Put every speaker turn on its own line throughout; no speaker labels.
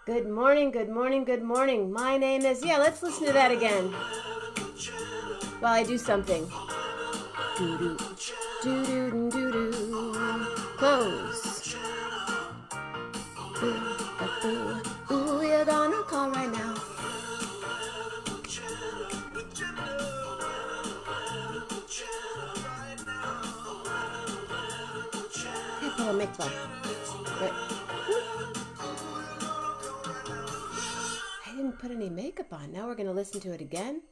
Good morning, good morning, good morning. My name is, let's listen to that again while I do something. Doo-doo, doo-doo, doo-doo. Close. Ooh, you're gonna call right now. Hey, Paul, make fun. Right. I didn't put any makeup on. Now we're gonna listen to it again?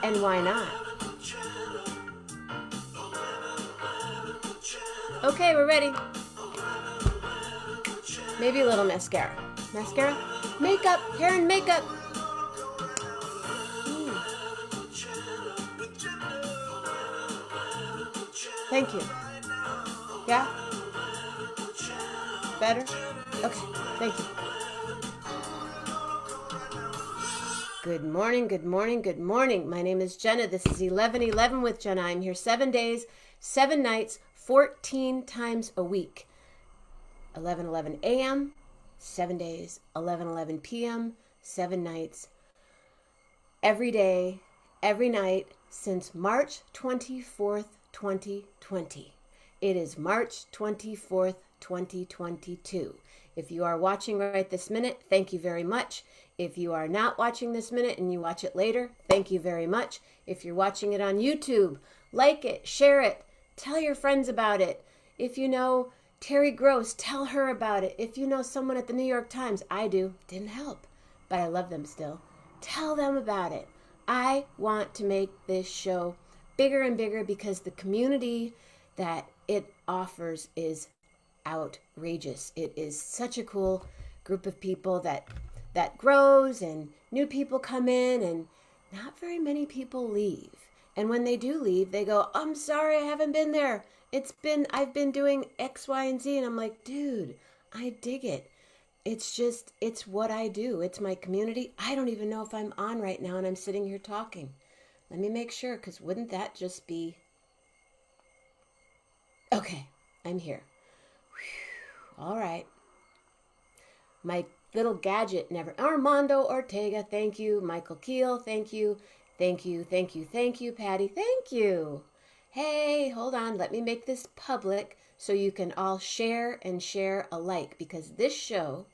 And why not? Okay, we're ready. Maybe a little mascara. Mascara? Makeup! Hair and makeup! Thank you. Yeah? Better? Okay, thank you. Good morning, good morning, good morning. My name is Jenna. This is 11:11 with Jenna. I'm here 7 days, 7 nights, 14 times a week. 11:11 a.m., 7 days, 11:11 p.m., 7 nights, every day, every night since March 24th, 2020. It is March 24th, 2022. If you are watching right this minute, thank you very much. If you are not watching this minute and you watch it later, thank you very much. If you're watching it on YouTube, like it, share it, tell your friends about it. If you know Terry Gross, tell her about it. If you know someone at the New York Times, I do, didn't help, but I love them still. Tell them about it. I want to make this show bigger and bigger because the community that it offers is outrageous. It is such a cool group of people that grows, and new people come in, and not very many people leave. And when they do leave, they go, "I'm sorry, I haven't been there. I've been doing X, Y, and Z." And I'm like, dude, I dig it. It's what I do. It's my community. I don't even know if I'm on right now and I'm sitting here talking. Let me make sure, because wouldn't that just be... Okay, I'm here. Whew. All right. My little gadget never... Armando Ortega, thank you. Michael Keel, thank you. Thank you, thank you, thank you. Patty, thank you. Hey, hold on. Let me make this public so you can all share and share alike, because this show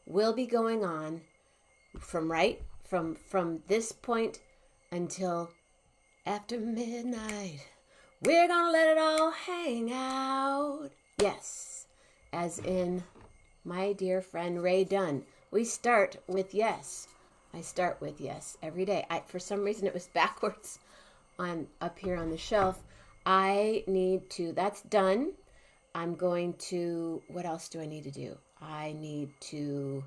will be going on from this point until after midnight. We're gonna let it all hang out. Yes, as in my dear friend Ray Dunn. We start with yes. I start with yes every day. For some reason it was backwards on up here on the shelf. I need to, that's done. I'm going to, what else do I need to do? I need to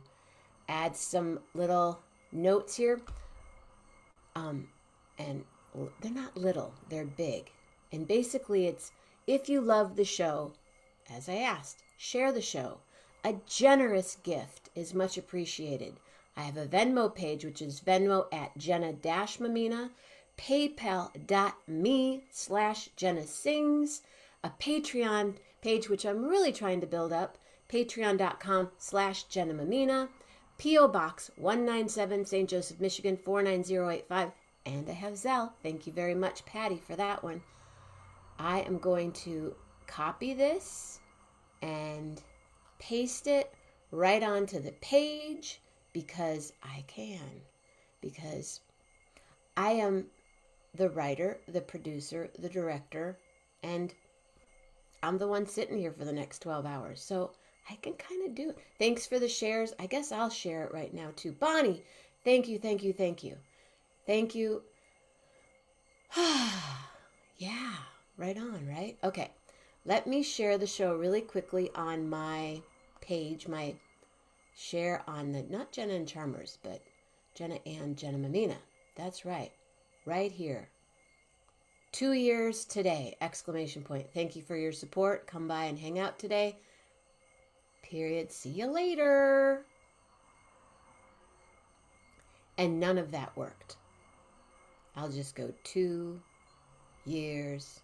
add some little notes here. And they're not little, they're big. And basically it's, if you love the show, as I asked, share the show. A generous gift is much appreciated. I have a Venmo page, which is Venmo at Jenna-Mamina, paypal.me/Jenna Sings, a Patreon page, which I'm really trying to build up, patreon.com/Jenna Mamina, P.O. Box 197, St. Joseph, Michigan 49085, and I have Zelle. Thank you very much, Patty, for that one. I am going to copy this and paste it right onto the page because I can. Because I am the writer, the producer, the director, and I'm the one sitting here for the next 12 hours. So I can kind of do it. Thanks for the shares. I guess I'll share it right now too. Bonnie, thank you, thank you, thank you. Thank you. Yeah, right on, right? Okay, let me share the show really quickly on my page, my share on the, not Jenna and Charmers, but Jenna and Jenna Mamina. That's right, right here. 2 years today, exclamation point. Thank you for your support. Come by and hang out today. Period. See you later. And none of that worked. I'll just go 2 years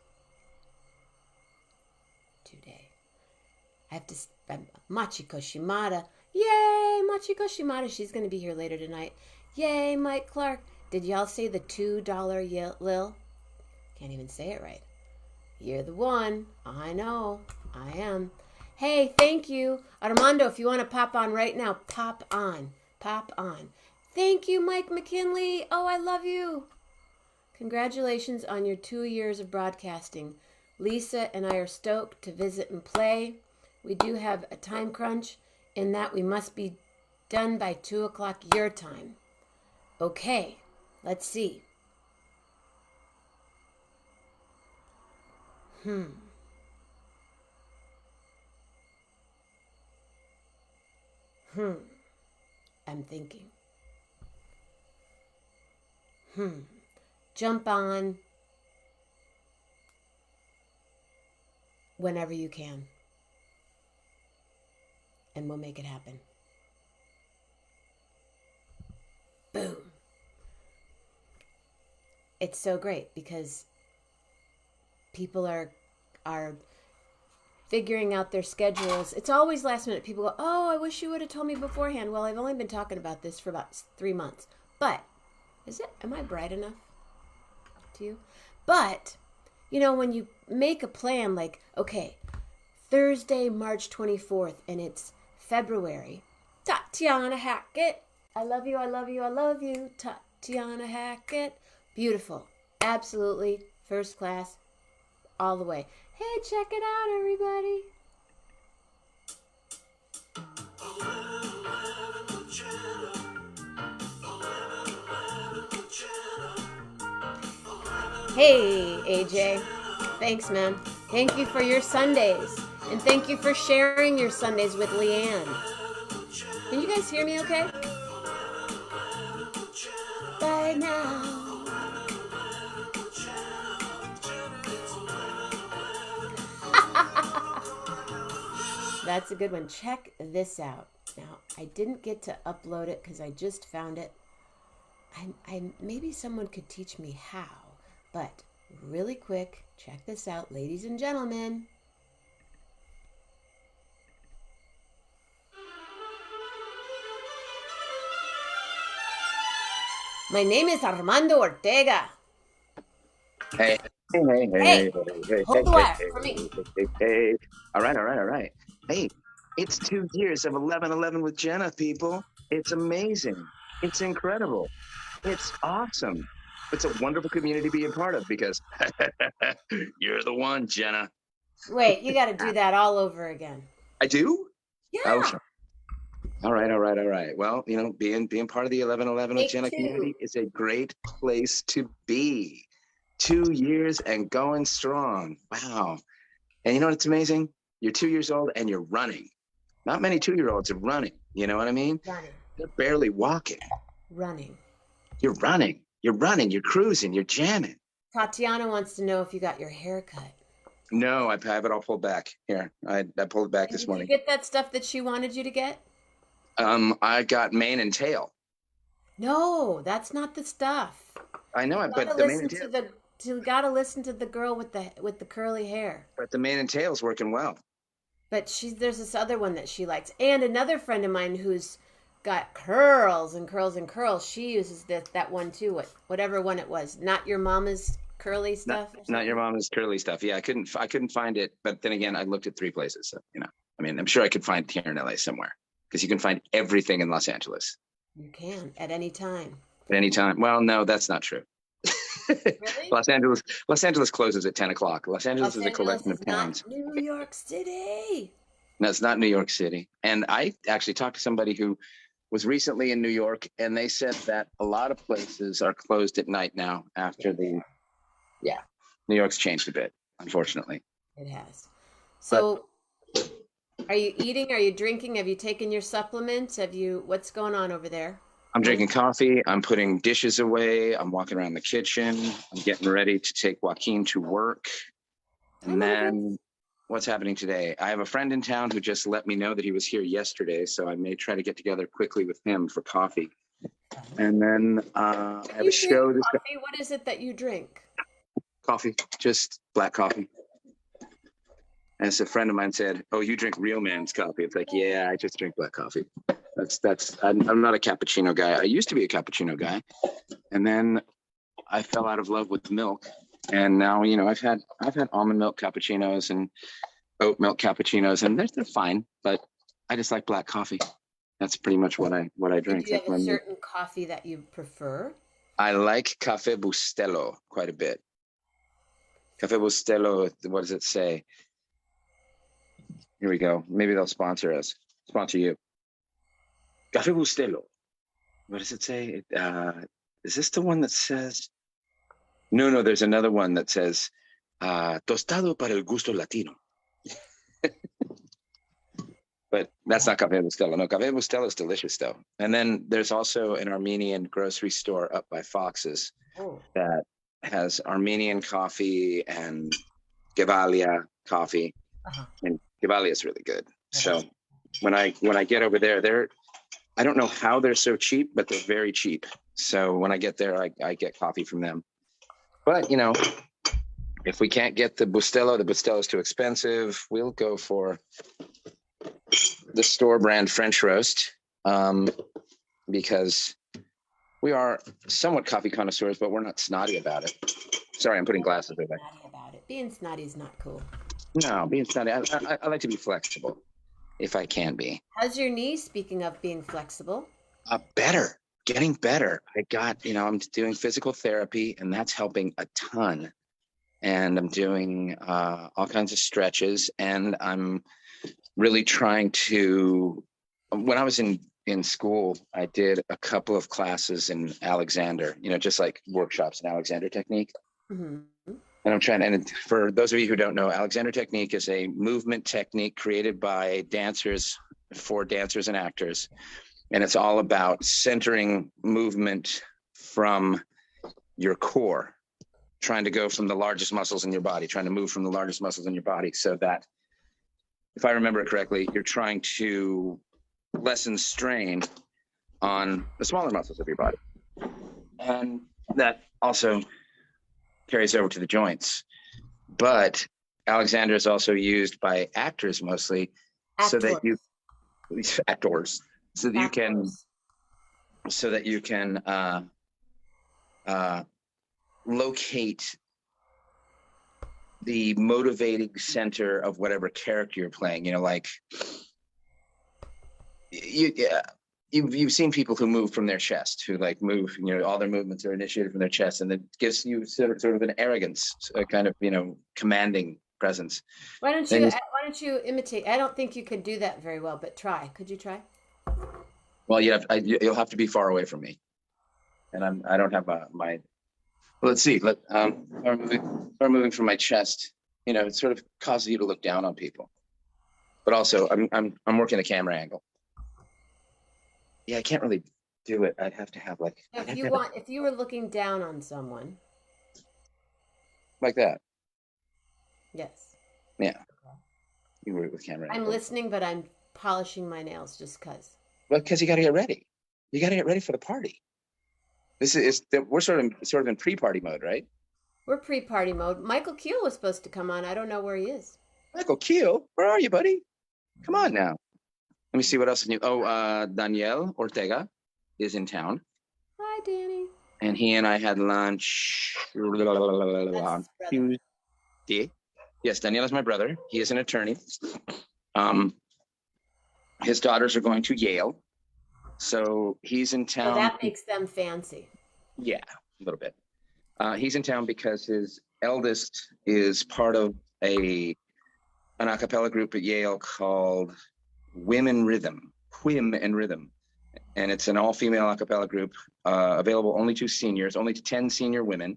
today. I have to, Machiko Shimada. Yay! Yay, Machiko Shimada. She's going to be here later tonight. Yay, Mike Clark. Did y'all say the $2 Lil? Can't even say it right. You're the one. I know. I am. Hey, thank you. Armando, if you want to pop on right now, pop on. Pop on. Thank you, Mike McKinley. Oh, I love you. Congratulations on your 2 years of broadcasting. Lisa and I are stoked to visit and play. We do have a time crunch in that we must be done by 2 o'clock your time. Okay, let's see. I'm thinking. Jump on whenever you can. And we'll make it happen. Boom. It's so great because people are figuring out their schedules. It's always last minute. People go, oh, I wish you would have told me beforehand. Well, I've only been talking about this for about 3 months. But, am I bright enough to you? But, when you make a plan like, okay, Thursday, March 24th, and it's February. Tatiana Hackett. I love you, I love you, I love you. Tatiana Hackett. Beautiful. Absolutely. First class. All the way. Hey, check it out, everybody. Hey, AJ. Thanks, man. Thank you for your Sundays. And thank you for sharing your Sundays with Leanne. Can you guys hear me okay? By now. That's a good one. Check this out. Now, I didn't get to upload it because I just found it. I maybe someone could teach me how, but really quick, check this out, ladies and gentlemen. My name is Armando Ortega.
Hey.
Hold the wire for me.
Hey. All right. Hey, it's 2 years of 11-11 with Jenna, people. It's amazing. It's incredible. It's awesome. It's a wonderful community to be a part of because you're the one, Jenna.
Wait, you got to do that all over again.
I do?
Yeah.
Oh, sure. All right. Well, being part of the 11-11 with Jenna community is a great place to be. 2 years and going strong. Wow. And you know what's amazing? You're 2 years old and you're running. Not many 2-year-olds are running. You know what I mean?
Running.
They're barely walking.
Running.
You're running. You're cruising. You're jamming.
Tatiana wants to know if you got your hair cut.
No, I have it all pulled back. Here, I pulled it back this morning.
Did you get that stuff that she wanted you to get?
I got mane and tail.
No, that's not the stuff.
I know it, but the mane and tail.
You gotta listen to the girl with the curly hair.
But the mane and tail's working well.
But there's this other one that she likes, and another friend of mine who's got curls and curls and curls. She uses that one too. Whatever one it was, not your mama's curly stuff.
Not your mama's curly stuff. Yeah, I couldn't find it. But then again, I looked at 3 places. So I'm sure I could find it here in LA somewhere because you can find everything in Los Angeles.
You can at any time.
At any time. Well, no, that's not true.
Really?
Los Angeles closes at 10 o'clock. Los Angeles is a collection of towns.
New York City.
No, it's not New York City. And I actually talked to somebody who was recently in New York, and they said that a lot of places are closed at night now after New York's changed a bit, unfortunately.
It has. So are you eating? Are you drinking? Have you taken your supplements? What's going on over there?
I'm drinking coffee. I'm putting dishes away. I'm walking around the kitchen. I'm getting ready to take Joaquin to work. And then what's happening today? I have a friend in town who just let me know that he was here yesterday. So I may try to get together quickly with him for coffee. And then I have a show.
What is it that you drink?
Coffee, just black coffee. As a friend of mine said, oh, you drink real man's coffee. It's like, yeah, I just drink black coffee. I'm not a cappuccino guy. I used to be a cappuccino guy, and then I fell out of love with milk. And now, I've had almond milk cappuccinos and oat milk cappuccinos, and they're fine, but I just like black coffee. That's pretty much what I drink.
Do you have a certain coffee that you prefer?
I like Cafe Bustelo quite a bit. Cafe Bustelo, what does it say? Here we go. Maybe they'll sponsor you. Cafe Bustelo. What does it say? Is this the one that says? No, there's another one that says, tostado para el gusto latino. But that's not Cafe Bustelo. No, Cafe Bustelo is delicious though. And then there's also an Armenian grocery store up by Fox's that has Armenian coffee and Gevalia coffee. And Gevalia is really good. So when I get over there, I don't know how they're so cheap, but they're very cheap. So when I get there, I get coffee from them. But if we can't get the Bustelo is too expensive, we'll go for the store brand French roast, because we are somewhat coffee connoisseurs, but we're not snotty about it. Sorry, I'm putting glasses over.
Being snotty is not cool.
No, being snotty, I like to be flexible if I can be.
How's your knee? Speaking of being flexible.
Better, getting better. I'm doing physical therapy, and that's helping a ton. And I'm doing all kinds of stretches, and I'm really trying to. When I was in school, I did a couple of classes in Alexander, just like workshops in Alexander technique. Mm-hmm. And I'm trying, and for those of you who don't know, Alexander technique is a movement technique created by dancers for dancers and actors. And it's all about centering movement from your core, trying to go from the largest muscles in your body, trying to move from the largest muscles in your body, so that, if I remember it correctly, you're trying to lessen strain on the smaller muscles of your body. And that also carries over to the joints. But Alexander is also used by actors mostly, so that you can locate the motivating center of whatever character you're playing. You've seen people who move from their chest, who move, all their movements are initiated from their chest, and it gives you sort of an arrogance, a kind of, commanding presence.
Why don't you imitate? I don't think you could do that very well, but try. Could you try?
Well, you'll have to be far away from me, and I don't have my. Well, let's see. Start moving from my chest. It sort of causes you to look down on people, but also I'm working a camera angle. Yeah, I can't really do it. I'd have to have
if you were looking down on someone.
Like that.
Yes.
Yeah. You work with camera angle.
I'm listening, but I'm polishing my nails just because.
Well, because you got to get ready. You got to get ready for the party. We're sort of in pre-party mode, right?
We're pre-party mode. Michael Keel was supposed to come on. I don't know where he is.
Michael Keel, where are you, buddy? Come on now. Let me see what else is new. Oh, Daniel Ortega is in town.
Hi, Danny.
And he and I had lunch on Tuesday. Yes, Daniel is my brother. He is an attorney. His daughters are going to Yale. So he's in town.
So that makes them fancy.
Yeah, a little bit. He's in town because his eldest is part of an a cappella group at Yale called Whim and Rhythm. And it's an all-female a cappella group, available only to 10 senior women.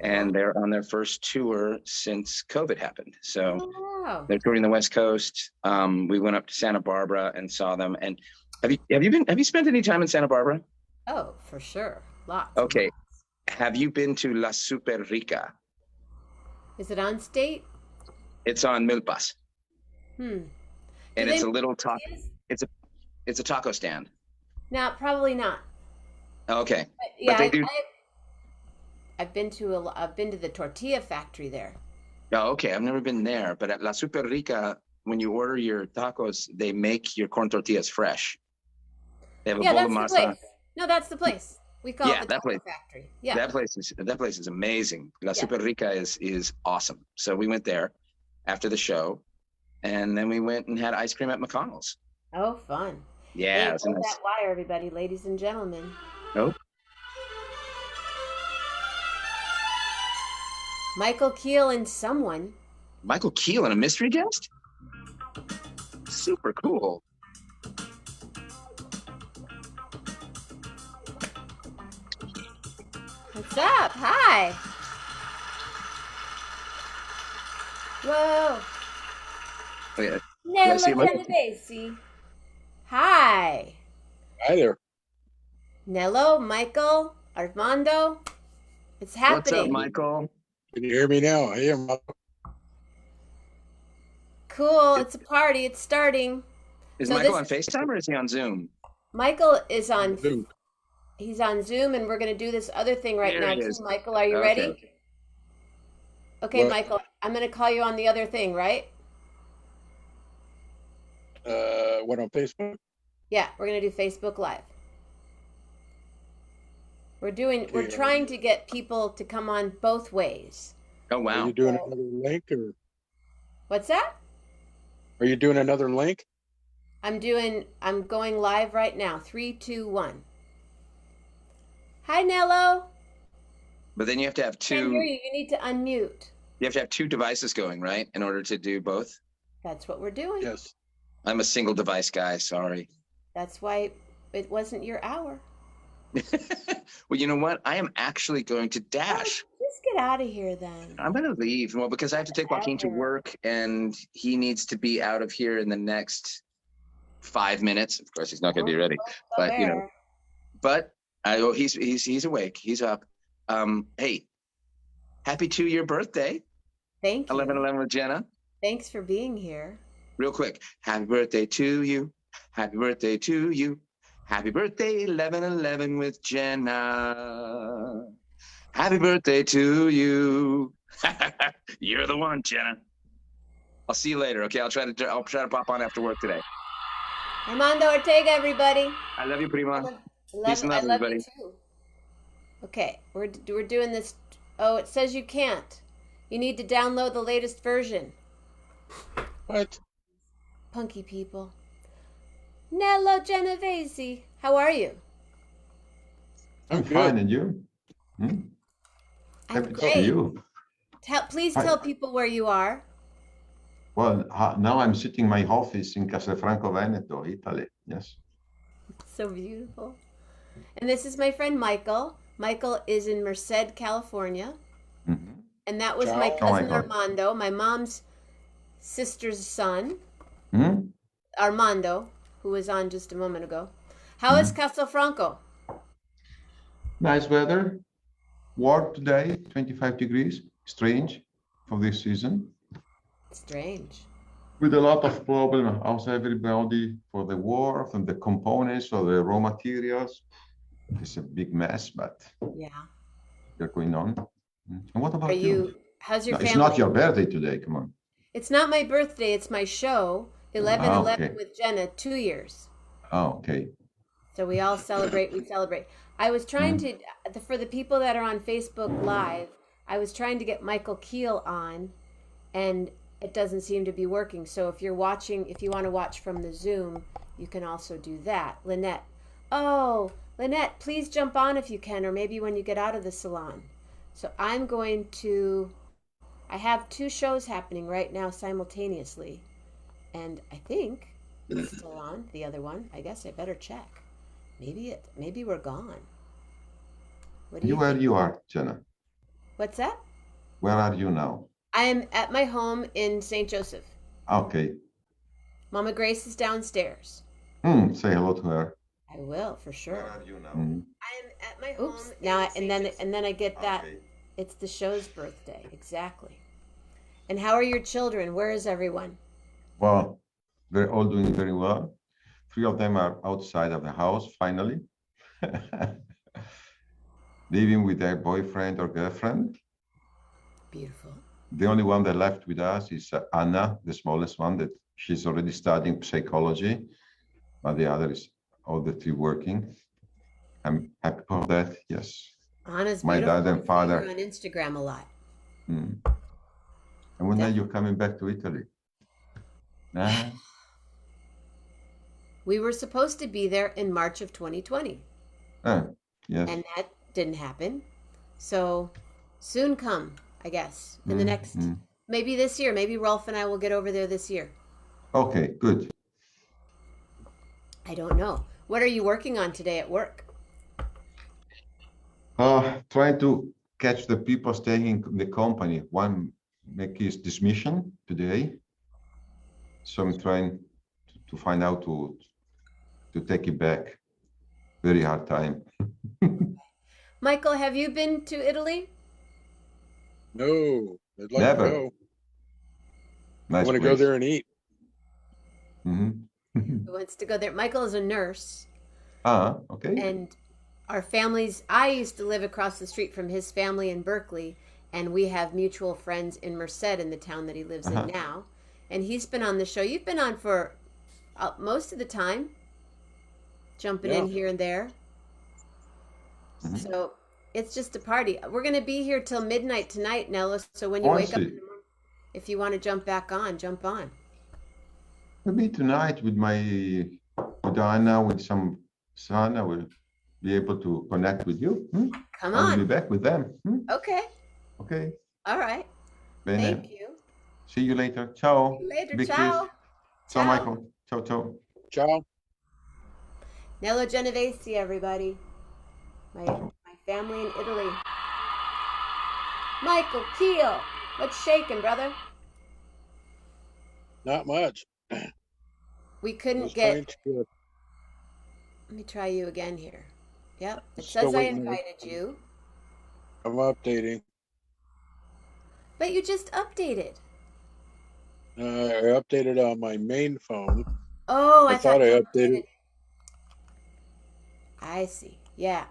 And they're on their first tour since COVID happened. So they're touring the West Coast. We went up to Santa Barbara and saw them. And have you spent any time in Santa Barbara?
Oh, for sure. Lots.
Okay. Have you been to La Super Rica?
Is it on State?
It's on Milpas.
And
it's a little taco. It's a taco stand.
No, probably not.
Okay.
But yeah, I've been to the tortilla factory there.
Oh, okay. I've never been there, but at La Super Rica, when you order your tacos, they make your corn tortillas fresh. They have a
Yeah,
bowl of
that's the
masa.
place. No, that's the place. We call
Yeah,
it the
that place.
Taco Factory. Yeah.
That place is amazing. La
Yeah.
Super Rica is awesome. So we went there after the show, and then we went and had ice cream at McConnell's.
Oh, fun.
Yeah,
Hey,
it was
hold
nice.
that wire, everybody, ladies and gentlemen.
Nope.
Michael Keel and someone.
Michael Keelan, a mystery guest? Super cool.
What's up? Hi. Whoa.
Oh, yeah.
Nello
see Michael?
Genovese. Hi.
Hi there.
Nello, Michael, Armando. It's
What's up,
happening.
Michael?
Can you hear me now? I am.
Cool. It's a party. It's starting.
Is
So
Michael
this
on FaceTime or is he on Zoom?
Michael is on
Zoom.
he's on Zoom, and we're going to do this other thing right
There
now
he
too.
is.
Michael, are you
Okay.
ready? Okay,
What?
Michael, I'm going to call you on the other thing, right?
What on Facebook?
Yeah, we're going to do Facebook Live. We're
Okay.
trying to get people to come on both ways.
Oh,
Are
wow.
you doing another link or
What's that?
are you doing another link?
I'm going live right now. 3, 2, 1. Hi, Nello.
But then you have to have
Can't hear
two.
you. You need to unmute.
You have to have two devices going, right, in order to do both.
That's what we're doing.
Yes.
I'm a single device guy. Sorry.
That's why it wasn't your hour.
Well, you know what? I am actually going to dash.
Just get out of here then.
I'm going to leave. Well, because I have to take Joaquin to
Whatever.
work, and he needs to be out of here in the next 5 minutes. Of course, he's not going to be ready. But, you know,
Where?
but he's awake. He's up. Hey, happy 2-year birthday.
Thank you.
11/11 with Jenna.
Thanks for being here.
Real quick. Happy birthday to you. Happy birthday to you. Happy birthday, 11/11 with Jenna. Happy birthday to you. You're the one, Jenna. I'll see you later. Okay, I'll try to pop on after work today.
Armando Ortega, everybody.
I love you, prima.
I
Peace and love,
love you
everybody.
too. Okay, we're doing this. Oh, it says you can't. You need to download the latest version.
What?
Punky people. Nello Genovese, how are you?
I'm
I'm
good.
fine, and you?
I'm
Happy to
great.
see you.
Please
Hi.
tell people where you are.
Well, now I'm sitting in my office in Castelfranco Veneto, Italy. Yes.
So beautiful. And this is my friend Michael. Michael is in Merced, California.
Mhm.
And that was my
Ciao.
Oh my
cousin
God.
Armando, my mom's sister's son,
Mhm.
Armando, who was on just a moment ago. How is Castelfranco?
Nice weather. Warm today, 25 degrees. Strange for this season.
Strange.
With a lot of problem, also everybody for the war, from the components or the raw materials. It's a big mess, but
Yeah.
they're going on. And what about
Are
you?
you? How's your
No, it's
family?
not your birthday today. Come on.
It's not my birthday. It's my show, 11/11
okay.
with Jenna, 2 years.
Oh, okay.
So we all celebrate. We celebrate. I was trying to, for the people that are on Facebook Live, I was trying to get Michael Keel on, and it doesn't seem to be working. So if you're watching, if you want to watch from the Zoom, you can also do that. Lynette. Oh, Lynette, please jump on if you can, or maybe when you get out of the salon. So I'm going to, I have 2 shows happening right now simultaneously. And I think it's still on, the other one. I guess I better check. Maybe we're gone. What do you
Where
think?
you are, Jenna?
What's that?
Where are you now?
I am at my home in St. Joseph.
Okay.
Mama Grace is downstairs.
Say hello to her.
I will, for sure.
are you now?
I'm at my home. Oops. Now and then I get that it's the show's birthday. Exactly. And how are your children? Where is everyone?
Well, they're all doing very well. 3 of them are outside of the house, finally. Living with their boyfriend or girlfriend.
Beautiful.
The only one that left with us is Anna, the smallest one, that she's already studying psychology, but the other is all the three working. I'm happy for that. Yes.
Anna's
My
beautiful.
dad and
I see
father.
her on Instagram a lot.
Mm. And when are you coming back to Italy? Nah.
We were supposed to be there in March of 2020,
Yes.
and that didn't happen. So soon come, I guess, in the next, maybe this year. Maybe Rolf and I will get over there this year.
Okay, good.
I don't know. What are you working on today at work?
Trying to catch the people staying in the company. One make his dismission today. So I'm trying to find out to take it back. Very hard time.
Michael, have you been to Italy?
No, I'd like
Never.
to go. I
Nice
want to go
place.
there and eat.
Who wants to go there? Michael is a nurse,
Okay.
and our families, I used to live across the street from his family in Berkeley, and we have mutual friends in Merced, in the town that he lives in now. And he's been on the show. You've been on for most of the time, jumping in here and there. So it's just a party. We're going to be here till midnight tonight, Nello. So when you wake up in the morning, if you want to jump back on, jump on.
Maybe tonight with Anna, with some son, I will be able to connect with you.
Come
I'll
on.
be back with them.
Okay.
Okay.
All right.
Bene.
Thank you.
See you later. Ciao.
See you later.
Big
Ciao.
kiss. Ciao, Michael. Ciao, ciao.
Ciao.
Nello Genovese, everybody. My family in Italy. Michael Keel, what's shaking, brother?
Not much.
We couldn't
Just
get.
trying to-
Let me try you again here. Yep, it
Still
says I
waiting.
invited you,
I'm updating.
but you just updated.
I updated on my main phone.
Oh,
I
I thought
thought I
you
updated.
I see. Yeah.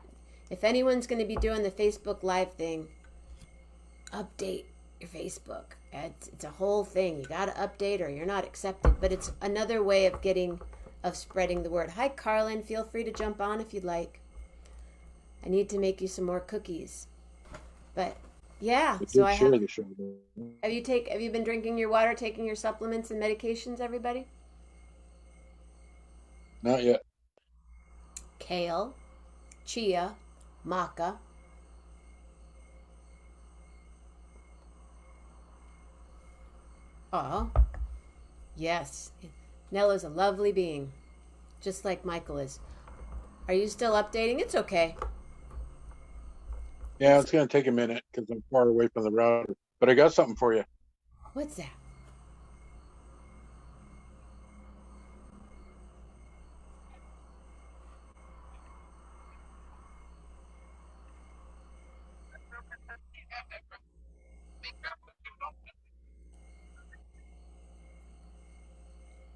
If anyone's going to be doing the Facebook Live thing, update your Facebook. It's a whole thing. You got to update or you're not accepted. But it's another way of spreading the word. Hi, Carlin. Feel free to jump on if you'd like. I need to make you some more cookies. But yeah, so I
share
have.
the show.
Have you been drinking your water, taking your supplements and medications, everybody?
Not yet.
Kale, chia, maca. Oh, yes. Nella's a lovely being, just like Michael is. Are you still updating? It's okay.
Yeah, it's going to take a minute because I'm far away from the router. But I got something for you.
What's that?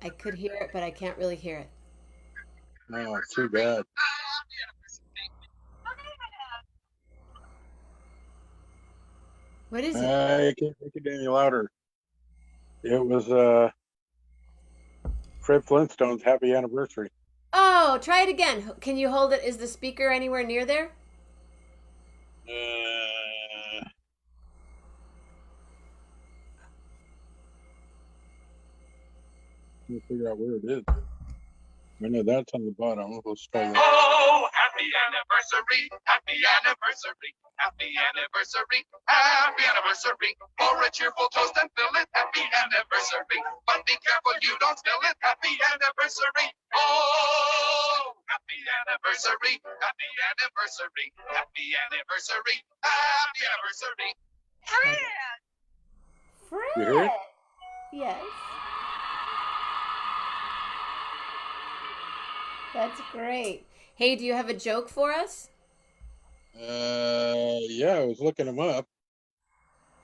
I could hear it, but I can't really hear it.
Oh, too bad.
What is it?
I can't make it any louder. It was Fred Flintstone's happy anniversary.
Oh, try it again. Can you hold it? Is the speaker anywhere near there?
Can't figure out where it is. I know that's on the bottom. Let's try that.
Oh, happy anniversary, happy anniversary, happy anniversary, happy anniversary. Pour a cheerful toast and fill it, happy anniversary. But be careful you don't spill it, happy anniversary. Oh, happy anniversary, happy anniversary, happy anniversary, happy anniversary.
Fred.
You hear it?
Yes. That's great. Hey, do you have a joke for us?
Yeah, I was looking them up,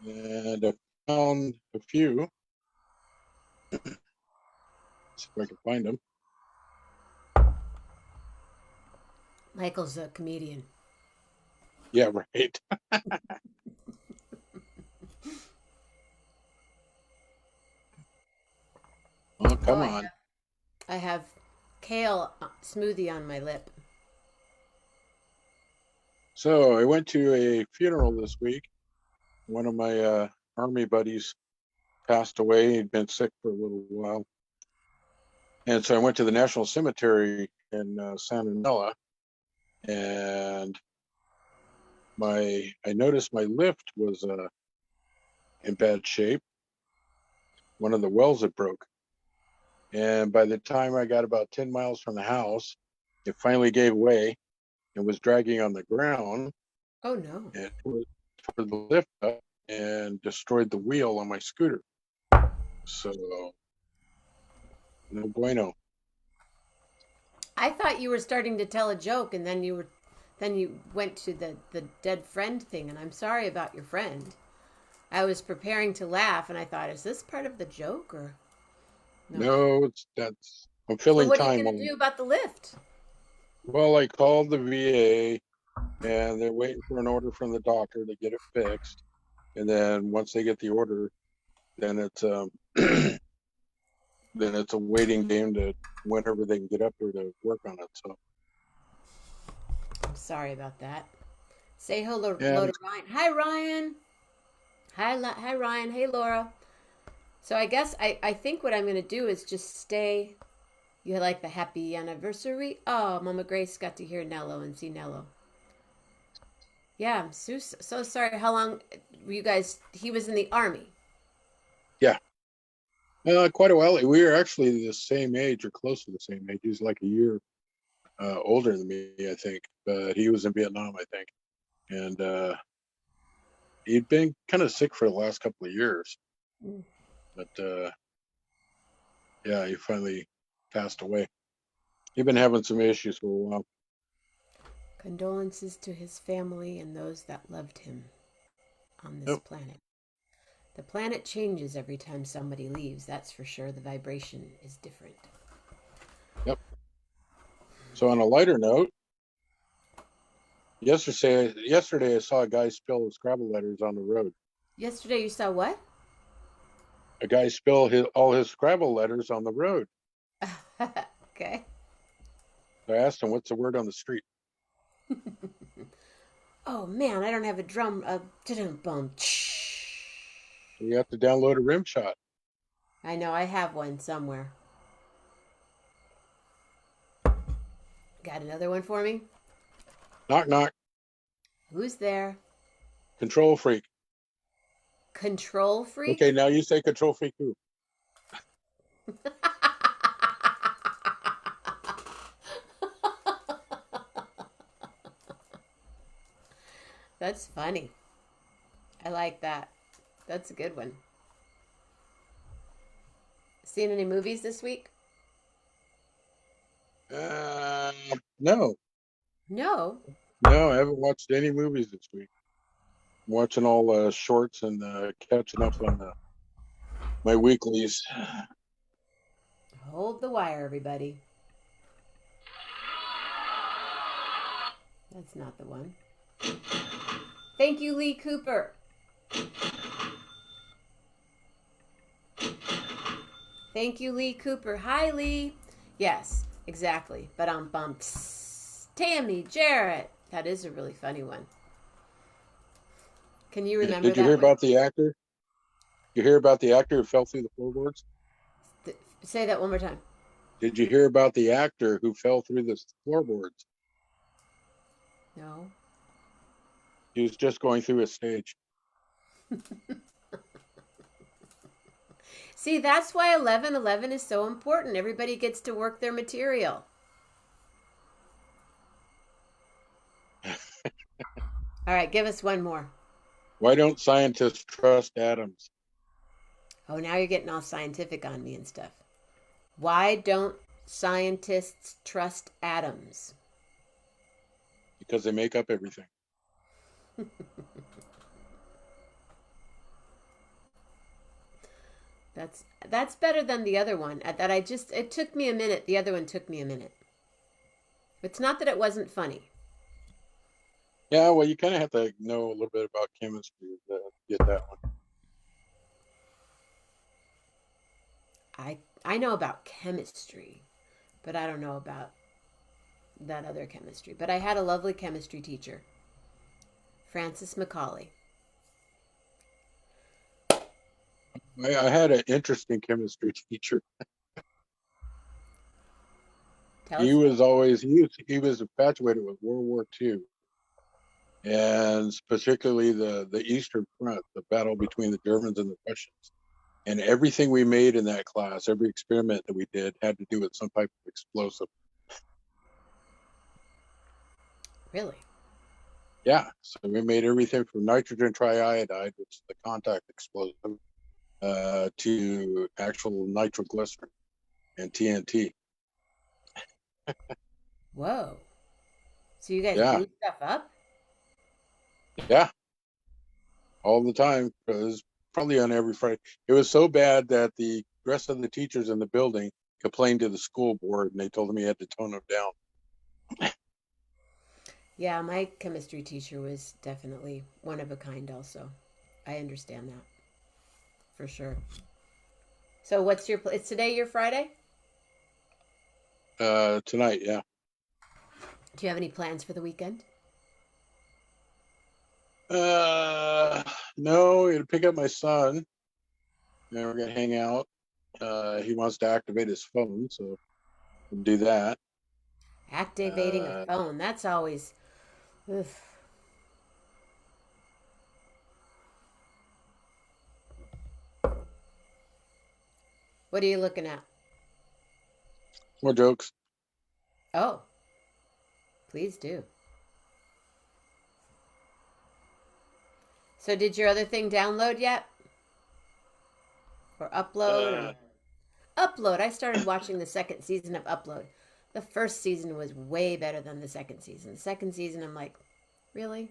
and I found a few. See if I can find them.
Michael's a comedian.
Yeah, right. Oh, come on.
I have kale smoothie on my lip.
So I went to a funeral this week. One of my army buddies passed away. He'd been sick for a little while. And so I went to the National Cemetery in Santa Nella, and I noticed my lift was in bad shape. One of the wells had broke. And by the time I got about 10 miles from the house, it finally gave way and was dragging on the ground.
Oh no.
And tore the lift up and destroyed the wheel on my scooter. So, no bueno.
I thought you were starting to tell a joke, and then you went to the dead friend thing, and I'm sorry about your friend. I was preparing to laugh, and I thought, is this part of the joke or
No, I'm
So
filling
what are you
time
going
on.
to do about the lift?
Well, I called the VA, and they're waiting for an order from the doctor to get it fixed. And then once they get the order, then it's then it's a waiting game to whenever they can get up there to work on it. So
I'm sorry about that. Say hello,
Yeah.
hello to Ryan. Hi, Ryan. Hi, Ryan. Hey, Laura. So I guess I think what I'm going to do is just stay. You like the happy anniversary? Oh, Mama Grace got to hear Nello and see Nello. Yeah, I'm so sorry. How long were you guys? He was in the army.
quite a while. We were actually the same age or close to the same age. He's like a year older than me, I think. But he was in Vietnam, I think, and he'd been kind of sick for the last couple of years.
Mm.
But yeah, he finally passed away. He'd been having some issues for a while.
Condolences to his family and those that loved him on this
Yep.
planet. The planet changes every time somebody leaves, that's for sure. The vibration is different.
So on a lighter note, yesterday I saw a guy spill his Scrabble letters on the road.
Yesterday you saw what?
A guy spill all his Scrabble letters on the road.
Okay.
I asked him, "What's the word on the street?"
Oh man, I don't have a drum. Bum.
You have to download a rim shot.
I know I have one somewhere. Got another one for me?
Knock knock.
Who's there?
Control freak.
Control freak?
Okay, now you say control freak who?
That's funny. I like that. That's a good one. Seen any movies this week?
No,
No.
I haven't watched any movies this week. I'm watching all shorts and catching up on my weeklies.
Hold the wire, everybody. That's not the one. Thank you, Lee Cooper. Thank you, Lee Cooper. Hi, Lee. Yes, exactly. But I'm bumps. Tammy Jarrett. That is a really funny one. Can you remember
Did you
that
hear
one?
about the actor? You hear about the actor who fell through the floorboards?
Say that one more time.
Did you hear about the actor who fell through the floorboards?
No.
He was just going through a stage.
See, that's why 11:11 is so important. Everybody gets to work their material. All right, give us one more.
Why don't scientists trust atoms?
Oh, now you're getting all scientific on me and stuff. Why don't scientists trust atoms?
Because they make up everything.
That's better than the other one. It took me a minute. The other one took me a minute. It's not that it wasn't funny.
Yeah, well, you kind of have to know a little bit about chemistry to get that one.
I know about chemistry, but I don't know about that other chemistry. But I had a lovely chemistry teacher, Francis Macaulay.
I had an interesting chemistry teacher.
Tell
He
us.
was always he was infatuated with World War II, and particularly the Eastern Front, the battle between the Germans and the Russians. And everything we made in that class, every experiment that we did, had to do with some type of explosive.
Really?
Yeah, so we made everything from nitrogen triiodide, which is the contact explosive, to actual nitroglycerin and TNT.
Whoa. So you guys
Yeah,
blew stuff up?
yeah, all the time. It was probably on every Friday. It was so bad that the rest of the teachers in the building complained to the school board, and they told them he had to tone them down.
Yeah, my chemistry teacher was definitely one of a kind also. I understand that. For sure. So what's your it's today your Friday?
Tonight, yeah.
Do you have any plans for the weekend?
No, to pick up my son, and we're gonna hang out. He wants to activate his phone, so we'll do that.
Activating a
Uh,
phone. That's always ugh. What are you looking at?
more jokes.
Oh, please do. So did your other thing download yet? Or upload?
Uh,
Upload. I started watching the second season of Upload. The first season was way better than the second season. The second season, I'm like, really?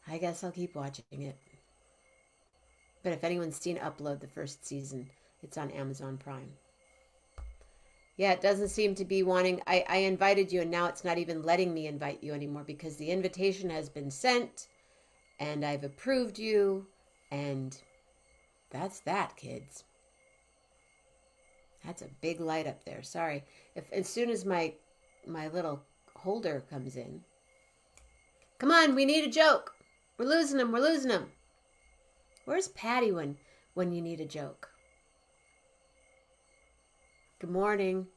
I guess I'll keep watching it. But if anyone's seen Upload, the first season, it's on Amazon Prime. Yeah, it doesn't seem to be wanting. I invited you, and now it's not even letting me invite you anymore because the invitation has been sent, and I've approved you, and that's that, kids. That's a big light up there. Sorry. If as soon as my little holder comes in. Come on, we need a joke. We're losing him. We're losing him. Where's Patty when you need a joke? Good morning.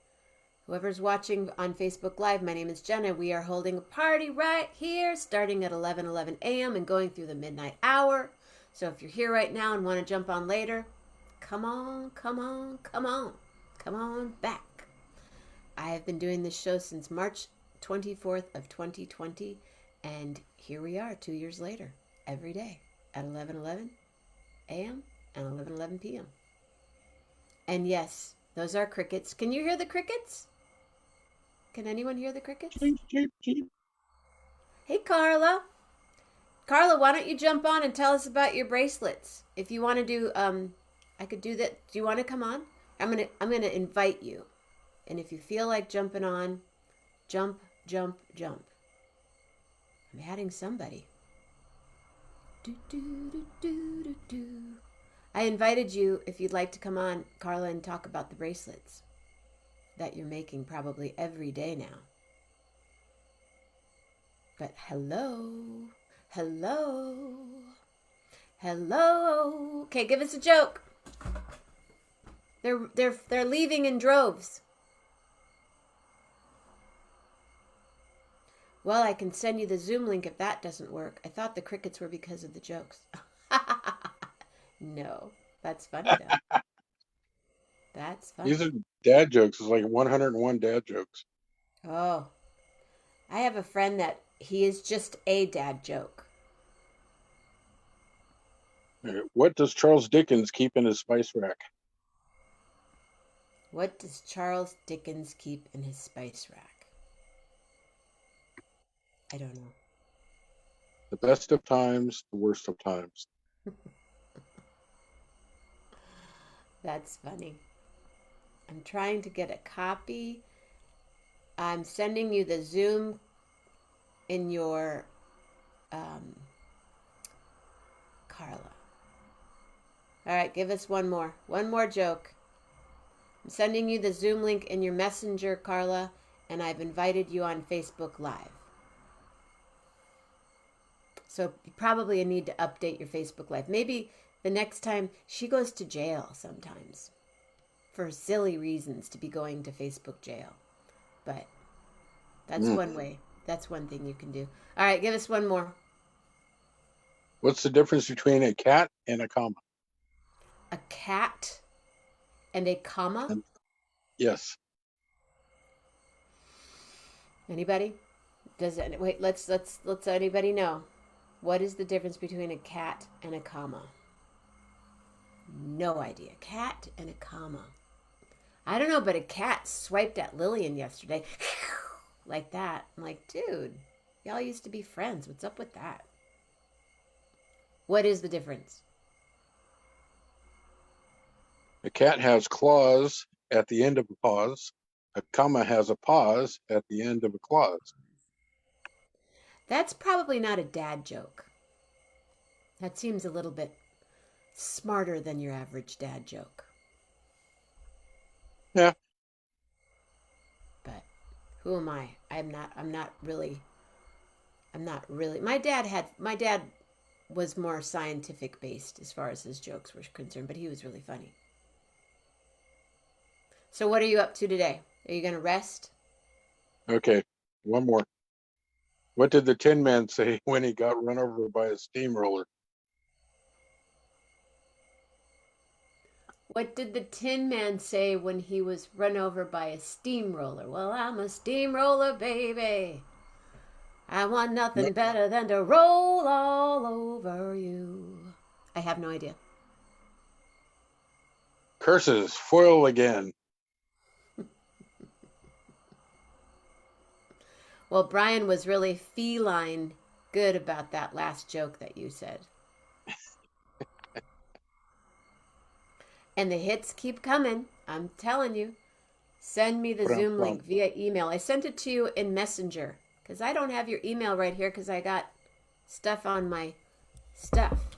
Whoever's watching on Facebook Live, my name is Jenna. We are holding a party right here starting at 11:11 a.m. and going through the midnight hour. So if you're here right now and want to jump on later, come on, come on, come on. Come on back. I have been doing this show since March 24th of 2020, and here we are 2 years later, every day at 11:11 a.m. and 11:11 p.m. And yes, those are crickets. Can you hear the crickets? Can anyone hear the crickets?
cheep, cheep, cheep.
Hey, Carla. Carla, why don't you jump on and tell us about your bracelets? If you want to do, I could do that. Do you want to come on? I'm gonna invite you, and if you feel like jumping on, jump, jump, jump. I'm adding somebody. Do do do do do do. I invited you if you'd like to come on, Carla, and talk about the bracelets that you're making probably every day now. But hello, hello, hello. Okay, give us a joke. They're leaving in droves. Well, I can send you the Zoom link if that doesn't work. I thought the crickets were because of the jokes. No, that's funny though. That's funny.
These are dad jokes. It's like 101 dad jokes.
Oh, I have a friend that he is just a dad joke.
What does Charles Dickens keep in his spice rack?
What does Charles Dickens keep in his spice rack? I don't know.
The best of times, the worst of times.
That's funny. I'm trying to get a copy. I'm sending you the Zoom in your Carla. All right, give us one more. One more joke. I'm sending you the Zoom link in your messenger, Carla, and I've invited you on Facebook Live. So you probably need to update your Facebook Live. Maybe the next time she goes to jail sometimes for silly reasons to be going to Facebook jail. But that's one way. That's one thing you can do. All right, give us one more.
What's the difference between a cat and a comma?
A cat and a comma.
Yes.
Anybody? Wait, let's anybody know. What is the difference between a cat and a comma? No idea. Cat and a comma. I don't know, but a cat swiped at Lillian yesterday. Like that. I'm like, dude, y'all used to be friends. What's up with that? What is the difference?
A cat has claws at the end of a pause. A comma has a pause at the end of a clause.
That's probably not a dad joke. That seems a little bit smarter than your average dad joke.
Yeah.
But who am I? I'm not really. My dad was more scientific based as far as his jokes were concerned, but he was really funny. So what are you up to today? Are you going to rest?
Okay, one more. What did the Tin Man say when he got run over by a steamroller?
What did the Tin Man say when he was run over by a steamroller? Well, I'm a steamroller, baby. I want nothing better than to roll all over you. I have no idea.
Curses, foil again.
Well, Brian was really feline good about that last joke that you said. And the hits keep coming. I'm telling you. Send me the Zoom link via email. I sent it to you in Messenger because I don't have your email right here because I got stuff on my stuff.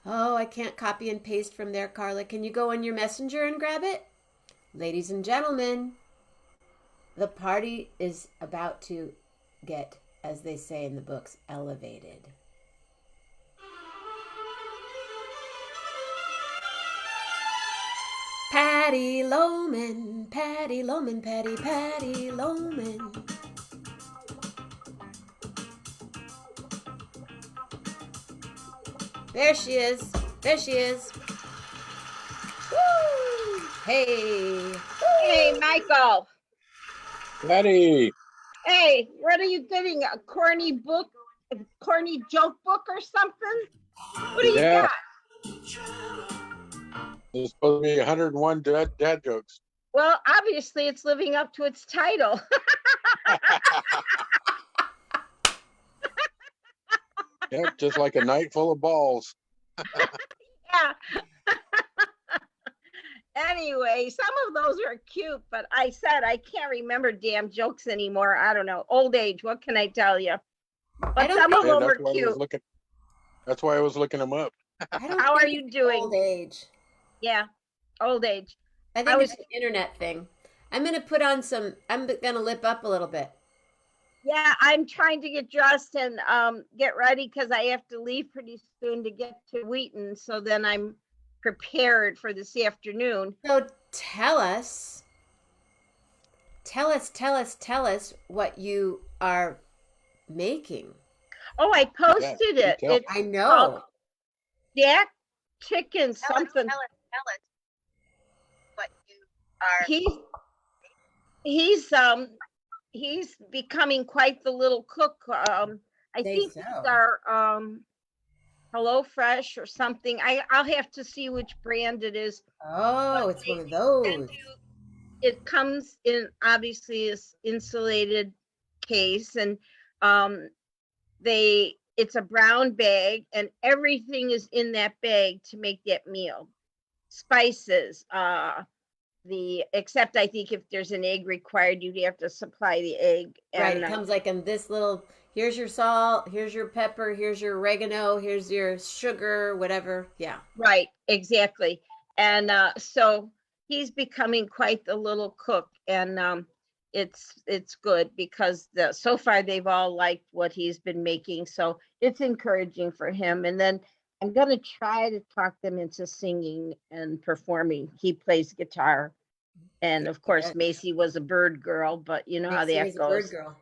Oh, I can't copy and paste from there, Carla. Can you go in your Messenger and grab it? Ladies and gentlemen, the party is about to get, as they say in the books, elevated. Patty Loman, Patty Loman, Patty Loman. There she is. There she is. Woo! Hey.
Hey, Michael.
Patty,
Hey, what are you getting? A corny joke book or something? What do you
Yeah.
got?
there's supposed to be 101 dad jokes.
Well, obviously it's living up to its title.
Yep, just like a night full of balls.
Yeah. Anyway, some of those are cute, but I said I can't remember damn jokes anymore. I don't know. Old age, what can I tell you? But some of
Yeah,
them are
that's why I was
cute.
looking. That's why I was looking them up.
How are you doing?
Old age.
Yeah, old age.
I think it's an internet thing. I'm going to lip up a little bit.
Yeah, I'm trying to get dressed and get ready because I have to leave pretty soon to get to Wheaton. So then I'm prepared for this afternoon.
So tell us what you are making.
Oh, I posted it.
tell.
It's
I know.
Jack Chicken something.
Tell us what you
are. He's becoming quite the little cook. I think these are HelloFresh or something. I'll have to see which brand it is.
Oh, it's one of those.
It comes in obviously this insulated case, and it's a brown bag, and everything is in that bag to make that meal. Spices, except I think if there's an egg required, you'd have to supply the egg.
Right,
And,
it comes like in this little, here's your salt, here's your pepper, here's your oregano, here's your sugar, whatever. Yeah.
right, exactly. And so he's becoming quite the little cook, and it's good because so far they've all liked what he's been making, so it's encouraging for him. And then I'm gonna try to talk them into singing and performing. He plays guitar, and of course
Good.
Macy was a bird girl, but you know how
Macy
that
was a bird
goes.
girl.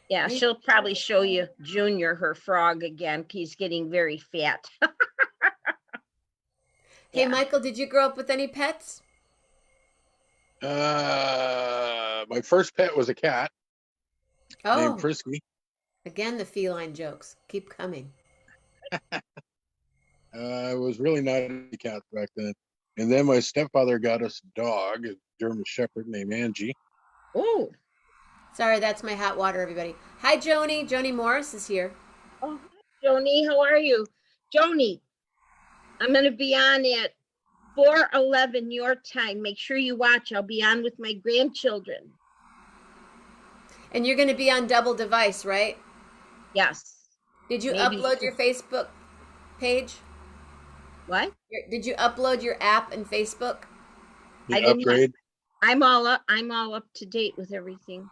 Yeah,
Me-
she'll probably show you Junior, her frog, again. He's getting very fat.
Hey,
Yeah.
Michael, did you grow up with any pets?
My first pet was a cat named
Oh,
Frisky.
again, the feline jokes keep coming.
I was really not a cat back then. And then my stepfather got us a dog, a German Shepherd named Angie.
Oh,
Sorry, that's my hot water, everybody. Hi, Joni. Joni Morris is here.
oh, hi, Joni, how are you? Joni, I'm gonna be on at 4:11 your time. Make sure you watch. I'll be on with my grandchildren.
And you're going to be on double device, right?
Yes.
Did you
Maybe
upload your Facebook page?
What?
Did you upload your app and Facebook?
The
I didn't-
upgrade.
I'm all up to date with everything.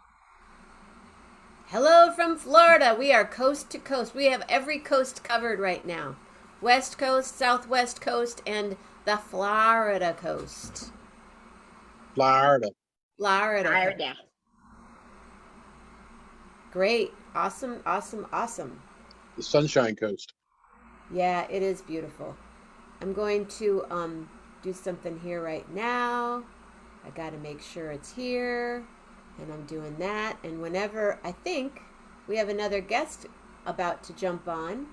Hello from Florida. We are coast to coast. We have every coast covered right now. West Coast, Southwest Coast, and the Florida coast.
Florida.
Florida.
Florida.
Great. Awesome, awesome, awesome.
The Sunshine Coast.
Yeah, it is beautiful. I'm going to do something here right now. I got to make sure it's here. And I'm doing that. And whenever I think we have another guest about to jump on,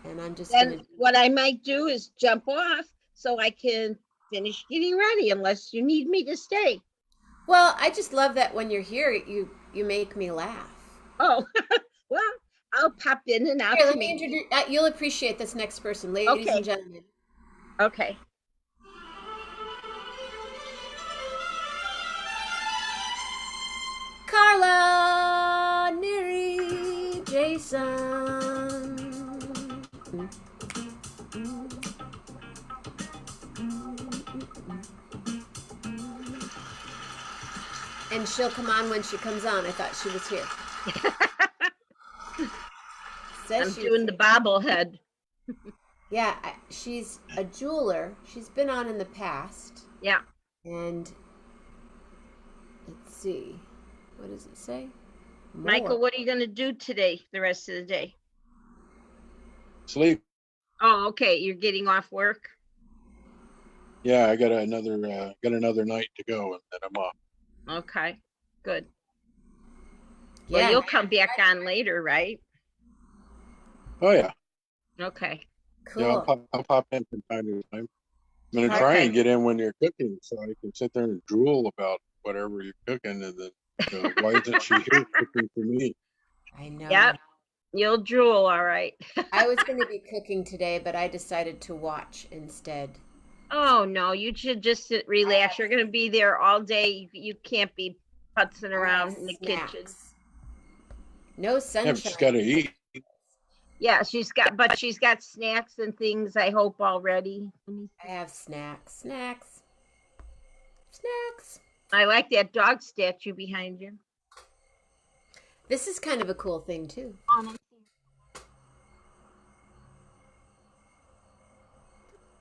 and I'm just going
Then
to...
what I might do is jump off so I can finish getting ready, unless you need me to stay.
Well, I just love that when you're here, you make me laugh.
Oh, well, I'll pop in and out.
Here,
to
let me
meet-
introduce... you'll appreciate this next person, ladies
Okay.
and gentlemen.
Okay.
Carla Neary Jason. And she'll come on when she comes on. I thought she was here.
I'm
Says she's
doing the bobblehead.
Yeah, she's a jeweler. She's been on in the past.
Yeah.
And let's see. What does it say?
Michael,
More.
what are you going to do today, the rest of the day?
Sleep.
Oh, okay. You're getting off work?
Yeah, I got another night to go, and then I'm off.
Okay, good.
Yeah.
Well, you'll come back on later, right?
Oh yeah.
Okay.
Cool.
Yeah, I'll pop in from time to time. I'm gonna
Okay.
try and get in when you're cooking, so I can sit there and drool about whatever you're cooking, and then why isn't she here cooking for me?
I know.
Yep. You'll drool, all right.
I was going to be cooking today, but I decided to watch instead.
Oh, no, you should just sit, relax. You're going to be there all day. You can't be putzing around in the kitchen.
Snacks. No sunshine.
Yeah, she's got to eat.
Yeah, she's got snacks and things, I hope, already.
I have snacks. Snacks.
I like that dog statue behind you.
This is kind of a cool thing, too.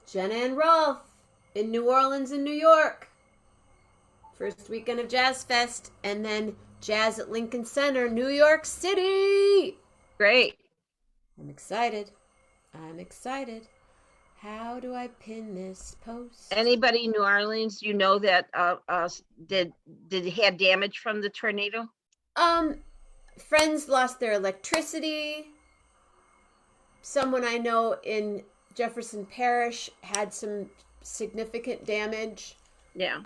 Jenna and Rolf in New Orleans and New York. First weekend of Jazz Fest, and then Jazz at Lincoln Center, New York City.
Great.
I'm excited. How do I pin this post?
Anybody in New Orleans, you know, that did had damage from the tornado?
Friends lost their electricity. Someone I know in Jefferson Parish had some significant damage.
Yeah.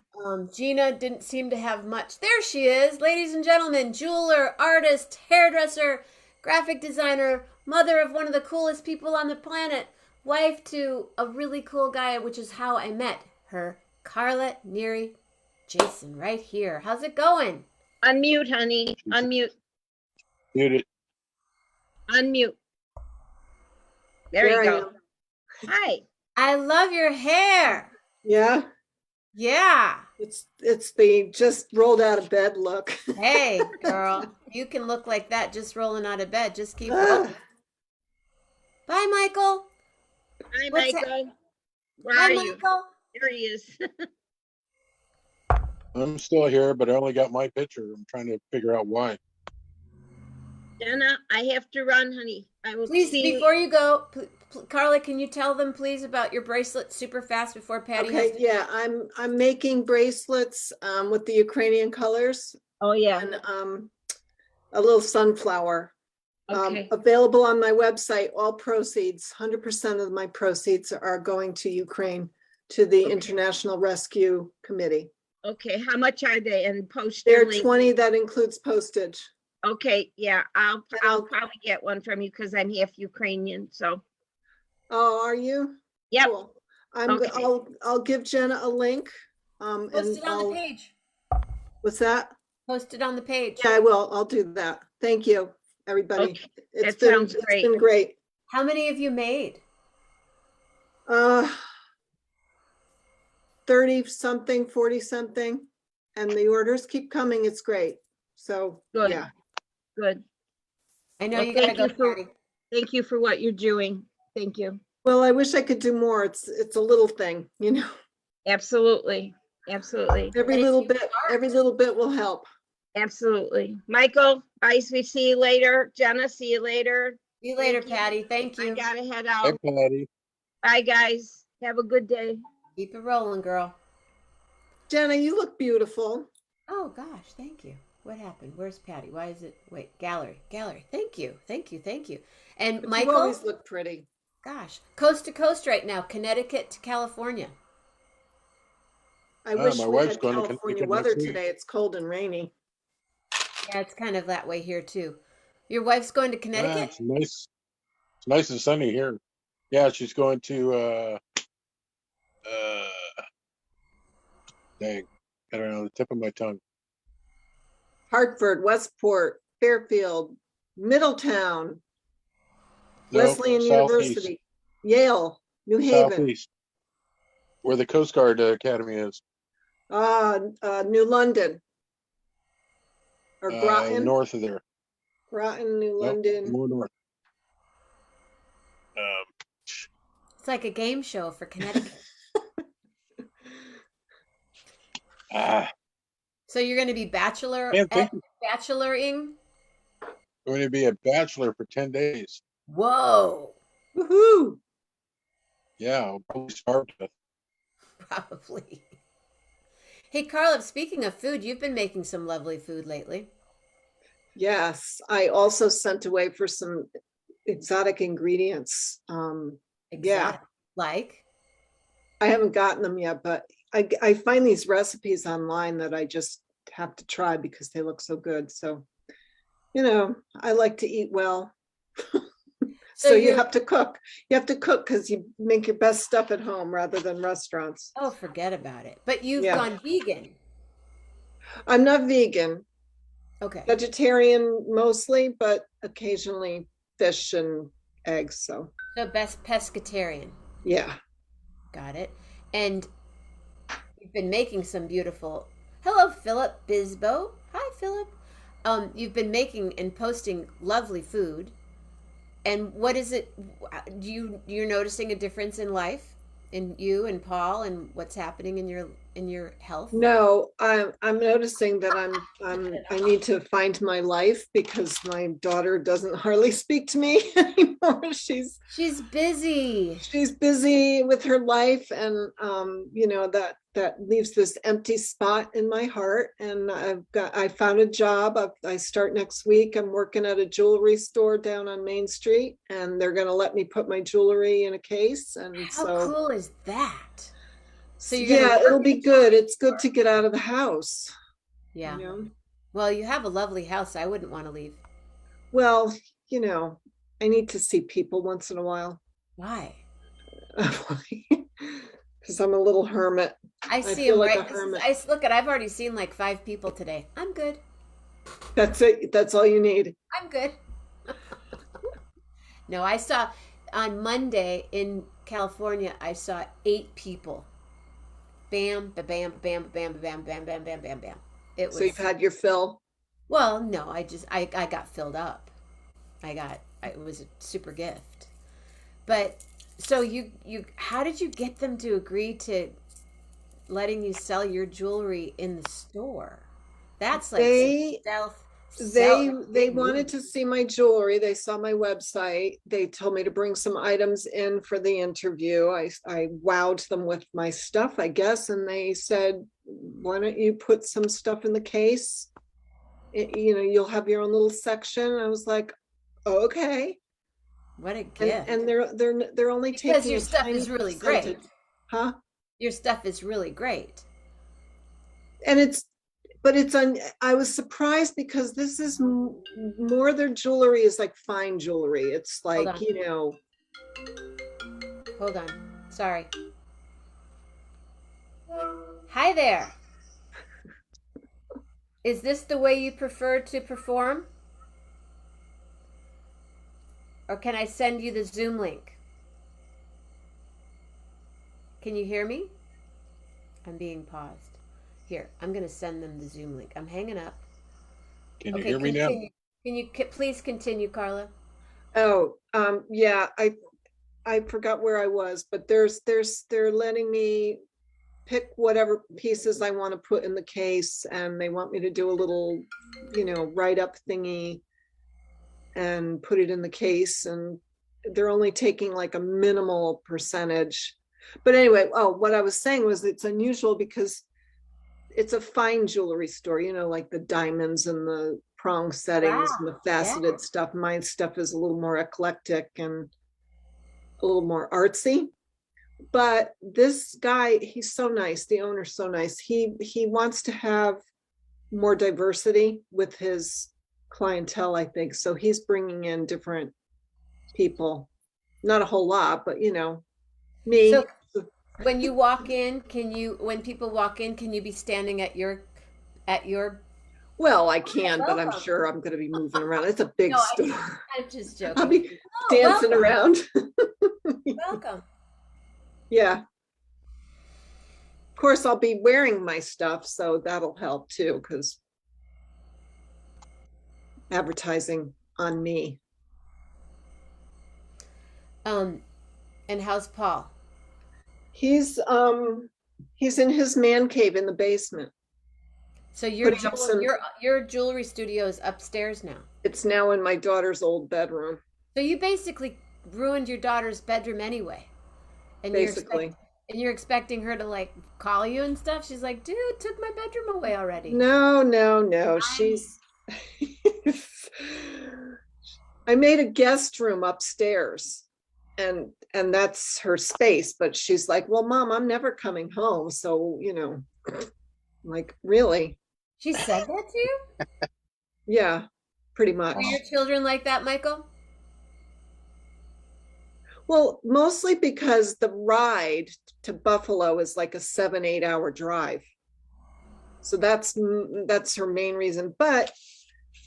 Gina didn't seem to have much. There she is, ladies and gentlemen, jeweler, artist, hairdresser, graphic designer, mother of one of the coolest people on the planet, wife to a really cool guy, which is how I met her, Carla Neary Jason, right here. How's it going?
Unmute, honey. Unmute.
Mute it.
Unmute. There you go. Hi.
I love your hair.
Yeah.
Yeah.
It's the just rolled out of bed look.
Hey, girl, you can look like that just rolling out of bed. Just keep
Ah,
rolling. Bye, Michael.
Hi,
What's that?
Michael. Where
Hi,
are you?
Michael.
There he is.
I'm still here, but I only got my picture. I'm trying to figure out why.
Jenna, I have to run, honey. I will
Please,
see.
before you go, Carla, can you tell them, please, about your bracelet super fast before Patty has
okay,
to?
yeah, I'm making bracelets with the Ukrainian colors
Oh, yeah.
and a little sunflower.
Okay.
Available on my website, all proceeds, 100% of my proceeds are going to Ukraine, to the International Rescue Committee.
Okay. How much are they? And post
They're
your link.
20, that includes postage.
Okay. Yeah. I'll
I'll-
probably get one from you because I'm half Ukrainian. So,
Oh, are you?
yep.
Cool.
Okay.
I'll give Jenna a link.
Post
And
it on the page.
what's that?
Post it on the page.
Yeah, I will. I'll do that. Thank you, everybody.
Okay,
It's
that sounds great.
been great.
How many have you made?
30 something, 40 something, and the orders keep coming. It's great. So,
Good.
yeah.
Good.
I know
Well,
you gotta go,
for,
Patty.
thank you for what you're doing. Thank you.
Well, I wish I could do more. It's a little thing, you know.
Absolutely. Absolutely.
Every
if
little
you
bit will help.
Absolutely. Michael, I see you later. Jenna, see you later.
See you later,
Thank you.
Patty. Thank
I
you.
gotta head
Hey,
out.
Patty.
Bye, guys. Have a good day.
Keep it rolling, girl.
Jenna, you look beautiful.
Oh gosh, thank you. What happened? Where's Patty? Why is it? Wait, gallery. Thank you. And
But you
Michael,
always look pretty.
gosh, coast to coast right now, Connecticut to California.
I wish
my
we
wife's
had
going to
California
Connecticut
weather
next week.
today. It's cold and rainy.
Yeah, it's kind of that way here too. Your wife's going to
Ah,
Connecticut?
it's nice. It's nice and sunny here. Yeah, she's going to dang, I don't know, the tip of my tongue.
Hartford, Westport, Fairfield, Middletown,
No,
Wesleyan
southeast.
University, Yale, New Haven,
Southeast, where the Coast Guard Academy is.
New London, or Groton,
North of there.
Groton, New
Nope,
London.
more north.
It's like a game show for Connecticut. So you're going to be bacheloring?
Going to be a bachelor for 10 days.
Whoa,
Woohoo!
Yeah, I'll probably starve to death.
probably. Hey, Carla, speaking of food, you've been making some lovely food lately.
Yes, I also sent away for some exotic ingredients.
Exotic. Like?
I haven't gotten them yet, but I find these recipes online that I just have to try because they look so good. So, you know, I like to eat well. So you have to cook. You have to cook because you make your best stuff at home rather than restaurants.
Oh, forget about it. But you've
Yeah.
gone vegan.
I'm not vegan,
Okay.
vegetarian mostly, but occasionally fish and eggs. So
So best pescatarian.
yeah.
Got it. And you've been making some beautiful. Hello, Philip Bisbo. Hi, Philip. You've been making and posting lovely food. And what is it? You're noticing a difference in life, in you and Paul, and what's happening in your health?
No, I'm noticing that I need to find my life because my daughter doesn't hardly speak to me anymore. She's
busy.
She's busy with her life, and you know, that leaves this empty spot in my heart. And I found a job. I start next week. I'm working at a jewelry store down on Main Street, and they're going to let me put my jewelry in a case. And
How cool is that? So
yeah, it'll be good. It's good to get out of the house.
Yeah.
You know?
Well, you have a lovely house. I wouldn't want to leave.
Well, you know, I need to see people once in a while.
Why?
Because I'm a little hermit.
I see
feel
him
like
right.
a hermit.
I've already seen like 5 people today. I'm good.
That's it. That's all you need.
I'm good. No, I saw on Monday in California, I saw 8 people. bam, ba bam, ba bam, ba bam, ba bam, bam, bam, bam, bam, bam. It was
So you've had your fill.
well, no, I got filled up. It was a super gift. But so you how did you get them to agree to letting you sell your jewelry in the store? That's like
They
stealth.
they
big
wanted
move.
to see my jewelry. They saw my website. They told me to bring some items in for the interview. I wowed them with my stuff, I guess, and they said, "Why don't you put some stuff in the case? You'll have your own little section." I was like, "Okay."
What a
And
gift.
and they're only
Because
taking
your
a
stuff
tiny
is really great.
percentage. Huh?
Your stuff is really great.
And I was surprised because this is more their jewelry is like fine jewelry. It's
Hold
like,
on. Hold on. Sorry. Hi there. Is this the way you prefer to perform? Or can I send you the Zoom link? Can you hear me? I'm being paused. Here, I'm going to send them the Zoom link. I'm hanging up.
Can you hear me now?
Can you please continue, Carla?
oh, yeah, I forgot where I was, but they're letting me pick whatever pieces I want to put in the case, and they want me to do a little, write-up thingy and put it in the case, and they're only taking like a minimal percentage. But anyway, what I was saying was it's unusual because it's a fine jewelry store, like the diamonds and the prong settings and the faceted stuff. My stuff is a little more eclectic and a little more artsy. But this guy, he's so nice. The owner's so nice. He wants to have more diversity with his clientele, I think. So he's bringing in different people. Not a whole lot, but me.
So when you walk in, when people walk in, can you be standing at your
Well, I can, but I'm
Welcome.
sure I'm going to be moving around. It's a big
No,
store.
I'm just joking.
I'll be
Oh,
dancing
welcome.
around.
Welcome.
Yeah. Of course, I'll be wearing my stuff, so that'll help too, because advertising on me.
And how's Paul?
He's in his man cave in the basement.
So your
Putting up some-
your jewelry studio is upstairs now.
It's now in my daughter's old bedroom,
So you basically ruined your daughter's bedroom anyway. And
basically.
you're expecting her to like call you and stuff. She's like, dude, took my bedroom away already.
No. She's I made a guest room upstairs, and that's her space, but she's like, well, Mom, I'm never coming home. So, like, really?
She said that to you?
Yeah, pretty much.
Are your children like that, Michael?
Well, mostly because the ride to Buffalo is like a 7-8 hour drive. So that's her main reason. But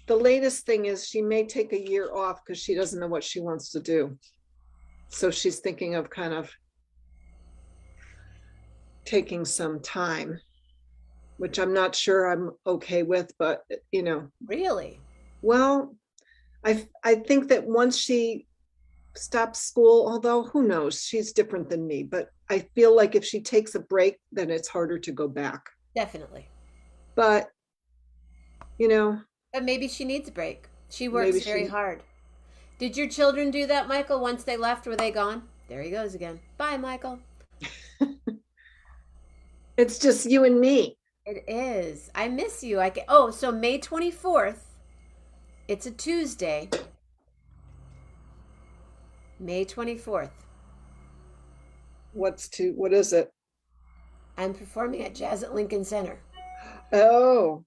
the latest thing is she may take a year off because she doesn't know what she wants to do. So she's thinking of kind of taking some time, which I'm not sure I'm okay with, but
Really?
well, I think that once she stops school, although who knows, she's different than me, but I feel like if she takes a break, then it's harder to go back.
Definitely.
But
But maybe she needs a break. She
Maybe
works very
she-
hard. Did your children do that, Michael? Once they left, were they gone? There he goes again. Bye, Michael.
it's just you and me.
It is. I miss you. So May 24th. It's a Tuesday. May 24th.
What is it?
I'm performing at Jazz at Lincoln Center.
Oh,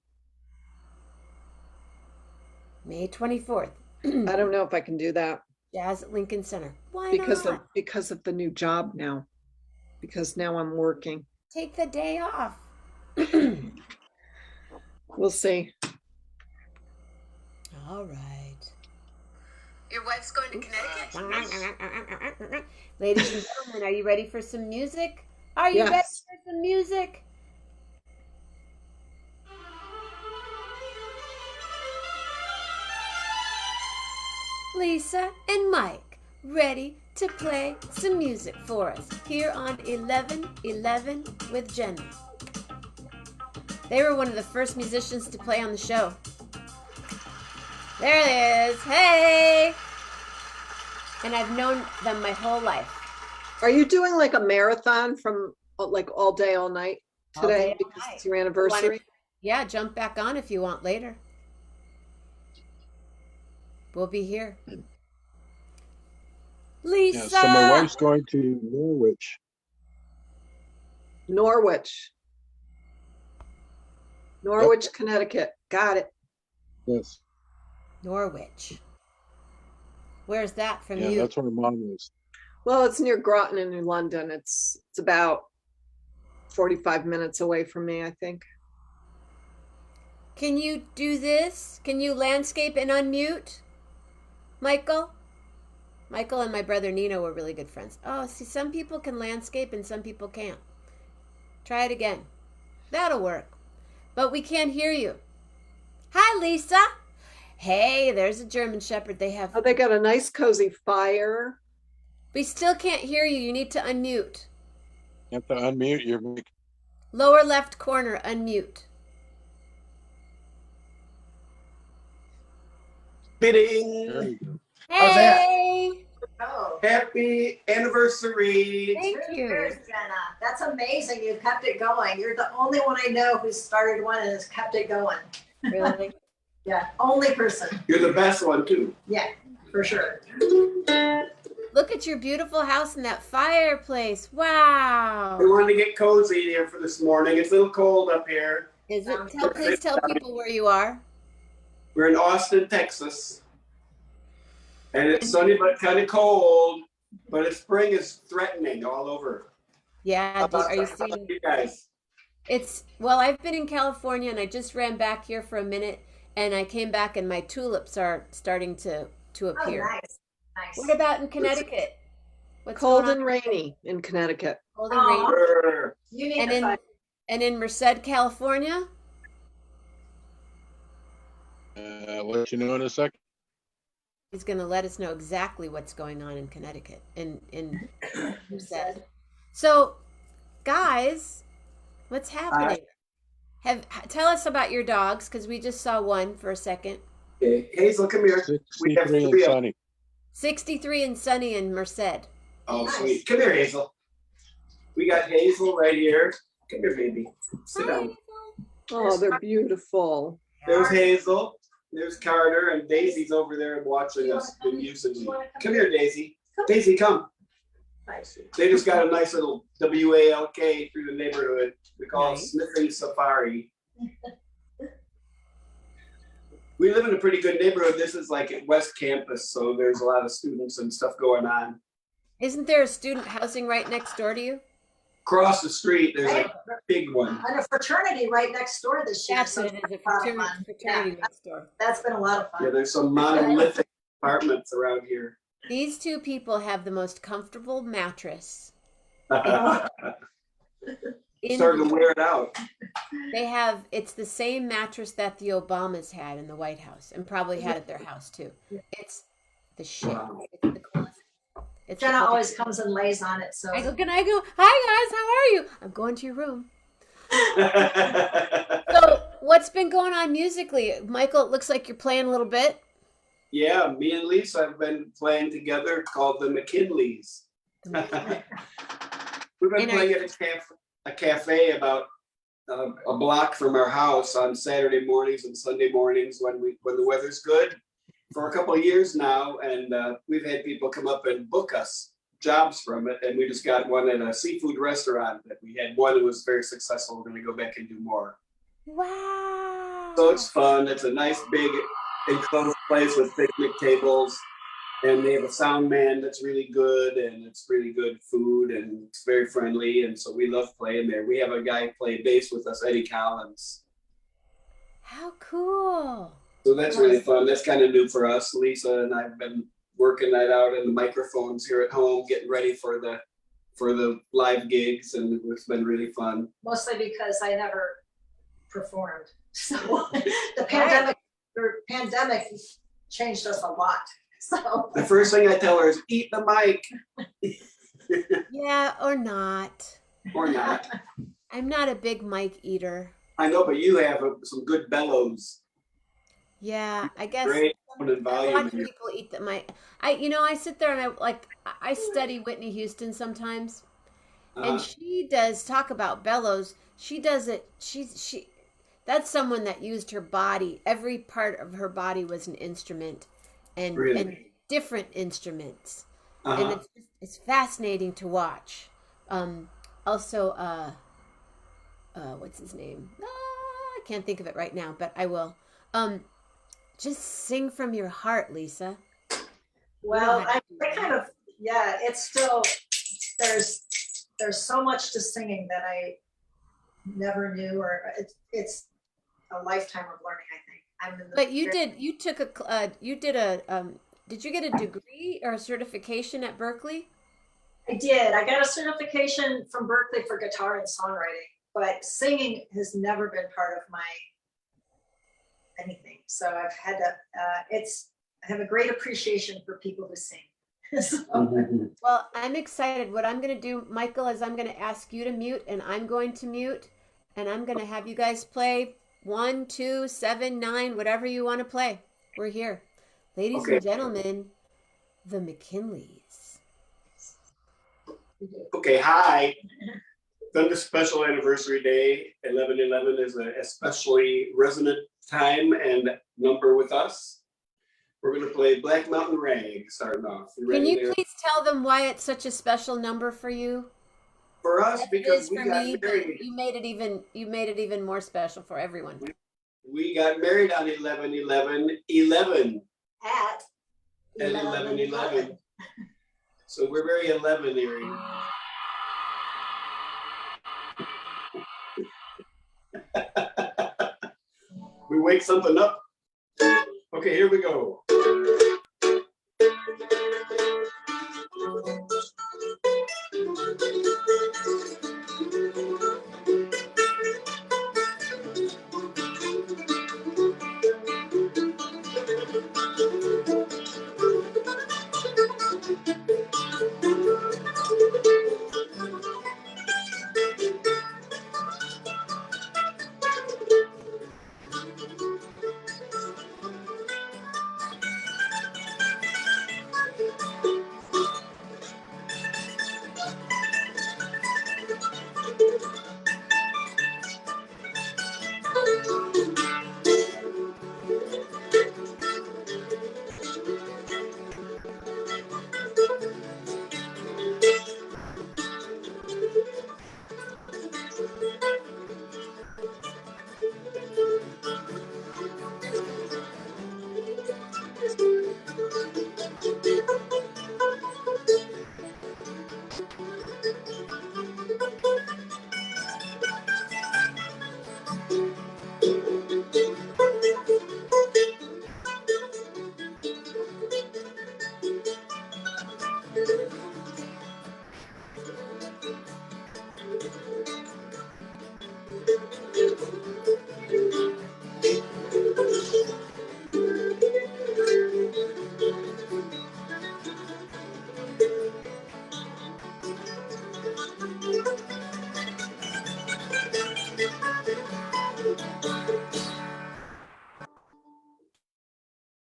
May 24th.
I don't know if I can do that
Jazz at Lincoln Center. Why
because
not?
of the new job now. Because now I'm working.
Take the day off.
We'll see.
All right.
Your wife's going to Connecticut?
Ladies and gentlemen, are you ready for some music? Are you ready
Yes.
for some music? Lisa and Mike ready to play some music for us here on 11:11 with Jenna. They were one of the first musicians to play on the show. There it is. Hey! And I've known them my whole life.
Are you doing like a marathon from like all day, all night
All day,
today
all
because
night.
it's your anniversary?
Yeah, jump back on if you want later. We'll be here. Lisa!
Yeah, so my wife's going to Norwich.
Norwich, Connecticut. Got it.
Yes.
Norwich. Where's that from
Yeah,
you?
that's where mom is.
Well, it's near Groton in New London. It's about 45 minutes away from me, I think.
Can you do this? Can you landscape and unmute? Michael? Michael and my brother Nino were really good friends. Oh, see, some people can landscape and some people can't. Try it again. That'll work. But we can't hear you. Hi, Lisa. Hey, there's a German Shepherd they have.
Oh, they got a nice cozy fire.
We still can't hear you. You need to unmute.
You have to unmute your mic.
Lower left corner, unmute.
There
Bidding.
you go.
How's that?
Hey!
Oh,
Happy anniversary.
Thank you.
cheers, Jenna. That's amazing. You kept it going. You're the only one I know who started one and has kept it going.
Really?
Yeah, only person.
You're the best one too.
Yeah, for sure.
Look at your beautiful house and that fireplace. Wow.
We wanted to get cozy here for this morning. It's a little cold up here.
Is it? Please tell people where you are.
We're in Austin, Texas. And it's sunny but kind of cold. But spring is threatening all over.
Yeah. Are you
How
seeing?
about you guys?
Well, I've been in California and I just ran back here for a minute and I came back and my tulips are starting to
Oh,
appear.
nice. Nice.
What about in Connecticut? What's
Cold
going
and
on?
rainy in Connecticut.
Cold and
Oh.
rainy.
Brr.
You need
And
to
in
find.
and in Merced, California?
I'll let you know in a second.
He's going to let us know exactly what's going on in Connecticut in Merced. So, guys, what's happening? Tell us about your dogs because we just saw one for a second.
Okay. Hazel, come here. We have
63 and
three of-
sunny.
63 and sunny in Merced.
Oh,
Nice.
sweet. Come here, Hazel. We got Hazel right here. Come here, baby. Sit down.
Oh, they're beautiful.
There's Hazel. There's Carter, and Daisy's over there watching us amusingly. Come here, Daisy. Daisy, come.
Nice.
They just got a nice little WALK through the neighborhood. We call
Nice.
it Sniffing Safari. We live in a pretty good neighborhood. This is like at West Campus, so there's a lot of students and stuff going on.
Isn't there a student housing right next door to you?
Across the street, there's a big one.
And a fraternity right next door this year.
That's
so
what it is, a
it's a lot of
fraternity,
fun.
fraternity
Yeah,
next door.
that's been a lot of
Yeah,
fun.
there's some monolithic apartments around here.
These two people have the most comfortable mattress. in
Starting to wear it out.
It's the same mattress that the Obamas had in the White House and probably had at their house too. It's the shit.
Wow.
It's the coolest. It's the
Jenna
coolest.
always comes and lays on it, so.
I go, hi guys, how are you? I'm going to your room. So what's been going on musically? Michael, it looks like you're playing a little bit.
Yeah, me and Lisa have been playing together called the McKinleys. We've been
And
playing at a cafe about a block from our house on Saturday mornings and Sunday mornings when the weather's good for a couple of years now, and we've had people come up and book us jobs from it, and we just got one at a seafood restaurant that we had one that was very successful. We're going to go back and do more.
Wow.
So it's fun. It's a nice big enclosed place with picnic tables, and they have a sound man that's really good, and it's really good food, and it's very friendly, and so we love playing there. We have a guy play bass with us, Eddie Collins.
How cool.
So that's really fun. That's kind of new for us. Lisa and I have been working that out in the microphones here at home, getting ready for the for the live gigs, and it's been really fun.
Mostly because I never performed. So the pandemic changed us a lot. So
The first thing I tell her is eat the mic
Yeah, or not.
or not.
I'm not a big mic eater.
I know, but you have some good bellows.
Yeah, I guess
Great tone and
I
volume.
watch
in your-
people eat the mic. I sit there and I study Whitney Houston sometimes, and
uh,
she does talk about bellows. She does it. She that's someone that used her body. Every part of her body was an instrument, and
Really?
different instruments. And
uh-huh.
it's fascinating to watch. Also, what's his name? I can't think of it right now, but I will. Just sing from your heart, Lisa.
well,
You know how
I
to do
kind of, yeah, it's still, there's so much to singing that I never knew, or it's a lifetime of learning, I think. I'm in the
But you took did you get a degree or a certification at Berkeley?
I did. I got a certification from Berkeley for guitar and songwriting, but singing has never been part of my anything. So I've had to, I have a great appreciation for people who sing. So,
Mhm.
Well, I'm excited. What I'm going to do, Michael, is I'm going to ask you to mute, and I'm going to mute, and I'm going to have you guys play 1, 2, 7, 9, whatever you want to play. We're here. Ladies
Okay.
and gentlemen, the McKinleys.
Okay, hi. Then the special anniversary day, 11/11 is a especially resonant time and number with us. We're gonna play Black Mountain Rag starting off. You
Can
ready
you
there?
please tell them why it's such a special number for you?
For us,
It
because
is
we
for
got
me, but
married.
you made it even more special for everyone.
We got married on 11/11/11
at
at 11/11. So we're very 11-ery. We wake something up. Okay, here we go.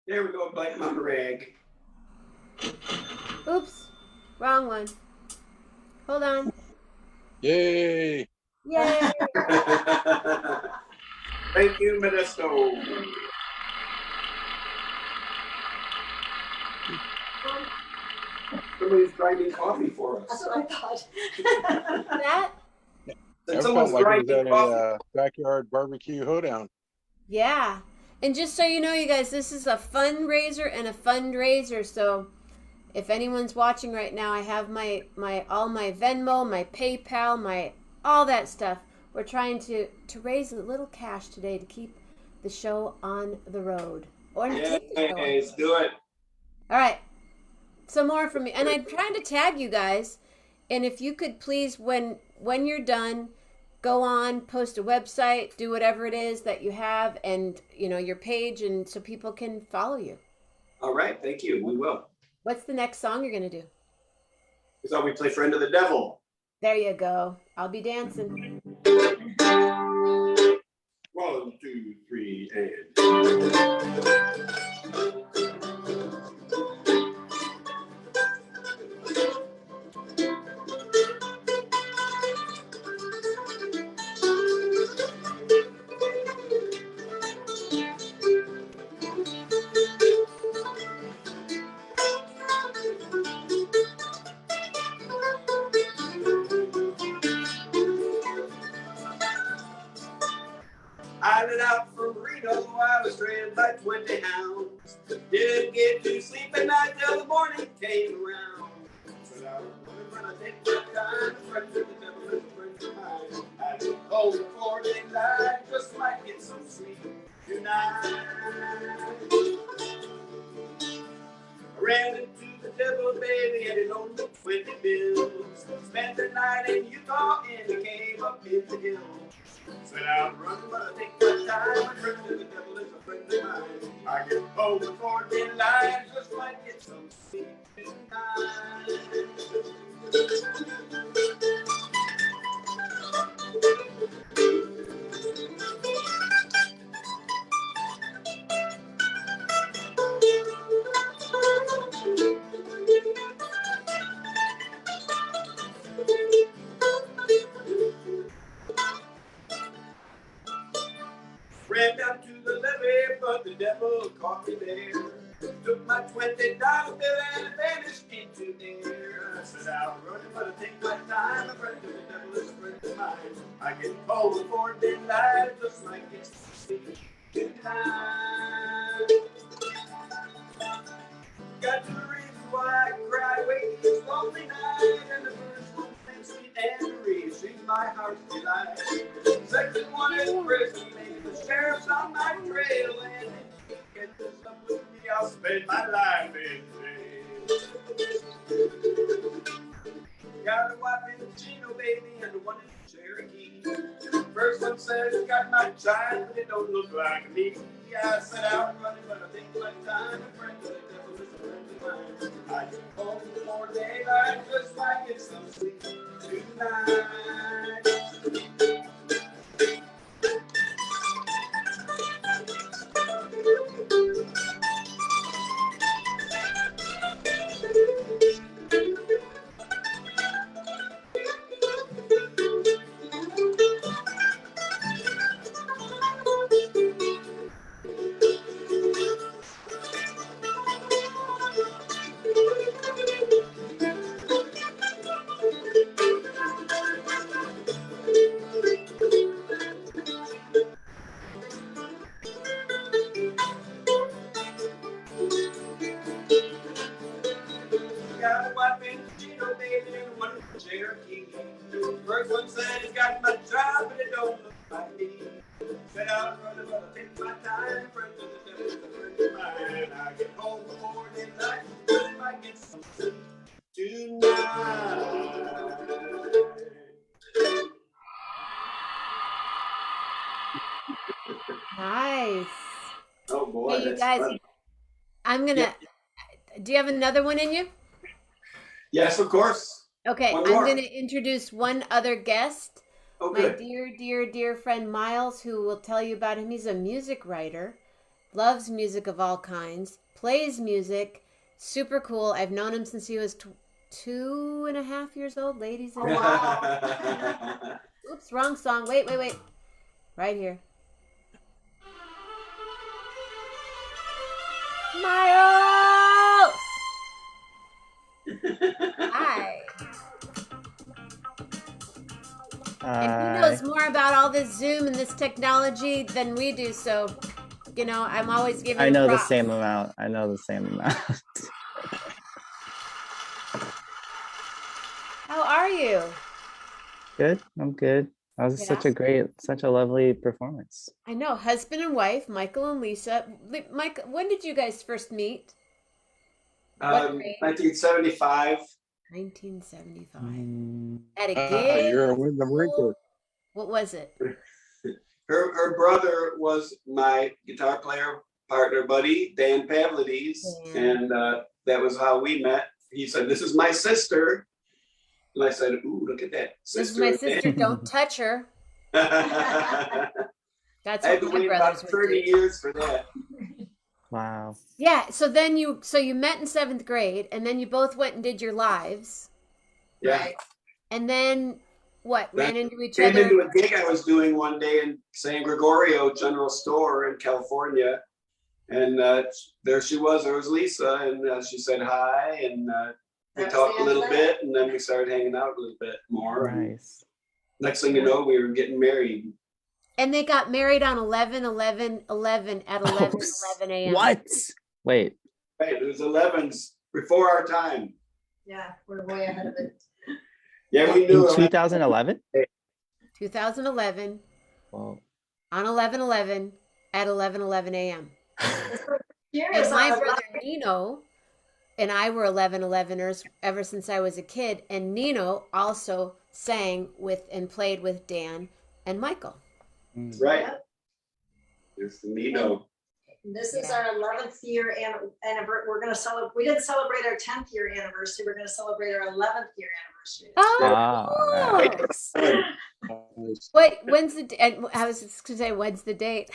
There we go, Black Mountain Rag.
Oops, wrong one. Hold on.
Yay!
Yay!
Thank you, Modesto. Somebody's grinding coffee for
That's
us.
what I thought.
That?
And
That felt
someone's
like it was
grinding
at
coffee.
a backyard barbecue hoedown.
Yeah. And just so you know, you guys, this is a fundraiser and a fundraiser. So if anyone's watching right now, I have my all my Venmo, my PayPal, my all that stuff. We're trying to raise a little cash today to keep the show on the road. Or to take the show on the
Yes, do it.
All right. Some more from me. And I'm trying to tag you guys. And if you could please, when you're done, go on, post a website, do whatever it is that you have, and your page, and so people can follow you.
All right, thank you. We will.
What's the next song you're gonna do?
We thought we'd play Friend of the Devil.
There you go. I'll be dancing.
1, 2, 3, and. I lit out from Reno, I was trailed by 20 hounds. Didn't get to sleep at night till the morning came around. But I was gonna take my time, friend of the devil is a friend of mine. I took hold of 40 night, just might get some sleep tonight. I ran into the devil, baby, and he loaned me 20 bills. Spent the night in Utah and he came up in the hills. Said I'll run, but I take my time. A friend of the devil is a friend of mine. I get home before daylight, just might get some sleep tonight. Ran down to the levee, but the devil caught me there. Took my $20 bill and it vanished into the air. I said, I'll run, but I take my time. A friend of the devil is a friend of mine. I get home before daylight, just might get sleep tonight. Got the reason why I cry, wait, it's lonely night, and the first one thinks sweet Anne-Marie, she's my heart's delight. Section 1 is prison, maybe the sheriff's on my trail, and if you get this up with me, I'll spend my life in jail. Got a wife in Chino, baby, and one in Cherokee. First one says he got my child, but it don't look like me. I set out running, but I think my time. A friend of the devil is a friend of mine. I get home before daylight, just might get some sleep tonight. Got a wife in Chino, baby, and one in Cherokee. First one said he's got my job, but it don't look like me. Said I'll run it, but I take my time. Friend of the devil is a friend of mine. I get home before daylight, just might get some sleep tonight.
Nice.
Oh boy,
Hey, you
that's
guys,
fun.
I'm gonna. Do you have another one in you?
Yes, of course.
Okay,
One
I'm
more.
gonna introduce one other guest.
Oh,
My
good.
dear, dear, dear friend Miles, who will tell you about him. He's a music writer, loves music of all kinds, plays music, super cool. I've known him since he was 2.5 years old, ladies and gentlemen. Oops, wrong song. Wait. Right here. Miles! Hi. And he knows more about all this Zoom and this technology than we do, so I'm always giving
I
him
know the
props.
same amount. I know the same amount.
How are you?
Good. I'm good. That was such a lovely performance.
I know, husband and wife, Michael and Lisa. Mike, when did you guys first meet? What grade?
1975.
1975.
Mm,
At a gig?
You're in the Marine Corps.
What was it?
Her brother was my guitar player, partner buddy, Dan Pavlides,
Dan.
and that was how we met. He said, "This is my sister," and I said, "Ooh, look at that
This is my
sister."
sister. Don't touch her.
I
That's
had
what
to
my
wait
brothers
about
would
30
do.
years for that.
wow.
Yeah. So then you met in 7th grade, and then you both went and did your lives,
Yeah.
Right.
and then what? Ran into each
Came
other.
into a gig I was doing one day in San Gregorio General Store in California. And there she was, there was Lisa, and she said hi, and we
That was
talked
the
a little
end of it?
bit, and then we started hanging out a little bit more. And
Nice.
next thing you know, we were getting married.
And they got married on 11/11/11 at 11:11 a.m.
What? Wait.
Right, it was 11s before our time.
Yeah, we're way ahead of it.
Yeah, we
In
knew.
2011?
2011
Well,
on 11/11 at 11:11 a.m.
Here
And
is
my
our
brother Nino and I were 11/11ers ever since I was a kid. And Nino also sang with and played with Dan and Michael.
Right. It's the Nino.
This is
Yeah.
our 11th year anniversary. We're going to celebrate. We didn't celebrate our 10th year anniversary. We're going to celebrate our 11th year anniversary.
Oh,
nice.
Nice.
wait, when's the? I was just gonna say, when's the date?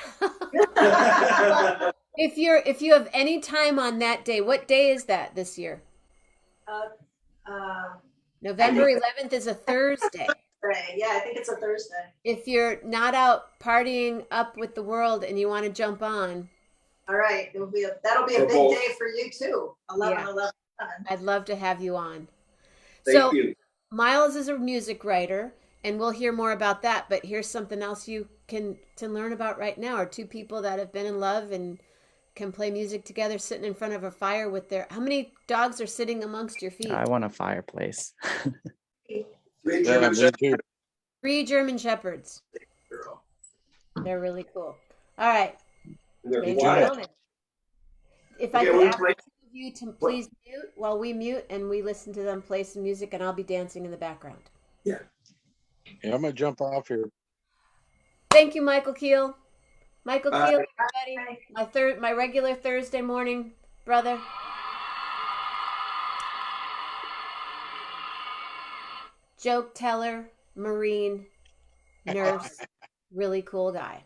If you have any time on that day, what day is that this year? November 11th is a Thursday.
Right. Yeah, I think it's a Thursday.
If you're not out partying up with the world and you want to jump on,
All right. That'll be a big day for you too. 11/11.
I'd love to have you on.
Thank
So
you.
Miles is a music writer, and we'll hear more about that. But here's something else you can to learn about right now: are two people that have been in love and can play music together, sitting in front of a fire with their. How many dogs are sitting amongst your feet?
I want a fireplace.
3
Yeah,
German
me
Shepherds.
too.
3 German Shepherds.
Girl.
They're really cool. All right.
They're
Thanks for
quiet.
coming. If I
Okay,
could
we'll
ask
play-
the two of you to please mute while we mute and we listen to them play some music, and I'll be dancing in the background.
Yeah, I'm gonna jump off here.
Thank you, Michael Keel. Michael
Bye.
Keel, everybody. My regular Thursday morning brother. Joke teller, Marine, nurse, really cool guy.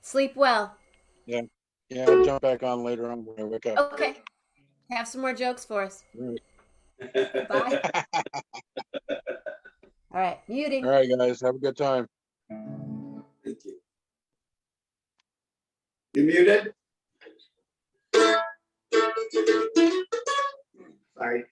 Sleep well.
Yeah, I'll jump back on later on when I wake up.
Okay. Have some more jokes for us.
All
Bye. All right, muting.
right, guys, have a good time.
Thank you. You muted? Sorry.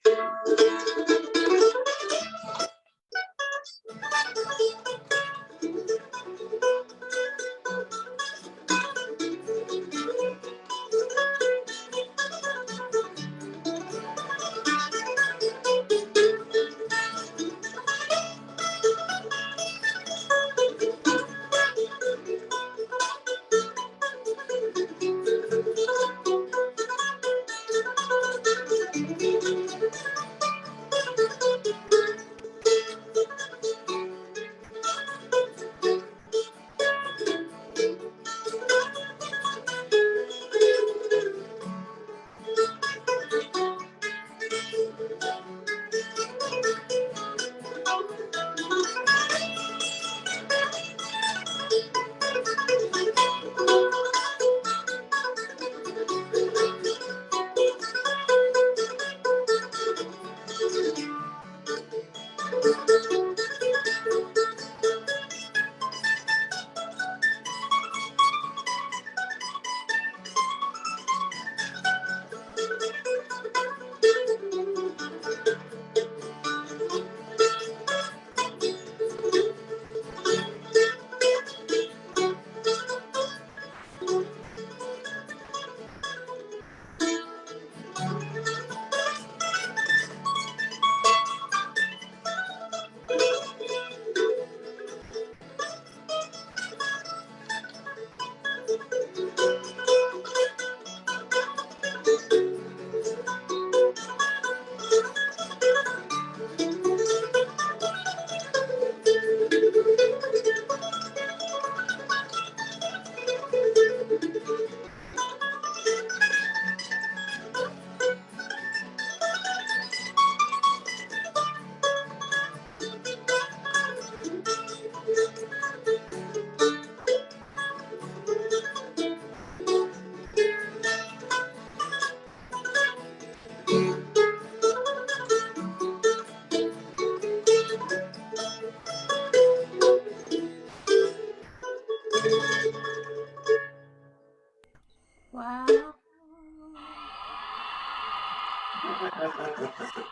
Wow.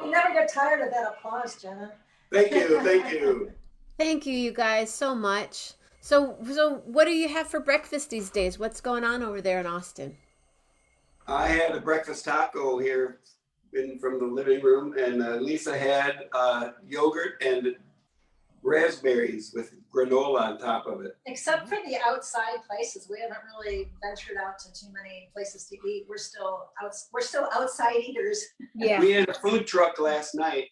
You never get tired of that applause, Jenna.
Thank you, thank you.
Thank you, you guys, so much. So what do you have for breakfast these days? What's going on over there in Austin?
I had a breakfast taco here from the living room, and Lisa had yogurt and raspberries with granola on top of it.
Except for the outside places, we haven't really ventured out to too many places to eat. We're still outside eaters.
Yeah.
We had a food truck last night.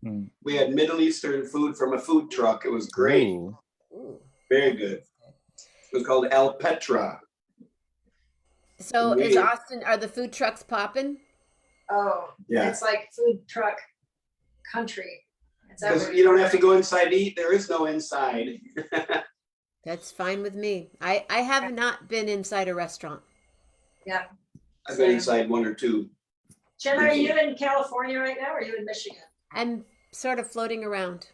Mm.
We had Middle Eastern food from a food truck. It was great.
Ooh.
Ooh.
Very good. It was called El Petra.
So is
Yeah.
Austin, are the food trucks popping?
Oh,
Yeah.
it's like food truck country. It's
Because
everywhere.
you don't have to go inside to eat. There is no inside.
That's fine with me. I have not been inside a restaurant.
Yeah.
I've been inside one or two.
Jen, are you in California right now, or are you in Michigan?
I'm sort of floating around.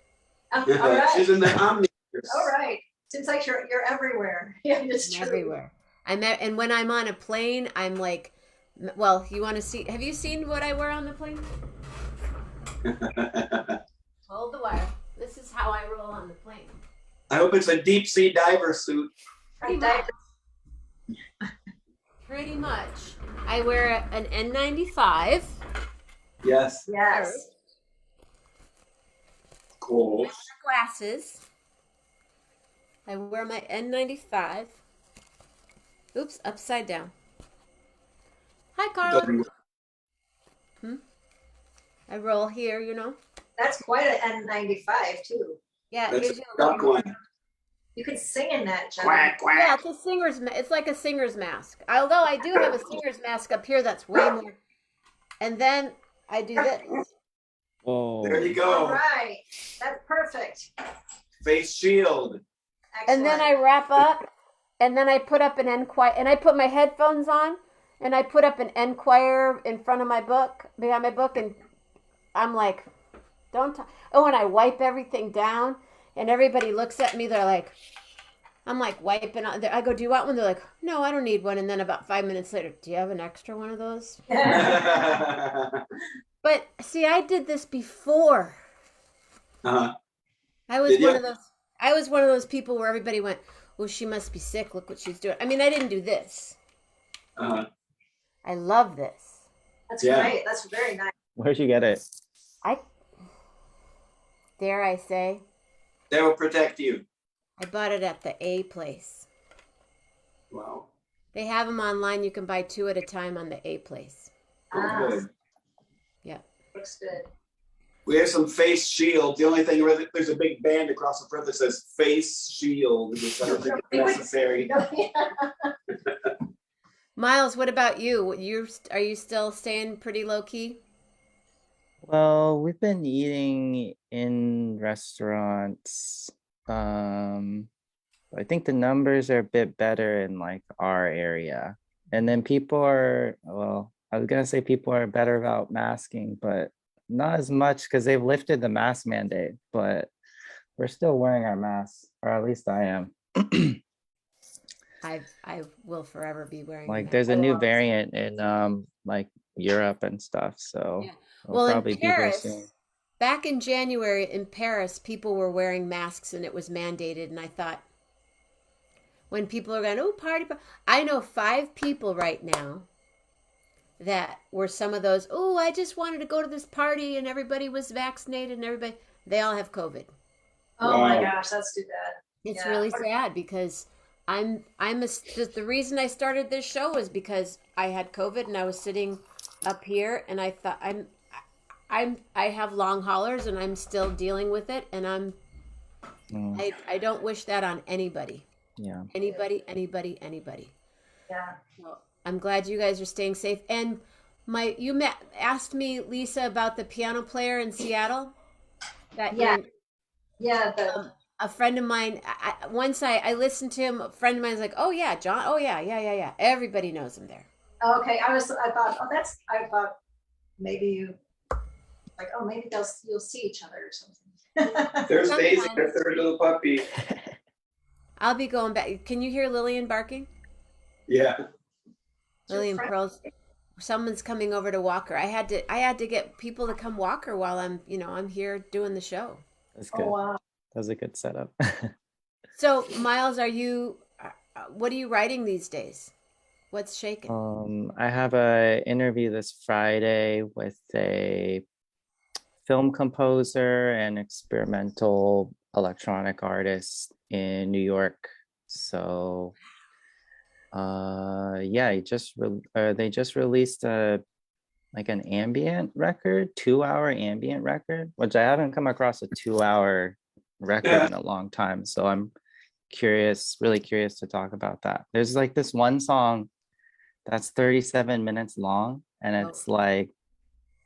All right.
She's in the Omni.
All right. Seems like you're everywhere. Yeah, it's
I'm
true.
everywhere. And when I'm on a plane, I'm like, well, you want to see? Have you seen what I wear on the plane? Hold the wire. This is how I roll on the plane.
I hope it's a deep sea diver suit.
Pretty much. Pretty much. I wear an N95.
Yes.
Yes.
Cool.
Glasses. I wear my N95. Oops, upside down. Hi, Carla. I roll here, you know.
That's quite an N95 too.
Yeah, it
That's
gives
a
you a
duck
little-
one.
You can sing in that, Jen.
Quack, quack.
Yeah, it's a singer's. It's like a singer's mask. Although I do have a singer's mask up here that's way more. And then I do this.
Whoa.
There you
All
go.
right. That's perfect.
Face shield.
And then I
Excellent.
wrap up, and then I put up an Enquire, and I put my headphones on, and I put up an Enquire in front of my book, behind my book, and I'm like, don't talk. Oh, and I wipe everything down, and everybody looks at me. They're like, I'm like wiping on. I go, do you want one? They're like, no, I don't need one. And then about 5 minutes later, do you have an extra one of those? But see, I did this before.
Uh-huh.
I was
Did
one
ya?
of those. I was one of those people where everybody went, "Well, she must be sick. Look what she's doing." I mean, I didn't do this.
Uh-huh.
I love this.
That's
Yeah.
great. That's very nice.
Where'd you get it?
Dare I say,
They will protect you.
I bought it at the A place.
Wow.
They have them online. You can buy 2 at a time on the A place.
Ah,
Good.
Yeah.
looks good.
We have some face shield. The only thing, there's a big band across the front that says face shield, which I don't think is necessary.
Miles, what about you? Are you still staying pretty low key?
Well, we've been eating in restaurants. I think the numbers are a bit better in like our area. And then people are, well, I was gonna say people are better about masking, but not as much because they've lifted the mask mandate, but we're still wearing our masks, or at least I am.
I will forever be wearing.
Like
them.
there's
I
a new
love-
variant in like Europe and stuff, so
Yeah.
it'll
Well, in
probably be here
Paris,
soon.
back in January in Paris, people were wearing masks and it was mandated. And I thought, when people are going, oh, party, I know 5 people right now that were some of those, oh, I just wanted to go to this party and everybody was vaccinated and everybody, they all have COVID.
Oh my
Wow.
gosh, that's too bad.
It's
Yeah.
really sad because just the reason I started this show was because I had COVID and I was sitting up here and I thought I have long haulers and I'm still dealing with it and
Mm,
I don't wish that on anybody.
yeah.
Anybody.
Yeah.
Well, I'm glad you guys are staying safe. And asked me, Lisa, about the piano player in Seattle. That
Yeah.
you-
Yeah.
a friend of mine. Once I listened to him. A friend of mine was like, "Oh yeah, John. Oh yeah. Everybody knows him there."
Okay. I thought maybe you like, oh, maybe you'll see each other or something.
There's Daisy,
Sometimes.
our third little puppy.
I'll be going back. Can you hear Lillian barking?
Yeah.
Lillian
friend.
Pearl's. Someone's coming over to Walker. I had to get people to come Walker while I'm here doing the show.
That's
Oh,
good.
wow.
That was a good setup.
So, Miles, what are you writing these days? What's shaking?
I have a interview this Friday with a film composer and experimental electronic artist in New York. So, yeah, they just released an ambient record, 2-hour ambient record, which I haven't come across a 2-hour record in a long time. So I'm really curious to talk about that. There's like this one song that's 37 minutes long, and it's like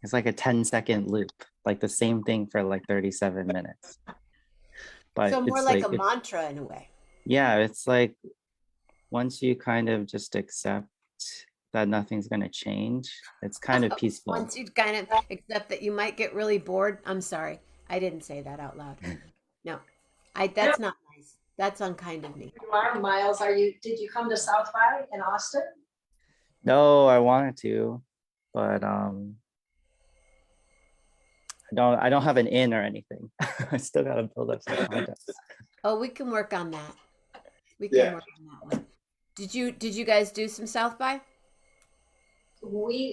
a 10-second loop, like the same thing for like 37 minutes. But
So more
it's
like a mantra in a way.
yeah, it's like once you kind of just accept that nothing's going to change, it's kind of peaceful.
Once you kind of accept that you might get really bored. I'm sorry, I didn't say that out loud. No, that's not nice. That's unkind of me.
You are, Miles. Did you come to South by in Austin?
No, I wanted to, but I don't have an in or anything. I still got to build up some contacts.
Oh, we can work on that. We can work on that one. Did you guys do some South by?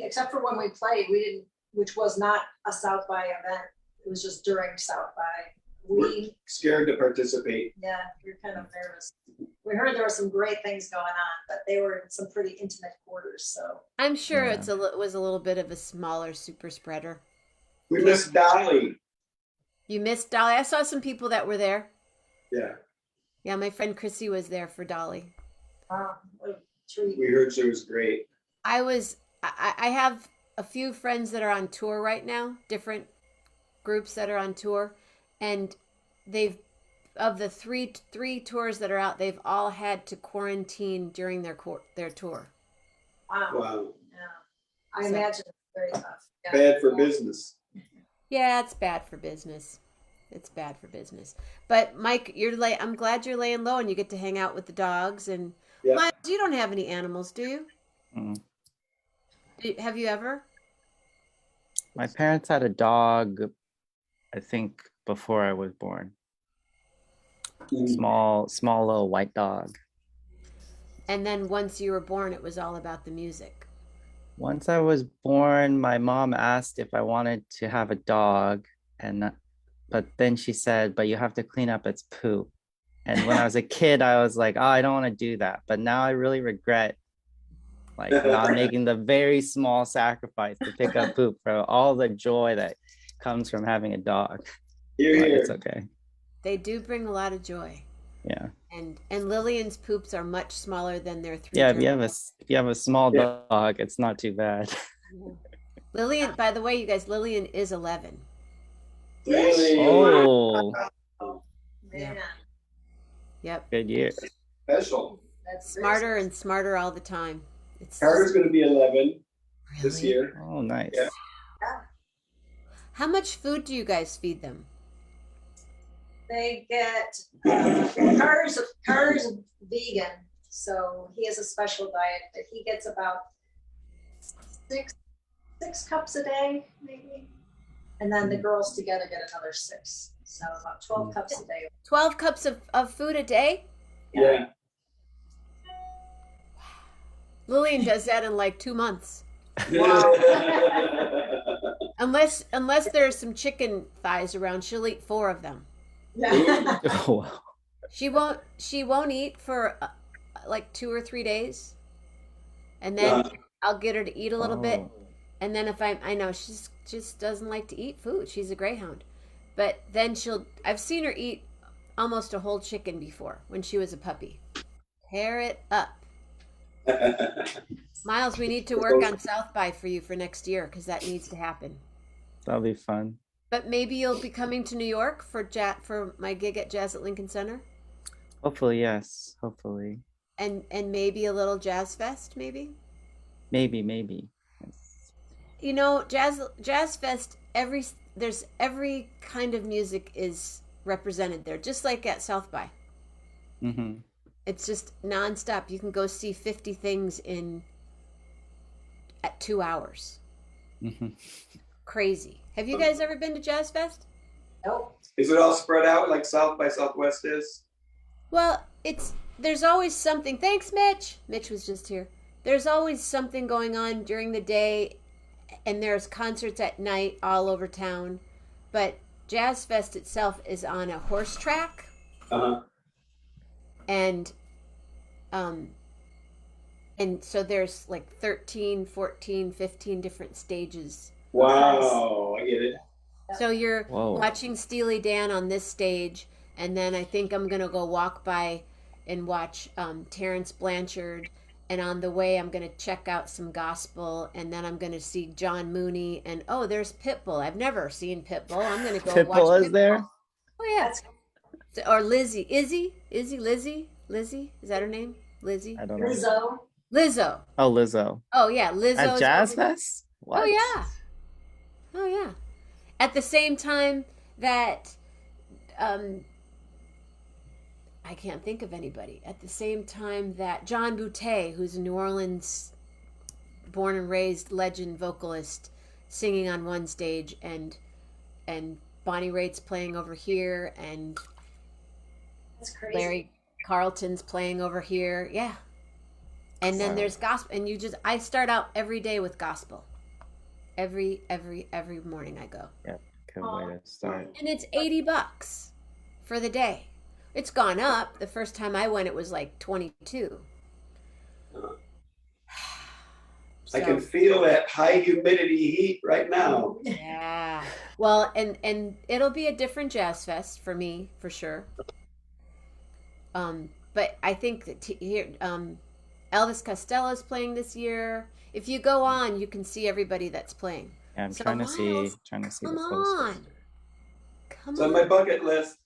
Except for when we played, we didn't, which was not a South by event. It was just during South by.
We're scared to participate.
Yeah, we're kind of nervous. We heard there were some great things going on, but they were in some pretty intimate quarters. So
I'm sure
Yeah.
it was a little bit of a smaller super spreader.
We missed Dolly.
You missed Dolly. I saw some people that were there.
Yeah,
Yeah, my friend Chrissy was there for Dolly.
wow, what a treat.
we heard she was great.
I have a few friends that are on tour right now, different groups that are on tour, and of the three tours that are out, they've all had to quarantine during their tour.
Wow.
Wow,
Yeah. I
So-
imagine it's very tough. Yeah.
bad for business.
Yeah, it's bad for business. It's bad for business. But Mike, I'm glad you're laying low and you get to hang out with the dogs. And
Yeah.
Miles, you don't have any animals, do you?
Mm.
Have you ever?
My parents had a dog, I think, before I was born. Small little white dog.
And then once you were born, it was all about the music.
Once I was born, my mom asked if I wanted to have a dog, but then she said, "But you have to clean up its poop." And when I was a kid, I was like, "Oh, I don't want to do that." But now I really regret not making the very small sacrifice to pick up poop for all the joy that comes from having a dog.
Here,
But
here.
it's okay.
They do bring a lot of joy.
Yeah.
And Lillian's poops are much smaller than their 3
Yeah, if
German.
you have a small
Yeah.
dog, it's not too bad.
Lillian, by the way, you guys, Lillian is 11.
Really
Oh,
Man,
Yep.
good year.
special.
that's
Smarter and smarter all the time. It's
Carter's going to be 11 this
Really?
year.
Oh, nice.
Yeah.
How much food do you guys feed them?
They get Carter's vegan, so he has a special diet, but he gets about six cups a day, maybe. And then the girls together get another 6. So about 12 cups a day.
12 cups of food a day?
Yeah.
Lillian does that in like 2 months. Unless there's some chicken thighs around, she'll eat 4 of them.
Yeah.
Oh, wow.
She won't eat for like 2 or 3 days. And then I'll get her to eat a little bit.
Oh.
And then if I know she just doesn't like to eat food. She's a greyhound. But then I've seen her eat almost a whole chicken before when she was a puppy. Tear it up. Miles, we need to work on South by for you for next year because that needs to happen.
That'll be fun.
But maybe you'll be coming to New York for my gig at Jazz at Lincoln Center,
Hopefully, yes. Hopefully.
and maybe a little jazz fest, maybe.
Maybe. Yes.
You know, jazz fest. There's every kind of music is represented there, just like at South by.
Mm-hmm.
It's just nonstop. You can go see 50 things in at 2 hours.
Mhm.
Crazy. Have you guys ever been to Jazz Fest?
Nope.
Is it all spread out like South by Southwest is?
Well, there's always something. Thanks, Mitch. Mitch was just here. There's always something going on during the day, and there's concerts at night all over town. But Jazz Fest itself is on a horse track,
Uh-huh.
and so there's like 13, 14, 15 different stages.
Wow, I get it.
So you're
Whoa.
watching Steely Dan on this stage, and then I think I'm gonna go walk by and watch Terrence Blanchard, and on the way I'm gonna check out some gospel, and then I'm gonna see John Mooney, and oh, there's Pitbull. I've never seen Pitbull. I'm gonna go watch
Pitbull is
Pitbull.
there?
Oh yeah,
That's
or Lizzie, Lizzie, is that her name? Lizzie,
I don't know.
Lizzo.
Lizzo.
Oh, Lizzo.
Oh yeah, Lizzo.
At Jazz Fest? What?
Oh yeah. Oh yeah. At the same time that I can't think of anybody. At the same time that John Boutte, who's a New Orleans born and raised legend vocalist, singing on one stage, and Bonnie Raitt's playing over here, and
That's crazy.
Larry Carlton's playing over here. Yeah. And then
Wow.
there's gospel, and I start out every day with gospel. Every morning I go.
Good way to start.
And it's $80 for the day. It's gone up. The first time I went, it was like 22.
I can feel that high humidity heat right now.
Yeah. Well, and it'll be a different Jazz Fest for me, for sure. But I think that here, Elvis Costello's playing this year. If you go on, you can see everybody that's playing.
Yeah, I'm
So
trying to see
Miles,
the
Come
posters.
on. Come
It's on my
on.
bucket list.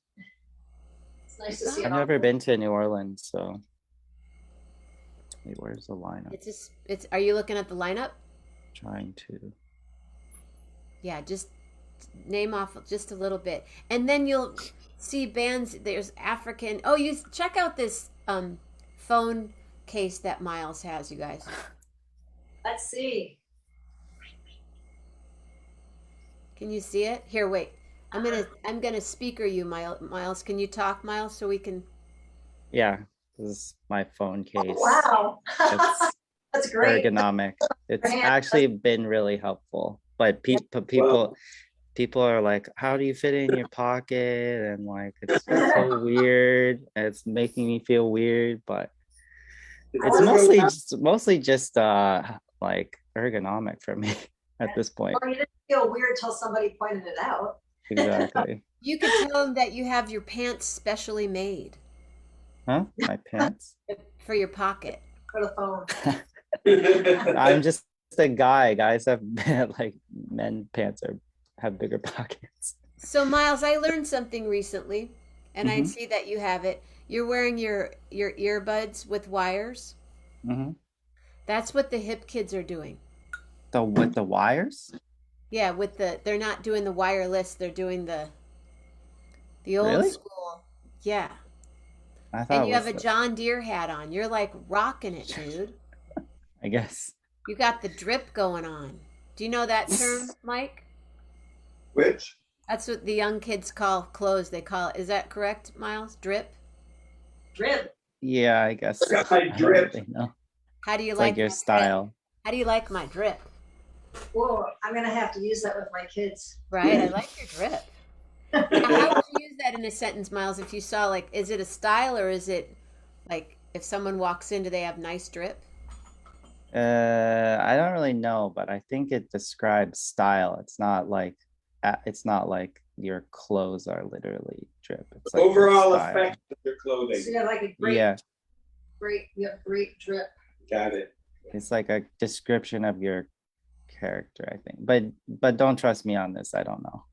It's nice to see
I've
it all.
never been to New Orleans, so wait, where's the lineup?
Are you looking at the lineup?
Trying to.
Yeah, just name off just a little bit, and then you'll see bands. There's African. Oh, you check out this phone case that Miles has, you guys.
Let's see.
Can you see it? Here, wait. I'm gonna speaker you, Miles. Can you talk, Miles, so we can?
Yeah, this is my phone case.
Oh, wow.
It's
That's great.
ergonomic. It's
hand.
actually been really helpful. But people are like, how do you fit it in your pocket? And like, it's so weird. It's making me feel weird, but it's mostly just like ergonomic for me at this point.
Or you didn't feel weird till somebody pointed it out.
Exactly.
You could tell them that you have your pants specially made
Huh? My pants?
for your pocket.
For the phone.
I'm just a guy. Guys have like men pants have bigger pockets.
So, Miles, I learned something recently, and I
Mhm.
see that you have it. You're wearing your earbuds with wires.
Hmm.
That's what the hip kids are doing.
With the wires?
Yeah, they're not doing the wireless. They're doing the old
Really?
school. Yeah.
I thought
And
it
you have a
was
John Deere hat on. You're like rocking it, dude.
I guess.
You got the drip going on. Do you know that term, Mike?
Which?
That's what the young kids call clothes. They call it. Is that correct, Miles? Drip?
Drip.
Yeah, I guess.
I got my
I don't
drip.
really know.
How do you
It's
like
like your
my drip?
style.
How do you like my drip?
Whoa, I'm gonna have to use that with my kids.
Right? I like your drip. Now, how would you use that in a sentence, Miles, if you saw, like, is it a style, or is it like if someone walks in, do they have nice drip?
I don't really know, but I think it describes style. It's not like your clothes are literally drip. It's like your
Overall
style.
effect of your clothing.
So you have like a great,
Yeah,
you have great drip.
Got it.
it's like a description of your character, I think. But don't trust me on this. I don't know.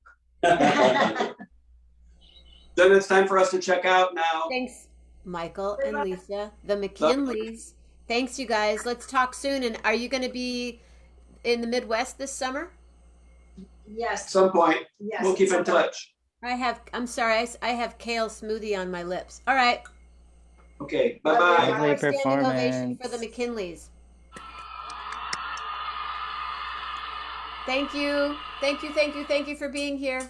Then it's time for us to check out now.
Thanks, Michael and Lisa, the McKinleys. Thanks, you guys. Let's talk soon. And are you going to be in the Midwest this summer?
At
Yes,
some point,
yes.
we'll keep in
it's
touch.
I'm sorry, I have kale smoothie on my lips. All right.
Okay,
Lovely.
bye-bye.
Lovely
Our standing ovation
performance.
for the McKinleys. Thank you. Thank you, thank you, thank you for being here.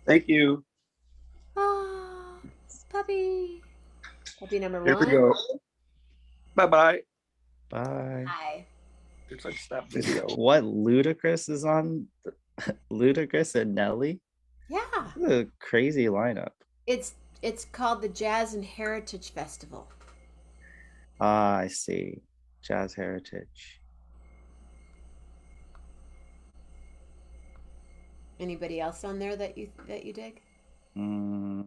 Thank you.
Oh, puppy. Puppy number
Here we
one.
go. Bye-bye.
Bye.
Hi.
It's like stop video.
What Ludacris is on? Ludacris and Nelly?
Yeah.
This is a crazy lineup.
It's called the Jazz and Heritage Festival.
Ah, I see. Jazz Heritage.
Anybody else on there that you dig?
Mm,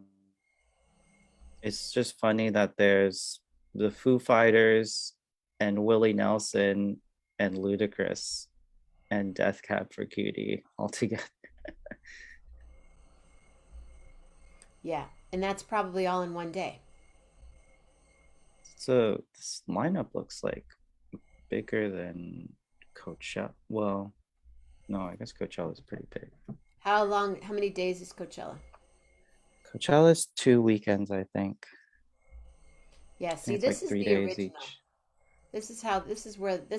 it's just funny that there's the Foo Fighters and Willie Nelson and Ludacris and Death Cab for Cutie all together.
Yeah, and that's probably all in one day.
So this lineup looks like bigger than Coachella. Well, no, I guess Coachella is pretty big.
How many days is Coachella?
Coachella's 2 weekends, I think.
Yeah,
I
see,
think it's
this
like
is
3
the
days
original.
each.
This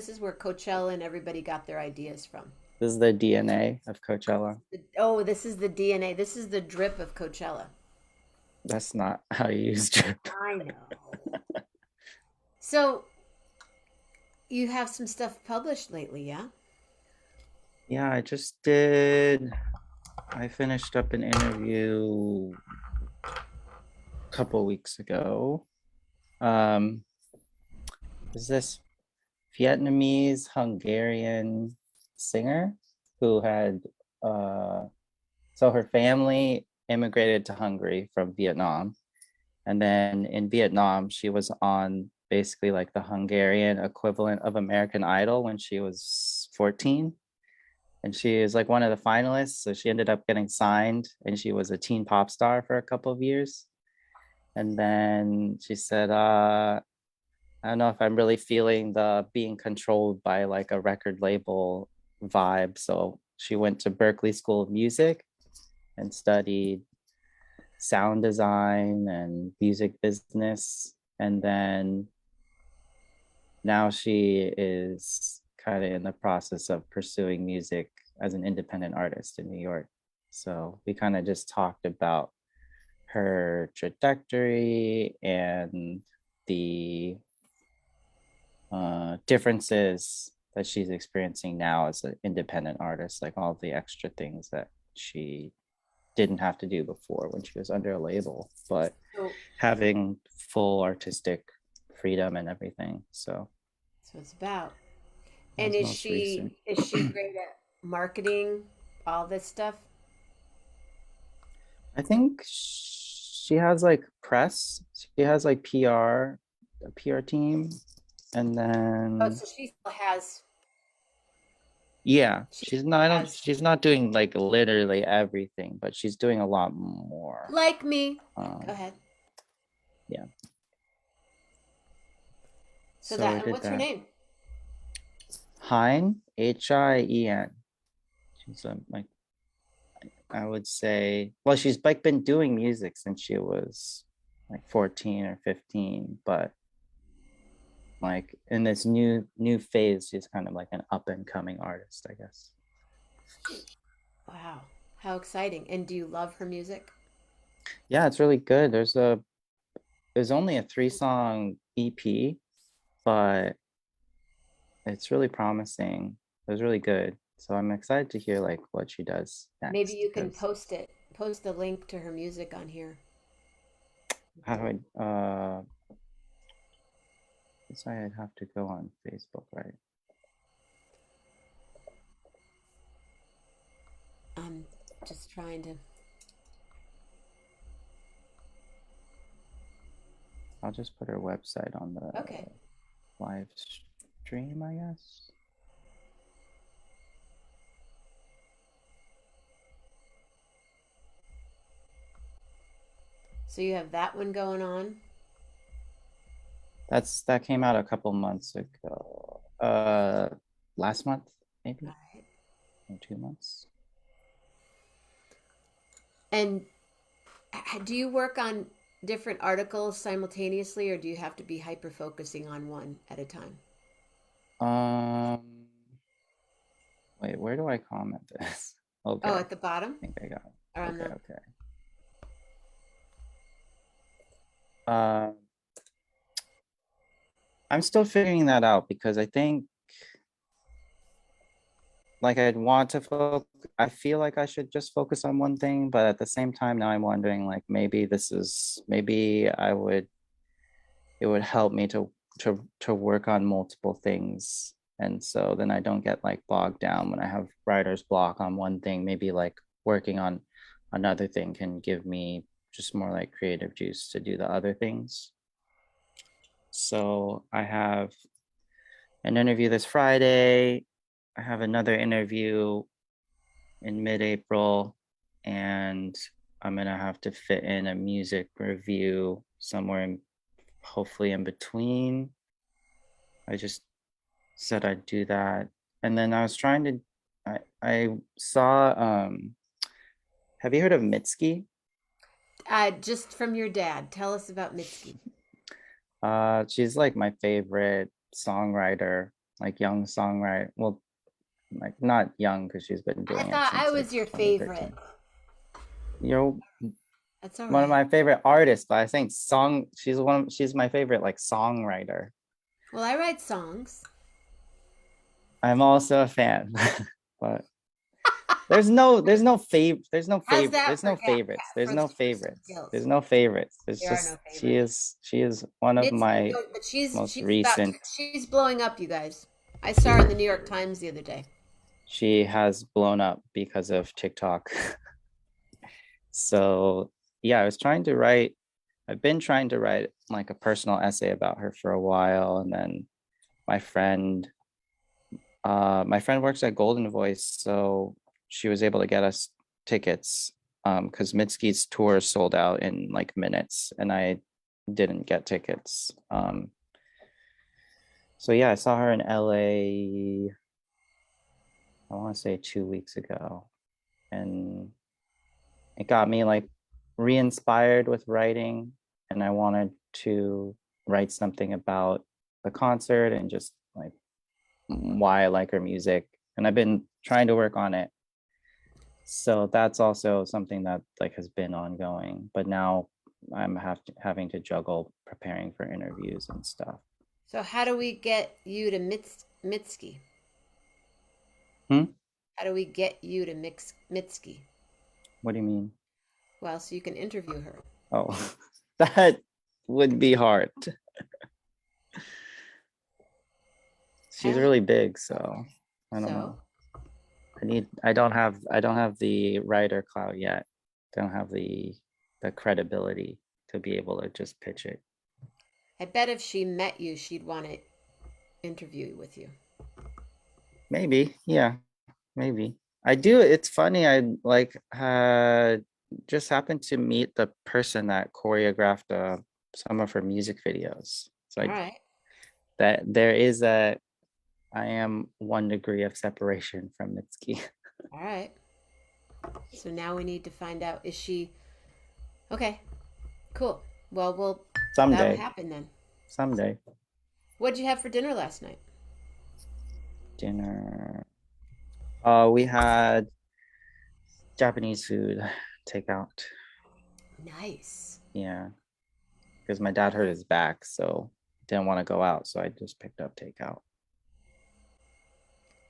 is where Coachella and everybody got their ideas from.
This is the DNA of Coachella.
Oh, this is the DNA. This is the drip of Coachella.
That's not how you use drip.
I know. So, you have some stuff published lately, yeah?
Yeah, I finished up an interview a couple weeks ago. There's this Vietnamese Hungarian singer who had so her family immigrated to Hungary from Vietnam, and then in Vietnam she was on basically like the Hungarian equivalent of American Idol when she was 14, and she is like one of the finalists, so she ended up getting signed and she was a teen pop star for a couple of years. And then she said, I don't know if I'm really feeling the being controlled by like a record label vibe. So she went to Berklee School of Music and studied sound design and music business. And then now she is kind of in the process of pursuing music as an independent artist in New York. So we kind of just talked about her trajectory and the differences that she's experiencing now as an independent artist, like all the extra things that she didn't have to do before when she was under a label, but
So,
having full artistic freedom and everything. So
that's what it's about.
that
And
was most recent.
is she great at marketing all this stuff?
I think she has like press. She has like PR, a PR team, and then
Oh, so she still has.
yeah,
She
she's not. I don't.
has,
She's not doing like literally everything, but she's doing a lot more.
like me. Go
Um,
ahead.
yeah.
So
So
that,
we
and
did
what's her
that.
name?
Hein, Hien. She's like, I would say, well, she's like been doing music since she was like 14 or 15, but like in this new phase, she's kind of like an up and coming artist, I guess.
Wow, how exciting! And do you love her music?
Yeah, it's really good. There's only a 3-song EP, but it's really promising. It was really good. So I'm excited to hear like what she does next.
Maybe you can
'cause
post the link to her music on here.
how do guess I'd have to go on Facebook, right?
I'm just trying to.
I'll just put her website on the
Okay.
live stream, I guess.
So you have that one going on.
That came out a couple months ago. Last month, maybe,
All right.
or 2 months.
And do you work on different articles simultaneously, or do you have to be hyper focusing on one at a time?
Wait, Wait, where do I comment this? Okay,
Oh,
I
at the bottom?
think I got it.
Or on
Okay,
the,
okay. Uh, I'm still figuring that out because I think like I'd want to focus, I feel like I should just focus on one thing, but at the same time now I'm wondering like maybe it would help me to work on multiple things. And so then I don't get like bogged down when I have writer's block on one thing. Maybe like working on another thing can give me just more like creative juice to do the other things. So I have an interview this Friday. I have another interview in mid-April, and I'm gonna have to fit in a music review somewhere in, hopefully in between. I just said I'd do that. And then I was trying to, I saw, have you heard of Mitski?
just from your dad. Tell us about Mitski.
She's like my favorite songwriter, like young songwriter. Well, like not young because she's been
I
doing it
thought I
since
was
like
your
2013.
favorite.
You're
That's all
one of
right.
my favorite artists, but I think she's my favorite like songwriter.
Well, I write songs.
I'm also a fan, but there's no
How's
favorites.
that for
There's no favorites.
skills?
There's no favorites. It's
There are
just
no favorites.
she is one of my
But
most recent.
she's blowing up, you guys. I saw her in the New York Times the other day.
She has blown up because of TikTok. So yeah, I've been trying to write like a personal essay about her for a while, and then my friend works at Golden Voice, so she was able to get us tickets because Mitski's tour sold out in like minutes, and I didn't get tickets. So yeah, I saw her in LA, I want to say 2 weeks ago, and it got me like re-inspired with writing, and I wanted to write something about the concert and just like why I like her music, and I've been trying to work on it. So that's also something that like has been ongoing, but now I'm having to juggle preparing for interviews and stuff.
So how do we get you to Mitski?
Hmm?
How do we get you to Mitski?
What do you mean?
Well, so you can interview her.
Oh, that would be hard. She's really big, so I don't know. I don't have the writer clout yet. Don't have the credibility to be able to just pitch it.
I bet if she met you, she'd want to interview with you.
Maybe, yeah, maybe. I do. It's funny. I like just happened to meet the person that choreographed some of her music videos. It's like
All right.
that I am 1 degree of separation from Mitski.
All right. So now we need to find out, is she okay? Cool. Well, that'll
Someday.
happen then.
Someday.
What'd you have for dinner last night?
Dinner. We had Japanese food takeout.
Nice.
Yeah. Because my dad hurt his back, so didn't want to go out, so I just picked up takeout.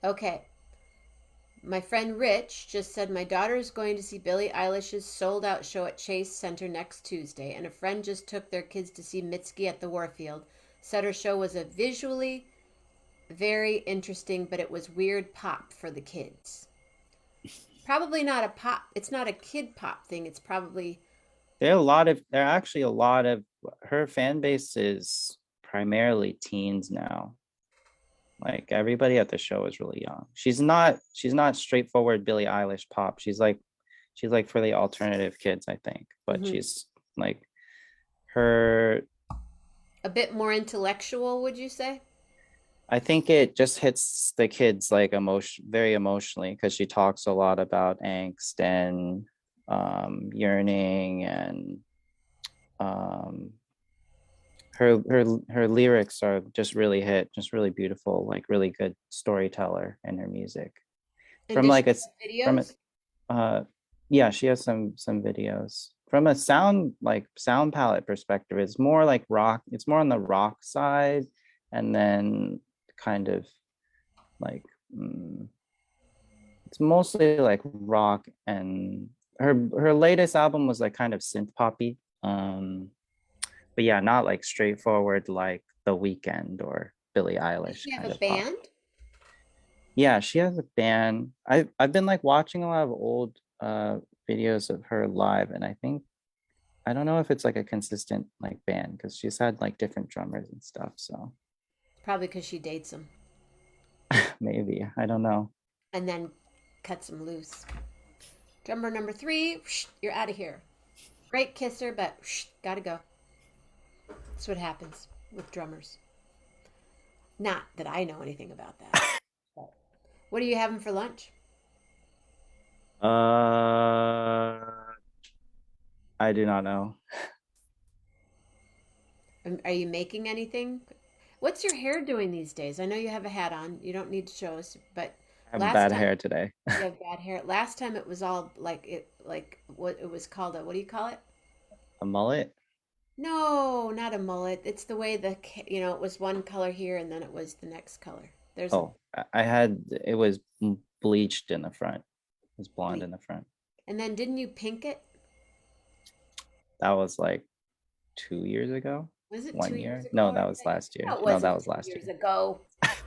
Okay. My friend Rich just said my daughter is going to see Billie Eilish's sold out show at Chase Center next Tuesday, and a friend just took their kids to see Mitski at the Warfield. Said her show was a visually very interesting, but it was weird pop for the kids. Probably not a pop. It's not a kid pop thing. It's probably.
There are actually a lot of her fan base is primarily teens now. Like everybody at the show is really young. She's not straightforward Billie Eilish pop. She's like for the alternative kids, I think. But she's like her
A bit more intellectual, would you say?
I think it just hits the kids like very emotionally because she talks a lot about angst and yearning, and her lyrics are just really beautiful, like really good storyteller in her music.
And
from
does
like
she
a
have
from a
videos?
yeah, she has some videos. From a sound palette perspective, it's more like rock, it's more on the rock side, and then kind of like it's mostly like rock, and her latest album was like kind of synth poppy. But yeah, not like straightforward like The Weeknd or Billie
Does
Eilish
she have
kind
a
of pop.
band?
Yeah, she has a band. I've been like watching a lot of old videos of her live, and I don't know if it's like a consistent like band because she's had like different drummers and stuff. So
Probably because she dates them
maybe, I don't know.
and then cuts them loose. Drummer number 3, you're out of here. Great kisser, but gotta go. That's what happens with drummers. Not that I know anything about that. But what are you having for lunch?
I do not know.
Are you making anything? What's your hair doing these days? I know you have a hat on. You don't need to show us, but
I have
last
bad
time
hair today.
you have bad hair. Last time it was all like what it was called what do you call it?
A mullet?
No, not a mullet. It's the way it was one color here and then it was the next color. There's
Oh, I had it was bleached in the front. It was blonde in the front.
and then didn't you pink it?
That was like 2 years ago.
Was it
1
2
year?
years ago?
No, that was last year.
No, it
No,
wasn't
that was
2
last
years
year.
ago. It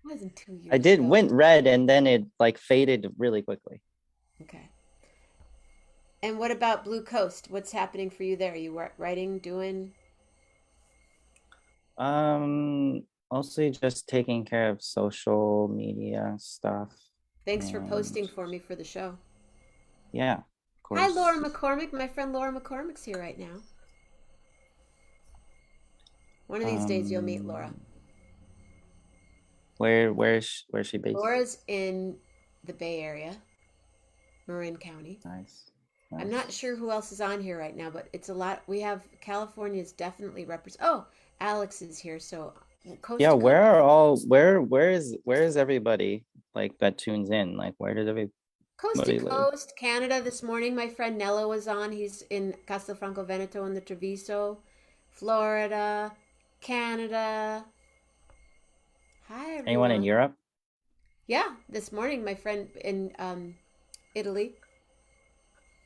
wasn't 2 years
I did
ago.
went red and then it like faded really quickly.
Okay. And what about Blue Coast? What's happening for you there? You writing, doing?
Mostly just taking care of social media stuff.
Thanks for posting
And
for me for the show.
yeah, of course.
Hi, Laura McCormick. My friend Laura McCormick's here right now. One of these days you'll meet Laura.
Where's she based?
Laura's in the Bay Area, Marin County.
Nice.
I'm not sure who else is on here right now, but it's a lot. We have California's definitely represent. Oh, Alex is here. So coast
Yeah,
to
where
coast.
are all where is everybody like that tunes in? Like where does
Coast to
everybody live?
coast, Canada this morning. My friend Nello was on. He's in Castelfranco Veneto in the Treviso, Florida, Canada. Hi, everyone.
Anyone in Europe?
Yeah, this morning, my friend in Italy.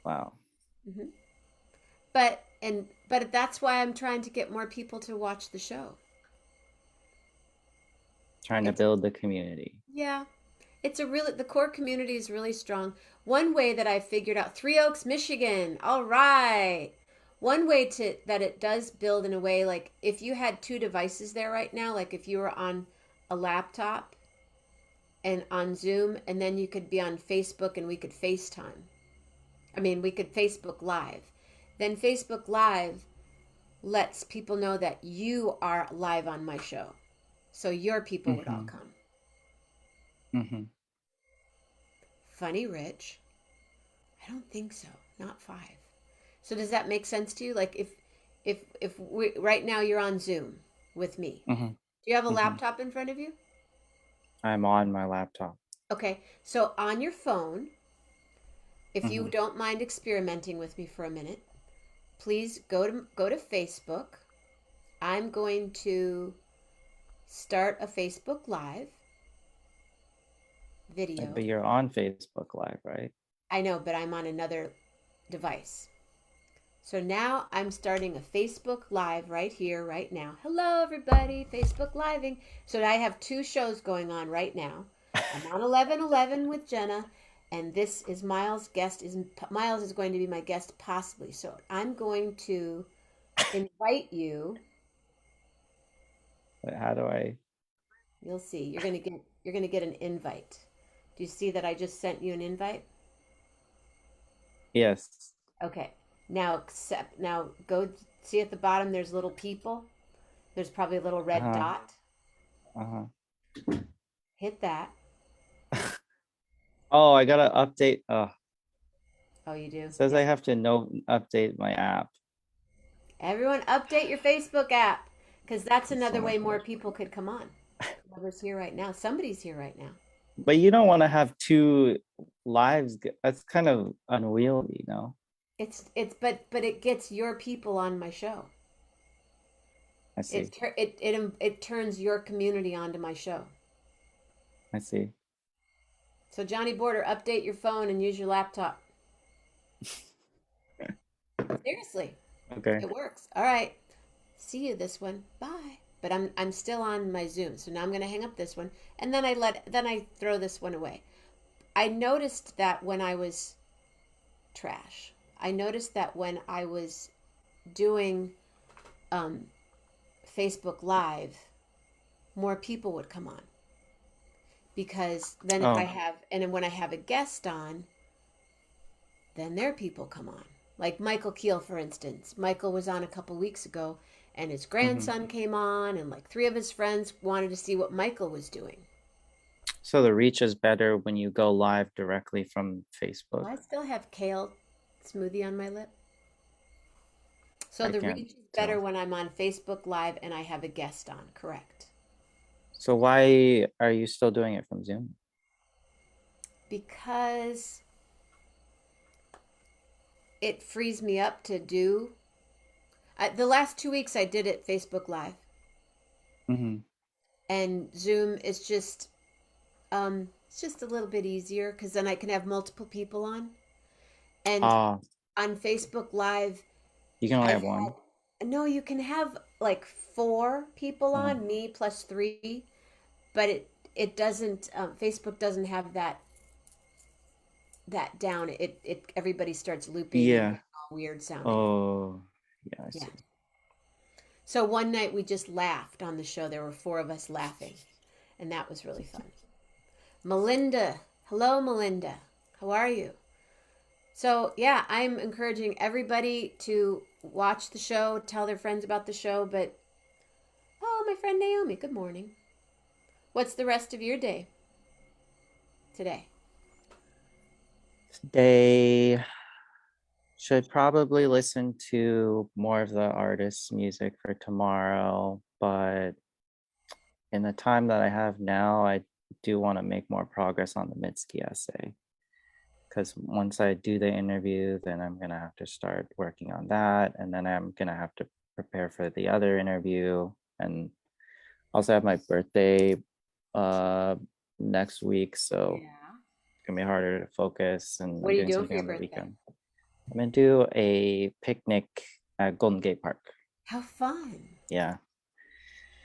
Wow.
But that's why I'm trying to get more people to watch the show.
Trying to build the community.
Yeah. The core community is really strong. One way that I figured out, Three Oaks, Michigan. All right. One way that it does build in a way, like if you had 2 devices there right now, like if you were on a laptop and on Zoom, and then you could be on Facebook and we could FaceTime. I mean, we could Facebook Live. Then Facebook Live lets people know that you are live on my show. So your people would all come. Funny, Rich? I don't think so. Not 5. So does that make sense to you? Like if we right now you're on Zoom with me. Do you have a laptop in front of you?
I'm on my laptop.
Okay. So on your phone, if you don't mind experimenting with me for a minute, please go to Facebook. I'm going to start a Facebook Live video.
But you're on Facebook Live, right?
I know, but I'm on another device. So now I'm starting a Facebook Live right here, right now. Hello, everybody, Facebook Living. So I have 2 shows going on right now. I'm on 11:11 with Jenna, and this is Miles' guest. Miles is going to be my guest possibly. So I'm going to invite you.
But how do I?
You'll see. You're gonna get an invite. Do you see that I just sent you an invite?
Yes.
Okay. Now go see at the bottom. There's little people. There's probably a little red dot. Hit that.
Oh, I gotta update. Oh,
you do?
it says I have to update my app.
Everyone update your Facebook app, because that's another
so
way
much
more
work.
people could come on. Whoever's here right now. Somebody's here right now.
But you don't want to have two lives. That's kind of unwieldy, no?
But it gets your people on my show.
I see.
It turns your community onto my show.
I see.
So Johnny Border, update your phone and use your laptop. Seriously,
Okay.
it works. All right. See you this one. Bye. But I'm still on my Zoom, so now I'm gonna hang up this one, and then I throw this one away. I noticed that when I was trash. I noticed that when I was doing Facebook Live, more people would come on. Because then if I
Oh,
have, and then when I have a guest on, then their people come on. Like Michael Keel, for instance. Michael was on a couple weeks ago, and his grandson came on, and like 3 of his friends wanted to see what Michael was doing.
so the reach is better when you go live directly from
Well,
Facebook.
I still have kale smoothie on my lip. So
I
the
can't
reach is better
tell.
when I'm on Facebook Live and I have a guest on, correct?
So why are you still doing it from Zoom?
Because it frees me up to do. The last 2 weeks I did it Facebook Live,
Mm-hmm.
and Zoom is just it's just a little bit easier because then I can have multiple people on. And
Ah,
on Facebook Live,
you can only
I've
have one.
no, you can have like 4 people
Oh,
on, me plus 3, but it doesn't Facebook doesn't have that down. It everybody starts looping and
yeah.
getting all weird sounding.
Oh, yeah, I
Yeah.
see.
So one night we just laughed on the show. There were 4 of us laughing, and that was really fun. Melinda, hello Melinda. How are you? So, yeah, I'm encouraging everybody to watch the show, tell their friends about the show, but oh, my friend Naomi, good morning. What's the rest of your day today?
They should probably listen to more of the artist's music for tomorrow, but in the time that I have now, I do want to make more progress on the Mitski essay. Because once I do the interview, then I'm gonna have to start working on that, and then I'm gonna have to prepare for the other interview, and also have my birthday next week, so it's gonna be harder to focus, and
What
I'm
are you
doing
doing
something
for
on
your
the
birthday?
weekend. I'm gonna do a picnic at Golden Gate Park.
How fun.
Yeah,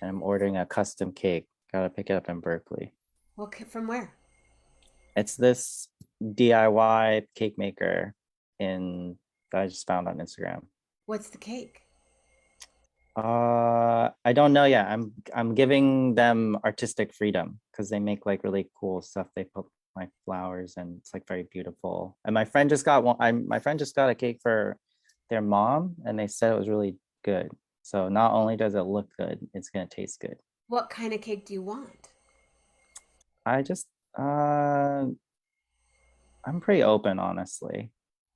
and I'm ordering a custom cake. Gotta pick it up in Berkeley.
Well, from where?
It's this DIY cake maker that I just found on Instagram.
What's the cake?
I don't know yet. I'm giving them artistic freedom because they make like really cool stuff. They put like flowers and it's like very beautiful. And my friend just got one. My friend just got a cake for their mom, and they said it was really good. So not only does it look good, it's gonna taste good.
What kind of cake do you want?
I just I'm pretty open, honestly.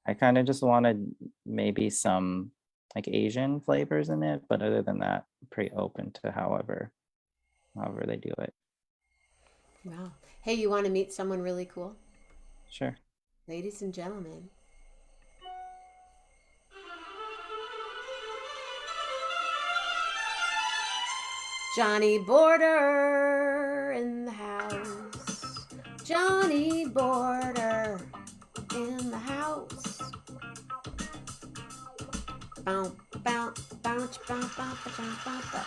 I kind of just wanted maybe some like Asian flavors in it, but other than that, I'm pretty open to however they do it.
Wow. Hey, you want to meet someone really cool?
Sure.
Ladies and gentlemen. Johnny Border in the house. Johnny Border in the house. Bounce, bounce, bounce, bounce, bounce, bounce, bounce.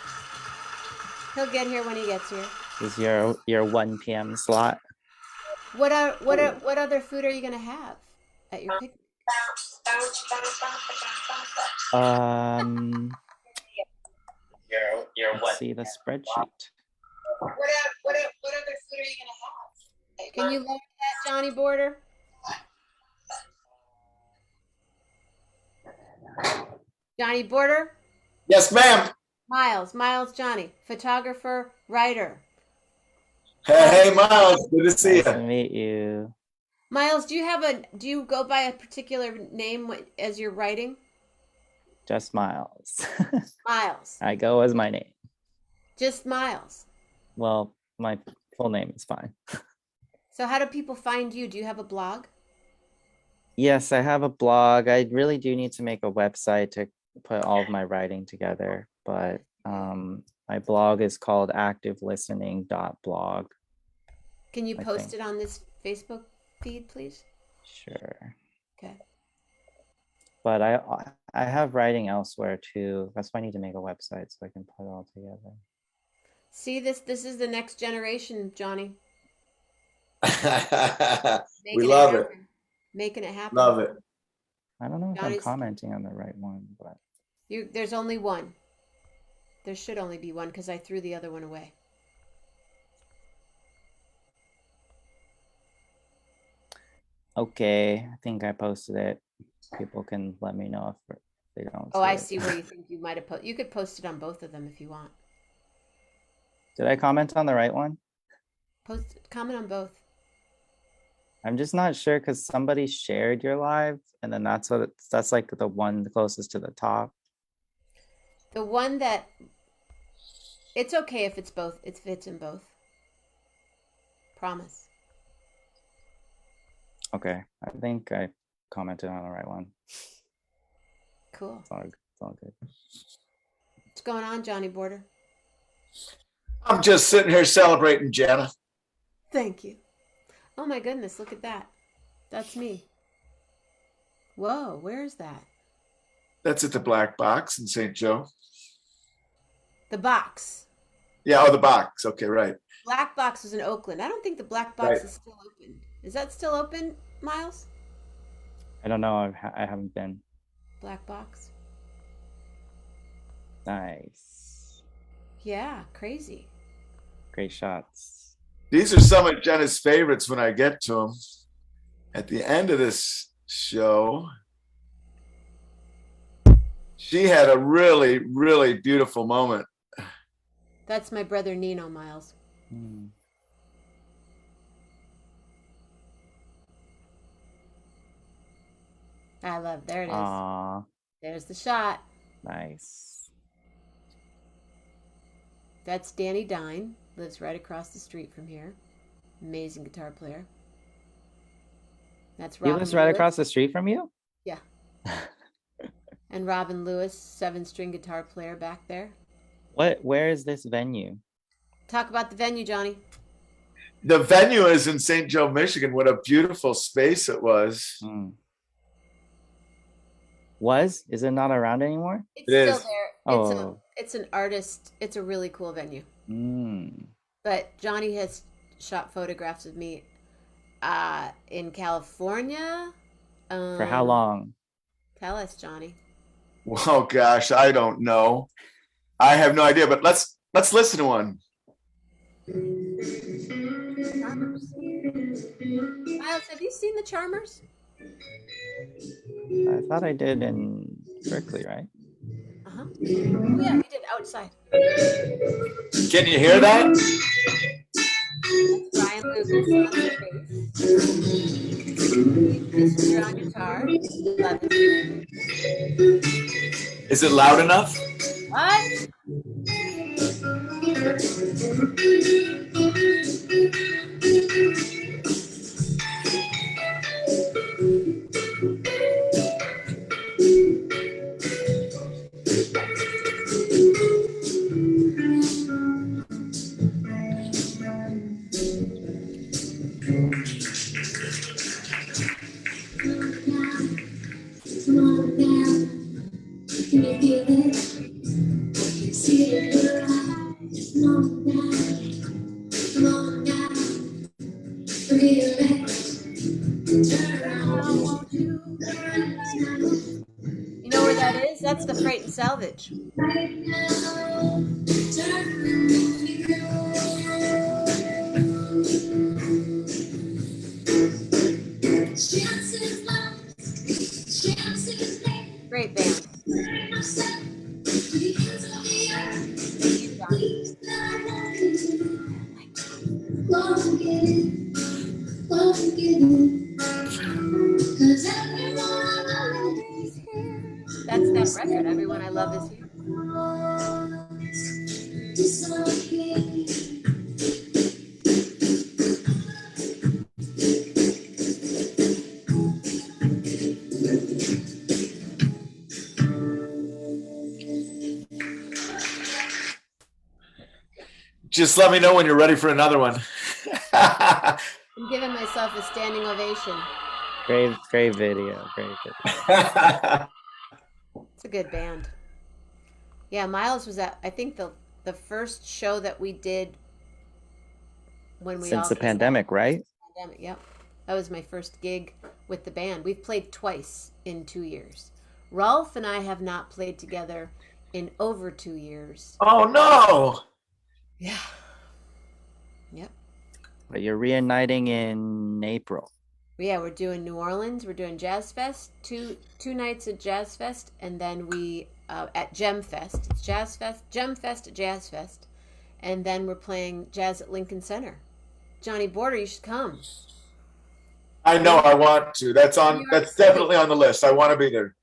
He'll get here when he gets here.
Is your 1 p.m. slot?
What other food are you gonna have at your picnic?
Let's see the spreadsheet.
What other food are you gonna have? Can you lower that, Johnny Border? Johnny Border?
Yes, ma'am.
Miles Johnny, photographer, writer.
Hey, Miles, good to see
Nice to
you.
meet you.
Miles, do you go by a particular name as you're writing?
Just Miles.
Miles.
I go as my name.
Just Miles.
Well, my full name is fine.
So how do people find you? Do you have a blog?
Yes, I have a blog. I really do need to make a website to put all of my writing together, but my blog is called activelistening.blog.
Can you
I
post
think.
it on this Facebook feed, please?
Sure.
Okay.
But I have writing elsewhere too. That's why I need to make a website so I can put it all together.
See, this is the next generation, Johnny.
We
Making
love it.
happen. Making it happen.
Love it.
I don't know if I'm
Johnny's-
commenting on the right one, but
There's only one. There should only be one because I threw the other one away.
okay, I think I posted it. People can let me know if they don't.
Oh, I
it.
see where you think you might have put. You could post it on both of them if you want.
Did I comment on the right one?
Comment on both.
I'm just not sure because somebody shared your live, and then that's like the one closest to the top.
The one that it's okay if it's both. It fits in both. Promise.
Okay, I think I commented on the right one.
Cool.
It's all good.
What's going on, Johnny Border?
I'm just sitting here celebrating Jenna.
Thank you. Oh my goodness, look at that. That's me. Whoa, where is that?
That's at the Black Box in St. Joe.
The box.
Yeah, oh, the box. Okay, right.
Black Box was in Oakland. I don't think the Black Box
Right.
is still open. Is that still open, Miles?
I don't know. I haven't been.
Black Box?
Nice.
Yeah, crazy.
Great shots.
These are some of Jenna's favorites when I get to them. At the end of this show, she had a really, really beautiful moment.
That's my brother Nino, Miles.
Hmm.
I love. There it is.
Aw,
There's the shot.
nice.
That's Danny Dine. Lives right across the street from here. Amazing guitar player. That's
He
Robin
lives right
Lewis.
across the street from you?
Yeah. And Robin Lewis, 7-string guitar player back there.
Where is this venue?
Talk about the venue, Johnny.
The venue is in St. Joe, Michigan. What a beautiful space it was.
Hmm. Is it not around anymore?
It's
It
still
is.
there.
Oh.
It's an artist. It's a really cool venue.
Mm.
But Johnny has shot photographs of me in California.
For how long?
Tell us, Johnny.
Oh gosh, I don't know. I have no idea, but let's listen to one.
Charmers. Miles, have you seen the Charmers?
I thought I did in Berkeley, right?
Uh-huh. Oh, yeah, we did outside.
Can you hear that?
Brian Lucas on the bass. This is on guitar. Love it.
Is it loud enough?
What? You know where that is? That's the Freight and Salvage. Great band. That's that record. Everyone I Love Is Here.
Just let me know when you're ready for another one.
I'm giving myself a standing ovation.
Great video. Great video.
It's a good band. Yeah, Miles was at, I think, the first show that we did when we
Since
all
the pandemic, right?
pandemic. Yep, that was my first gig with the band. We've played twice in 2 years. Rolf and I have not played together in over 2 years.
Oh no!
Yeah. Yep.
But you're reuniting in April.
Yeah, we're doing New Orleans. We're doing Jazz Fest, two nights at Jazz Fest, and then we at Gem Fest. It's Jazz Fest, Gem Fest at Jazz Fest, and then we're playing jazz at Lincoln Center. Johnny Border, you should come.
I know I want to. That's definitely on the list. I want to be there.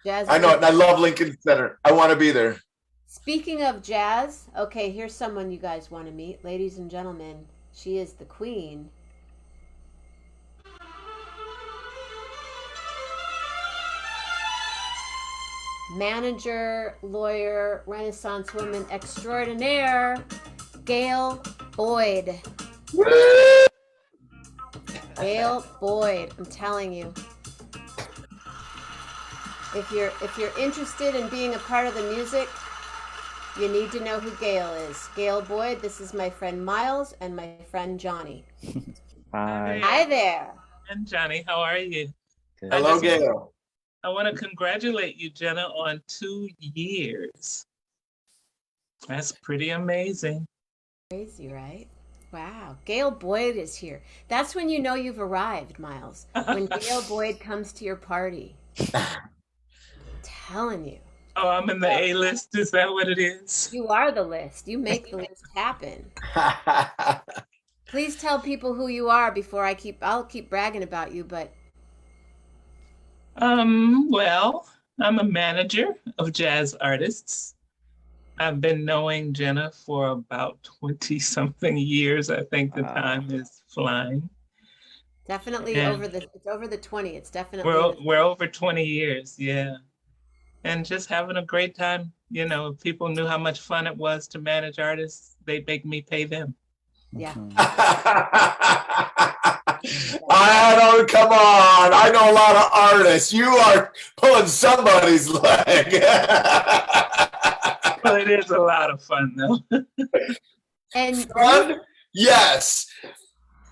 Jazz.
I know it, and I love Lincoln Center. I want to be there.
Speaking of jazz, okay, here's someone you guys want to meet, ladies and gentlemen. She is the queen. Manager, lawyer, Renaissance woman extraordinaire, Gail Boyd. Gail Boyd, I'm telling you. If you're interested in being a part of the music, you need to know who Gail is. Gail Boyd, this is my friend Miles and my friend Johnny.
Bye.
Hi there.
And Johnny, how are you?
Good.
Hello, Gail.
I want to congratulate you, Jenna, on 2 years. That's pretty amazing.
Crazy, right? Wow. Gail Boyd is here. That's when you know you've arrived, Miles. When Gail Boyd comes to your party. I'm telling you.
Oh, I'm in the A list. Is that what it is?
You are the list. You make the list happen. Please tell people who you are before I'll keep bragging about you, but
Well, I'm a manager of jazz artists. I've been knowing Jenna for about 20 something years. I think the time is flying.
definitely
And
it's over the 20. It's definitely
we're over 20 years, yeah. And just having a great time. You know, if people knew how much fun it was to manage artists, they'd make me pay them.
yeah.
I don't, come on. I know a lot of artists. You are pulling somebody's leg.
Well, it is a lot of fun, though.
And
Fun? Yes.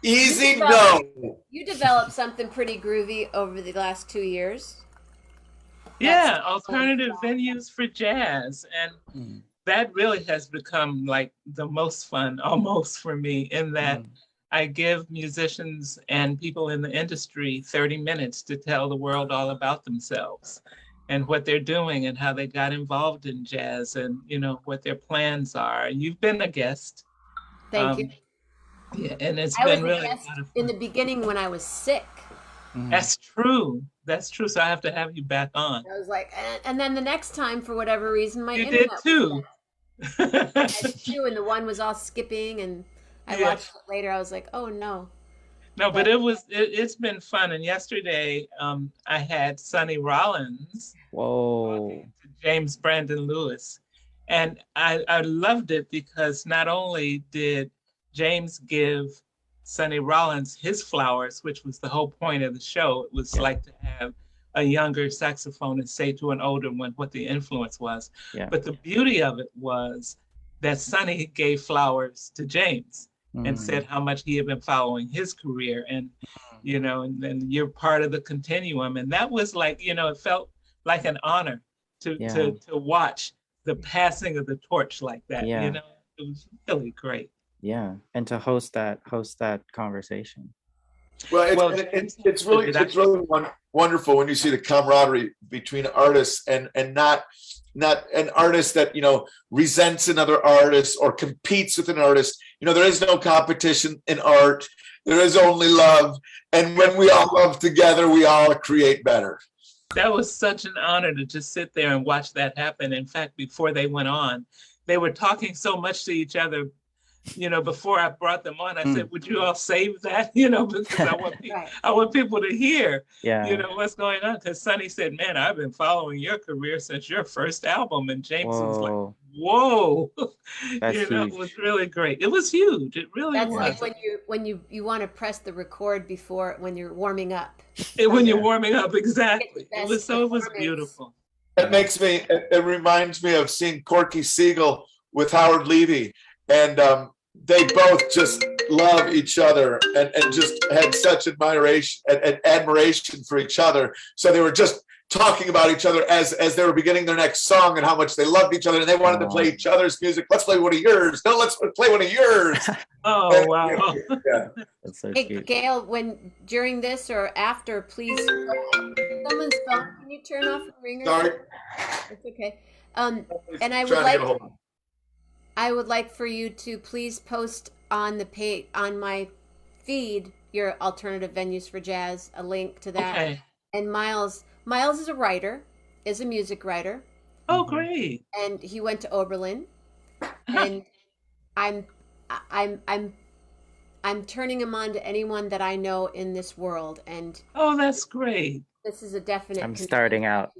Easy? No.
you developed something pretty groovy over the last 2 years.
Yeah, alternative venues for jazz. And that really has become like the most fun almost for me, in that I give musicians and people in the industry 30 minutes to tell the world all about themselves and what they're doing and how they got involved in jazz and, you know, what their plans are. You've been a guest.
Thank you.
Yeah, and it's
I was
been
a
really a
guest
lot of
in
fun.
the beginning when I was sick.
That's true. That's true. So I have to have you back on.
I was like, and then the next time, for whatever reason, my
You
internet
did too.
I did too, and the one was all skipping, and I
Yeah.
watched it later. I was like, oh no.
No, but it's been fun. And yesterday, I had Sonny Rollins,
Whoa.
James Brandon Lewis, and I loved it because not only did James give Sonny Rollins his flowers, which was the whole point of the show. It was like to have a younger saxophonist say to an older one what the influence was.
Yeah.
But the beauty of it was that Sonny gave flowers to James and said how much he had been following his career, and you know, and then you're part of the continuum. And that was like, you know, it felt like an honor to watch the passing of the torch like that.
Yeah.
You know, it was really great.
Yeah, and to host that conversation.
Well, it's really wonderful when you see the camaraderie between artists and not an artist that, you know, resents another artist or competes with an artist. You know, there is no competition in art. There is only love. And when we all love together, we all create better.
That was such an honor to just sit there and watch that happen. In fact, before they went on, they were talking so much to each other before I brought them on, I said, would you all save that, because I want people to hear, what's going on. Because Sonny said, man, I've been following your career since your first album. And James was like, whoa, it was really great. It was huge. It really was.
That's like when you want to press the record before, when you're warming up.
When you're warming up, exactly. It was beautiful.
It reminds me of seeing Corky Siegel with Howard Levy, and they both just love each other and just had such admiration and admiration for each other. So they were just talking about each other as they were beginning their next song and how much they loved each other and they wanted to play each other's music. Let's play one of yours. No, let's play one of yours.
Oh, wow.
Yeah.
That's so
Hey,
cute.
Gail, when during this or after, please, someone's phone, can you turn off the ringer?
Sorry.
It's okay. And I would like for you to please post on the page, on my feed, your alternative venues for jazz, a link to that.
Okay.
And Miles is a writer, is a music writer.
Oh, great.
And he went to Oberlin. And I'm turning him on to anyone that I know in this world. And
oh, that's great.
This is a definite.
I'm starting out,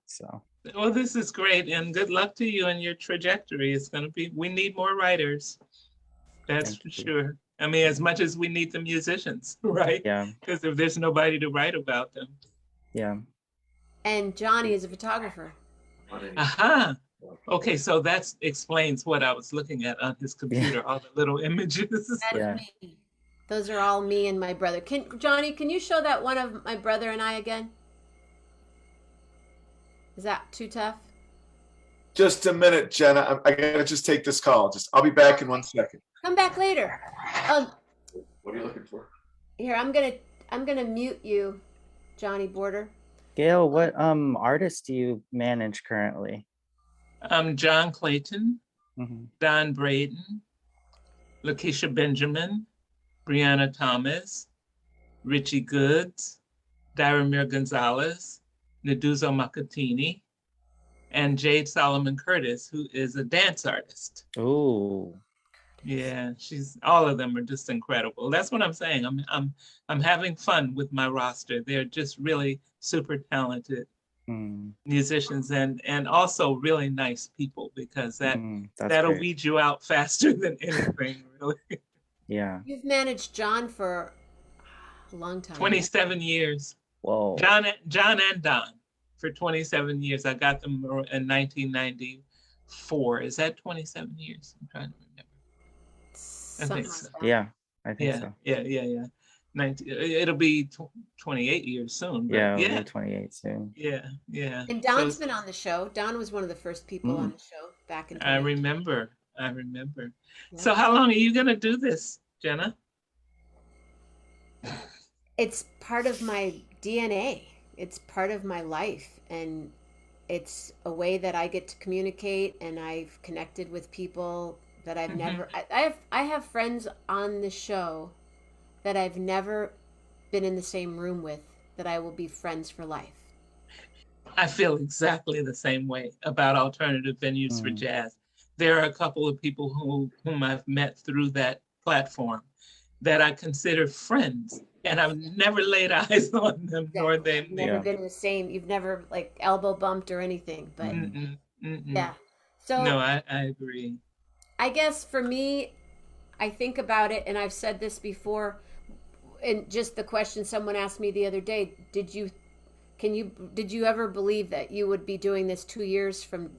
so.
Well, this is great, and good luck to you and your trajectory. It's going to be, we need more writers. That's for sure. I mean, as much as we need the musicians, right?
Yeah.
Because if there's nobody to write about them.
Yeah.
And Johnny is a photographer.
Aha. Okay, so that explains what I was looking at on his computer, all the little images.
That's me. Those are all me and my brother. Johnny, can you show that one of my brother and I again? Is that too tough?
Just a minute, Jenna. I gotta just take this call. I'll be back in 1 second.
Come back later.
What are you looking for?
Here, I'm gonna mute you, Johnny Border.
Gail, what artists do you manage currently?
John Clayton, Don Braden, Lakeisha Benjamin, Brianna Thomas, Richie Goods, Daramir Gonzalez, Naduzo Makatini, and Jade Solomon Curtis, who is a dance artist.
Oh.
Yeah, all of them are just incredible. That's what I'm saying. I'm having fun with my roster. They're just really super talented musicians and also really nice people, because that'll
great.
weed you out faster than anything, really.
Yeah.
You've managed John for a long time.
27 years.
Whoa.
John and Don for 27 years. I got them in 1994. Is that 27 years? I'm trying to remember. I think so.
Yeah, I think so.
Yeah. It'll be 28 years soon.
Yeah, it'll be 28 soon.
Yeah.
And Don's been on the show. Don was one of the first people on the show back in.
I remember.
Yeah.
So how long are you gonna do this, Jenna?
It's part of my DNA. It's part of my life, and it's a way that I get to communicate, and I've connected with people that I've never. I have friends on the show that I've never been in the same room with, that I will be friends for life.
I feel exactly the same way about alternative venues for jazz. There are a couple of people whom I've met through that platform that I consider friends, and I've never laid eyes on them, nor they.
Never been the same. You've never like elbow bumped or anything, but yeah. So
no, I agree.
I guess for me, I think about it, and I've said this before, and just the question someone asked me the other day, did you ever believe that you would be doing this 2 years from,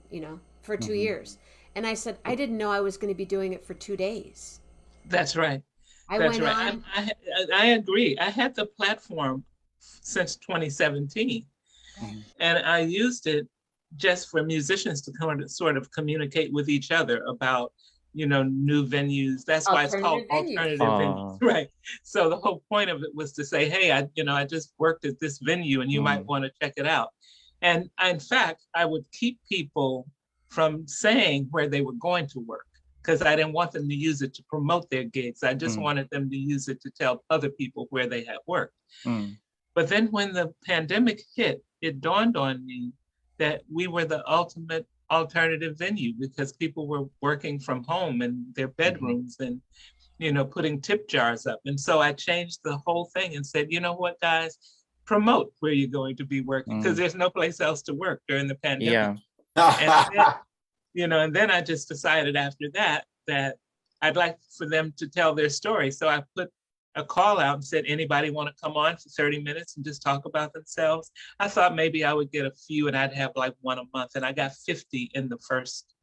for 2 years? And I said, I didn't know I was going to be doing it for 2 days.
That's right. I agree. I had the platform since 2017, and I used it just for musicians to sort of communicate with each other about, new venues. That's why it's called alternative venues, right? So the whole point of it was to say, hey, I just worked at this venue, and you might want to check it out. And in fact, I would keep people from saying where they were going to work, because I didn't want them to use it to promote their gigs. I just wanted them to use it to tell other people where they had worked. But then when the pandemic hit, it dawned on me that we were the ultimate alternative venue because people were working from home in their bedrooms and, you know, putting tip jars up. And so I changed the whole thing and said, you know what, guys, promote where you're going to be working because there's no place else to work during the pandemic.
Yeah.
And then, you know, and then I just decided after that that I'd like for them to tell their story. So I put a call out and said, anybody want to come on for 30 minutes and just talk about themselves? I thought maybe I would get a few and I'd have like one a month. And I got 50 in the first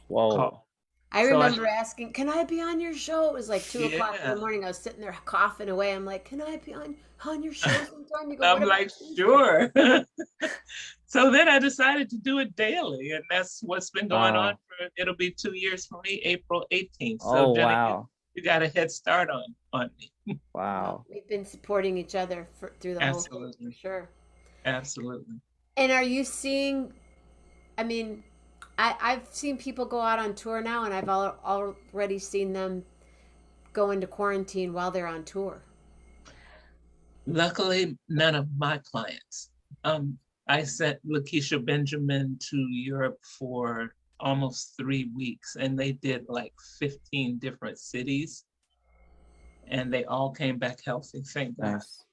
Whoa.
call.
I
So
remember asking, can I be on your show? It was like 2 o'clock in
Yeah.
the morning. I was sitting there coughing away. I'm like, can I be on your show sometime? You go,
I'm
"What
like,
about you?"
sure. So then I decided to do it daily. And that's what's been going
Wow.
on for, it'll be 2 years for me, April 18th. So
Oh,
Jenna,
wow.
you got a head start on me.
Wow.
We've been supporting each other through the whole thing,
Absolutely.
for sure.
Absolutely.
And are you seeing, I mean, I've seen people go out on tour now, and I've already seen them go into quarantine while they're on tour.
Luckily, none of my clients. I sent Lakeisha Benjamin to Europe for almost 3 weeks, and they did like 15 different cities, and they all came back healthy. Thank God.
Nice.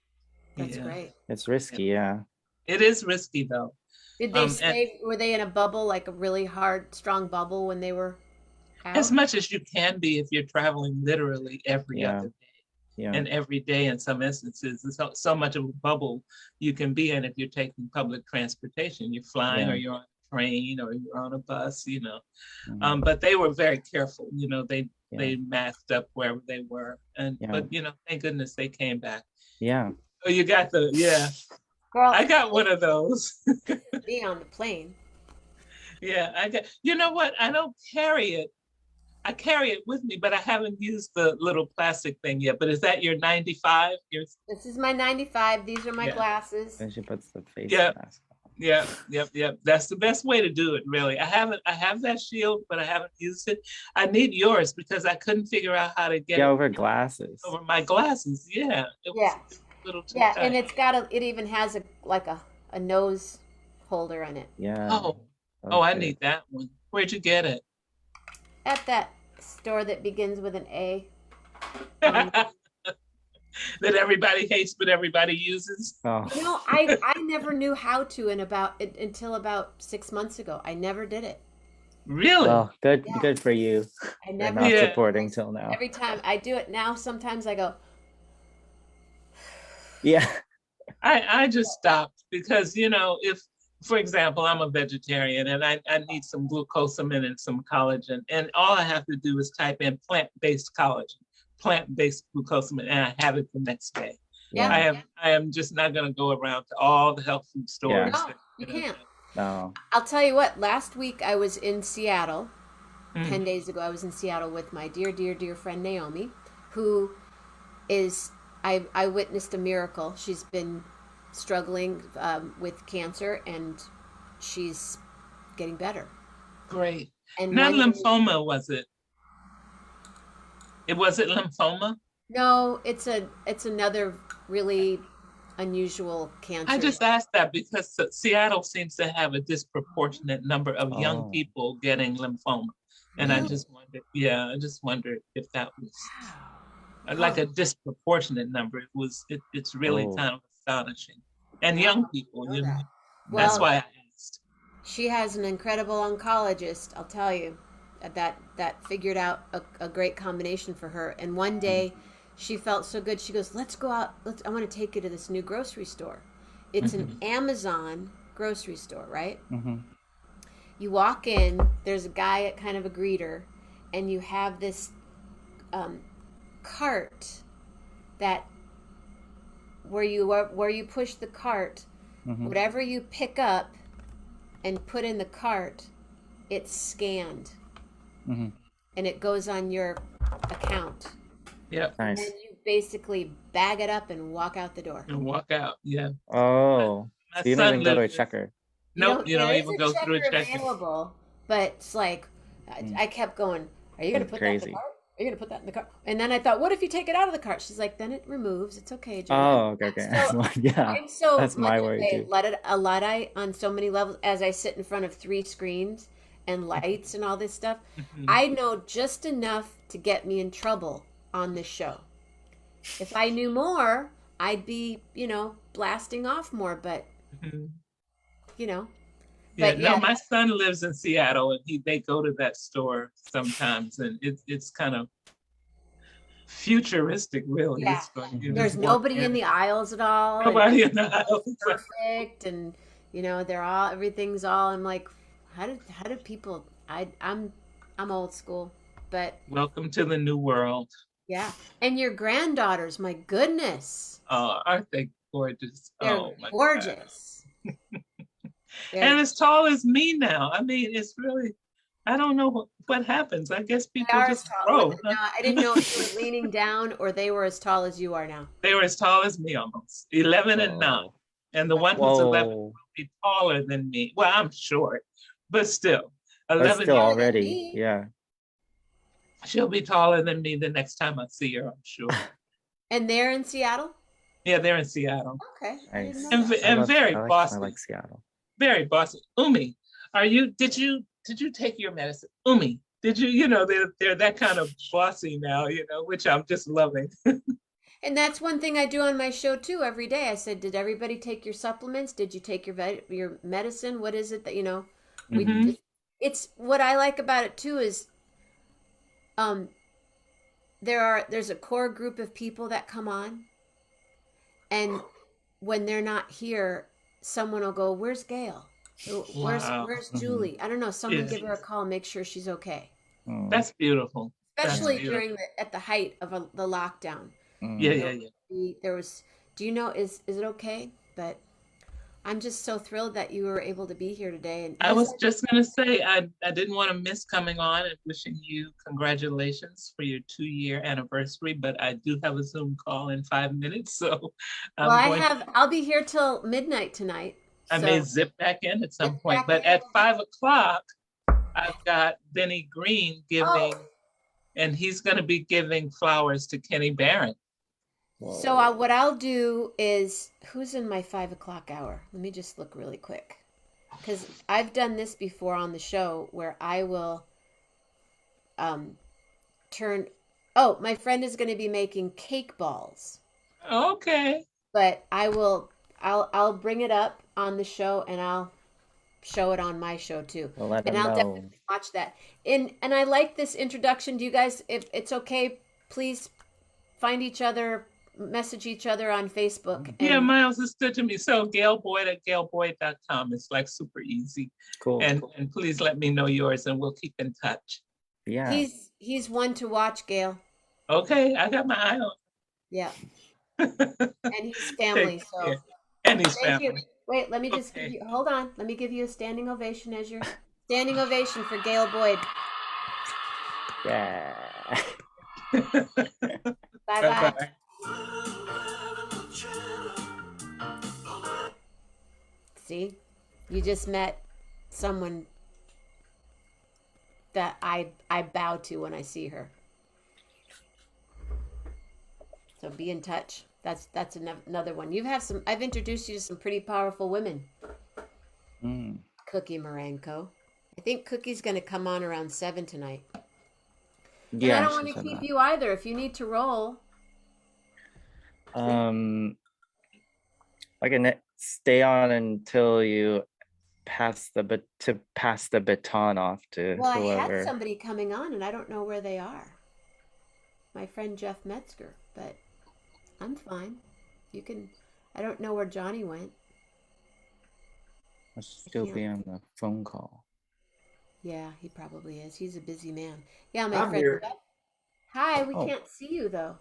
That's
Yeah.
great.
It's risky, yeah.
It is risky though.
Did they
And
stay, were they in a bubble, like a really hard, strong bubble when they were out?
as much as you can be if you're traveling literally every
Yeah.
other day.
Yeah.
And every day in some instances, there's so much of a bubble you can be in if you're taking public transportation. You're flying
Yeah.
or you're on a train or you're on a bus, you know.
Mhm.
But they were very careful, you know, they
Yeah.
masked up wherever they were. And
Yeah.
but you know, thank goodness they came back.
Yeah.
Oh, you got
Girl,
I got one of those.
be on the plane.
Yeah, you know what? I don't carry it. I carry it with me, but I haven't used the little plastic thing yet. But is that your 95?
This is my 95. These are my
Yeah.
glasses.
Then she puts the face
Yeah.
mask on.
Yep. That's the best way to do it, really. I have that shield, but I haven't used it. I need yours because I couldn't figure out how to get
Yeah,
it
over glasses.
over my glasses. Yeah. It was
Yeah.
a little too
Yeah,
tight.
and it even has a nose holder on it.
Yeah.
Oh, I
Okay.
need that one. Where'd you get it?
At that store that begins with an A.
That everybody hates, but everybody uses.
Oh.
You know, I never knew how to until about 6 months ago. I never did it.
Really?
Well, good
Yeah.
good for you.
I
You're
never
not
Yeah.
supporting till now.
Every time I do it now, sometimes I go,
Yeah.
I just stopped because, you know, if, for example, I'm a vegetarian and I need some glucosamine and some collagen, and all I have to do is type in plant-based collagen, plant-based glucosamine, and I have it the next day.
yeah,
I am just not going to go around to all the health food stores.
no, you can't.
No.
I'll tell you what, last week I was in Seattle.
Mm.
10 days ago, I was in Seattle with my dear, dear, dear friend Naomi, who is, I witnessed a miracle. She's been struggling with cancer, and she's getting better.
Great.
And
Not
one-
lymphoma, was it? Was it lymphoma?
No, it's another really unusual cancer.
I just asked that because Seattle seems to have a disproportionate number of young
Oh.
people getting lymphoma. And I
Really?
just wondered if that was like a disproportionate number. It's really
Oh.
kind of astonishing. And young people,
know
you know,
that.
that's
Well,
why I asked.
she has an incredible oncologist, I'll tell you, that figured out a great combination for her. And one day she felt so good, she goes, let's go out, I want to take you to this new grocery store. It's an Amazon grocery store, right?
Mm-hmm.
You walk in, there's a guy at kind of a greeter, and you have this cart that where you push the cart,
Mm-hmm.
whatever you pick up and put in the cart, it's scanned
Mm-hmm.
and it goes on your account.
Yep.
And
Nice.
then you basically bag it up and walk out the door.
And walk out. Yeah.
Oh.
My
So you don't
son
even go to a
lives-
checker.
Nope, you don't
there is
even go through a checker.
available, but it's like I kept going, are you going to
That's
put that in
crazy.
the cart? Are you going to put that in the cart? And then I thought, what if you take it out of the cart? She's like, then it removes. It's okay, Jenna.
Oh, okay.
So,
Yeah.
I'm so
That's my
much
worry
of
too.
a Luddite on so many levels as I sit in front of 3 screens and lights and all this stuff.
Mhm.
I know just enough to get me in trouble on this show. If I knew more, I'd be, blasting off more, but,
Mhm.
you know,
Yeah,
but
no,
yeah,
my son lives in Seattle and they go to that store sometimes and it's kind of futuristic, really.
yeah.
It's like you
There's
just walk
nobody in
in,
the aisles at all. And
nobody in the aisle.
it's perfect. And, everything's all, I'm like, how do people, I'm old school, but
Welcome to the new world.
yeah. And your granddaughters, my goodness,
Oh, aren't they gorgeous?
they're
Oh my God.
gorgeous. They're,
And as tall as me now. I mean, it's really, I don't know what happens. I guess
they
people
are as
just
tall.
grow.
No, I didn't know if you were leaning down or they were as tall as you are now.
They were as tall as me almost, 11 and 9.
Whoa.
And the one who's 11 will
Whoa.
be taller than me. Well, I'm short, but still,
But
11
still
taller than
already,
me.
yeah.
she'll be taller than me the next time I see her, I'm sure.
And they're in Seattle?
Yeah, they're in Seattle.
Okay. I didn't
Nice.
know
And,
that.
and very
I
bossy.
like Seattle.
Very bossy. Umi, did you take your medicine? Umi, did you, they're that kind of bossy now, which I'm just loving.
And that's one thing I do on my show too every day. I said, did everybody take your supplements? Did you take your medicine? What is it that, we
Mhm.
it's what I like about it too is there's a core group of people that come on, and when they're not here, someone will go, "Where's Gail?
Wow.
Where's
Mhm.
Julie? I don't know. Someone
Yes.
give her a call, make sure she's okay."
Mm,
That's beautiful. That's
Especially
beautiful.
during at the height of the lockdown.
mm.
Yeah,
There
yeah, yeah.
there was. Do you know? Is it okay? But I'm just so thrilled that you were able to be here today. And
I was just going to say, I didn't want to miss coming on and wishing you congratulations for your 2-year anniversary, but I do have a Zoom call in 5 minutes, so
well,
I'm
I'll be here till midnight tonight.
I may
So
zip back in at some
Zip
point,
back
but
in.
at 5 o'clock, I've got Benny Green giving,
Oh.
and he's going to be giving flowers to Kenny Barron.
So what I'll do is, who's in my 5 o'clock hour? Let me just look really quick, because I've done this before on the show where I will turn. Oh, my friend is going to be making cake balls,
Okay.
but I'll bring it up on the show and I'll show it on my show too.
Well, let
And
them
I'll
know.
definitely watch that. And I like this introduction. Do you guys, if it's okay, please find each other, message each other on Facebook.
Yeah,
And
Miles, it's good to me. So Gail Boyd at gailboyd.com. It's like super easy.
Cool.
And please let me know yours and we'll keep in touch.
Yeah.
he's one to watch, Gail.
Okay, I got my eye on.
Yeah. And he's family.
Take
So
care. And he's
thank you.
family.
Wait, let me just give you, hold on. Let me give you a standing ovation as your standing ovation for Gail Boyd.
Yeah.
Bye bye.
Bye-bye.
See, you just met someone that I bow to when I see her. So be in touch. That's another one. I've introduced you to some pretty powerful women.
Mm.
Cookie Marenko. I think Cookie's going to come on around 7 tonight. And
Yeah.
I don't
she
want to
said
keep
that.
you either. If you need to roll,
I can stay on until you pass the baton off to
well, I
whoever.
had somebody coming on and I don't know where they are. My friend Jeff Metzger, but I'm fine. You can. I don't know where Johnny went.
Must still be on the phone call.
Yeah, he probably is. He's a busy man. Yeah, my
I'm
friend.
here.
Jeff. Hi, we
Oh.
can't see you though.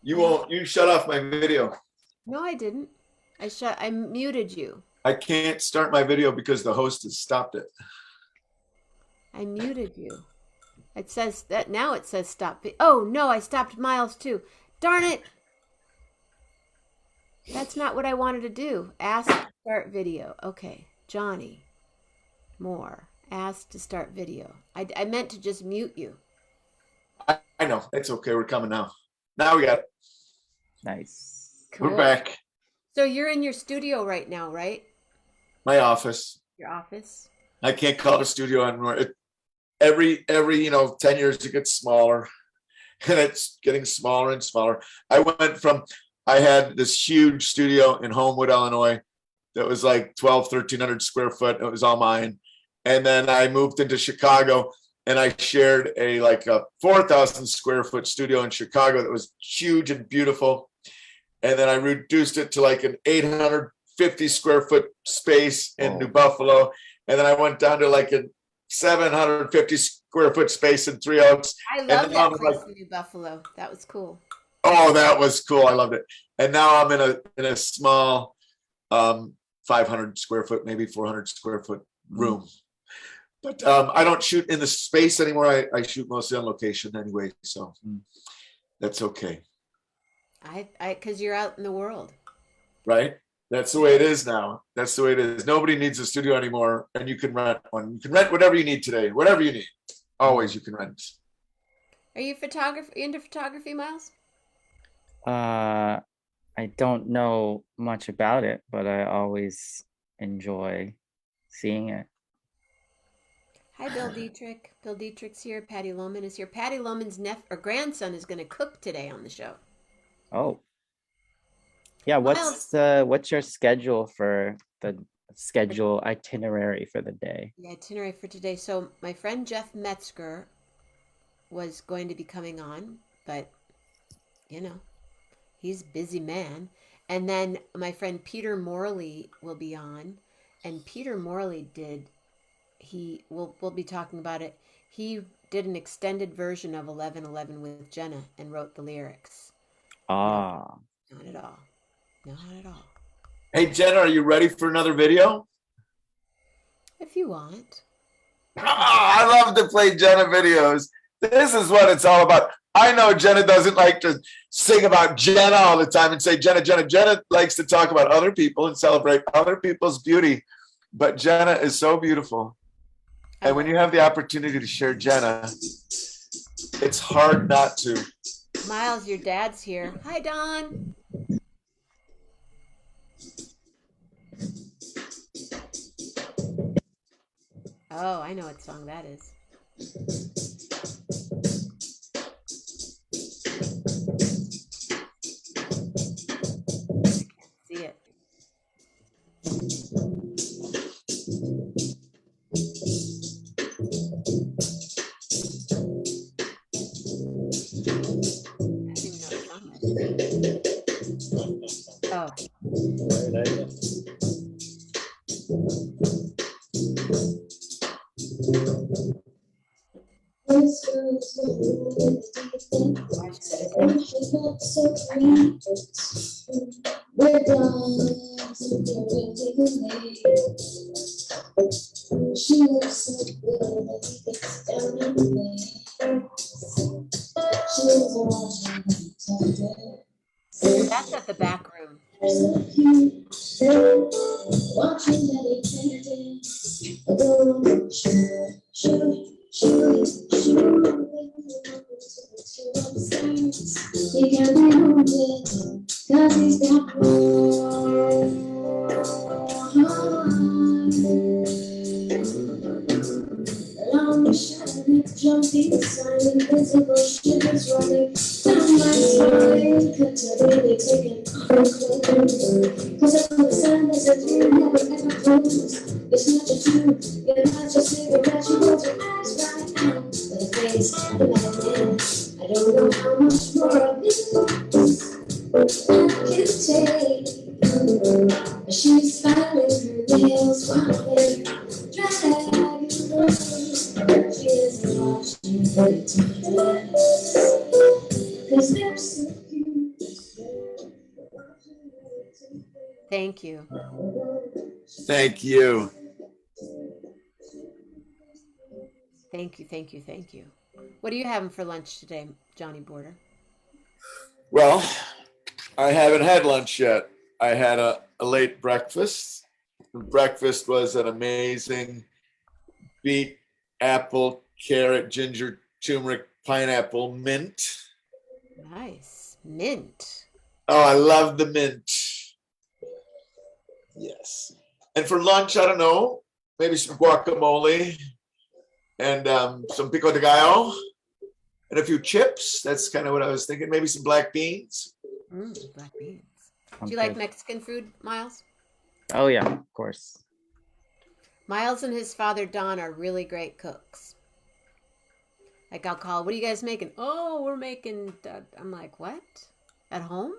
You shut off my video.
No, I didn't. I muted you.
I can't start my video because the host has stopped it.
I muted you. It says that now it says stop. Oh no, I stopped Miles too. Darn it. That's not what I wanted to do. Ask to start video. Okay. Johnny Moore. Ask to start video. I meant to just mute you.
I know. It's okay. We're coming now. Now we got it.
Nice.
Cool.
We're back.
So you're in your studio right now, right?
my office.
Your office.
I can't call it a studio anymore. Every 10 years it gets smaller, and it's getting smaller and smaller. I had this huge studio in Homewood, Illinois, that was like 1,300 square foot. It was all mine. And then I moved into Chicago, and I shared a 4,000 square foot studio in Chicago that was huge and beautiful. And then I reduced it to like an 850 square foot space in New Buffalo. And then I went down to like a 750 square foot space in Three Oaks.
I
And
love
now
that
I'm
place
like,
in New Buffalo. That was cool.
oh, that was cool. I loved it. And now I'm in a small 500 square foot, maybe 400 square foot room. But I don't shoot in the space anymore. I shoot mostly on location anyway, so that's okay.
Because you're out in the world.
Right? That's the way it is now. That's the way it is. Nobody needs a studio anymore, and you can rent one. You can rent whatever you need today, whatever you need. Always you can rent.
Are you into photography, Miles?
I don't know much about it, but I always enjoy seeing it.
Hi, Bill Dietrich. Bill Dietrich's here. Patty Lohman is here. Patty Lohman's grandson is going to cook today on the show.
Oh. Yeah, what's your schedule for the itinerary for the day?
The itinerary for today. So my friend Jeff Metzger was going to be coming on, but he's a busy man. And then my friend Peter Morley will be on, and Peter Morley we'll be talking about it. He did an extended version of 11:11 with Jenna and wrote the lyrics.
Ah.
Not at all. Not at all.
Hey, Jenna, are you ready for another video?
If you want.
I love to play Jenna videos. This is what it's all about. I know Jenna doesn't like to sing about Jenna all the time and say Jenna, Jenna. Jenna likes to talk about other people and celebrate other people's beauty. But Jenna is so beautiful. And when you have the opportunity to share Jenna, it's hard not to.
Miles, your dad's here. Hi, Don. Oh, I know what song that is. I can't see it. Oh.
She looks so good that he gets down on the way. She was watching
That's at the back room.
watching that he dance. Go, shoot. He can't remove it, 'cause he's got more. Along the shining, jumping, sign, invisible shivers running down my spine. Could you really take it off the clothes? 'Cause all the sun is a dream, never ever close. It's not your truth, you're not your cigarette, you close your eyes right now. But the face of my man, I don't know how much more of this I can take. But she's filing her nails while they're dragging through. She isn't watching her time. 'Cause they're so cute.
Thank you.
Thank you.
Thank you. What are you having for lunch today, Johnny Border?
Well, I haven't had lunch yet. I had a late breakfast. Breakfast was an amazing beet, apple, carrot, ginger, turmeric, pineapple, mint.
Nice. Mint.
Oh, I love the mint. Yes. And for lunch, I don't know, maybe some guacamole and some pico de gallo and a few chips. That's kind of what I was thinking. Maybe some black beans.
Black beans. Do you like
Okay.
Mexican food, Miles?
Oh yeah, of course.
Miles and his father Don are really great cooks. Like I'll call, what are you guys making? Oh, we're making. I'm like, what? At home?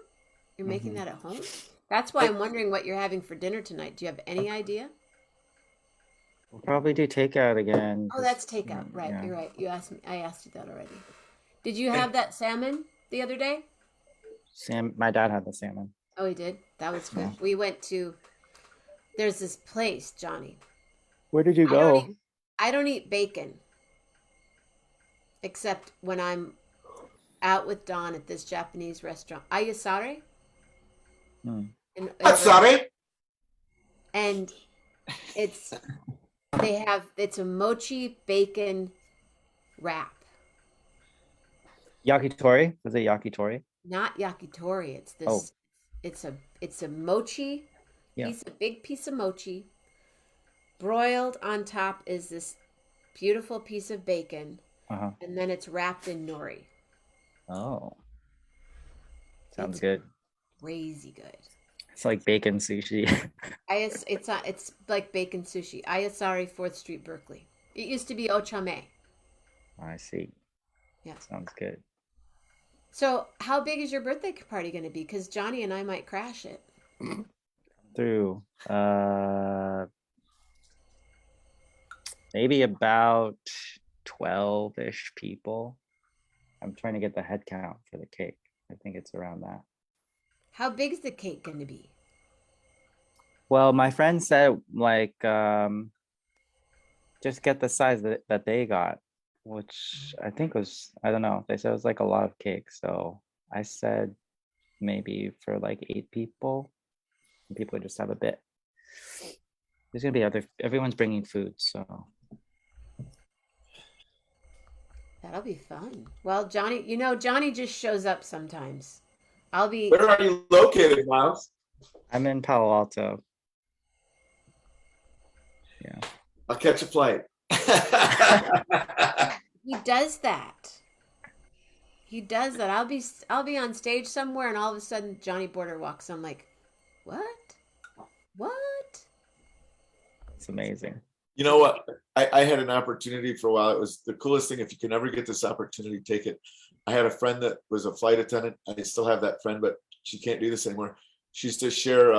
You're making that at home? That's why I'm wondering what you're having for dinner tonight. Do you have any idea?
We'll probably do takeout again.
Oh, that's takeout. Right.
yeah.
You're right. You asked me. I asked you that already. Did you have that salmon the other day?
My dad had the salmon.
Oh, he did. That was good. We went to. There's this place, Johnny.
Where did you go?
I don't eat bacon, except when I'm out with Don at this Japanese restaurant, Ayasare.
Sorry.
And it's a mochi bacon wrap,
Yakitori? Was it yakitori?
not yakitori. It's this.
Oh.
It's a mochi
Yeah.
big piece of mochi. Broiled on top is this beautiful piece of bacon,
Uh-huh.
and then it's wrapped in nori.
Oh. Sounds
It's
good.
Crazy good.
It's like bacon sushi.
It's like bacon sushi. Ayasari, 4th Street, Berkeley. It used to be Ochame.
I see.
Yeah.
Sounds good.
So, how big is your birthday party going to be? Because Johnny and I might crash it.
Through maybe about 12-ish people. I'm trying to get the head count for the cake. I think it's around that.
How big is the cake going to be?
Well, my friend said like just get the size that they got, which I think was, I don't know. They said it was like a lot of cake. So I said maybe for like 8 people. And people just have a bit. There's gonna be everyone's bringing food, so
That'll be fun. Well, Johnny, Johnny just shows up sometimes. I'll be.
Where are you located, Miles?
I'm in Palo Alto. Yeah.
I'll catch a flight.
He does that. He does that. I'll be on stage somewhere, and all of a sudden Johnny Border walks. I'm like, what? What?
It's amazing.
You know what? I had an opportunity for a while. It was the coolest thing. If you can ever get this opportunity, take it. I had a friend that was a flight attendant. I still have that friend, but she can't do this anymore. She used to share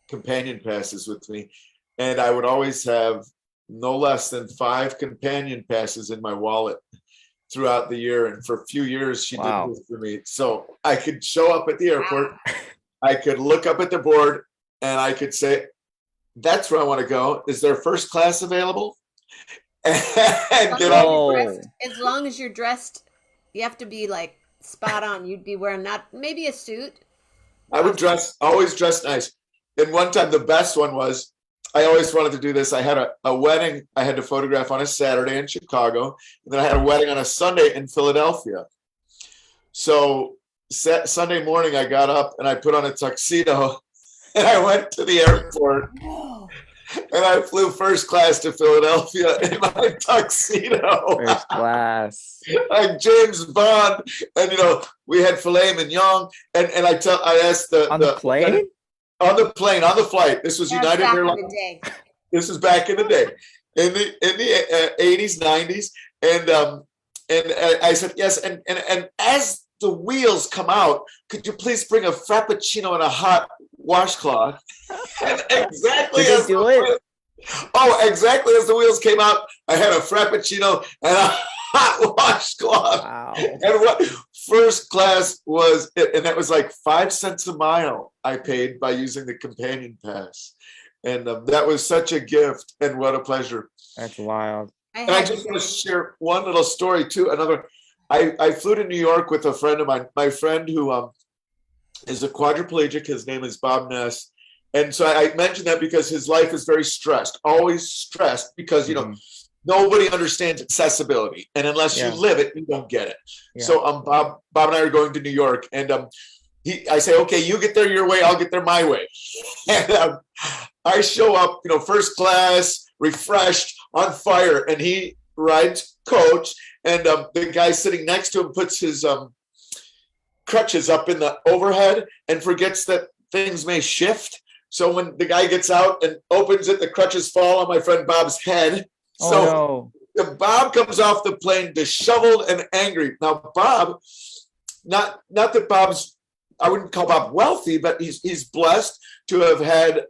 companion passes with me. And I would always have no less than 5 companion passes in my wallet throughout the year. And for a few years, she
Wow.
did this for me. So I could show up at the airport. I could look up at the board and I could say, that's where I want to go. Is there first class available? And get on.
As long as you're dressed, you have to be like spot on. You'd be wearing maybe a suit.
I would always dress nice. And one time, the best one was, I always wanted to do this. I had a wedding I had to photograph on a Saturday in Chicago. And then I had a wedding on a Sunday in Philadelphia. So Sunday morning, I got up and I put on a tuxedo and I went to the airport. And I flew first class to Philadelphia in my tuxedo.
First class.
Like James Bond. And, we had filet mignon. And I asked
On the plane?
On the plane, on the flight. This was
That's
United
back in
Airlines.
the day.
This is back in the day, in the 80s, 90s. And I said, yes. And as the wheels come out, could you please bring a Frappuccino and a hot washcloth? And exactly
Did
as
they do
the
it?
wheels- exactly as the wheels came out, I had a Frappuccino and a hot washcloth.
Wow.
And what first class was, and that was like 5 cents a mile I paid by using the companion pass. And that was such a gift and what a pleasure.
That's wild.
And I just want to share one little story too. I flew to New York with a friend of mine, my friend who is a quadriplegic. His name is Bob Ness. And so I mentioned that because his life is very stressed, always stressed because, nobody understands accessibility. And unless you live it, you don't get it.
Yeah.
So Bob and I are going to New York and I say, okay, you get there your way, I'll get there my way. And I show up, first class, refreshed, on fire, and he rides coach, and the guy sitting next to him puts his crutches up in the overhead and forgets that things may shift. So when the guy gets out and opens it, the crutches fall on my friend Bob's head. So Bob comes off the plane disheveled and angry. Now, Bob, not that Bob's, I wouldn't call Bob wealthy, but he's blessed to have had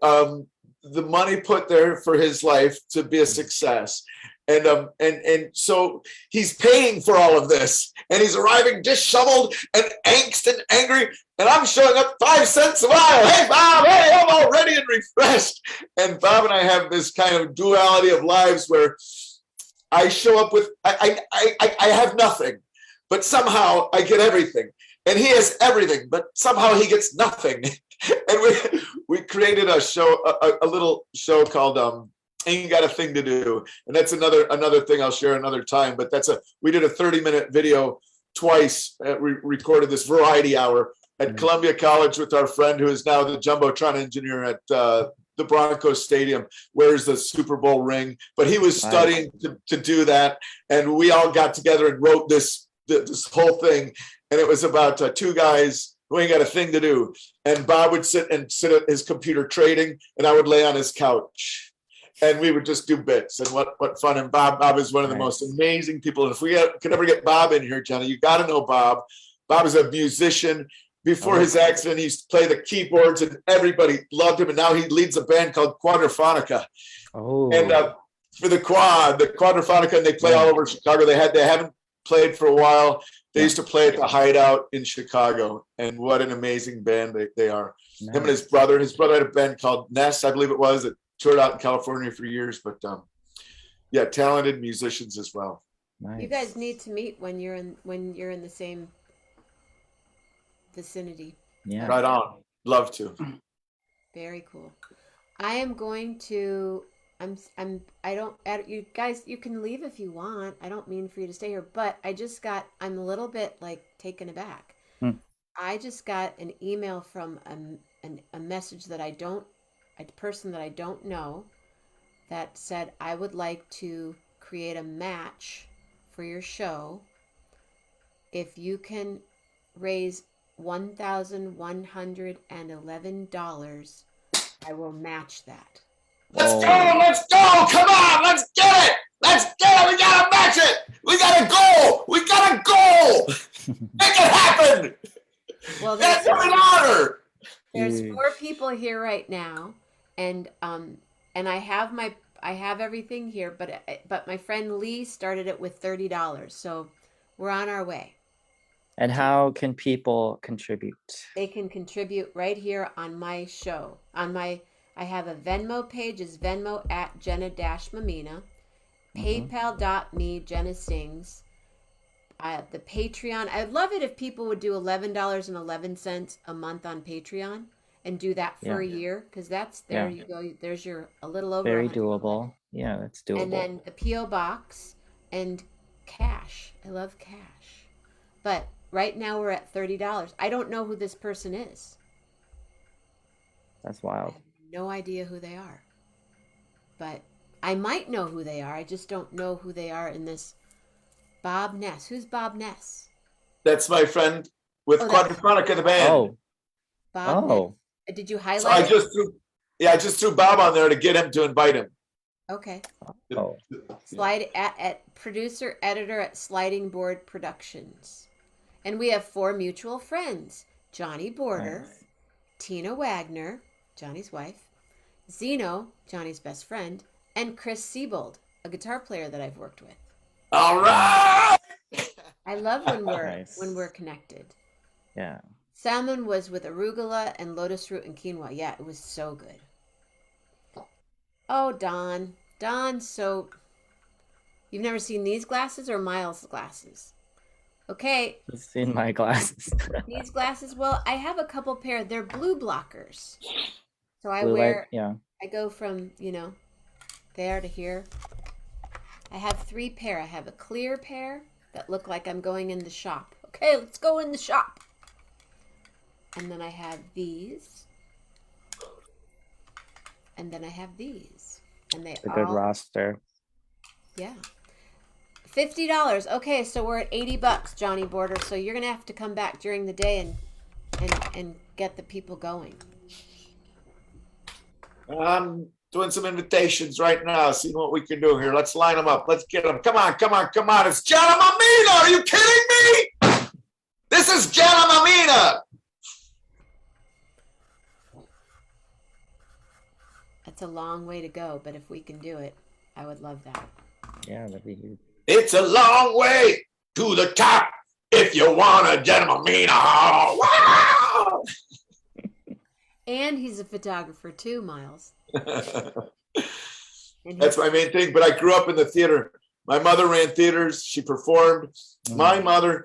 the money put there for his life to be a success. And so he's paying for all of this, and he's arriving disheveled and angst and angry. And I'm showing up 5 cents a mile. Hey, Bob, hey, I'm all ready and refreshed. And Bob and I have this kind of duality of lives where I show up with, I have nothing, but somehow I get everything. And he has everything, but somehow he gets nothing. And we created a show, a little show called Ain't Got a Thing to Do. And that's another thing I'll share another time. But we did a 30-minute video twice. We recorded this variety hour at Columbia College with our friend who is now the Jumbotron engineer at the Broncos Stadium, wears the Super Bowl ring. But he was studying to do that. And we all got together and wrote this whole thing. And it was about two guys who ain't got a thing to do. And Bob would sit at his computer trading, and I would lay on his couch. And we would just do bits. And what fun. And Bob is one of the most amazing people. And if we could ever get Bob in here, Jenna, you got to know Bob. Bob is a musician. Before his accident, he used to play the keyboards, and everybody loved him. And now he leads a band called Quadrophonica. And for the Quadrophonica, and they play all over Chicago. They haven't played for a while. They used to play at the Hideout in Chicago, and what an amazing band they are. Nice. Him and his brother had a band called Ness, I believe it was, that toured out in California for years. But talented musicians as well.
Nice. You guys need to meet when you're in the same vicinity.
Yeah, right on. Love to.
Very cool. I am going to. You guys, you can leave if you want. I don't mean for you to stay here, but I'm a little bit taken aback. I just got an email from a message that a person that I don't know, that said, I would like to create a match for your show. If you can raise $1,111, I will match that.
Let's go, come on, let's get it, we gotta match it, we got a goal, make it happen.
Well,
that's an honor.
There's 4 people here right now, and I have everything here, but my friend Lee started it with $30, so we're on our way.
And how can people contribute?
They can contribute right here on my show, I have a Venmo page, is Venmo at Jenna-Mamina, PayPal.me, Jenna Sings, the Patreon. I'd love it if people would do $11.11 a month on Patreon and do that for a year, because you go. There's your a little over.
Very doable. Yeah, that's doable.
And then the PO box and cash. I love cash, but right now we're at $30. I don't know who this person is.
That's wild.
No idea who they are, but I might know who they are. I just don't know who they are in this. Bob Ness. Who's Bob Ness?
That's my friend with Quadrophonica, the band.
Oh,
Bob Ness. Did you highlight?
So I just threw Bob on there to get him to invite him.
Okay. Slide at producer editor at Sliding Board Productions, and we have 4 mutual friends: Johnny Border, Tina Wagner, Johnny's wife, Zeno, Johnny's best friend, and Chris Siebold, a guitar player that I've worked with.
All right.
I love when we're connected.
Yeah.
Salmon was with arugula and lotus root and quinoa. Yeah, it was so good. Oh, Don, so you've never seen these glasses or Miles' glasses? Okay.
I've seen my glasses.
These glasses, well, I have a couple pair. They're blue blockers. So I I go from, there to here. I have 3 pair. I have a clear pair that look like I'm going in the shop. Okay, let's go in the shop. And then I have these. And then I have these. And they
It's a good
all,
roster.
yeah. $50. Okay, so we're at $80, Johnny Border. So you're gonna have to come back during the day and get the people going.
I'm doing some invitations right now, seeing what we can do here. Let's line them up. Let's get them. Come on, come on, come on. It's Jenna Mamina. Are you kidding me? This is Jenna Mamina.
That's a long way to go, but if we can do it, I would love that.
Yeah, that'd be huge.
It's a long way to the top if you want a Jenna Mamina. Wow!
And he's a photographer too, Miles. And
That's my main thing. But I grew up in the theater. My mother ran theaters. She performed. My mother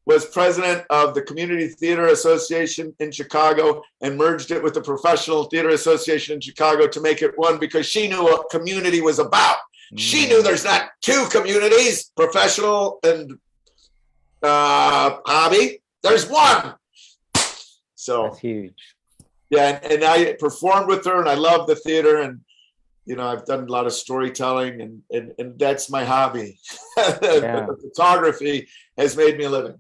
was president of the Community Theater Association in Chicago and merged it with the Professional Theater Association in Chicago to make it one because she knew what community was about. She knew there's not two communities, professional and hobby. There's one. So
That's huge.
yeah, and I performed with her, and I love the theater, and I've done a lot of storytelling, and that's my hobby.
Yeah.
The photography has made me a living.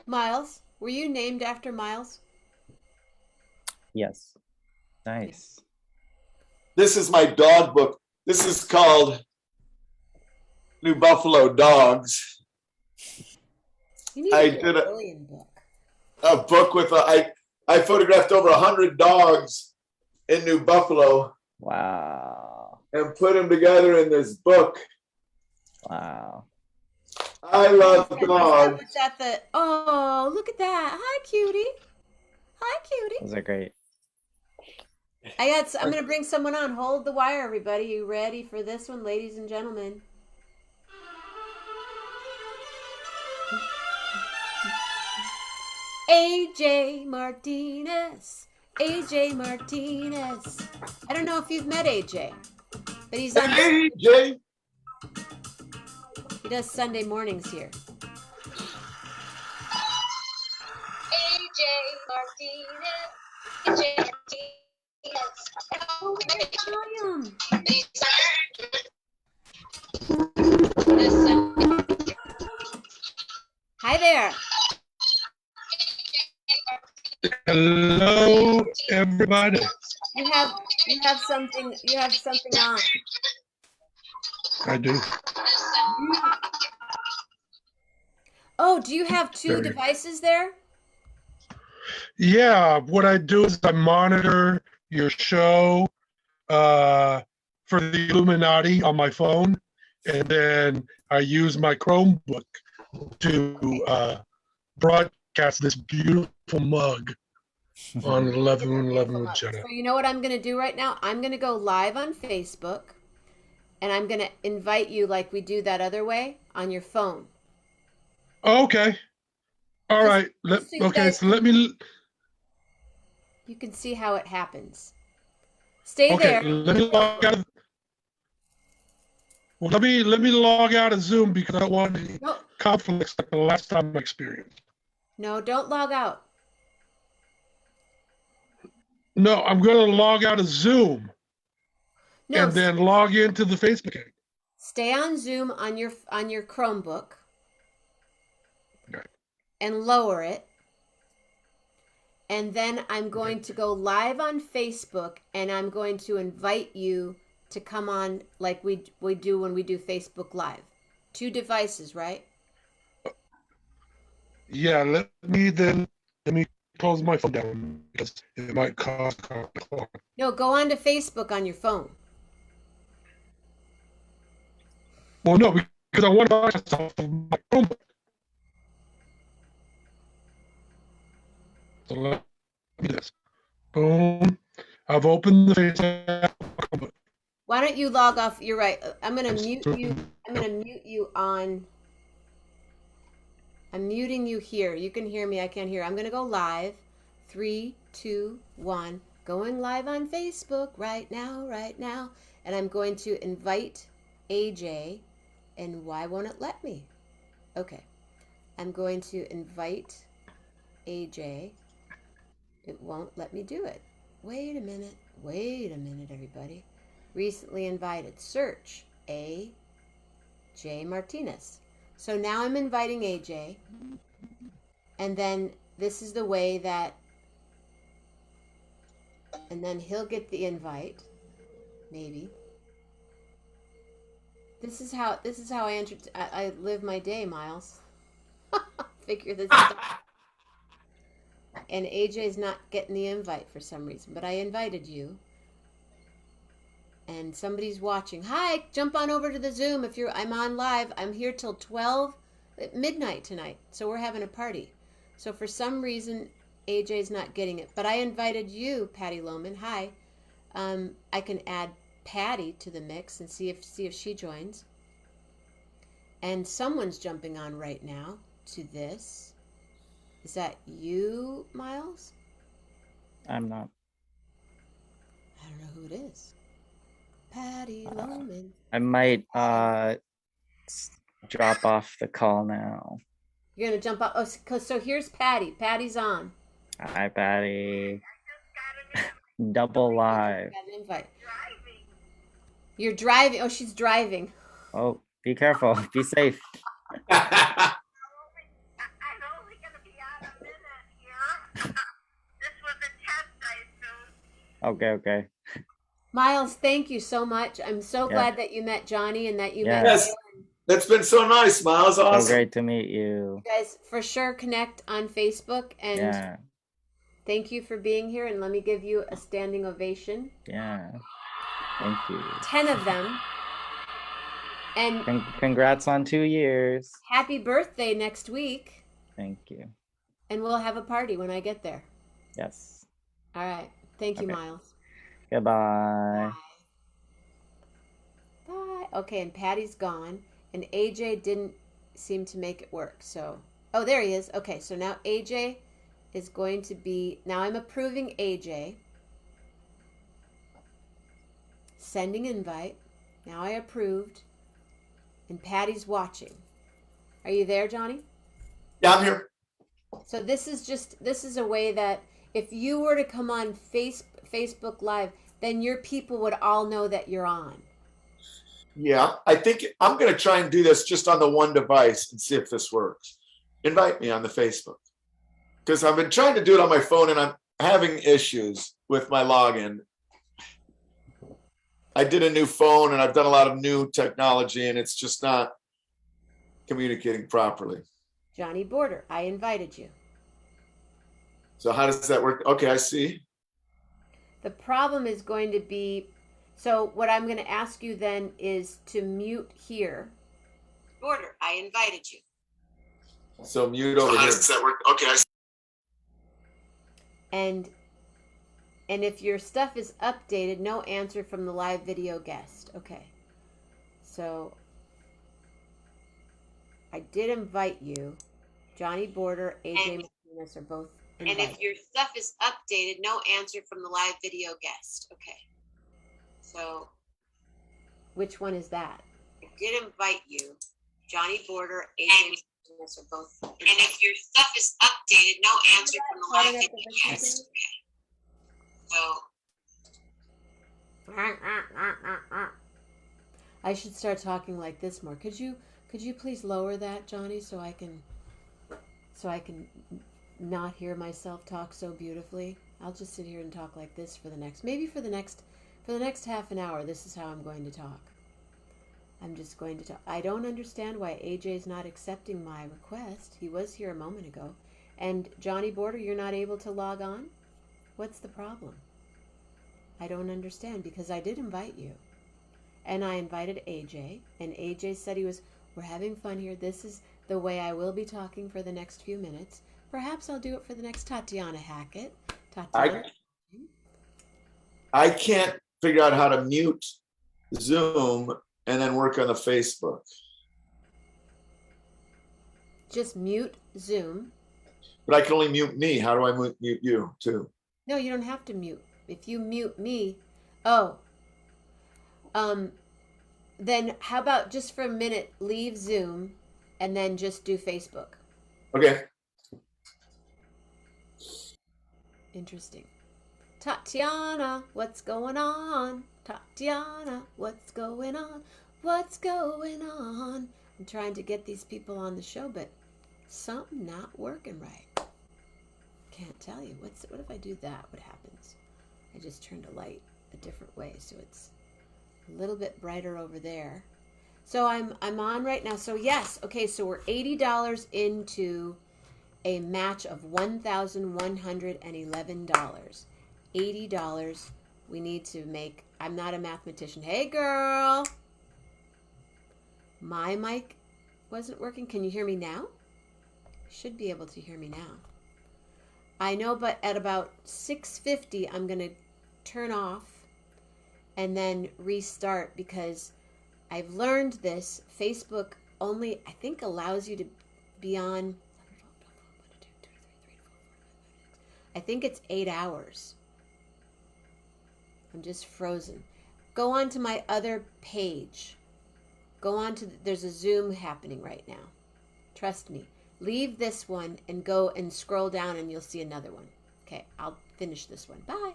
Miles, were you named after Miles?
Yes. Nice.
This is my dog book. This is called New Buffalo Dogs.
You need
I
to do
did
a
a-
Brilliant book.
A book with I photographed over 100 dogs in New Buffalo
Wow.
and put them together in this book.
Wow.
I love dogs.
Was that the? Oh, look at that! Hi, cutie. Hi, cutie.
Those are great.
I'm gonna bring someone on. Hold the wire, everybody. You ready for this one, ladies and gentlemen? AJ Martinez. AJ Martinez. I don't know if you've met AJ, but he's on.
Hey, Jay.
He does Sunday mornings here. AJ Martinez. AJ Martinez. Oh, hi there.
Hello, everybody.
You have something on.
I do.
Oh, do you have two
Very-
devices there?
Yeah, what I do is I monitor your show for the Illuminati on my phone, and then I use my Chromebook to broadcast this beautiful mug on 1111 with Jenna.
So you know what I'm going to do right now? I'm going to go live on Facebook, and I'm going to invite you like we do that other way on your phone.
Okay. All right.
just so you
Okay,
guys
so let me.
You can see how it happens. Stay
Okay,
there.
let me log out. Well, let me log out of Zoom because I don't want any
No,
conflicts like the last time I experienced.
no, don't log out.
No, I'm going to log out of Zoom
No,
and then log into the Facebook account.
stay on Zoom on your Chromebook
Okay.
and lower it. And then I'm going to go live on Facebook, and I'm going to invite you to come on like we do when we do Facebook Live. Two devices, right?
Yeah, let me close my phone down because it might cause conflict.
No, go on to Facebook on your phone.
Well, no, because I want to broadcast off of my Chromebook. So let me do this. Boom. I've opened the Facebook.
Why don't you log off? You're right. I'm going to mute you. I'm going to mute you on. I'm muting you here. You can hear me. I can't hear. I'm going to go live. 3, 2, 1. Going live on Facebook right now, right now. And I'm going to invite AJ. And why won't it let me? Okay. I'm going to invite AJ. It won't let me do it. Wait a minute. Wait a minute, everybody. Recently invited. Search A.J. Martinez. So now I'm inviting AJ. And then this is the way that, and then he'll get the invite. Maybe. This is how I live my day, Miles. Figure this out. And AJ's not getting the invite for some reason, but I invited you. And somebody's watching. Hi, jump on over to the Zoom if I'm on live. I'm here till 12 at midnight tonight. So we're having a party. So for some reason AJ's not getting it, but I invited you, Patty Lohman. Hi. I can add Patty to the mix and see if she joins. And someone's jumping on right now to this. Is that you, Miles?
I'm not.
I don't know who it is. Patty Lohman.
I might drop off the call now.
You're gonna jump up. Oh, so here's Patty. Patty's on.
Hi, Patty. Double live.
Got an invite. You're driving. Oh, she's driving.
Oh, be careful. Be safe. Okay.
Miles, thank you so much. I'm so
Yeah.
glad that you met Johnny and that you met
Yes, that's been so nice, Miles.
So
Awesome.
great to meet you.
you guys. For sure, connect on Facebook. And
Yeah.
thank you for being here. And let me give you a standing ovation.
Yeah. Thank you.
10 of them. And
Congrats on 2 years.
happy birthday next week.
Thank you.
And we'll have a party when I get there.
Yes.
All right. Thank you,
Okay.
Miles.
Goodbye.
Bye. Okay, and Patty's gone. And AJ didn't seem to make it work. So, oh, there he is. Okay, so now AJ is going to be, now I'm approving AJ. Sending invite. Now I approved. And Patty's watching. Are you there, Johnny?
Yeah, I'm here.
So this is a way that if you were to come on Facebook Live, then your people would all know that you're on.
Yeah, I think I'm going to try and do this just on the one device and see if this works. Invite me on the Facebook. Because I've been trying to do it on my phone and I'm having issues with my login. I did a new phone and I've done a lot of new technology and it's just not communicating properly.
Johnny Border, I invited you.
So how does that work? Okay, I see.
The problem is going to be, so what I'm going to ask you then is to mute here. Border, I invited you.
So mute over here. How does that work? Okay, I see.
And if your stuff is updated, no answer from the live video guest. Okay. So I did invite you. Johnny Border, AJ Martinez are both invited. And if your stuff is updated, no answer from the live video guest. Okay. So which one is that? I did invite you. Johnny Border, AJ Martinez are both invited. And if your stuff is updated, no answer from the live video guest. Okay. So I should start talking like this more. Could you please lower that, Johnny, so I can not hear myself talk so beautifully? I'll just sit here and talk like this for the next half an hour. This is how I'm going to talk. I'm just going to talk. I don't understand why AJ's not accepting my request. He was here a moment ago. And Johnny Border, you're not able to log on? What's the problem? I don't understand because I did invite you. And I invited AJ, and AJ said we're having fun here. This is the way I will be talking for the next few minutes. Perhaps I'll do it for the next Tatiana Hackett. Tatiana.
I can't figure out how to mute Zoom and then work on the Facebook.
Just mute Zoom.
But I can only mute me. How do I mute you too?
No, you don't have to mute. If you mute me, then how about just for a minute, leave Zoom and then just do Facebook.
Okay.
Interesting. Tatiana, what's going on? Tatiana, what's going on? What's going on? I'm trying to get these people on the show, but something not working right. Can't tell you. What if I do that? What happens? I just turned a light a different way, so it's a little bit brighter over there. So I'm on right now. So yes, okay, so we're $80 into a match of $1,111. $80 we need to make. I'm not a mathematician. Hey girl. My mic wasn't working. Can you hear me now? Should be able to hear me now. I know, but at about 6:50 I'm going to turn off and then restart because I've learned this. Facebook only, I think, allows you to be on, I think it's 8 hours. I'm just frozen. Go on to my other page. Go on to, there's a Zoom happening right now. Trust me. Leave this one and go and scroll down and you'll see another one. Okay, I'll finish this one. Bye.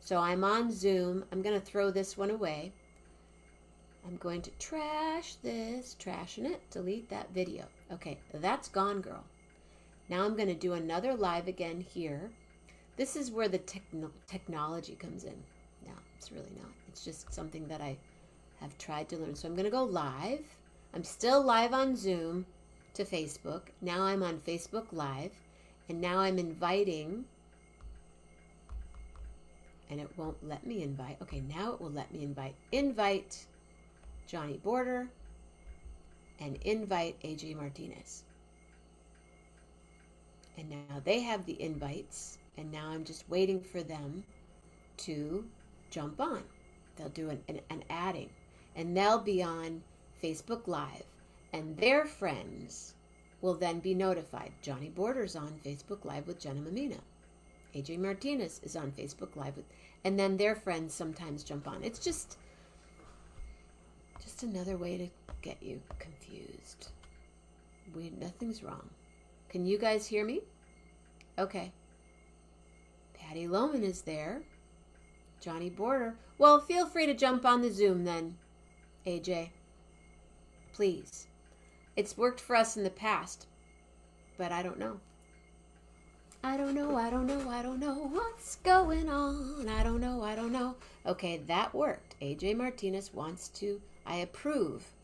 So I'm on Zoom. I'm going to throw this one away. I'm going to trash this, trashing it, delete that video. Okay, that's gone, girl. Now I'm going to do another live again here. This is where the technology comes in. No, it's really not. It's just something that I have tried to learn. So I'm going to go live. I'm still live on Zoom to Facebook. Now I'm on Facebook Live. And now I'm inviting. And it won't let me invite. Okay, now it will let me invite. Invite Johnny Border. And invite AJ Martinez. And now they have the invites. And now I'm just waiting for them to jump on. They'll do an adding. And they'll be on Facebook Live. And their friends will then be notified. Johnny Border's on Facebook Live with Jenna Mamina. AJ Martinez is on Facebook Live with, and then their friends sometimes jump on. It's just another way to get you confused. Nothing's wrong. Can you guys hear me? Okay. Patty Lohman is there. Johnny Border. Well, feel free to jump on the Zoom then, AJ. Please. It's worked for us in the past, but I don't know. I don't know what's going on. I don't know. Okay, that worked. AJ Martinez wants to, I approve.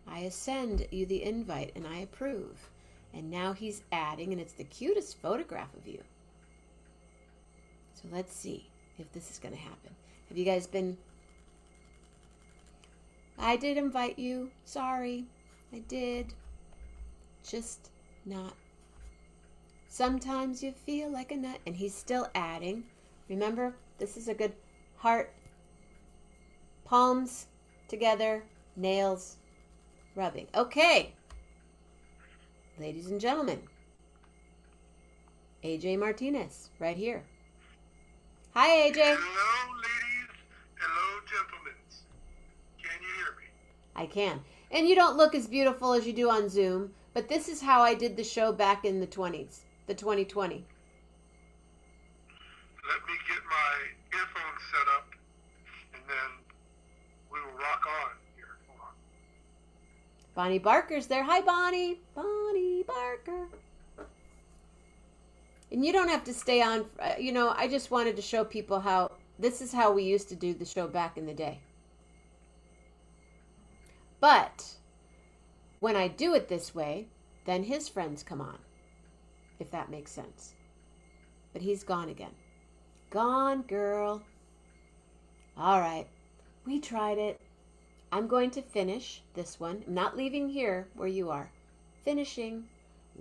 I send you the invite and I approve. And now he's adding, and it's the cutest photograph of you. So let's see if this is going to happen. Have you guys been... I did invite you. Sorry. I did. Just not. Sometimes you feel like a nut. And he's still adding. Remember, this is a good heart. Palms together. Nails rubbing. Okay. Ladies and gentlemen. AJ Martinez, right here. Hi, AJ.
Hello, ladies. Hello, gentlemen. Can you hear me?
I can. And you don't look as beautiful as you do on Zoom, but this is how I did the show back in the 20s, the 2020.
Let me get my earphones set up, and then we will rock on here. Hold on.
Bonnie Barker's there. Hi, Bonnie. Bonnie Barker. And you don't have to stay on. I just wanted to show people how this is how we used to do the show back in the day. But when I do it this way, then his friends come on, if that makes sense. But he's gone again. Gone, girl. All right. We tried it. I'm going to finish this one. I'm not leaving here where you are. Finishing.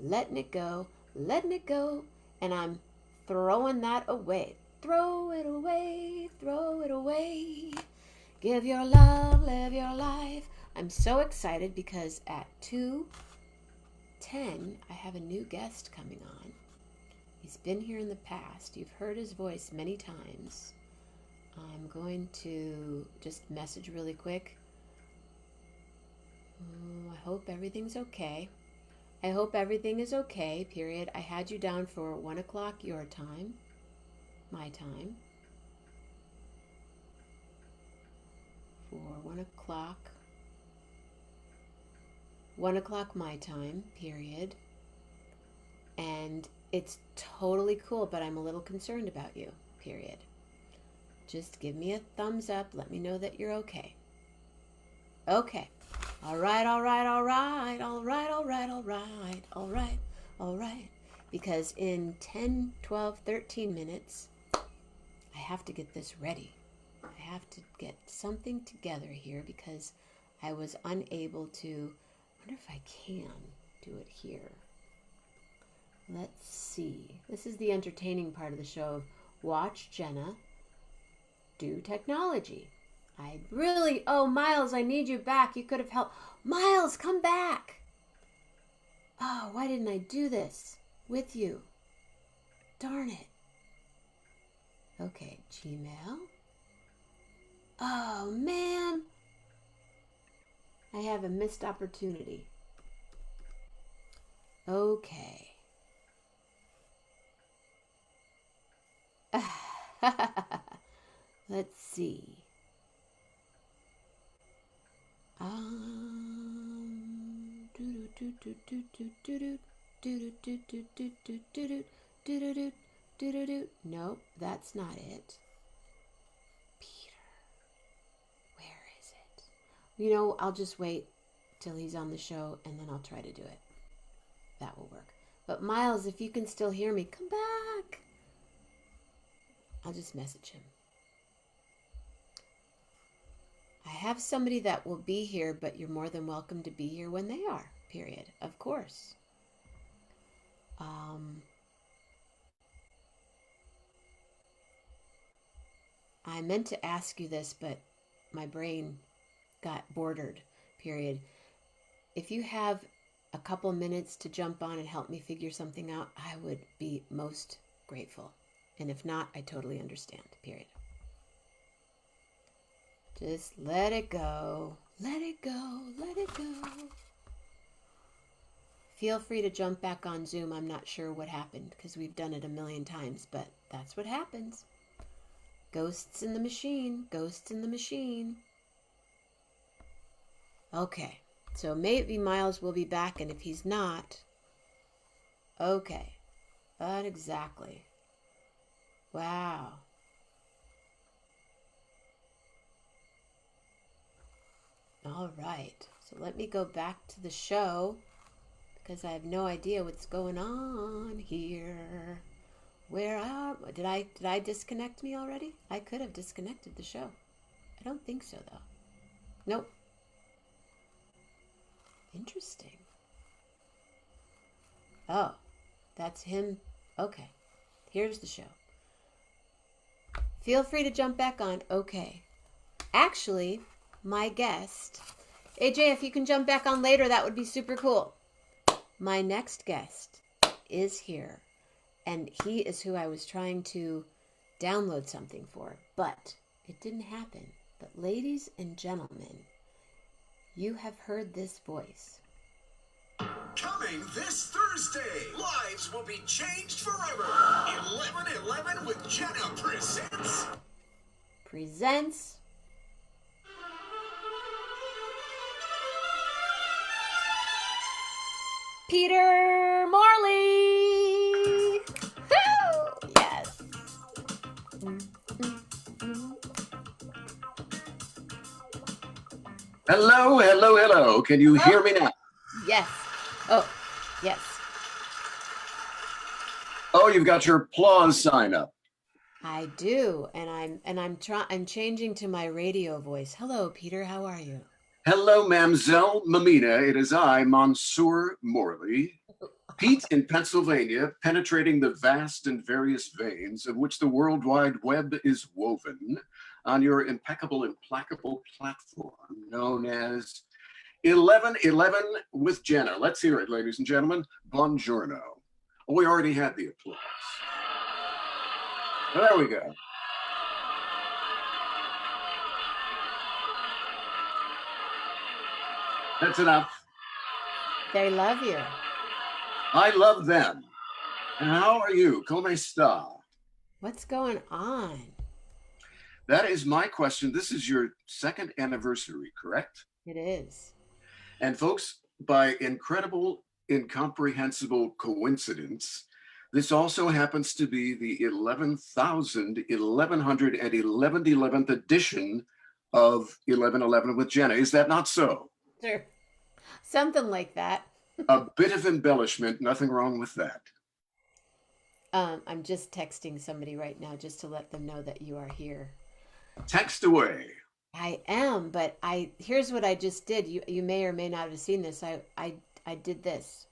Letting it go. Letting it go. And I'm throwing that away. Throw it away. Throw it away. Give your love. Live your life. I'm so excited because at 2:10, I have a new guest coming on. He's been here in the past. You've heard his voice many times. I'm going to just message really quick. I hope everything's okay. I hope everything is okay, period. I had you down for 1 o'clock your time, my time. for 1 o'clock. 1 o'clock my time, period. And it's totally cool, but I'm a little concerned about you, period. Just give me a thumbs up. Let me know that you're okay. Okay. All right, all right, all right, all right, all right, all right, all right, all right. Because in 10, 12, 13 minutes, I have to get this ready. I have to get something together here because I was unable to. I wonder if I can do it here. Let's see. This is the entertaining part of the show of watch Jenna do technology. Oh, Miles, I need you back. You could have helped. Miles, come back. Oh, why didn't I do this with you? Darn it. Okay, Gmail. Oh, man. I have a missed opportunity. Okay. Let's see. Nope, that's not it. Peter, where is it? You know, I'll just wait till he's on the show and then I'll try to do it. That will work. But Miles, if you can still hear me, come back. I'll just message him. I have somebody that will be here, but you're more than welcome to be here when they are, period. Of course. I meant to ask you this, but my brain got bordered, period. If you have a couple minutes to jump on and help me figure something out, I would be most grateful. And if not, I totally understand, period. Just let it go. Let it go. Let it go. Feel free to jump back on Zoom. I'm not sure what happened because we've done it a million times, but that's what happens. Ghosts in the machine. Ghosts in the machine. Okay. So maybe Miles will be back, and if he's not, okay. But exactly. Wow. All right. So let me go back to the show because I have no idea what's going on here. Did I disconnect me already? I could have disconnected the show. I don't think so though. Nope. Interesting. Oh, that's him. Okay. Here's the show. Feel free to jump back on. Okay. Actually, my guest, AJ, if you can jump back on later, that would be super cool. My next guest is here, and he is who I was trying to download something for, but it didn't happen. But ladies and gentlemen, you have heard this voice.
Coming this Thursday, lives will be changed forever. 11/11 with Jenna
presents Peter Morley. Woo! Yes.
Hello, hello, hello. Can you hear me now?
Yes. Oh, yes.
Oh, you've got your applause sign up.
I do, and I'm changing to my radio voice. Hello, Peter. How are you?
Hello, Mamselle Mamina. It is I, Monsieur Morley. Pete in Pennsylvania, penetrating the vast and various veins of which the World Wide Web is woven on your impeccable, implacable platform known as 11/11 with Jenna. Let's hear it, ladies and gentlemen. Buongiorno. Oh, we already had the applause. There we go. That's enough.
They love you.
I love them. And how are you? Come sta?
What's going on?
That is my question. This is your second anniversary, correct?
It is.
And folks, by incredible, incomprehensible coincidence, this also happens to be the 11,1111th edition of 1111 with Jenna. Is that not so?
Sure. Something like that.
A bit of embellishment, nothing wrong with that.
I'm just texting somebody right now just to let them know that you are here.
Text away.
I am, but here's what I just did. You may or may not have seen this. I did this.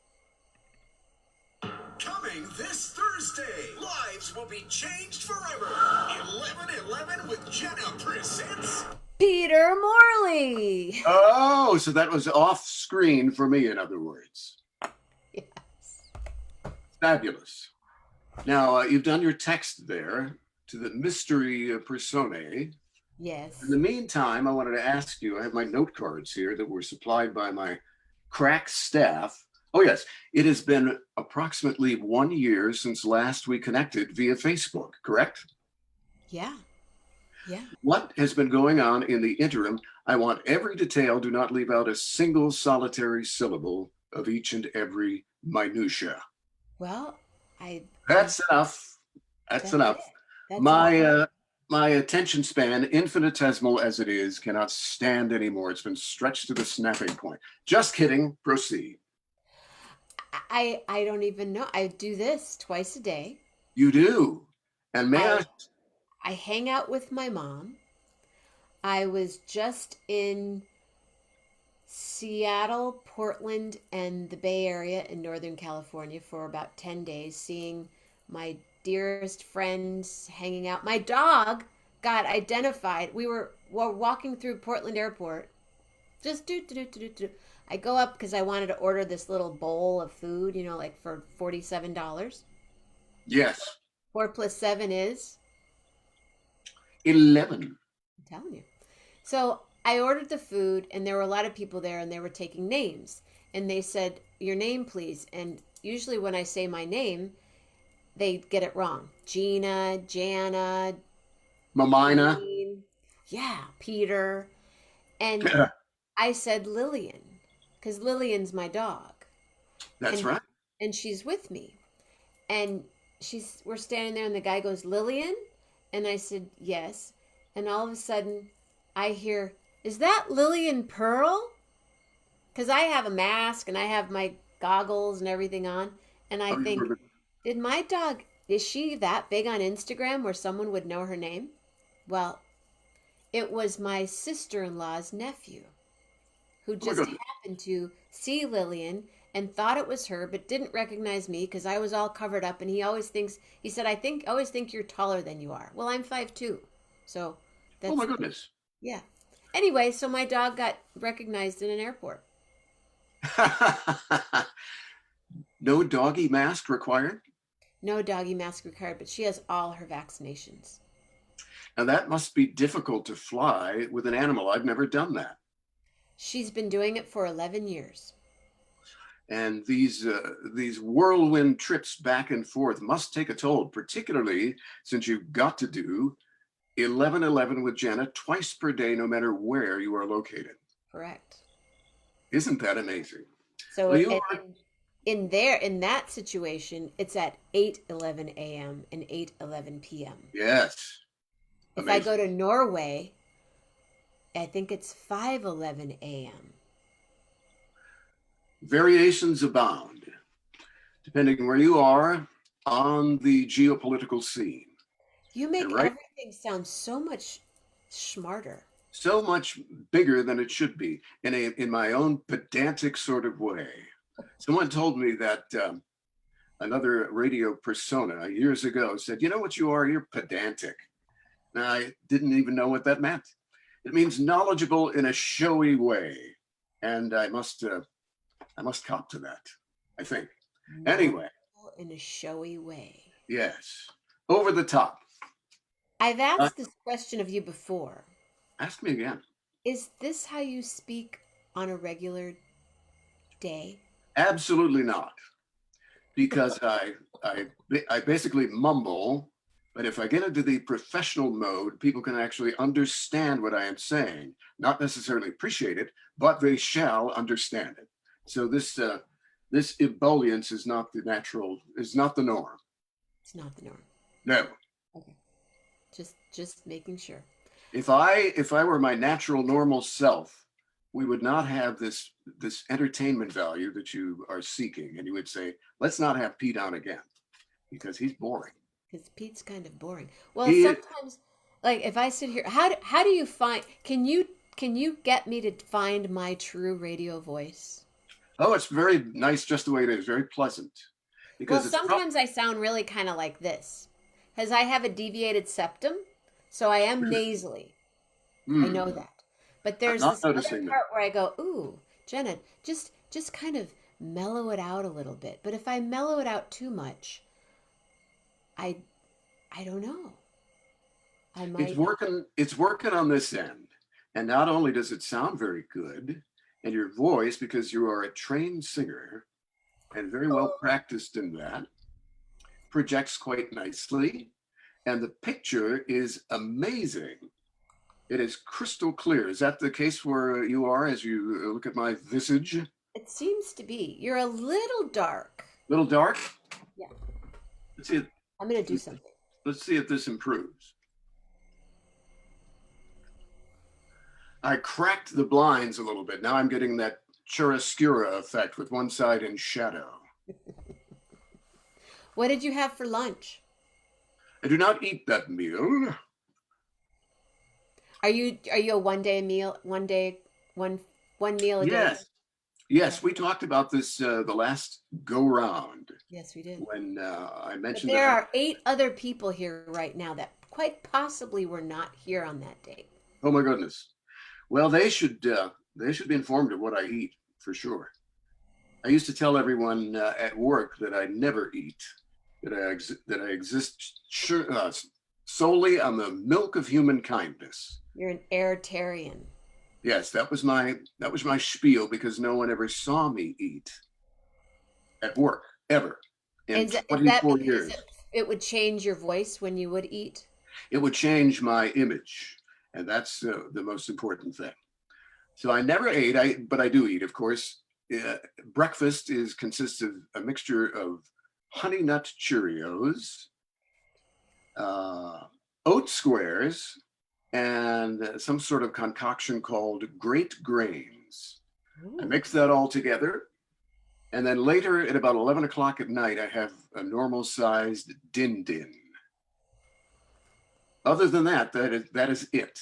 Coming this Thursday, lives will be changed forever. 11:11 with Jenna presents
Peter Morley.
Oh, so that was off screen for me, in other words.
Yes.
Fabulous. Now, you've done your text there to the mystery personae.
Yes.
In the meantime, I wanted to ask you, I have my note cards here that were supplied by my crack staff. Oh, yes. It has been approximately 1 year since last we connected via Facebook, correct?
Yeah. Yeah.
What has been going on in the interim? I want every detail. Do not leave out a single solitary syllable of each and every minutia.
Well,
That's enough. That's enough.
That's
My attention span, infinitesimal as it is, cannot stand anymore. It's been stretched to the snapping point. Just kidding. Proceed.
I don't even know. I do this twice a day.
You do. And
I hang out with my mom. I was just in Seattle, Portland, and the Bay Area in Northern California for about 10 days, seeing my dearest friends, hanging out. My dog got identified. We were walking through Portland Airport. Just I go up because I wanted to order this little bowl of food, like for $47.
Yes.
4 plus 7 is
11.
I'm telling you. So I ordered the food, and there were a lot of people there, and they were taking names. And they said, "Your name, please." And usually when I say my name, they get it wrong. Gina, Jana,
Mamina.
Jean, yeah, Peter. And I said Lillian, because Lillian's my dog.
That's right.
And she's with me. And we're standing there, and the guy goes, "Lillian?" And I said, "Yes." And all of a sudden, I hear, "Is that Lillian Pearl?" Because I have a mask, and I have my goggles and everything on. And I think, did my dog, is she that big on Instagram where someone would know her name? Well, it was my sister-in-law's nephew who just happened to see Lillian and thought it was her, but didn't recognize me because I was all covered up. And he said, "I always think you're taller than you are." Well, I'm 5'2". So that's,
oh my goodness.
Yeah. Anyway, so my dog got recognized in an airport.
No doggy mask required?
No doggy mask required, but she has all her vaccinations.
Now that must be difficult to fly with an animal. I've never done that.
She's been doing it for 11 years.
And these whirlwind trips back and forth must take a toll, particularly since you've got to do 11:11 with Jenna twice per day, no matter where you are located.
Correct.
Isn't that amazing?
So
well,
in that situation, it's at 8:11 a.m. and 8:11 p.m.
Yes.
If I go to Norway, I think it's 5:11 a.m.
Variations abound, depending where you are on the geopolitical scene.
You make everything sound so much smarter.
So much bigger than it should be, in my own pedantic sort of way. Someone told me that another radio persona years ago said, "You know what you are? You're pedantic." And I didn't even know what that meant. It means knowledgeable in a showy way, and I must cop to that, I think. Anyway.
In a showy way.
Yes. Over the top.
I've asked this question of you before.
Ask me again.
Is this how you speak on a regular day?
Absolutely not. Because I basically mumble, But if I get into the professional mode, people can actually understand what I am saying, not necessarily appreciate it, but they shall understand it. So this ebullience is not the norm.
It's not the norm.
No.
Okay. Just making sure.
If I were my natural normal self, we would not have this entertainment value that you are seeking. And you would say, let's not have Pete on again because he's boring.
Because Pete's kind of boring. Well,
He-
sometimes, like if I sit here, how do you find? Can you get me to find my true radio voice?
Oh, it's very nice just the way it is, very pleasant.
Well,
Because it's
sometimes I sound really kind of like this, because I have a deviated septum, so I am nasally. I
Hmm.
know that. But there's
not
this other
noticing that.
part where I go, ooh, Jenna, just kind of mellow it out a little bit. But if I mellow it out too much, I don't know. I might.
It's working on this end. And not only does it sound very good, and your voice, because you are a trained singer and very well practiced in that, projects quite nicely. And the picture is amazing. It is crystal clear. Is that the case where you are as you look at my visage?
It seems to be. You're a little dark.
Little dark?
Yeah.
Let's see if,
I'm gonna do something.
let's see if this improves. I cracked the blinds a little bit. Now I'm getting that chiaroscuro effect with one side in shadow.
What did you have for lunch?
I do not eat that meal.
Are you a one meal a day?
Yes, we talked about this the last go round
Yes, we did.
when I
But
mentioned
there
that.
are 8 other people here right now that quite possibly were not here on that day.
Oh my goodness. Well, they should be informed of what I eat for sure. I used to tell everyone at work that I never eat, that I exist solely on the milk of human kindness.
You're an airtarian.
Yes, that was my spiel because no one ever saw me eat at work ever in
Is that
24
because
years.
it would change your voice when you would eat?
It would change my image, and that's the most important thing. So I never ate, but I do eat, of course. Breakfast consists of a mixture of honey nut Cheerios, oat squares, and some sort of concoction called Great Grains. I mix that all together. And then later at about 11 o'clock at night, I have a normal sized din din. Other than that, that is it.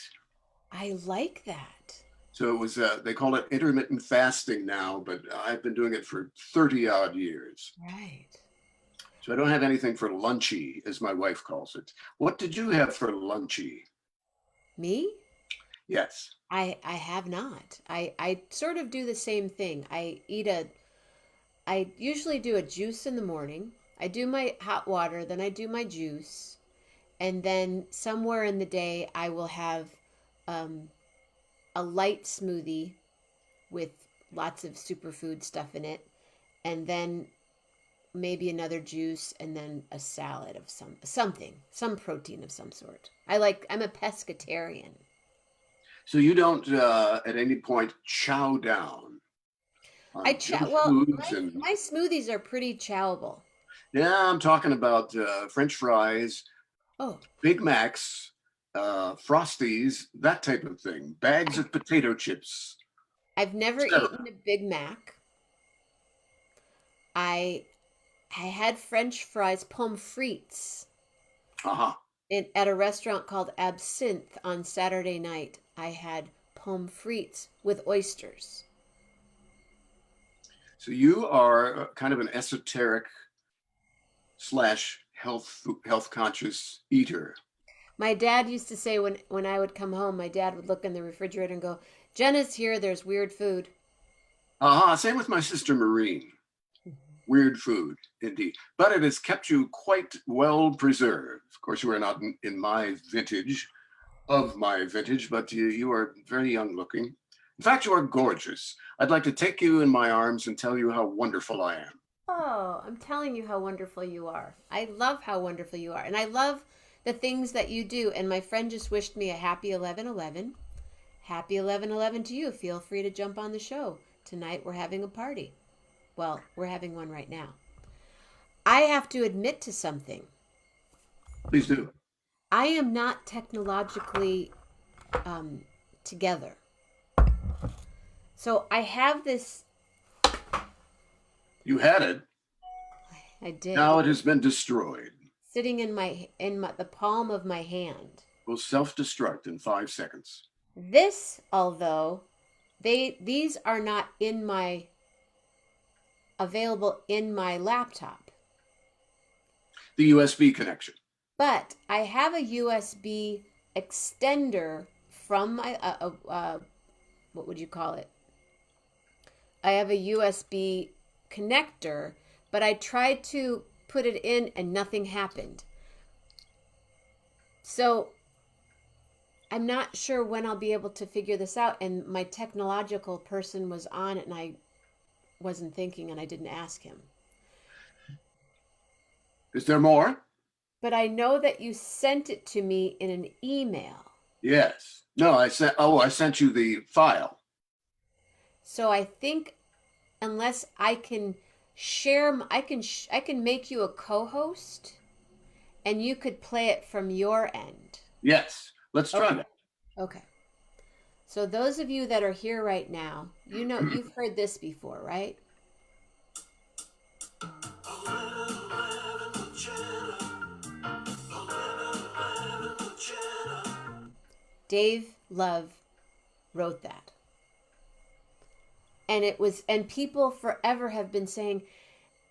I like that.
So it was, they call it intermittent fasting now, but I've been doing it for 30 odd years.
Right.
So I don't have anything for lunchy, as my wife calls it. What did you have for lunchy?
Me?
Yes.
I have not. I sort of do the same thing. I usually do a juice in the morning. I do my hot water, then I do my juice. And then somewhere in the day, I will have a light smoothie with lots of superfood stuff in it. And then maybe another juice and then a salad of some protein of some sort. I'm a pescatarian.
So you don't at any point chow down? on junk foods and-
My smoothies are pretty chowable.
Yeah, I'm talking about French fries,
Oh,
Big Macs, Frosties, that type of thing. Bags of potato chips.
I've never
So-
eaten a Big Mac. I had French fries, pommes frites,
Uh-huh.
at a restaurant called Absinthe on Saturday night. I had pommes frites with oysters.
So you are kind of an esoteric / health conscious eater.
My dad used to say when I would come home, my dad would look in the refrigerator and go, "Jenna's here, there's weird food."
Same with my sister Maureen. Weird food, indeed. But it has kept you quite well preserved. Of course, you are not in my vintage, but you are very young looking. In fact, you are gorgeous. I'd like to take you in my arms and tell you how wonderful I am.
Oh, I'm telling you how wonderful you are. I love how wonderful you are. And I love the things that you do. And my friend just wished me a happy 11/11. Happy 11/11 to you. Feel free to jump on the show. Tonight we're having a party. Well, we're having one right now. I have to admit to something.
Please do.
I am not technologically together. So I have this.
You had it.
I did.
Now it has been destroyed.
Sitting in the palm of my hand.
Will self-destruct in 5 seconds.
This, although these are not available in my laptop.
The USB connection.
But I have a USB extender from my what would you call it? I have a USB connector, but I tried to put it in and nothing happened. So I'm not sure when I'll be able to figure this out. And my technological person was on it and I wasn't thinking and I didn't ask him.
Is there more?
But I know that you sent it to me in an email.
Yes. No, I sent you the file.
So I think unless I can share, I can make you a co-host and you could play it from your end.
Yes. Let's try that.
Okay. So those of you that are here right now, you know, you've heard this before, right? Dave Love wrote that. And people forever have been saying,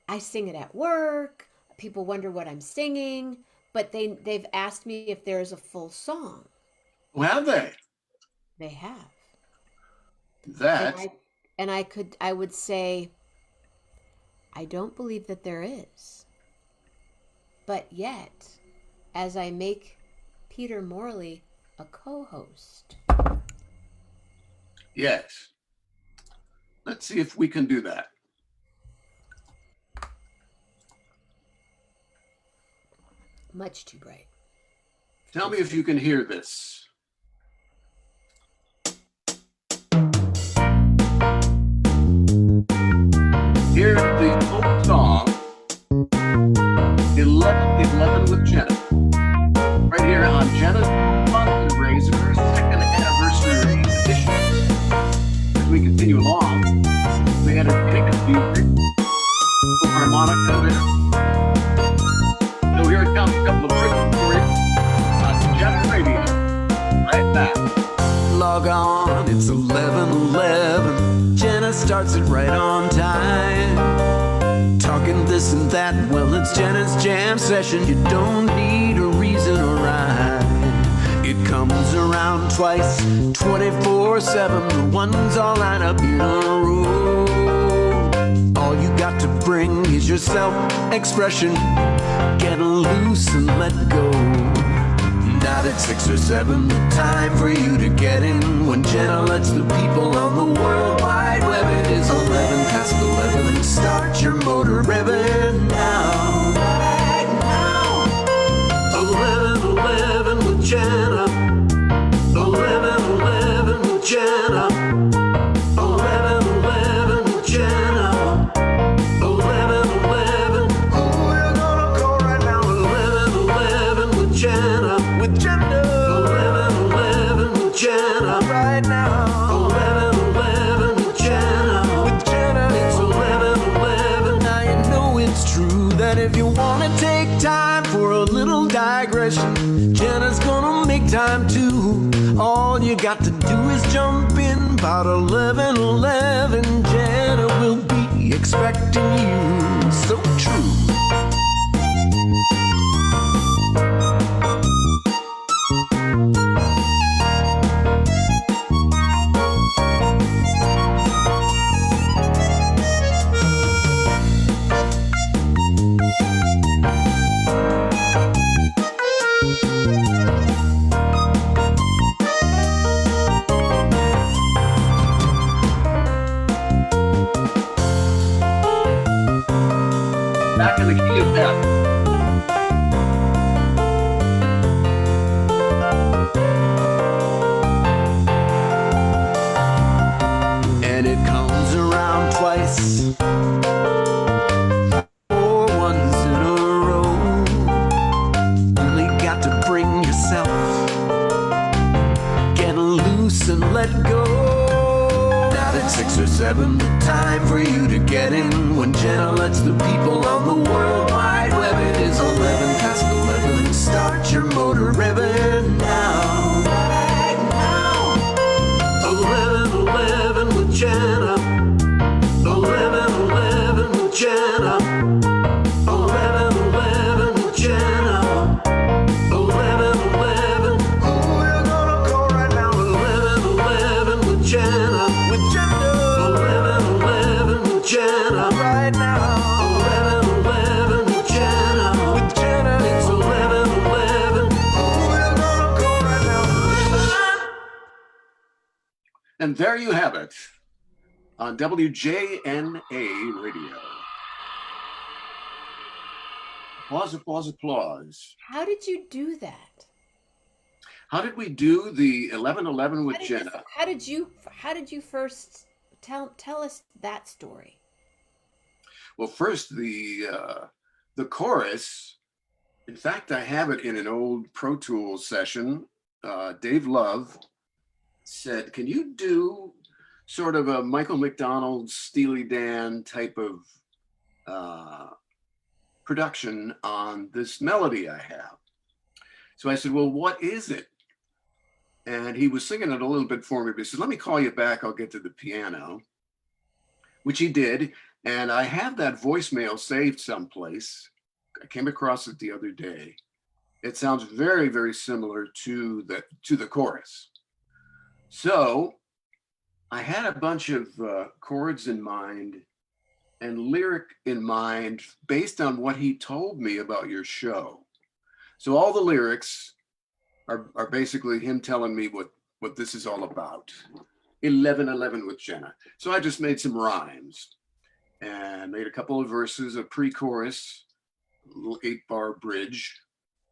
I sing it at work. People wonder what I'm singing, but they've asked me if there's a full song.
Well, have they?
They have.
That.
I would say, I don't believe that there is. But yet, as I make Peter Morley a co-host.
Yes. Let's see if we can do that.
Much too bright.
Tell me if you can hear this. Here's the old song, 11/11 with Jenna. Right here on Jenna's Fundraiser second anniversary edition. As we continue along, we had a ticket music, harmonica there. So here it comes, a couple of quick stories on Jenna Radio. Right back.
Log on, it's 11/11. Jenna starts it right on time. Talking this and that, well, it's Jenna's jam session. You don't need a reason or rhyme. It comes around twice, 24/7. The ones all line up in a row. All you got to bring is your self-expression. Get loose and let go. Not at 6 or 7, the time for you to get in. When Jenna lets the people on the World Wide Web, it is 11 past 11, and start your motor revving now. Right now. 11/11 with Jenna. 11/11 with Jenna. 11/11 with Jenna. 11/11. Oh, you're gonna go right now. 11/11 with Jenna. With Jenna. 11/11 with Jenna. Right now. 11/11 with Jenna. With Jenna. It's 11/11. Now you know it's true that if you wanna take time for a little digression, Jenna's gonna make time too. All you got to do is jump in about 11/11. Jenna will be expecting you. So true.
Back in the key of F.
7, the time for you to get in. When Jenna lets the people of the World Wide Web, it is 11 past 11. Start your motor revving now. Right now. 11 with Jenna. 11 with Jenna. 11 with Jenna. 11. Oh, you're gonna go right now. 11 with Jenna. With Jenna. 11 with Jenna. Right now. 11 with Jenna. With Jenna. It's 11. Oh, you're gonna go right now.
And there you have it on WJNA Radio. Applause.
How did you do that?
How did we do the 11 with Jenna?
How did you first tell us that story?
Well, first the chorus. In fact, I have it in an old Pro Tools session. Dave Love said, "Can you do sort of a Michael McDonald, Steely Dan type of production on this melody I have?" So I said, "Well, what is it?" And he was singing it a little bit for me, but he said, "Let me call you back. I'll get to the piano," which he did. And I have that voicemail saved someplace. I came across it the other day. It sounds very, very similar to the chorus. So I had a bunch of chords in mind and lyric in mind based on what he told me about your show. So all the lyrics are basically him telling me what this is all about. 11 with Jenna. So I just made some rhymes and made a couple of verses, a pre-chorus, a little 8-bar bridge,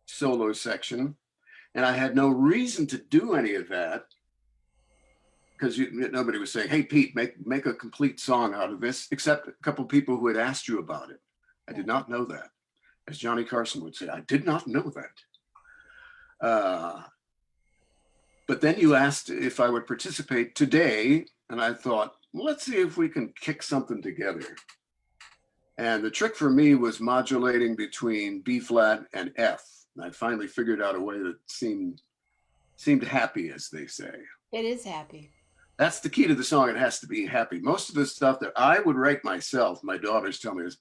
solo section. And I had no reason to do any of that because nobody was saying, "Hey, Pete, make a complete song out of this," except a couple people who had asked you about it. I did not know that. As Johnny Carson would say, I did not know that. But then you asked if I would participate today, and I thought, well, let's see if we can kick something together. And the trick for me was modulating between B flat and F. And I finally figured out a way that seemed happy, as they say.
It is happy.
That's the key to the song. It has to be happy. Most of the stuff that I would write myself, my daughters tell me is,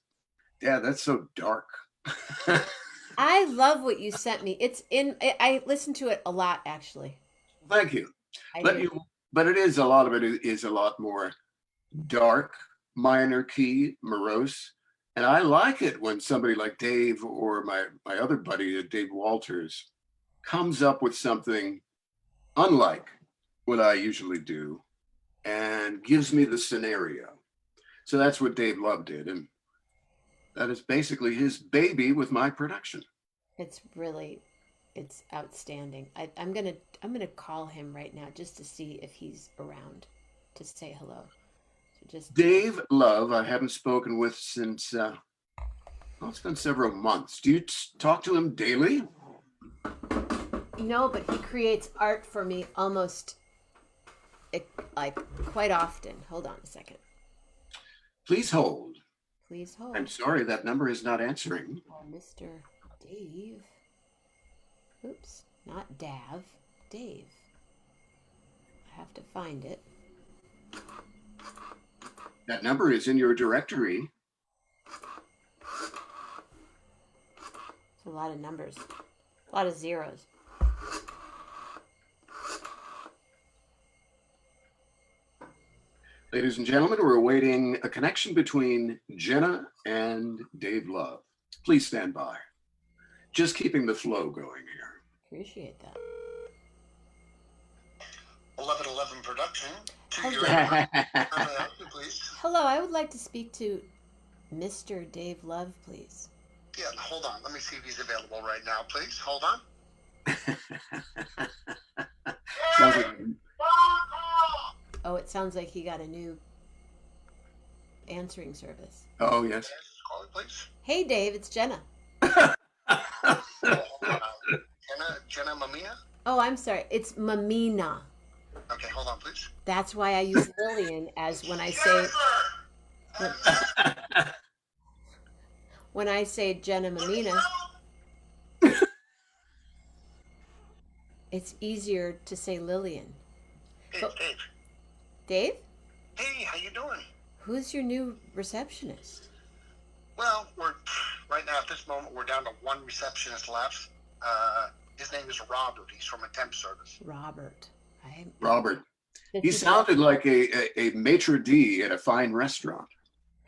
"Dad, that's so dark."
I love what you sent me. I listen to it a lot, actually.
Thank you.
I
But
do.
but it is a lot of it is a lot more dark, minor key, morose. And I like it when somebody like Dave or my other buddy, Dave Walters, comes up with something unlike what I usually do and gives me the scenario. So that's what Dave Love did. And that is basically his baby with my production.
It's outstanding. I'm gonna call him right now just to see if he's around to say hello. So just
Dave Love, I haven't spoken with since, it's been several months. Do you talk to him daily?
No, but he creates art for me almost like quite often. Hold on a second.
Please hold.
Please hold.
I'm sorry, that number is not answering.
Mr. Dave. Oops, not Dav. Dave. I have to find it.
That number is in your directory.
It's a lot of numbers, a lot of zeros.
Ladies and gentlemen, we're awaiting a connection between Jenna and Dave Love. Please stand by. Just keeping the flow going here.
Appreciate that.
11 production. Please.
Hello, I would like to speak to Mr. Dave Love, please.
Yeah, hold on. Let me see if he's available right now, please. Hold on.
Sounds like
Oh, it sounds like he got a new answering service.
Oh, yes.
Call it, please.
Hey, Dave, it's Jenna.
Jenna Mamia?
Oh, I'm sorry. It's Mamina.
Okay, hold on, please.
That's why I use Lillian as when I say when I say Jenna Mamina. It's easier to say Lillian.
Hey,
But-
Dave.
Dave,
Hey, how you doing?
who's your new receptionist?
Well, we're right now at this moment we're down to one receptionist left. His name is Robert. He's from a temp service.
Robert.
Robert.
Did
He
you-
sounded like a maitre d' at a fine restaurant.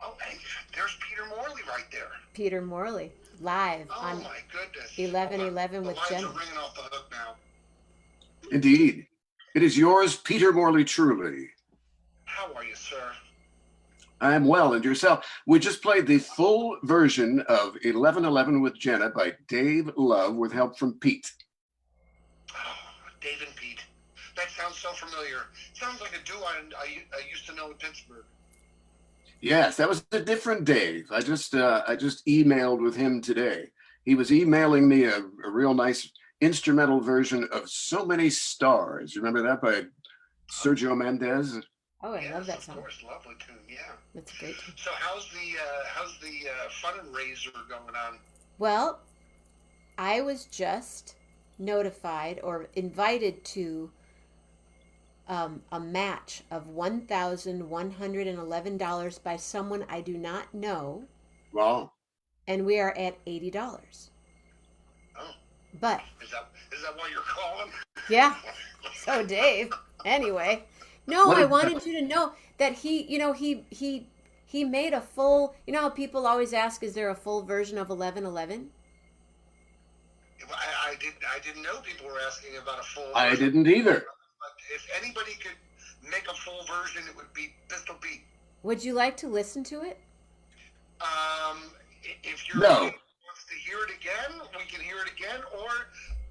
Oh, hey, there's Peter Morley right there.
Peter Morley, live
Oh
on
my goodness.
11:11
The
with
lines
Jenna.
are ringing off the hook now.
Indeed. It is yours, Peter Morley, truly.
How are you, sir?
I'm well, and yourself? We just played the full version of 11:11 with Jenna by Dave Love with help from Pete.
Dave and Pete. That sounds so familiar. Sounds like a duo I used to know in Pittsburgh.
Yes, that was a different Dave. I just emailed with him today. He was emailing me a real nice instrumental version of So Many Stars. Remember that by Sergio Mendes?
Oh, I love that
Of
song.
course, lovely tune. Yeah.
That's a great tune.
So how's the fundraiser going on?
Well, I was just notified or invited to a match of $1,111 by someone I do not know,
Wow.
and we are at $80.
Oh.
But
Is that why you're calling?
yeah, so Dave. Anyway, no,
What
I
a-
wanted you to know that he made a full. You know how people always ask, "Is there a full version of 11:11?"
I didn't know people were asking about a full.
I
version.
didn't either.
But if anybody could make a full version, it would be Pistol Pete.
Would you like to listen to it?
If your
No.
audience wants to hear it again, we can hear it again. Or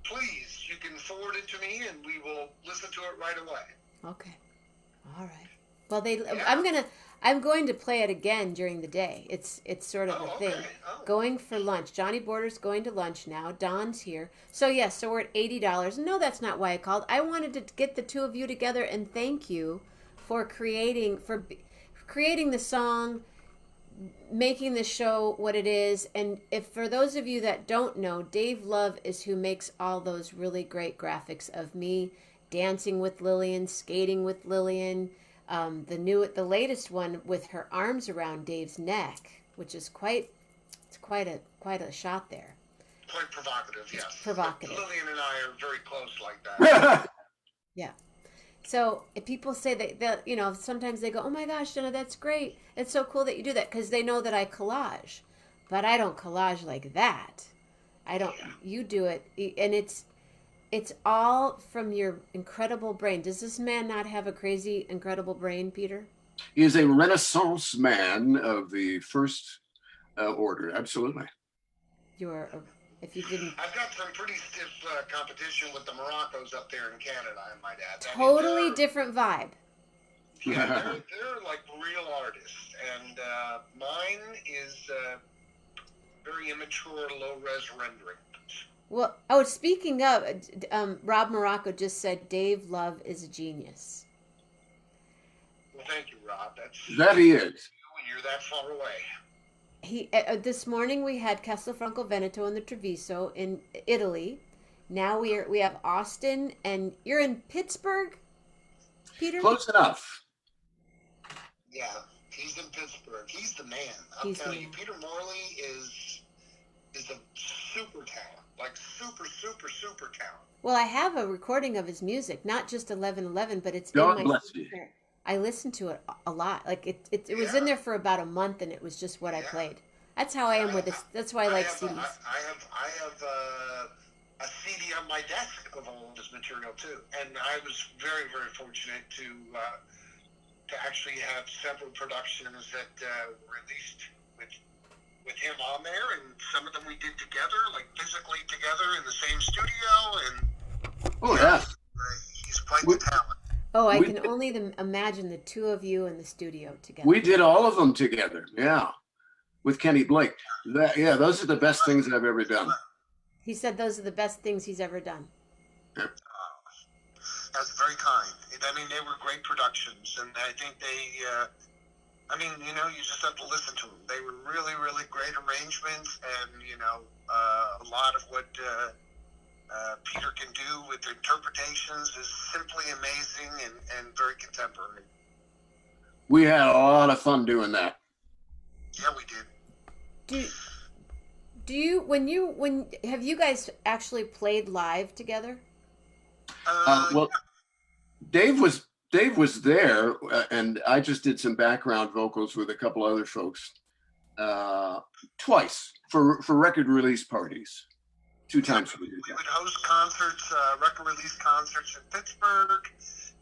please, you can forward it to me, and we will listen to it right away.
Okay. All right. Well, I'm going to play it again during the day. It's sort of a thing. Going for lunch. Johnny Border's going to lunch now. Don's here. So yes, so we're at $80. No, that's not why I called. I wanted to get the two of you together and thank you for creating the song, making the show what it is. And if for those of you that don't know, Dave Love is who makes all those really great graphics of me dancing with Lillian, skating with Lillian. The latest one with her arms around Dave's neck, which is quite a shot there.
Quite provocative, yes.
Provocative.
Lillian and I are very close like that.
Yeah. So if people say that sometimes they go, "Oh my gosh, Jenna, that's great. It's so cool that you do that," because they know that I collage, but I don't collage like that. I don't. You do it, and it's all from your incredible brain. Does this man not have a crazy, incredible brain, Peter?
He is a Renaissance man of the first order. Absolutely.
If you didn't.
I've got some pretty stiff competition with the Moroccos up there in Canada, I might add.
Totally different vibe.
Yeah, they're like real artists, and mine is very immature, low-res rendering.
Well, speaking of, Rob Morocco just said Dave Love is a genius.
Well, thank you, Rob.
That he is.
When you're that far away.
This morning we had Castelfranco Veneto and the Treviso in Italy. Now we have Austin, and you're in Pittsburgh, Peter?
Close enough.
Yeah, he's in Pittsburgh. He's the man. I'm
He's the
telling you,
man.
Peter Morley is a super talent. Like super, super, super talent.
Well, I have a recording of his music, not just 11:11, but it's
God
in my
bless you.
speaker. I listened to it a lot. Like it was in there for about a month, and it was just what I played. That's how I am with this. That's why I like CDs.
I have a CD on my desk of all of his material too, and I was very, very fortunate to actually have several productions that were released with him on there, and some of them we did together, like physically together in the same studio, and
Oh yeah.
he's quite the talent.
Oh, I
We-
can only imagine the two of you in the studio together.
We did all of them together. Yeah. With Kenny Blake. Those are the best things I've ever done.
He said those are the best things he's ever done.
That's very kind. I mean, they were great productions, and I think they, I mean, you know, you just have to listen to them. They were really, really great arrangements, and, you know, a lot of what Peter can do with the interpretations is simply amazing and very contemporary.
We had a lot of fun doing that.
Yeah, we did.
Do you when have you guys actually played live together?
Well, Dave was there, and I just did some background vocals with a couple other folks twice for record release parties. 2 times we did
We
that.
would host concerts, record release concerts in Pittsburgh,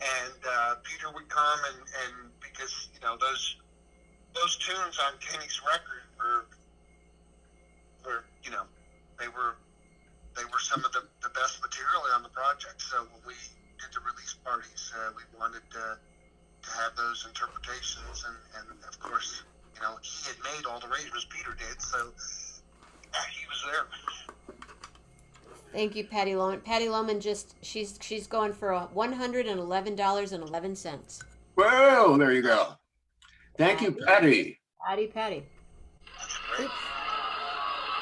and Peter would come, and because, you know, those tunes on Kenny's record were, you know, they were some of the best material on the project. So when we did the release parties, we wanted to have those interpretations, and of course, you know, he had made all the arrangements, Peter did, so yeah, he was there.
Thank you, Patty Loman. Patty Loman she's going for $111.11.
Well, there you go. Thank you, Patty.
Patty. Oops.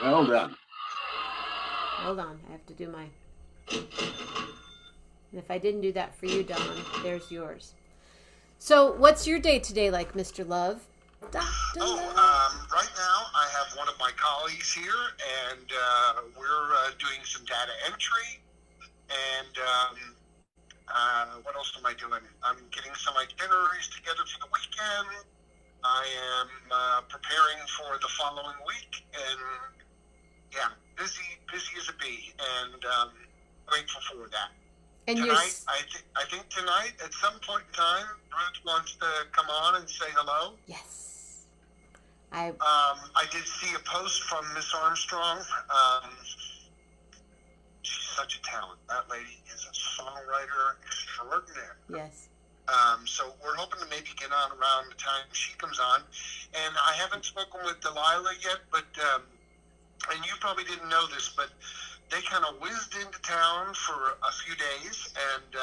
Well done.
Hold on, I have to do my. And if I didn't do that for you, Don, there's yours. So, what's your day today like, Mr. Love?
Right now I have one of my colleagues here, and we're doing some data entry, and what else am I doing? I'm getting some itineraries together for the weekend. I am preparing for the following week, and yeah, busy as a bee, and grateful for that.
And
tonight, I think tonight, at some point in time, Ruth wants to come on and say hello.
Yes.
I did see a post from Miss Armstrong. She's such a talent. That lady is a songwriter extraordinaire.
Yes.
So we're hoping to maybe get on around the time she comes on. And I haven't spoken with Delilah yet, but and you probably didn't know this, but they kind of whizzed into town for a few days, and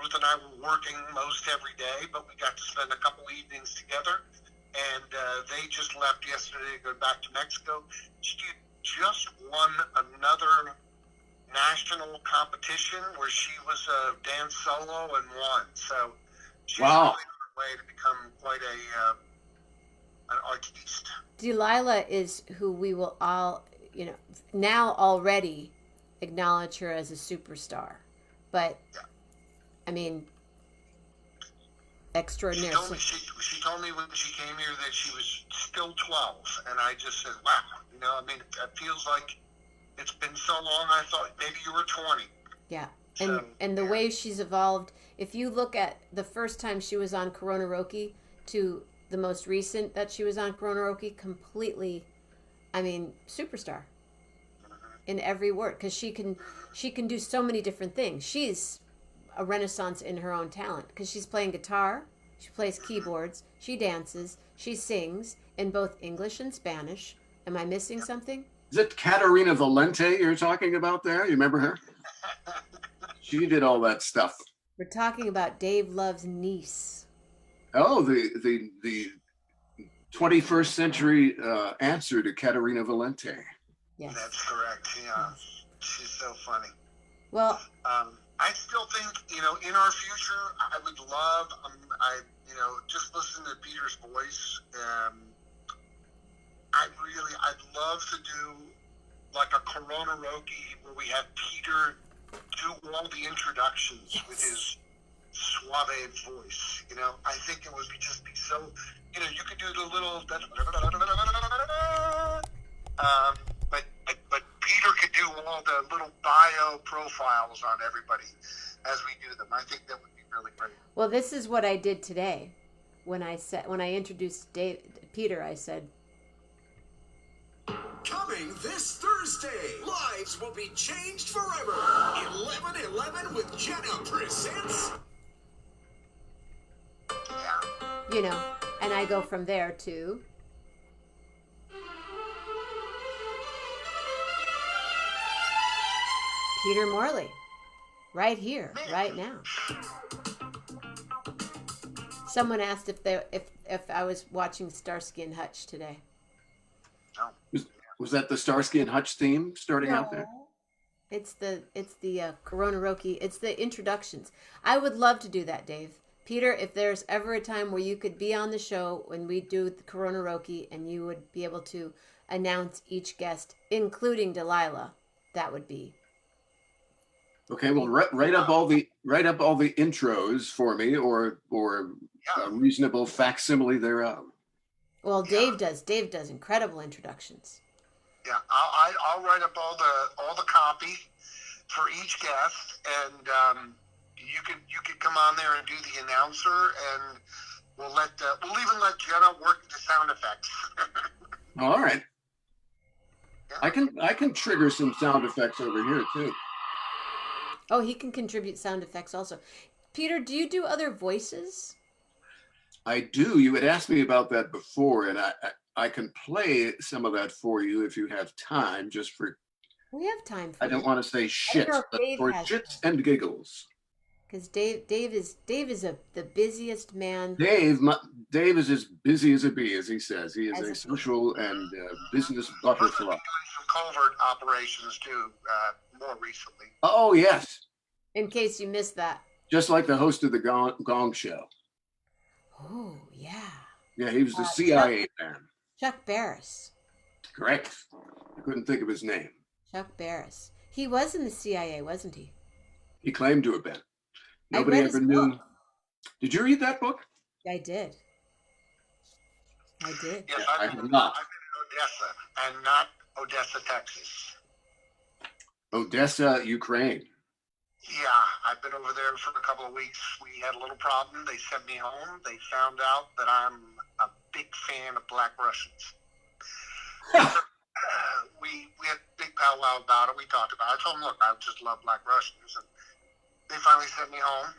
Ruth and I were working most every day, but we got to spend a couple evenings together, and they just left yesterday to go back to Mexico. She just won another national competition where she was a dance solo and won. So she's really on her way to become quite an artiste.
Delilah is who we will all, you know, now already acknowledge her as a superstar. But, I mean, extraordinary.
She told me when she came here that she was still 12, and I just said, wow, you know, I mean, it feels like it's been so long, I thought maybe you were 20.
Yeah,
So,
and the way she's evolved, if you look at the first time she was on Corona Roki to the most recent that she was on Corona Roki, completely, I mean, superstar in every word, because she can do so many different things. She's a renaissance in her own talent, because she's playing guitar, she plays keyboards, she dances, she sings in both English and Spanish. Am I missing something?
Is it Katarina Valente you're talking about there? You remember her? She did all that stuff.
We're talking about Dave Love's niece.
Oh, the 21st century answer to Katarina Valente.
Yes.
That's correct. Yeah, she's so funny.
Well,
I still think, you know, in our future, I would love, you know, just listen to Peter's voice. I'd love to do like a Corona Roki where we have Peter do all the introductions with his suave voice. You know, I think it would be so, you know, you could do the little, but Peter could do all the little bio profiles on everybody as we do them. I think that would be really great.
well, this is what I did today. When I introduced Peter, I said,
Coming this Thursday, lives will be changed forever. 11:11 with Jenna presents.
you know, and I go from there to Peter Morley, right here, right now. Someone asked if I was watching Starsky and Hutch today.
Was that the Starsky and Hutch theme starting out there?
It's the Corona Roki. It's the introductions. I would love to do that, Dave. Peter, if there's ever a time where you could be on the show when we do the Corona Roki and you would be able to announce each guest, including Delilah, that would be.
Okay, well, write up all the intros for me, or a reasonable facsimile thereof.
Well, Dave does. Dave does incredible introductions.
Yeah, I'll write up all the copy for each guest, and you could come on there and do the announcer, and we'll even let Jenna work the sound effects.
All right. I can trigger some sound effects over here too.
Oh, he can contribute sound effects also. Peter, do you do other voices?
I do. You had asked me about that before, and I can play some of that for you if you have time, just for.
We have time for
I don't want to say shit, but for shits and giggles.
Because Dave is the busiest man.
Dave is as busy as a bee, as he says. He is a social and business butterfly.
Some covert operations too, more recently.
Oh yes.
In case you missed that.
Just like the host of the Gong Show.
Oh yeah.
Yeah, he was the CIA man.
Chuck Barris.
Correct. I couldn't think of his name.
Chuck Barris. He was in the CIA, wasn't he?
He claimed to have been. Nobody ever knew. Did you read that book?
I did.
Yes,
I have not.
I've been in Odessa, and not Odessa, Texas.
Odessa, Ukraine.
Yeah, I've been over there for a couple of weeks. We had a little problem. They sent me home. They found out that I'm a big fan of Black Russians. We had a big powwow about it. We talked about it. I told them, look, I just love Black Russians. And they finally sent me home.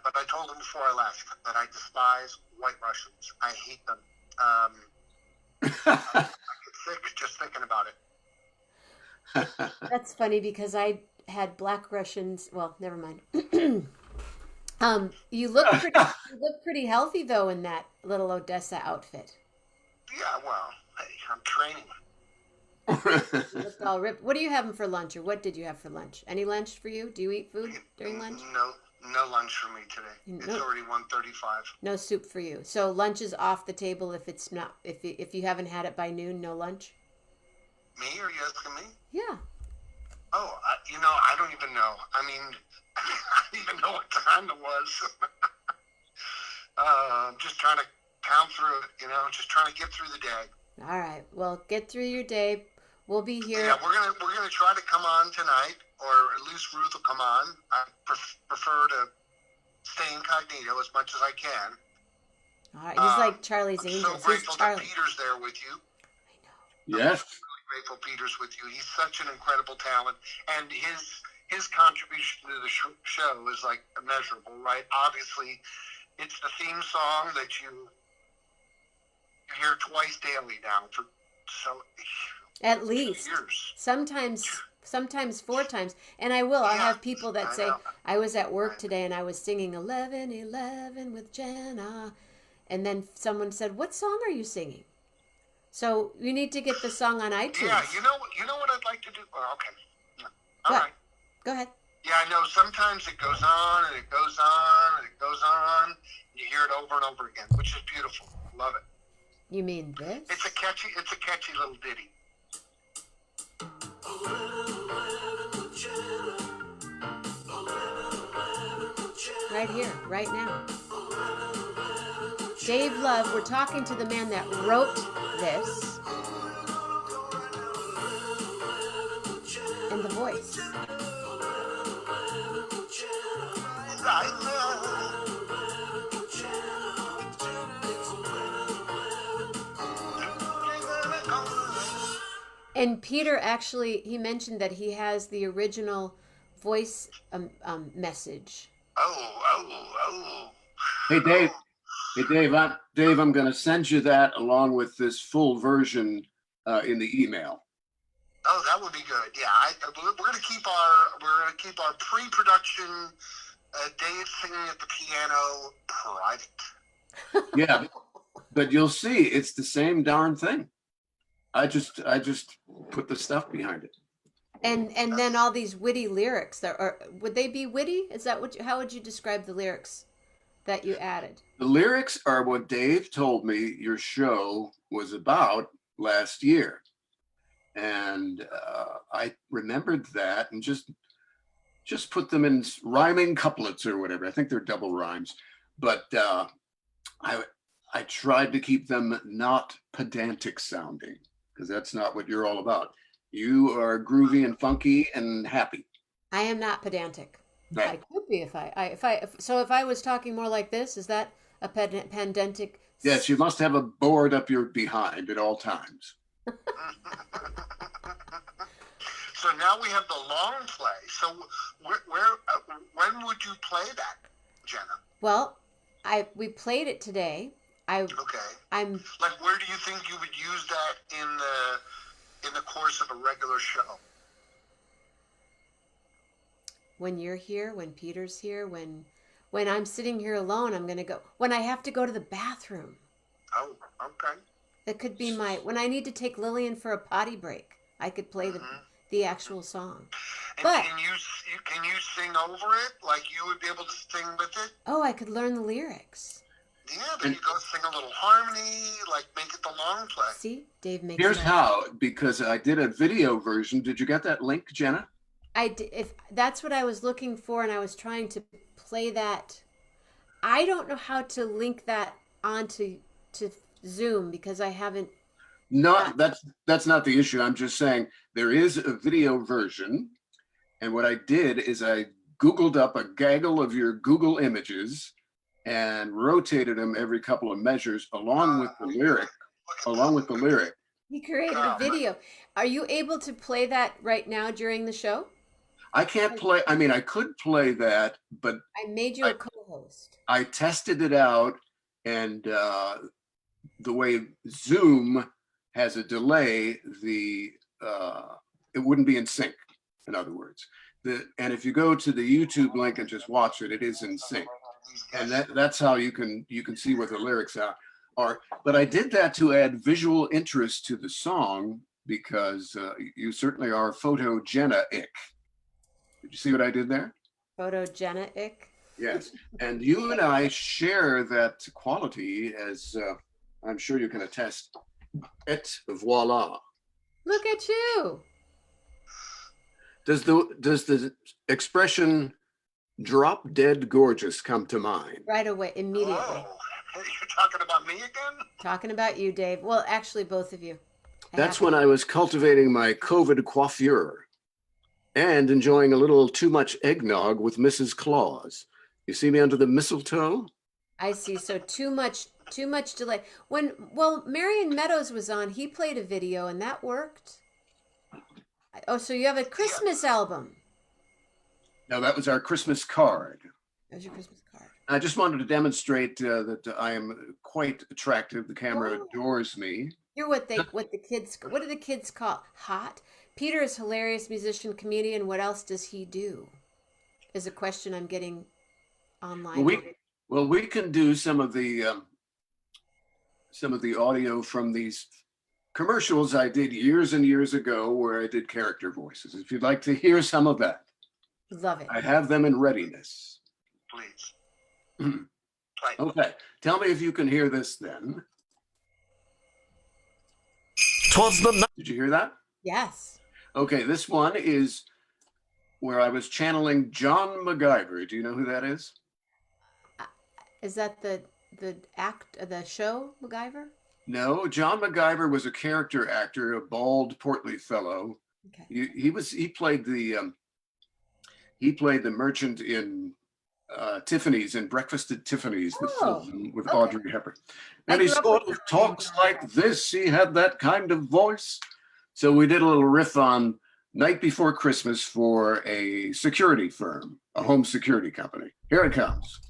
But I told them before I left that I despise white Russians. I hate them. I get sick just thinking about it.
That's funny because I had Black Russians. Well, never mind. You look pretty healthy though in that little Odessa outfit.
Yeah, well, hey, I'm training.
You look all ripped. What are you having for lunch, or what did you have for lunch? Any lunch for you? Do you eat food during lunch?
No lunch for me today. It's already 1:35.
No soup for you. So lunch is off the table if it's not if you haven't had it by noon. No lunch.
Me? Are you asking me?
Yeah.
Oh, I don't even know. I mean, I don't even know what time it was. Just trying to count through it, just trying to get through the day.
All right. Well, get through your day. We'll be here.
Yeah, we're gonna try to come on tonight, or at least Ruth will come on. I prefer to stay incognito as much as I can.
All right. He's like Charlie's
I'm
Angels.
so grateful
He's
that
Charlie.
Peter's there with you.
Yes.
Really grateful Peter's with you. He's such an incredible talent, and his contribution to the show is like immeasurable, right? Obviously, it's the theme song that you hear twice daily now for
At least
years.
sometimes 4 times. And I'll have people that say, I was at work today and I was singing 11:11 with Jenna. And then someone said, what song are you singing? So you need to get the song on iTunes.
Yeah, you know what I'd like to do? Oh, okay. Yeah. All right.
Go ahead.
Yeah, I know sometimes it goes on and it goes on and it goes on. You hear it over and over again, which is beautiful. Love it.
You mean this?
It's a catchy little ditty.
Right here, right now. Dave Love, we're talking to the man that wrote this. And the voice. And Peter actually, he mentioned that he has the original voice message.
Hey, Dave. Dave, I'm going to send you that along with this full version in the email.
Oh, that would be good. Yeah, we're going to keep our pre-production Dave singing at the piano private.
Yeah, but you'll see, it's the same darn thing. I just put the stuff behind it.
And then all these witty lyrics that are, would they be witty? Is that what how would you describe the lyrics that you added?
The lyrics are what Dave told me your show was about last year. And I remembered that and just put them in rhyming couplets or whatever. I think they're double rhymes. But I tried to keep them not pedantic sounding, because that's not what you're all about. You are groovy and funky and happy.
I am not pedantic.
Right.
I could be if I was talking more like this. Is that a pedantic?
Yes, you must have a board up your behind at all times.
So now we have the long play. So when would you play that, Jenna?
Well, we played it today. I'm
like, where do you think you would use that in the course of a regular show?
When you're here, when Peter's here, when I'm sitting here alone, I'm gonna go. When I have to go to the bathroom.
Oh, okay.
That could be when I need to take Lillian for a potty break. I could play the actual song.
And
But
can you sing over it? Like you would be able to sing with it?
oh, I could learn the lyrics.
Yeah, then you go sing a little harmony, like make it the long play.
See, Dave makes.
Here's
that.
how, because I did a video version. Did you get that link, Jenna?
If that's what I was looking for, and I was trying to play that. I don't know how to link that onto Zoom because I haven't.
That's not the issue. I'm just saying there is a video version, and what I did is I Googled up a gaggle of your Google images and rotated them every couple of measures along with the lyric.
He created a video. Are you able to play that right now during the show?
I can't play. I mean, I could play that, but
I made you a co-host.
I tested it out, and the way Zoom has a delay, it wouldn't be in sync. In other words, and if you go to the YouTube link and just watch it, it is in sync, and that's how you can see what the lyrics are. But I did that to add visual interest to the song because you certainly are photogenic. Did you see what I did there?
Photogenic.
Yes, and you and I share that quality, as I'm sure you can attest. Et voila.
Look at you.
Does the expression "drop dead gorgeous" come to mind?
Right away, immediately.
Oh, you're talking about me again?
Talking about you, Dave. Well, actually, both of you.
That's when I was cultivating my COVID coiffure and enjoying a little too much eggnog with Mrs. Claus. You see me under the mistletoe?
I see. So too much delay. Marion Meadows was on, he played a video and that worked. Oh, so you have a Christmas album.
No, that was our Christmas card.
That was your Christmas card.
I just wanted to demonstrate that I am quite attractive. The camera adores me.
You're what do the kids call hot? Peter is hilarious musician, comedian. What else does he do? Is a question I'm getting online.
We can do some of the audio from these commercials I did years and years ago where I did character voices. If you'd like to hear some of that.
Love it.
I have them in readiness.
Please.
Okay. Tell me if you can hear this then. Did you hear that?
Yes.
Okay, this one is where I was channeling John MacGyver. Do you know who that is?
Is that the show MacGyver?
No, John MacGyver was a character actor, a bald, portly fellow. Okay. He played the merchant in Tiffany's, in Breakfast at Tiffany's, the film with Audrey Hepburn. And he sort of talks like this. He had that kind of voice. So we did a little riff on Night Before Christmas for a security firm, a home security company. Here it comes.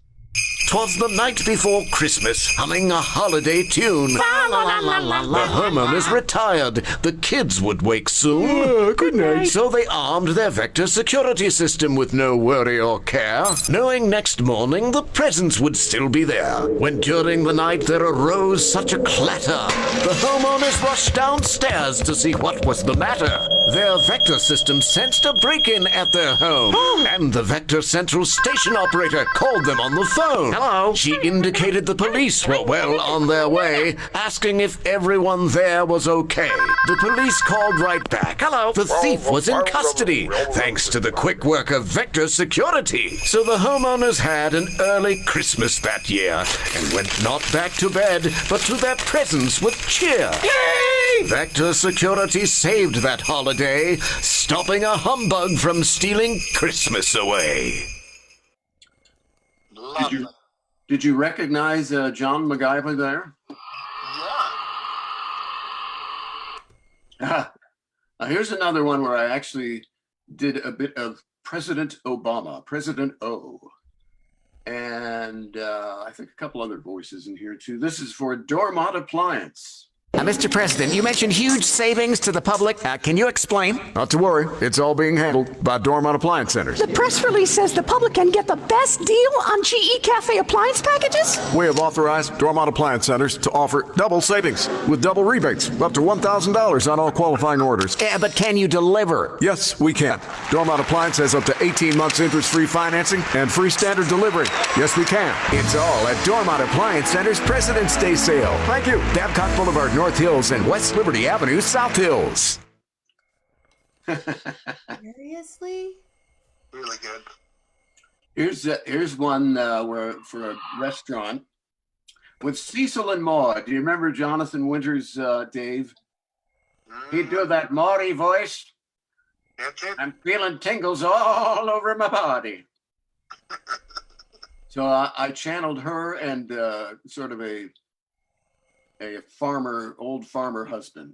'Twas the night before Christmas, humming a holiday tune. The homeowners retired. The kids would wake soon. Good night. So they armed their Vector security system with no worry or care, knowing next morning the presents would still be there. When during the night there arose such a clatter, the homeowners rushed downstairs to see what was the matter. Their Vector system sensed a break-in at their home, and the Vector Central Station operator called them on the phone. Hello. She indicated the police were well on their way, asking if everyone there was okay. The police called right back. Hello. The thief was in custody, thanks to the quick work of Vector Security. So the homeowners had an early Christmas that year, and went not back to bed, but to their presents with cheer. Yay! Vector Security saved that holiday, stopping a humbug from stealing Christmas away.
Did you recognize John MacGyver there? Yeah. Here's another one where I actually did a bit of President Obama, President O. And I think a couple other voices in here too. This is for Dormont Appliance.
Mr. President, you mentioned huge savings to the public. Can you explain?
Not to worry. It's all being handled by Dormont Appliance Centers.
The press release says the public can get the best deal on GE Cafe appliance packages?
We have authorized Dormont Appliance Centers to offer double savings with double rebates up to $1,000 on all qualifying orders.
But can you deliver?
Yes, we can. Dormont Appliance has up to 18 months interest-free financing and free standard delivery. Yes, we can.
It's all at Dormont Appliance Center's President's Day sale.
Thank you.
Babcock Boulevard, North Hills, and West Liberty Avenue, South Hills.
Seriously?
Really good.
Here's one where for a restaurant with Cecil and Maud. Do you remember Jonathan Winters, Dave? He'd do that Maudie voice. I'm feeling tingles all over my body. So I channeled her and sort of a old farmer husband.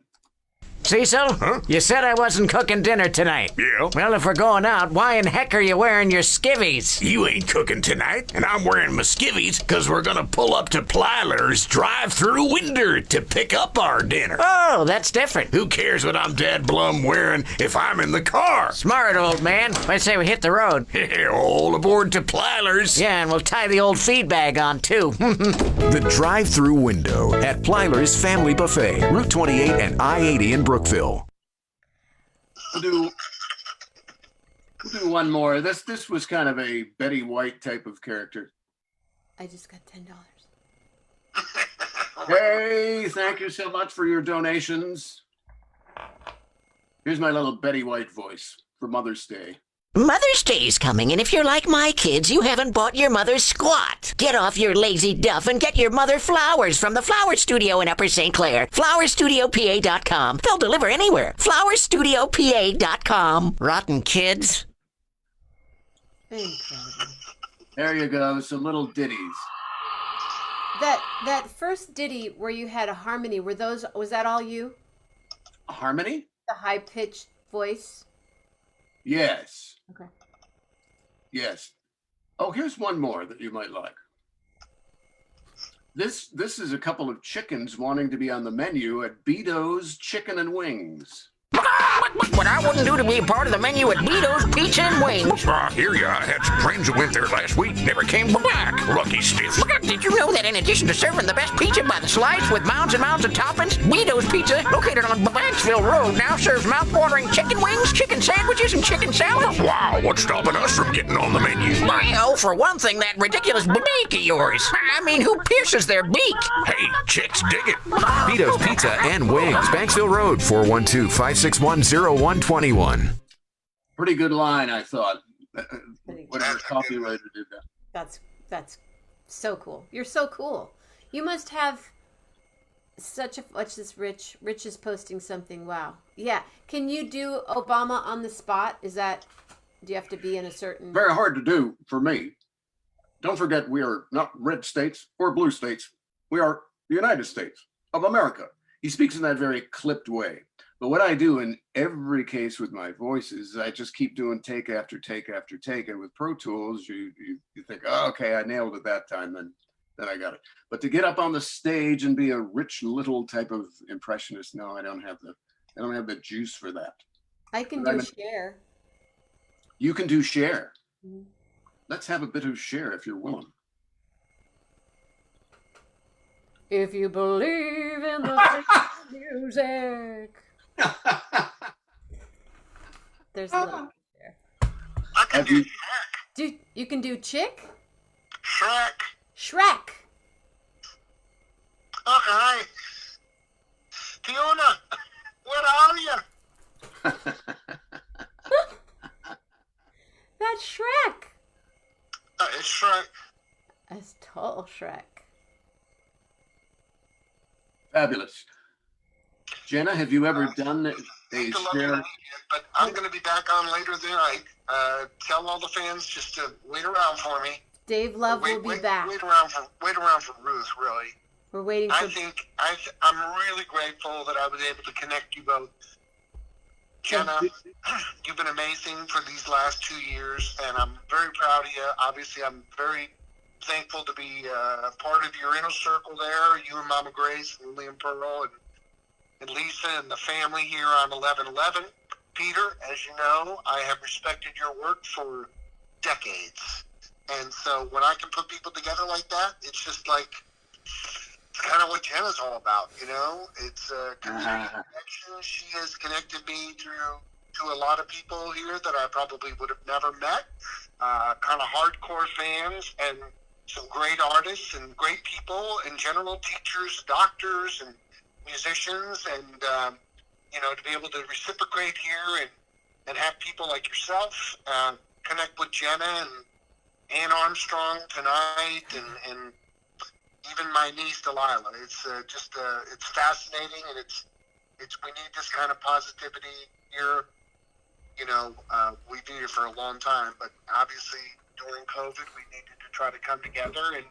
Cecil, you said I wasn't cooking dinner tonight.
Yeah.
Well, if we're going out, why in heck are you wearing your skivvies?
You ain't cooking tonight, and I'm wearing my skivvies because we're gonna pull up to Plyler's drive-through window to pick up our dinner.
Oh, that's different.
Who cares what I'm dead blum wearing if I'm in the car?
Smart, old man. I say we hit the road.
All aboard to Plyler's.
Yeah, and we'll tie the old feed bag on, too.
The drive-through window at Plyler's Family Buffet, Route 28 and I-80 in Brookville.
We'll do one more. This was kind of a Betty White type of character.
I just got $10.
Hey, thank you so much for your donations. Here's my little Betty White voice for Mother's Day.
Mother's Day's coming, and if you're like my kids, you haven't bought your mother squat. Get off your lazy duff and get your mother flowers from the Flower Studio in Upper St. Clair. FlowerStudioPA.com. They'll deliver anywhere. FlowerStudioPA.com. Rotten kids.
Incredible.
There you go, some little ditties.
That first ditty where you had a harmony, was that all you?
A harmony?
The high-pitched voice?
Yes.
Okay.
Yes. Oh, here's one more that you might like. This is a couple of chickens wanting to be on the menu at Beato's Chicken and Wings.
What I wouldn't do to be a part of the menu at Beato's Pizza and Wings.
I hear ya. I had some friends who went there last week, never came back. Lucky stiff.
Did you know that in addition to serving the best pizza by the slice with mounds and mounds of toppings, Beato's Pizza, located on Banksville Road, now serves mouth-watering chicken wings, chicken sandwiches, and chicken salad?
Wow, what's stopping us from getting on the menu?
Well, for one thing, that ridiculous beak of yours. I mean, who pierces their beak?
Hey, chicks dig it.
Beato's Pizza and Wings, Banksville Road, 412-561-0121.
Pretty good line, I thought. Whatever copywriter did that.
That's so cool. You're so cool. You must have such a watch this Rich is posting something. Wow. Yeah. Can you do Obama on the spot? Do you have to be in a certain
Very hard to do for me. Don't forget we are not red states or blue states. We are the United States of America. He speaks in that very clipped way. But what I do in every case with my voice is I just keep doing take after take after take. And with Pro Tools, you think, oh, okay, I nailed it that time, then I got it. But to get up on the stage and be a Rich Little type of impressionist, no, I don't have the juice for that.
I can
But
do
I'm-
Cher.
You can do Cher.
Mhm.
Let's have a bit of Cher if you're willing.
If you believe in the music. There's a little there.
I can do
You can do Chick?
Shrek.
Shrek.
Okay. Fiona, where are you?
That's Shrek.
It's Shrek.
That's total Shrek.
Fabulous. Jenna, have you ever done a Cher?
But I'm going to be back on later tonight. Tell all the fans just to wait around for me.
Dave Love will be back.
Wait around for Ruth. Really.
We're waiting for.
I'm really grateful that I was able to connect you both. Jenna, you've been amazing for these last 2 years, and I'm very proud of you. Obviously, I'm very thankful to be part of your inner circle there. You and Mama Grace and Liam Pearl and Lisa and the family here on 1111. Peter, as you know, I have respected your work for decades. And so when I can put people together like that, it's just like, it's kind of what Jenna's all about, you know? It's a community connection. She has connected me to a lot of people here that I probably would have never met. Kind of hardcore fans and some great artists and great people in general, teachers, doctors, and musicians, and to be able to reciprocate here and have people like yourself connect with Jenna and Ann Armstrong tonight, and even my niece Delilah. It's it's fascinating, and it's we need this kind of positivity here. We've been here for a long time, but obviously during COVID we needed to try to come together, and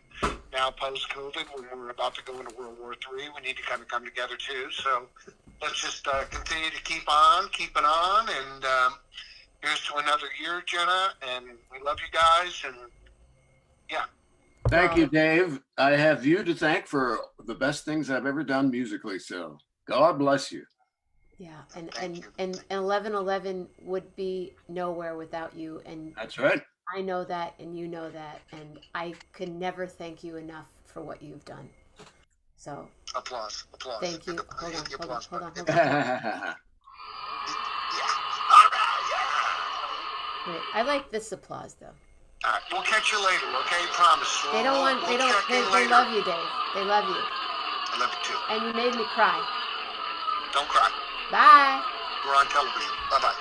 now post-COVID, when we're about to go into World War III, we need to kind of come together too. So let's just continue to keep it on, and here's to another year, Jenna, and we love you guys, and yeah.
Thank you, Dave. I have you to thank for the best things I've ever done musically. So God bless you.
Yeah, and 1111 would be nowhere without you, and
That's right.
I know that, and you know that, and I can never thank you enough for what you've done. So
Applause.
thank you. Hold on. Wait, I like this applause though.
All right, we'll catch you later, okay? Promise.
They don't want. They don't. They love you, Dave. They love you.
I love you too.
And you made me cry.
Don't cry.
Bye.
We're on television. Bye-bye.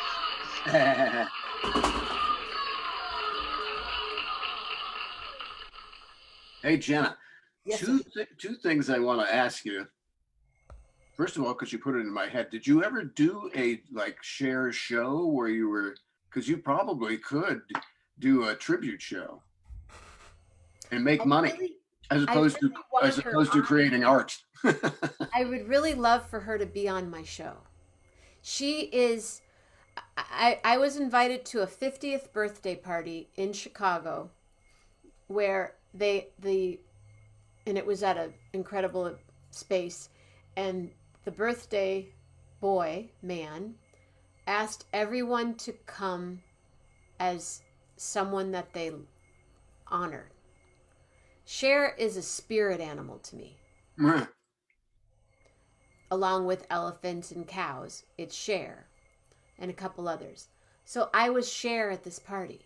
Hey, Jenna,
Yes,
two things I want to ask you. First of all, because you put it in my head, did you ever do a Cher show where you were, because you probably could do a tribute show and make money as opposed to creating art.
I would really love for her to be on my show. She is. I was invited to a 50th birthday party in Chicago, where and it was at an incredible space, and the birthday man asked everyone to come as someone that they honored. Cher is a spirit animal to me. Along with elephants and cows, it's Cher and a couple others. So I was Cher at this party.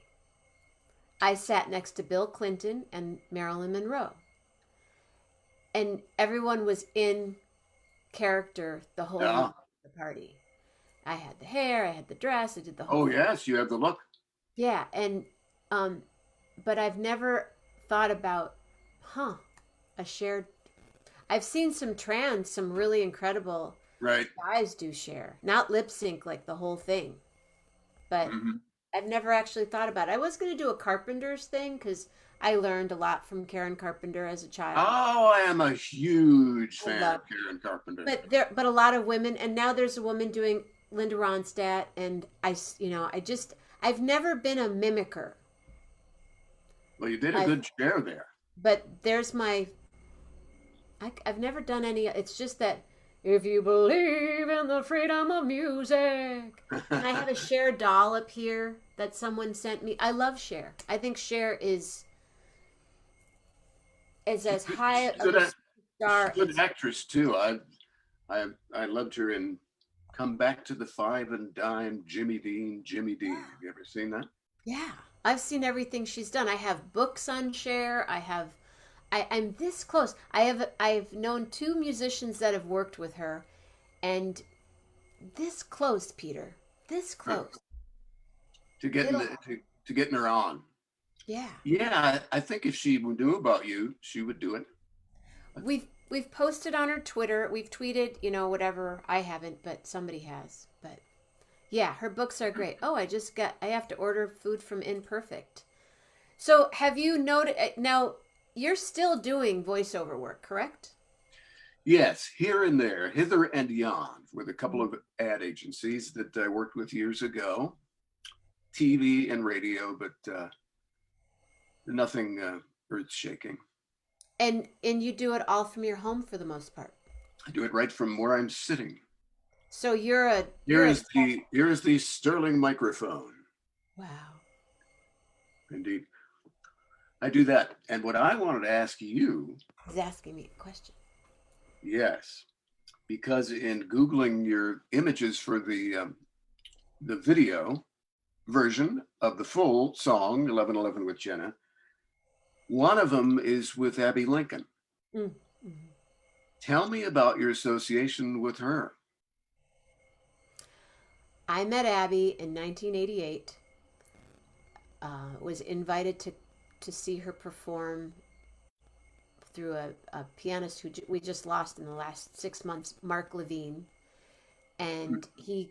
I sat next to Bill Clinton and Marilyn Monroe. And everyone was in character the whole night of the party. I had the hair, I had the dress, I did the whole
Oh,
thing.
yes, you have the look.
Yeah, and but I've never thought about, a shared. I've seen some really incredible
Right.
guys do Cher, not lip sync like the whole thing, but I've never actually thought about it. I was going to do a Carpenter's thing because I learned a lot from Karen Carpenter as a child.
Oh, I am a huge
I
fan
love-
of Karen Carpenter.
But a lot of women, and now there's a woman doing Linda Ronstadt, and I've never been a mimicker,
Well, you did a good share there.
but there's I've never done any. It's just that if you believe in the freedom of music, and I have a Cher doll up here that someone sent me. I love Cher. I think Cher is as high of
Good
a
act-
star.
Good actress too. I loved her in Come Back to the Five and Dime, Jimmy Dean. Have you ever seen that?
Yeah, I've seen everything she's done. I have books on Cher. I'm this close. I've known 2 musicians that have worked with her, and this close, Peter. This close.
To getting her on.
Yeah.
Yeah, I think if she knew about you, she would do it.
We've posted on her Twitter. We've tweeted, whatever. I haven't, but somebody has. But yeah, her books are great. Oh, I have to order food from Imperfect. So have you noted now? You're still doing voiceover work, correct?
Yes, here and there, hither and yon, with a couple of ad agencies that I worked with years ago, TV and radio, but nothing earth-shaking.
And you do it all from your home for the most part.
I do it right from where I'm sitting.
So here
is the Sterling microphone.
Wow.
Indeed. I do that. And what I wanted to ask you.
He's asking me a question.
Yes. Because in Googling your images for the video version of the full song, 1111 with Jenna, one of them is with Abby Lincoln.
Mm-hmm.
Tell me about your association with her.
I met Abby in 1988. Was invited to see her perform through a pianist who we just lost in the last 6 months, Mark Levine. And he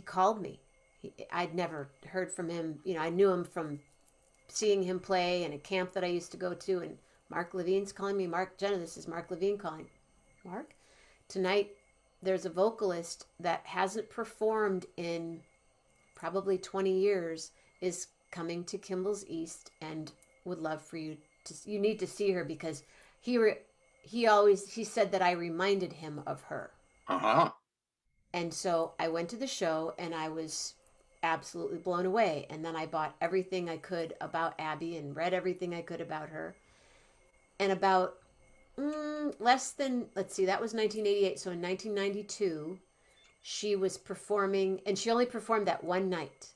called me. I'd never heard from him. I knew him from seeing him play in a camp that I used to go to. And Mark Levine's calling me. Jenna, this is Mark Levine calling. Mark, tonight there's a vocalist that hasn't performed in probably 20 years, is coming to Kimball's East and would love for you need to see her because he said that I reminded him of her.
Uh-huh.
And so I went to the show and I was absolutely blown away. And then I bought everything I could about Abby and read everything I could about her. And about less than, let's see, that was 1988. So in 1992, she was performing, and she only performed that one night.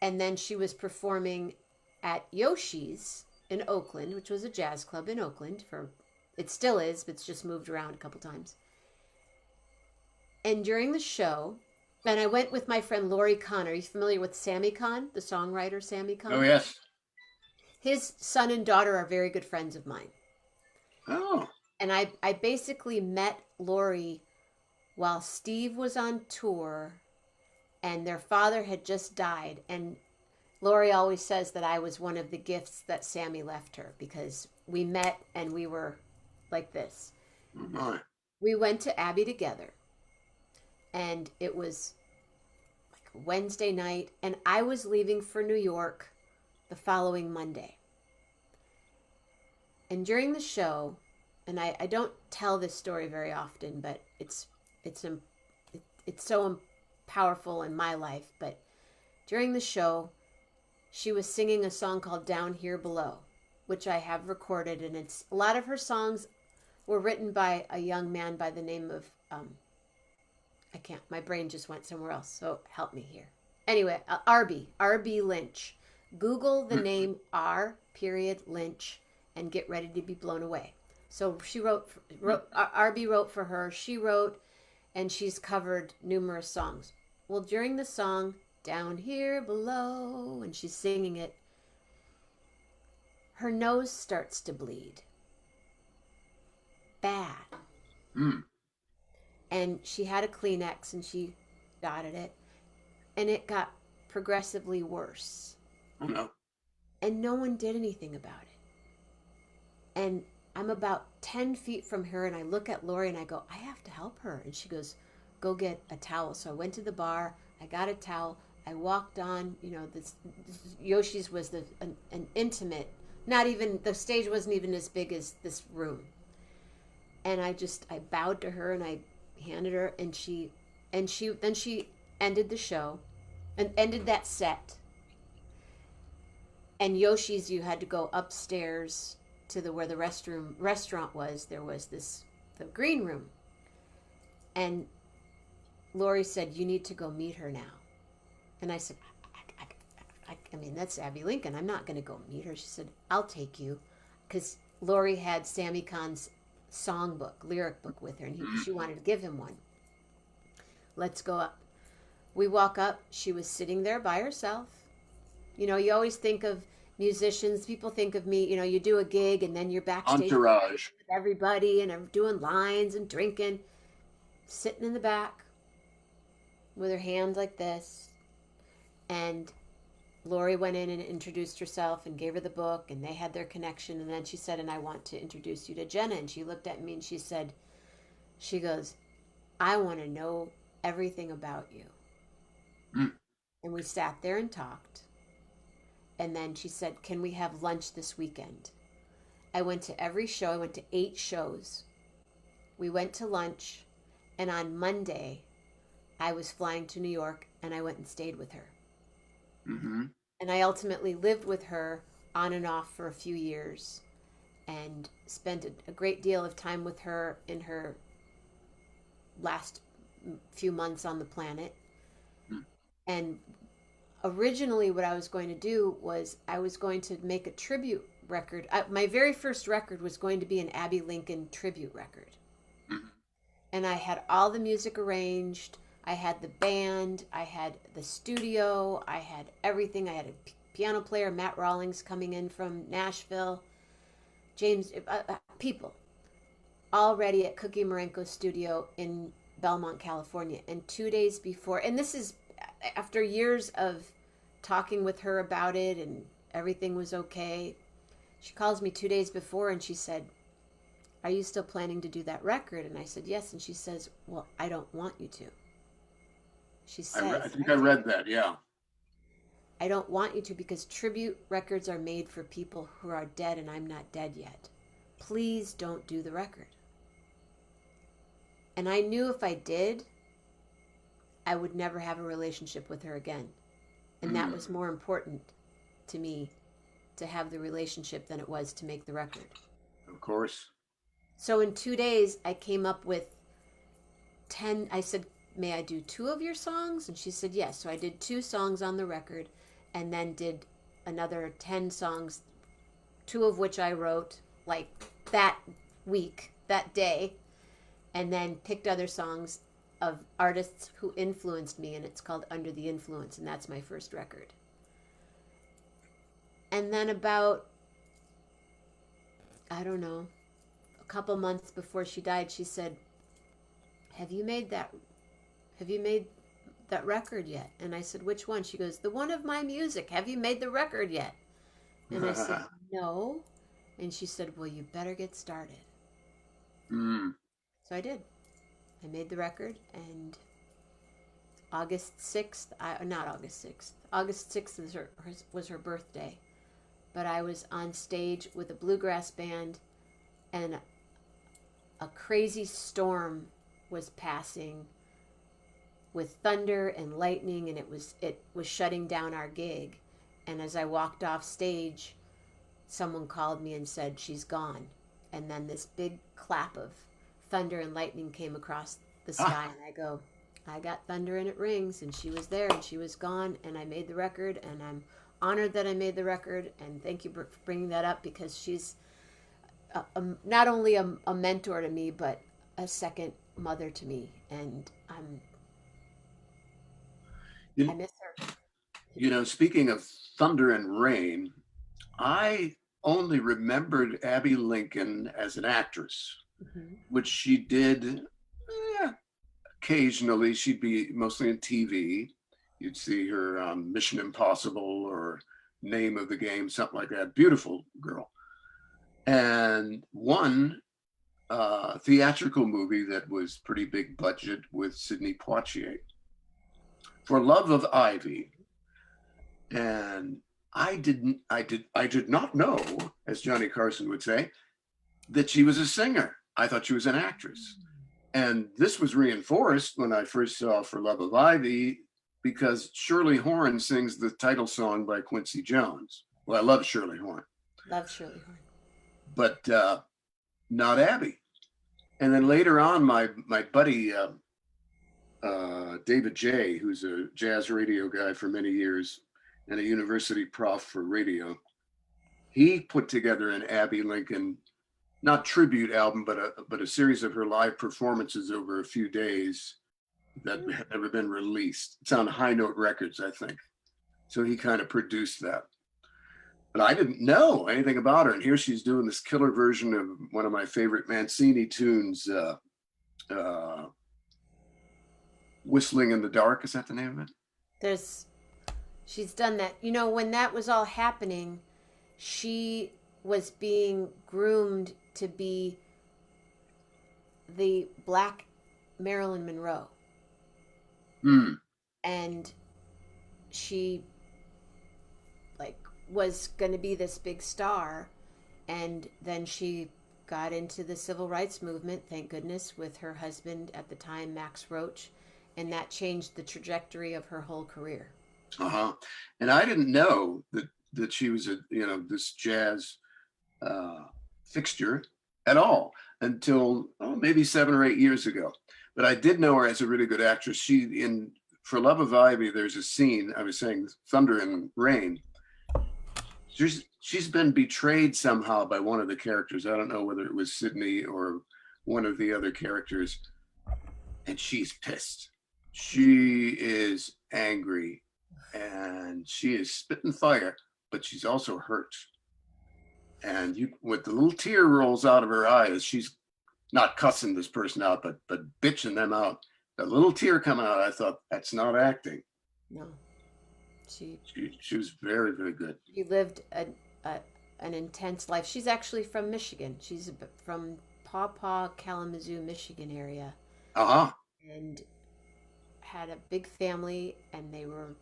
And then she was performing at Yoshi's in Oakland, which was a jazz club in Oakland. It still is, but it's just moved around a couple times. And during the show, and I went with my friend Laurie Kahn. Are you familiar with Sammy Kahn, the songwriter Sammy Kahn?
Oh, yes.
His son and daughter are very good friends of mine.
Oh.
And I basically met Laurie while Steve was on tour and their father had just died. And Laurie always says that I was one of the gifts that Sammy left her because we met and we were like this.
Mm-hmm.
We went to Abbey together. And it was like Wednesday night, and I was leaving for New York the following Monday. And during the show, and I don't tell this story very often, but it's so powerful in my life. But during the show, she was singing a song called Down Here Below, which I have recorded, and a lot of her songs were written by a young man by the name of my brain just went somewhere else, so help me here. Anyway, R.B. Lynch. Google the name R. Lynch and get ready to be blown away. So she wrote R.B. wrote for her. She wrote, and she's covered numerous songs. Well, during the song, Down Here Below, and she's singing it, her nose starts to bleed. Bad. And she had a Kleenex and she dotted it, and it got progressively worse.
Oh, no.
And no one did anything about it. And I'm about 10 feet from her, and I look at Lori and I go, I have to help her. And she goes, go get a towel. So I went to the bar, I got a towel, I walked on, this Yoshi's was an intimate, not even, the stage wasn't even as big as this room. And I bowed to her and I handed her, and she ended the show and ended that set. And Yoshi's, you had to go upstairs to where the restaurant was. There was the green room. And Lori said, you need to go meet her now. And I said, I mean, that's Abby Lincoln. I'm not going to go meet her. She said, I'll take you. Because Lori had Sammy Kahn's lyric book with her, and she wanted to give him one. Let's go up. We walk up. She was sitting there by herself. You always think of musicians. People think of me, you do a gig and then you're backstage
Entourage.
with everybody and I'm doing lines and drinking. Sitting in the back with her hand like this. And Lori went in and introduced herself and gave her the book, and they had their connection. And then she said, and I want to introduce you to Jenna. And she looked at me and she goes, I want to know everything about you. And we sat there and talked. And then she said, can we have lunch this weekend? I went to every show. I went to 8 shows. We went to lunch. And on Monday, I was flying to New York, and I went and stayed with her.
Mm-hmm.
And I ultimately lived with her on and off for a few years and spent a great deal of time with her in her last few months on the planet. And originally what I was going to do was I was going to make a tribute record. My very first record was going to be an Abby Lincoln tribute record. And I had all the music arranged. I had the band, I had the studio, I had everything. I had a piano player, Matt Rawlings, coming in from Nashville, James, people, all ready at Cookie Marenko's studio in Belmont, California. And 2 days before, and this is after years of talking with her about it and everything was okay, she calls me 2 days before and she said, are you still planning to do that record? And I said, yes. And she says, well, I don't want you to. She says,
I think I read that, yeah.
I don't want you to because tribute records are made for people who are dead and I'm not dead yet. Please don't do the record. And I knew if I did, I would never have a relationship with her again. And that was more important to me to have the relationship than it was to make the record.
Of course.
So in 2 days, I came up with 10. I said, may I do 2 of your songs? And she said, yes. So I did 2 songs on the record and then did another 10 songs, 2 of which I wrote like that week, that day, and then picked other songs of artists who influenced me, and it's called Under the Influence, and that's my first record. And then about, I don't know, a couple months before she died, she said, have you made that record yet? And I said, which one? She goes, the one of my music. Have you made the record yet? And I said, no. And she said, well, you better get started. So I did. I made the record, and August 6th was her birthday. But I was on stage with a bluegrass band, and a crazy storm was passing with thunder and lightning, and it was shutting down our gig. And as I walked off stage, someone called me and said, she's gone. And then this big clap of thunder and lightning came across the sky, and I go, I got thunder and it rings, and she was there and she was gone, and I made the record, and I'm honored that I made the record, and thank you for bringing that up, because she's not only a mentor to me, but a second mother to me, and I miss her.
You know, speaking of thunder and rain, I only remembered Abby Lincoln as an actress, which she did occasionally. She'd be mostly on TV. You'd see her on Mission Impossible or Name of the Game, something like that. Beautiful girl. And one theatrical movie that was pretty big budget with Sidney Poitier, For Love of Ivy. And I did not know, as Johnny Carson would say, that she was a singer. I thought she was an actress. And this was reinforced when I first saw For Love of Ivy, because Shirley Horn sings the title song by Quincy Jones. Well, I love Shirley Horn.
Love Shirley Horn.
But not Abby. And then later on, my buddy, David J., who's a jazz radio guy for many years and a university prof for radio, he put together an Abby Lincoln, not tribute album, but a series of her live performances over a few days that had never been released. It's on High Note Records, I think. So he kind of produced that. But I didn't know anything about her. And here she's doing this killer version of one of my favorite Mancini tunes, Whistling in the Dark. Is that the name of it?
She's done that. You know, when that was all happening, she was being groomed to be the Black Marilyn Monroe. And she was going to be this big star, and then she got into the civil rights movement, thank goodness, with her husband at the time, Max Roach, and that changed the trajectory of her whole career.
And I didn't know that she was this jazz fixture at all until maybe 7 or 8 years ago. But I did know her as a really good actress. She in For Love of Ivy, there's a scene, I was saying Thunder and Rain. She's been betrayed somehow by one of the characters. I don't know whether it was Sydney or one of the other characters. And she's pissed. She is angry and she is spitting fire, but she's also hurt. And with the little tear rolls out of her eyes, she's not cussing this person out, but bitching them out. The little tear coming out, I thought, that's not acting.
No.
She was very, very good.
She lived an intense life. She's actually from Michigan. She's from Paw Paw, Kalamazoo, Michigan area. And had a big family, and they were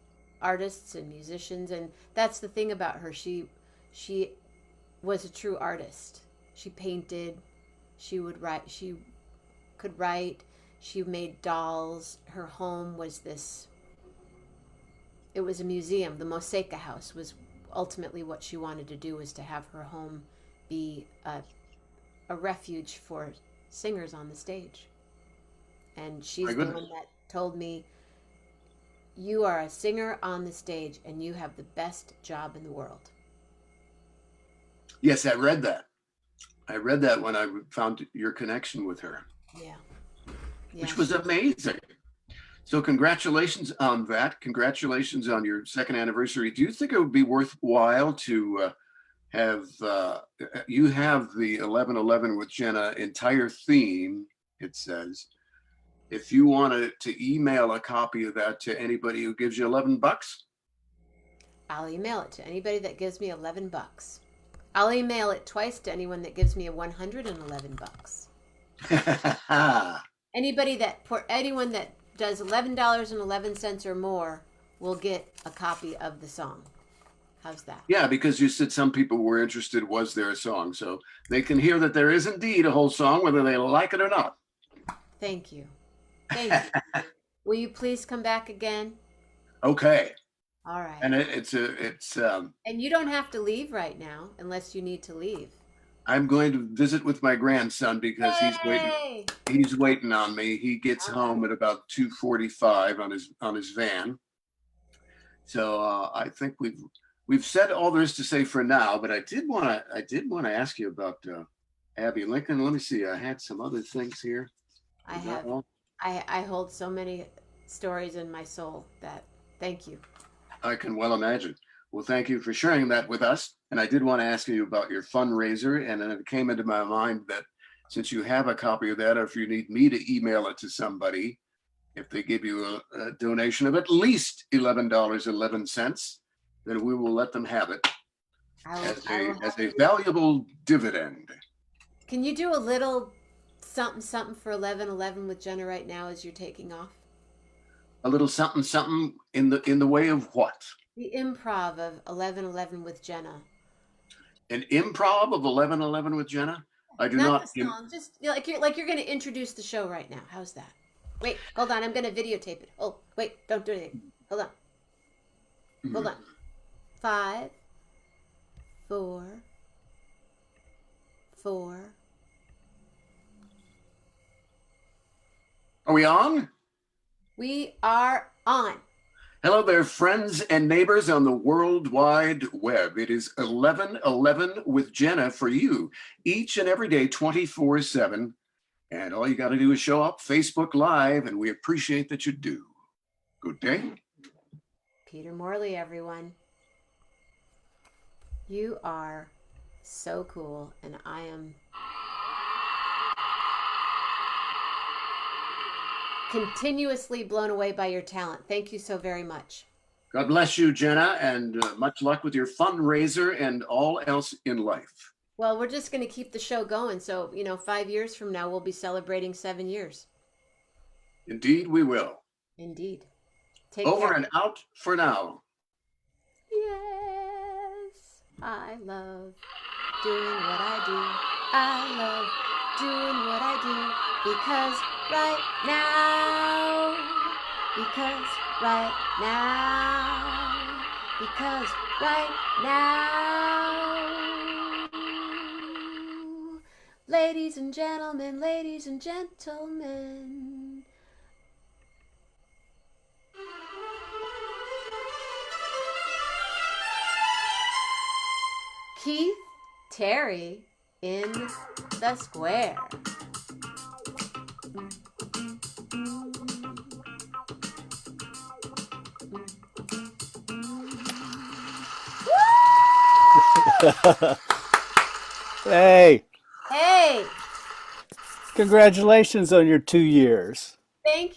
artists and musicians. And that's the thing about her. She was a true artist. She painted. She would write. She could write. She made dolls. Her home was this. It was a museum. The Mosaica House was ultimately what she wanted to do, was to have her home be a refuge for singers on the stage. And she's the one that told me, you are a singer on the stage and you have the best job in the world.
Yes, I read that. I read that when I found your connection with her.
Yeah.
Which was amazing. So congratulations on that. Congratulations on your 2nd anniversary. Do you think it would be worthwhile to have, you have the 11/11 with Jenna entire theme, it says. If you wanted to email a copy of that to anybody who gives you $11,
I'll email it to anybody that gives me $11. I'll email it twice to anyone that gives me $111. Anyone that does $11.11 or more will get a copy of the song. How's that?
Yeah, because you said some people were interested, was there a song? So they can hear that there is indeed a whole song, whether they like it or not.
Thank you. Thank you. Will you please come back again?
Okay.
All right.
And
and you don't have to leave right now unless you need to leave.
I'm going to visit with my grandson because he's waiting on me. He gets home at about 2:45 on his van. So I think we've said all there is to say for now, but I did want to ask you about Abby Lincoln. Let me see. I had some other things here.
I hold so many stories in my soul that thank you.
I can well imagine. Well, thank you for sharing that with us. And I did want to ask you about your fundraiser. And then it came into my mind that since you have a copy of that, or if you need me to email it to somebody, If they give you a donation of at least $11.11, then we will let them have it as a valuable dividend.
Can you do a little something for 11:11 with Jenna right now as you're taking off?
A little something in the way of what?
The improv of 11:11 with Jenna.
An improv of 11:11 with Jenna? I do not.
The song, just like you're going to introduce the show right now. How's that? Wait, hold on. I'm going to videotape it. Oh, wait, don't do anything. Hold on. Hold on. 5, 4, 4.
Are we on?
We are on.
Hello there, friends and neighbors on the World Wide Web. It is 11:11 with Jenna for you each and every day, 24/7. And all you got to do is show up Facebook Live, and we appreciate that you do. Good day.
Peter Morley, everyone. You are so cool, and I am continuously blown away by your talent. Thank you so very much.
God bless you, Jenna, and much luck with your fundraiser and all else in life.
Well, we're just going to keep the show going. So, 5 years from now, we'll be celebrating 7 years.
Indeed, we will.
Indeed. Take
Over
care.
and out for now.
Yes, I love doing what I do. I love doing what I do because right now, because right now, ladies and gentlemen, Keith Terry in the square.
Hey,
Hey,
congratulations on your 2 years.
thank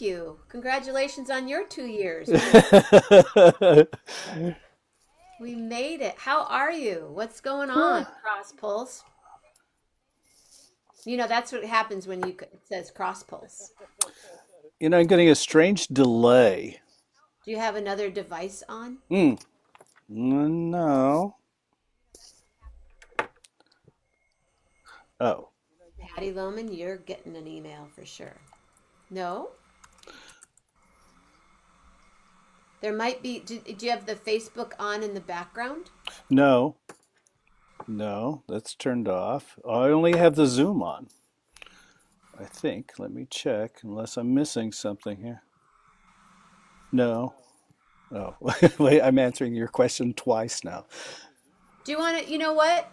you. Congratulations on your 2 years. We made it. How are you? What's going on, Cross Pulse? That's what happens when it says Cross Pulse.
I'm getting a strange delay.
Do you have another device on?
No. Oh.
Patty Loman, you're getting an email for sure. No? There might be, do you have the Facebook on in the background?
No, that's turned off. I only have the Zoom on, I think. Let me check, unless I'm missing something here. No. Oh, wait, I'm answering your question twice now.
Do you want to, you know what?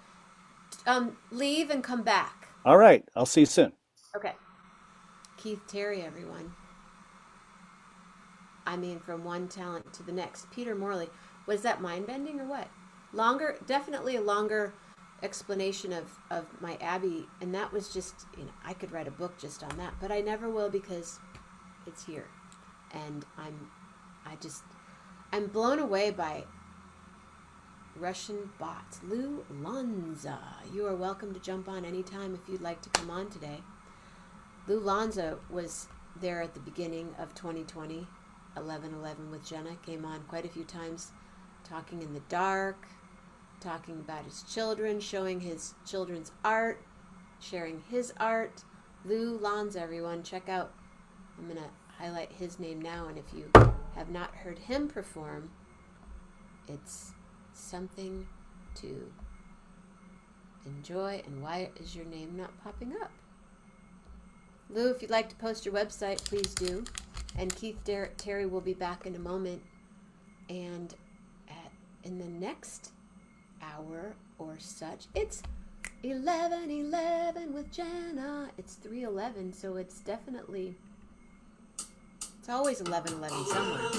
Leave and come back.
All right, I'll see you soon.
Okay. Keith Terry, everyone. I mean, from one talent to the next. Peter Morley. Was that mind-bending or what? Definitely a longer explanation of my Abbey. And that was just, I could write a book just on that. But I never will because it's here. And I'm blown away by Russian bots. Lou Lanza. You are welcome to jump on anytime if you'd like to come on today. Lou Lanza was there at the beginning of 2020. 11:11 with Jenna, came on quite a few times talking in the dark, talking about his children, showing his children's art, sharing his art. Lou Lanza, everyone, check out. I'm going to highlight his name now, and if you have not heard him perform, it's something to enjoy. And why is your name not popping up? Lou, if you'd like to post your website, please do. And Keith Terry will be back in a moment. And in the next hour or such, it's 11:11 with Jenna. It's 3:11, so it's definitely, it's always 11:11 somewhere.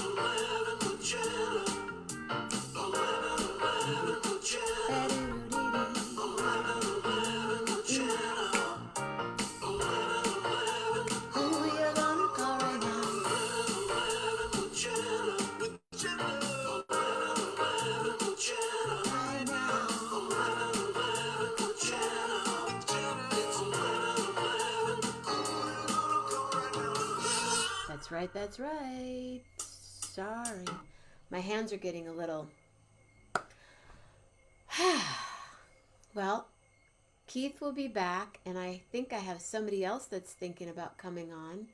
Who you gonna call? right, that's right. Sorry. My hands are getting a little... Well, Keith will be back, and I think I have somebody else that's thinking about coming on,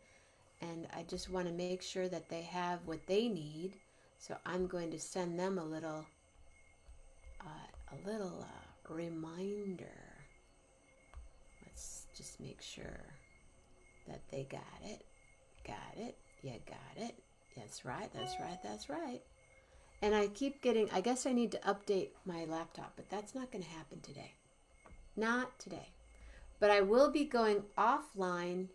and I just want to make sure that they have what they need. So I'm going to send them a little reminder. Let's just make sure that they got it. Got it. Yeah, got it. That's right. That's right. That's right. And I keep getting, I guess I need to update my laptop, but that's not going to happen today. Not today. But I will be going offline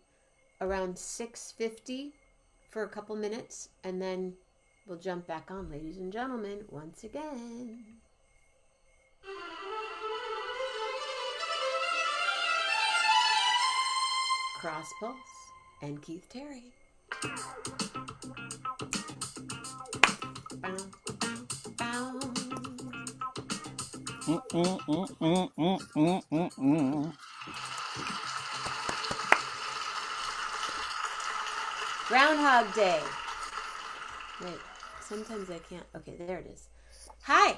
around 6:50 for a couple minutes, and then we'll jump back on, ladies and gentlemen, once again. Cross Pulse and Keith Terry. Bow, bow, bow. Groundhog Day. Wait, sometimes I can't. Okay, there it is. Hi.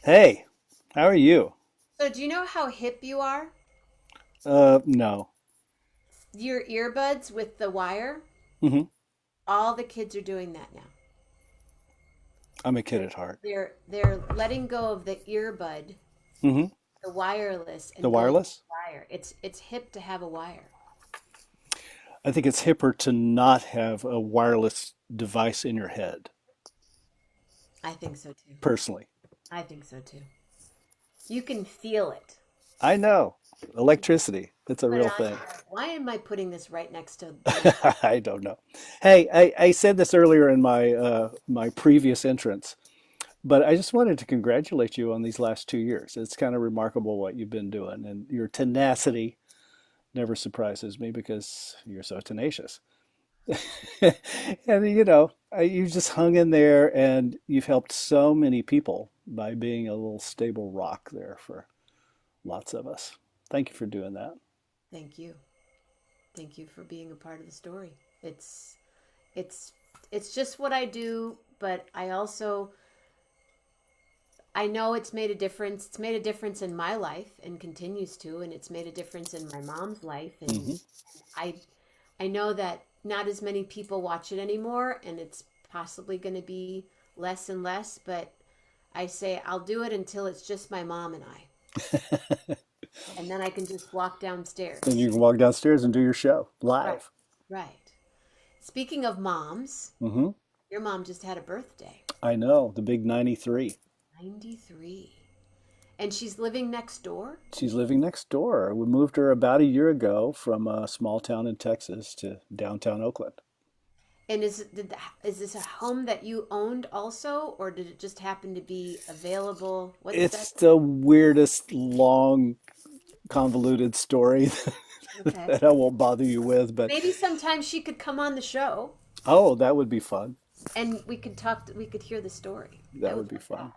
Hey, how are you?
So do you know how hip you are?
No.
Your earbuds with the wire?
Hmm.
All the kids are doing that now.
I'm a kid at heart.
They're letting go of the earbud,
Hmm.
the wireless, and
The
going to
wireless?
wire. It's hip to have a wire.
I think it's hipper to not have a wireless device in your head,
I think so too.
personally.
I think so too. You can feel it.
I know. Electricity. It's a
Put it
real
on
thing.
your- Why am I putting this right next to?
I don't know. Hey, I said this earlier in my previous entrance, but I just wanted to congratulate you on these last 2 years. It's kind of remarkable what you've been doing, and your tenacity never surprises me because you're so tenacious. And you just hung in there, and you've helped so many people by being a little stable rock there for lots of us. Thank you for doing that.
Thank you. Thank you for being a part of the story. It's just what I do, but I know it's made a difference. It's made a difference in my life and continues to, and it's made a difference in my mom's life. And
Hmm.
I know that not as many people watch it anymore, and it's possibly going to be less and less, but I say I'll do it until it's just my mom and I. And then I can just walk downstairs.
And you can walk downstairs and do your show
Right.
live.
Right. Speaking of moms,
Hmm.
your mom just had a birthday.
I know, the big 93.
93. And she's living next door?
She's living next door. We moved her about a year ago from a small town in Texas to downtown Oakland.
And is this a home that you owned also, or did it just happen to be available? What's
It's
that?
the weirdest, long, convoluted story
Okay.
that I won't bother you with, but
Maybe sometime she could come on the show
oh, that would be fun.
and we could hear the story.
That would be fun.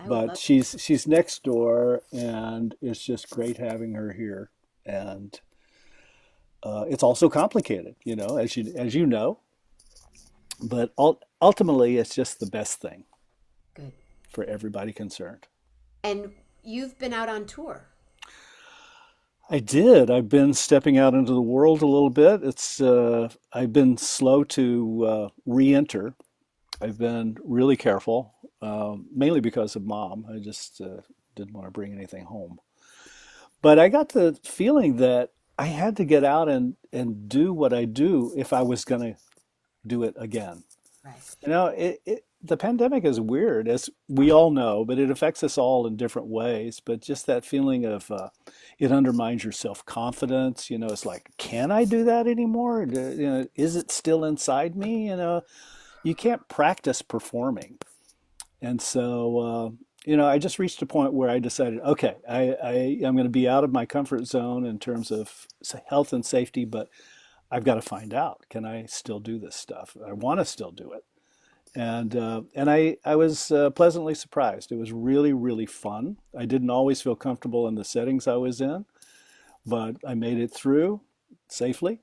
I would
But
love
she's next door, and it's just great having her here. And it's also complicated, as you know. But ultimately, it's just the best thing
Good.
for everybody concerned.
And you've been out on tour.
I did. I've been stepping out into the world a little bit. I've been slow to re-enter. I've been really careful, mainly because of Mom. I just didn't want to bring anything home. But I got the feeling that I had to get out and do what I do if I was going to do it again.
Right.
The pandemic is weird, as we all know, but it affects us all in different ways. But just that feeling of it undermines your self-confidence. It's like, can I do that anymore? Is it still inside me? You can't practice performing. And so, I just reached a point where I decided, okay, I'm going to be out of my comfort zone in terms of health and safety, but I've got to find out, can I still do this stuff? I want to still do it. And I was pleasantly surprised. It was really, really fun. I didn't always feel comfortable in the settings I was in, but I made it through safely.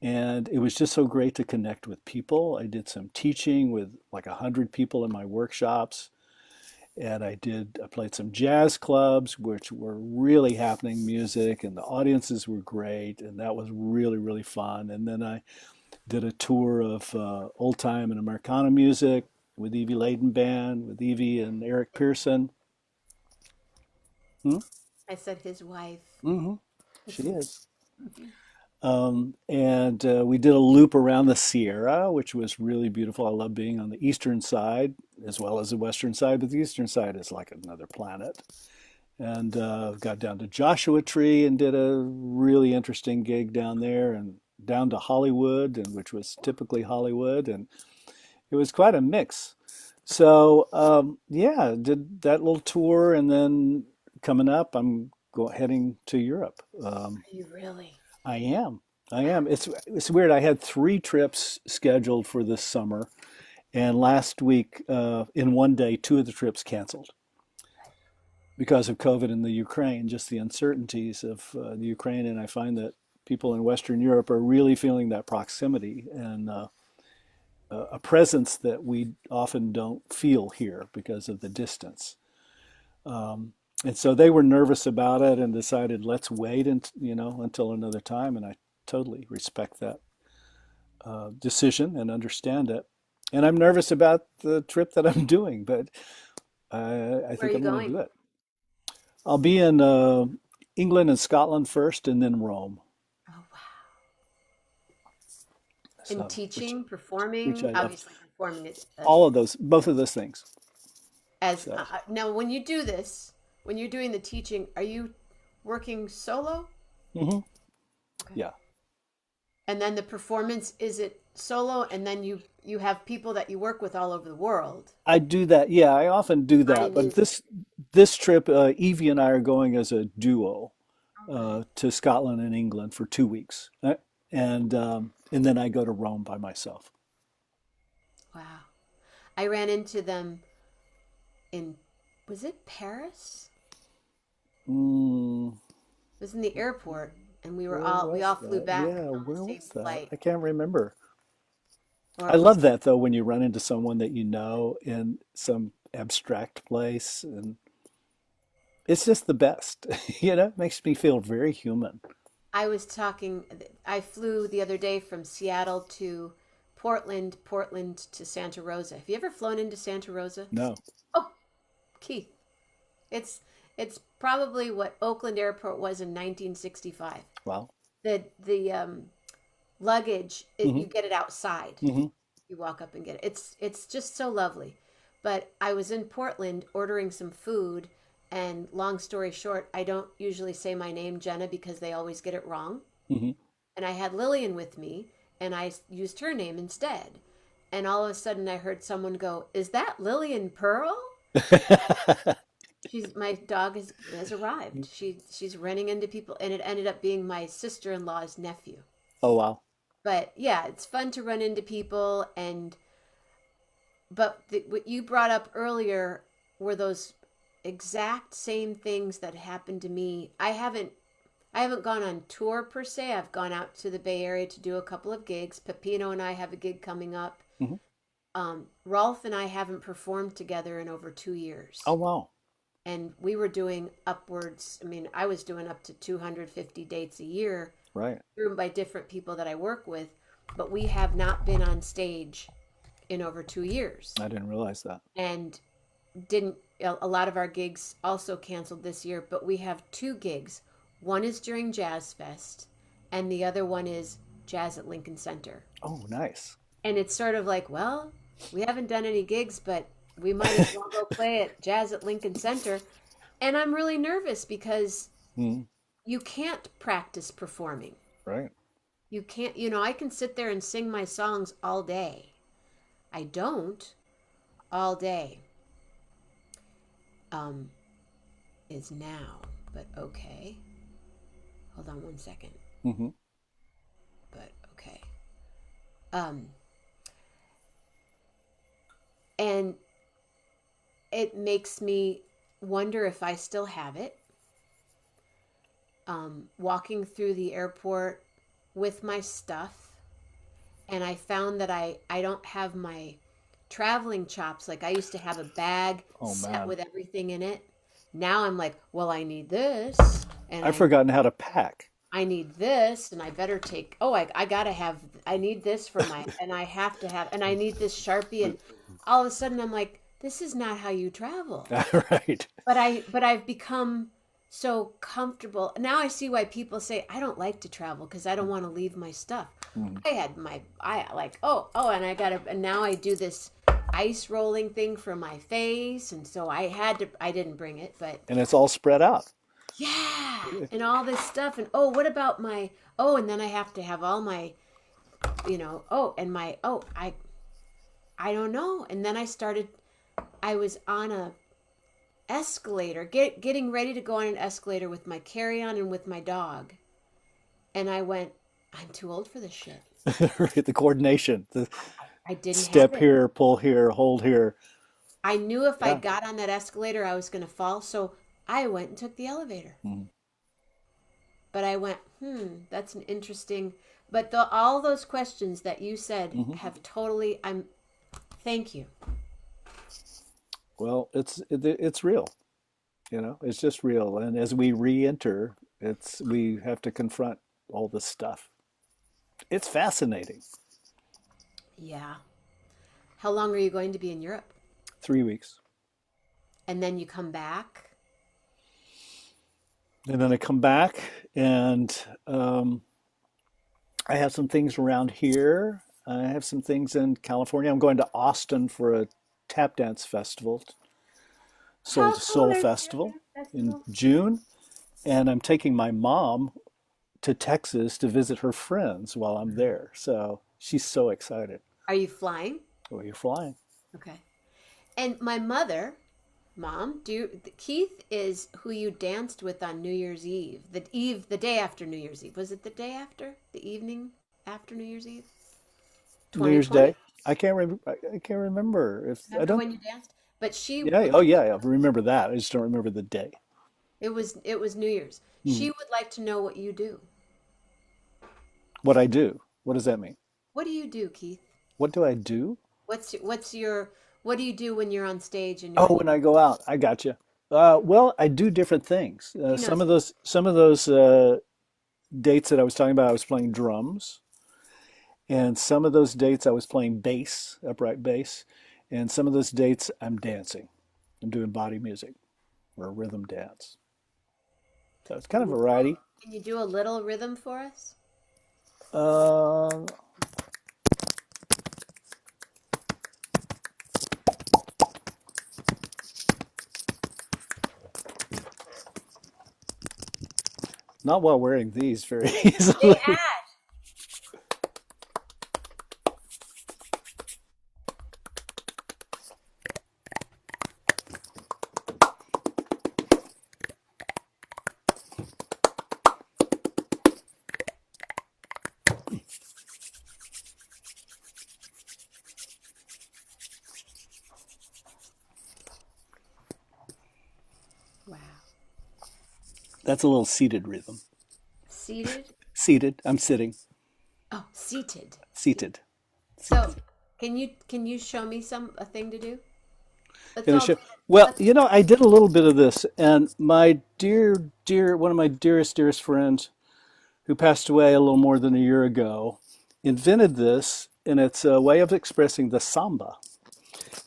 And it was just so great to connect with people. I did some teaching with like 100 people in my workshops. And I played some jazz clubs, which were really happening music, and the audiences were great. And that was really, really fun. And then I did a tour of old time and Americana music with Evie Layden Band, with Evie and Eric Pearson.
I said his wife.
Mm-hmm. She is. And we did a loop around the Sierra, which was really beautiful. I love being on the eastern side as well as the western side, but the eastern side is like another planet. And got down to Joshua Tree and did a really interesting gig down there, and down to Hollywood, and which was typically Hollywood, and it was quite a mix. So yeah, did that little tour, and then coming up, I'm heading to Europe.
Are you really?
I am. It's weird. I had 3 trips scheduled for this summer, and last week, in one day, 2 of the trips canceled because of COVID in the Ukraine, just the uncertainties of the Ukraine. And I find that people in Western Europe are really feeling that proximity and a presence that we often don't feel here because of the distance. And so they were nervous about it and decided, let's wait until another time. And I totally respect that decision and understand it. And I'm nervous about the trip that I'm doing, but I think I'm going to do it. I'll be in England and Scotland first, and then Rome.
Oh, wow. And teaching, performing,
which I love.
obviously performing is
All of those, both of those things.
Now, when you do this, when you're doing the teaching, are you working solo?
Mm-hmm.
Okay.
Yeah.
And then the performance, is it solo, and then you have people that you work with all over the world?
I do that. Yeah, I often do that. But this trip, Evie and I are going as a duo to Scotland and England for 2 weeks, and then I go to Rome by myself.
Wow. I ran into them was it Paris? It was in the airport, and we all flew back
Yeah,
on
where
the same
was that?
flight.
I can't remember.
Or
I love that though, when you run into someone that you know in some abstract place, and it's just the best. It makes me feel very human.
I flew the other day from Seattle to Portland to Santa Rosa. Have you ever flown into Santa Rosa?
No.
Oh, Keith, it's probably what Oakland Airport was in 1965.
Wow.
The luggage, you get it outside.
Mm-hmm.
You walk up and get it. It's just so lovely. But I was in Portland ordering some food, and long story short, I don't usually say my name, Jenna, because they always get it wrong.
Mm-hmm.
And I had Lillian with me, and I used her name instead. And all of a sudden I heard someone go, "Is that Lillian Pearl?" My dog has arrived. She's running into people, and it ended up being my sister-in-law's nephew.
Oh, wow.
But yeah, it's fun to run into people. But what you brought up earlier were those exact same things that happened to me. I haven't gone on tour per se. I've gone out to the Bay Area to do a couple of gigs. Pepino and I have a gig coming up.
Mm-hmm.
Rolf and I haven't performed together in over 2 years.
Oh, wow.
And we were doing I was doing up to 250 dates a year.
Right.
Driven by different people that I work with. But we have not been on stage in over 2 years.
I didn't realize that.
And a lot of our gigs also canceled this year, but we have 2 gigs. One is during Jazz Fest, and the other one is Jazz at Lincoln Center.
Oh, nice.
And it's sort of like, well, we haven't done any gigs, but we might as well go play at Jazz at Lincoln Center. And I'm really nervous because you can't practice performing.
Right.
You can't, I can sit there and sing my songs all day. I don't all day. Is now, but okay. Hold on one second.
Mm-hmm.
But okay. And it makes me wonder if I still have it. Walking through the airport with my stuff, and I found that I don't have my traveling chops. Like I used to have a bag
Oh
set
man,
with everything in it. Now I'm like, well, I need this, and
I've forgotten how to pack.
I need this, and I better take. Oh, I gotta have. I need this for my, and I have to have, and I need this Sharpie, and all of a sudden I'm like, this is not how you travel.
Right.
But I've become so comfortable. Now I see why people say I don't like to travel because I don't want to leave my stuff.
Mm.
I like, and and now I do this ice rolling thing for my face, and so I didn't bring it, but
And it's all spread out.
yeah, and all this stuff, and what about and then I have to have all my, I don't know, and then I was on a escalator, getting ready to go on an escalator with my carry-on and with my dog, and I went, I'm too old for this shit.
Right, the coordination, the
I didn't
step
have it.
here, pull here, hold here.
I knew if I
Yeah.
got on that escalator, I was going to fall, so I went and took the elevator.
Mm.
But I went, that's an interesting. But all those questions that you said
Mhm.
have totally. Thank you.
Well, it's real. It's just real. And as we re-enter, we have to confront all this stuff. It's fascinating.
Yeah. How long are you going to be in Europe?
3 weeks.
And then you come back?
And then I come back and I have some things around here. I have some things in California. I'm going to Austin for a tap dance festival, Soul
How
to Soul
cool is
Festival
your
in
festival?
June. And I'm taking my mom to Texas to visit her friends while I'm there. So she's so excited.
Are you flying?
Oh, you're flying.
Okay. And my mom, Keith is who you danced with on New Year's Eve. The day after New Year's Eve. Was it the day after? The evening after New Year's Eve?
New Year's
2020?
Day. I can't remember. I can't remember if I
Remember
don't.
when you danced? But
Yeah. Oh, yeah. I remember that. I just don't remember the day.
it was New Year's.
Hmm.
She would like to know what you do.
What I do. What does that mean?
What do you do, Keith?
What do I do?
What do you do when you're on stage and
Oh, when I go out, I got you. Well, I do different things.
you know
Some of those dates that I was talking about, I was playing drums, and some of those dates I was playing bass, upright bass, and some of those dates I'm dancing. I'm doing body music or rhythm dance. So it's kind of variety.
Can you do a little rhythm for us?
Uh, Not while wearing these very easily.
They add. Wow.
That's a little seated rhythm.
Seated?
Seated. I'm sitting.
Oh, seated.
Seated.
So, can you show me a thing to do? Let's
Gonna
all
show-
do it.
Well, I did a little bit of this, and my one of my dearest friends, who passed away a little more than a year ago, invented this, and it's a way of expressing the samba.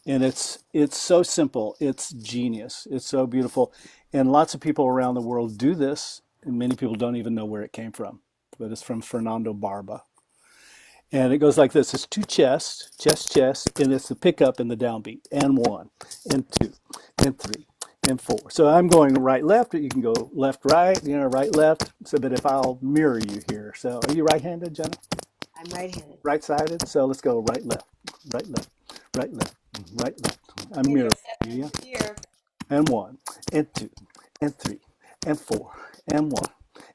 And it's so simple. It's genius. It's so beautiful, and lots of people around the world do this, and many people don't even know where it came from. But it's from Fernando Barba. And it goes like this. It's two chests, chest, and it's the pickup and the downbeat. And 1, and 2, and 3, and 4. So I'm going right, left. You can go left, right, right, left. So, but if I'll mirror you here. So are you right-handed, Jenna?
I'm right-handed.
Right-sided? So let's go right, left, right, left, right, left, right, left. I'm mirroring you, yeah?
Here.
And 1, and 2, and 3, and 4, and 1,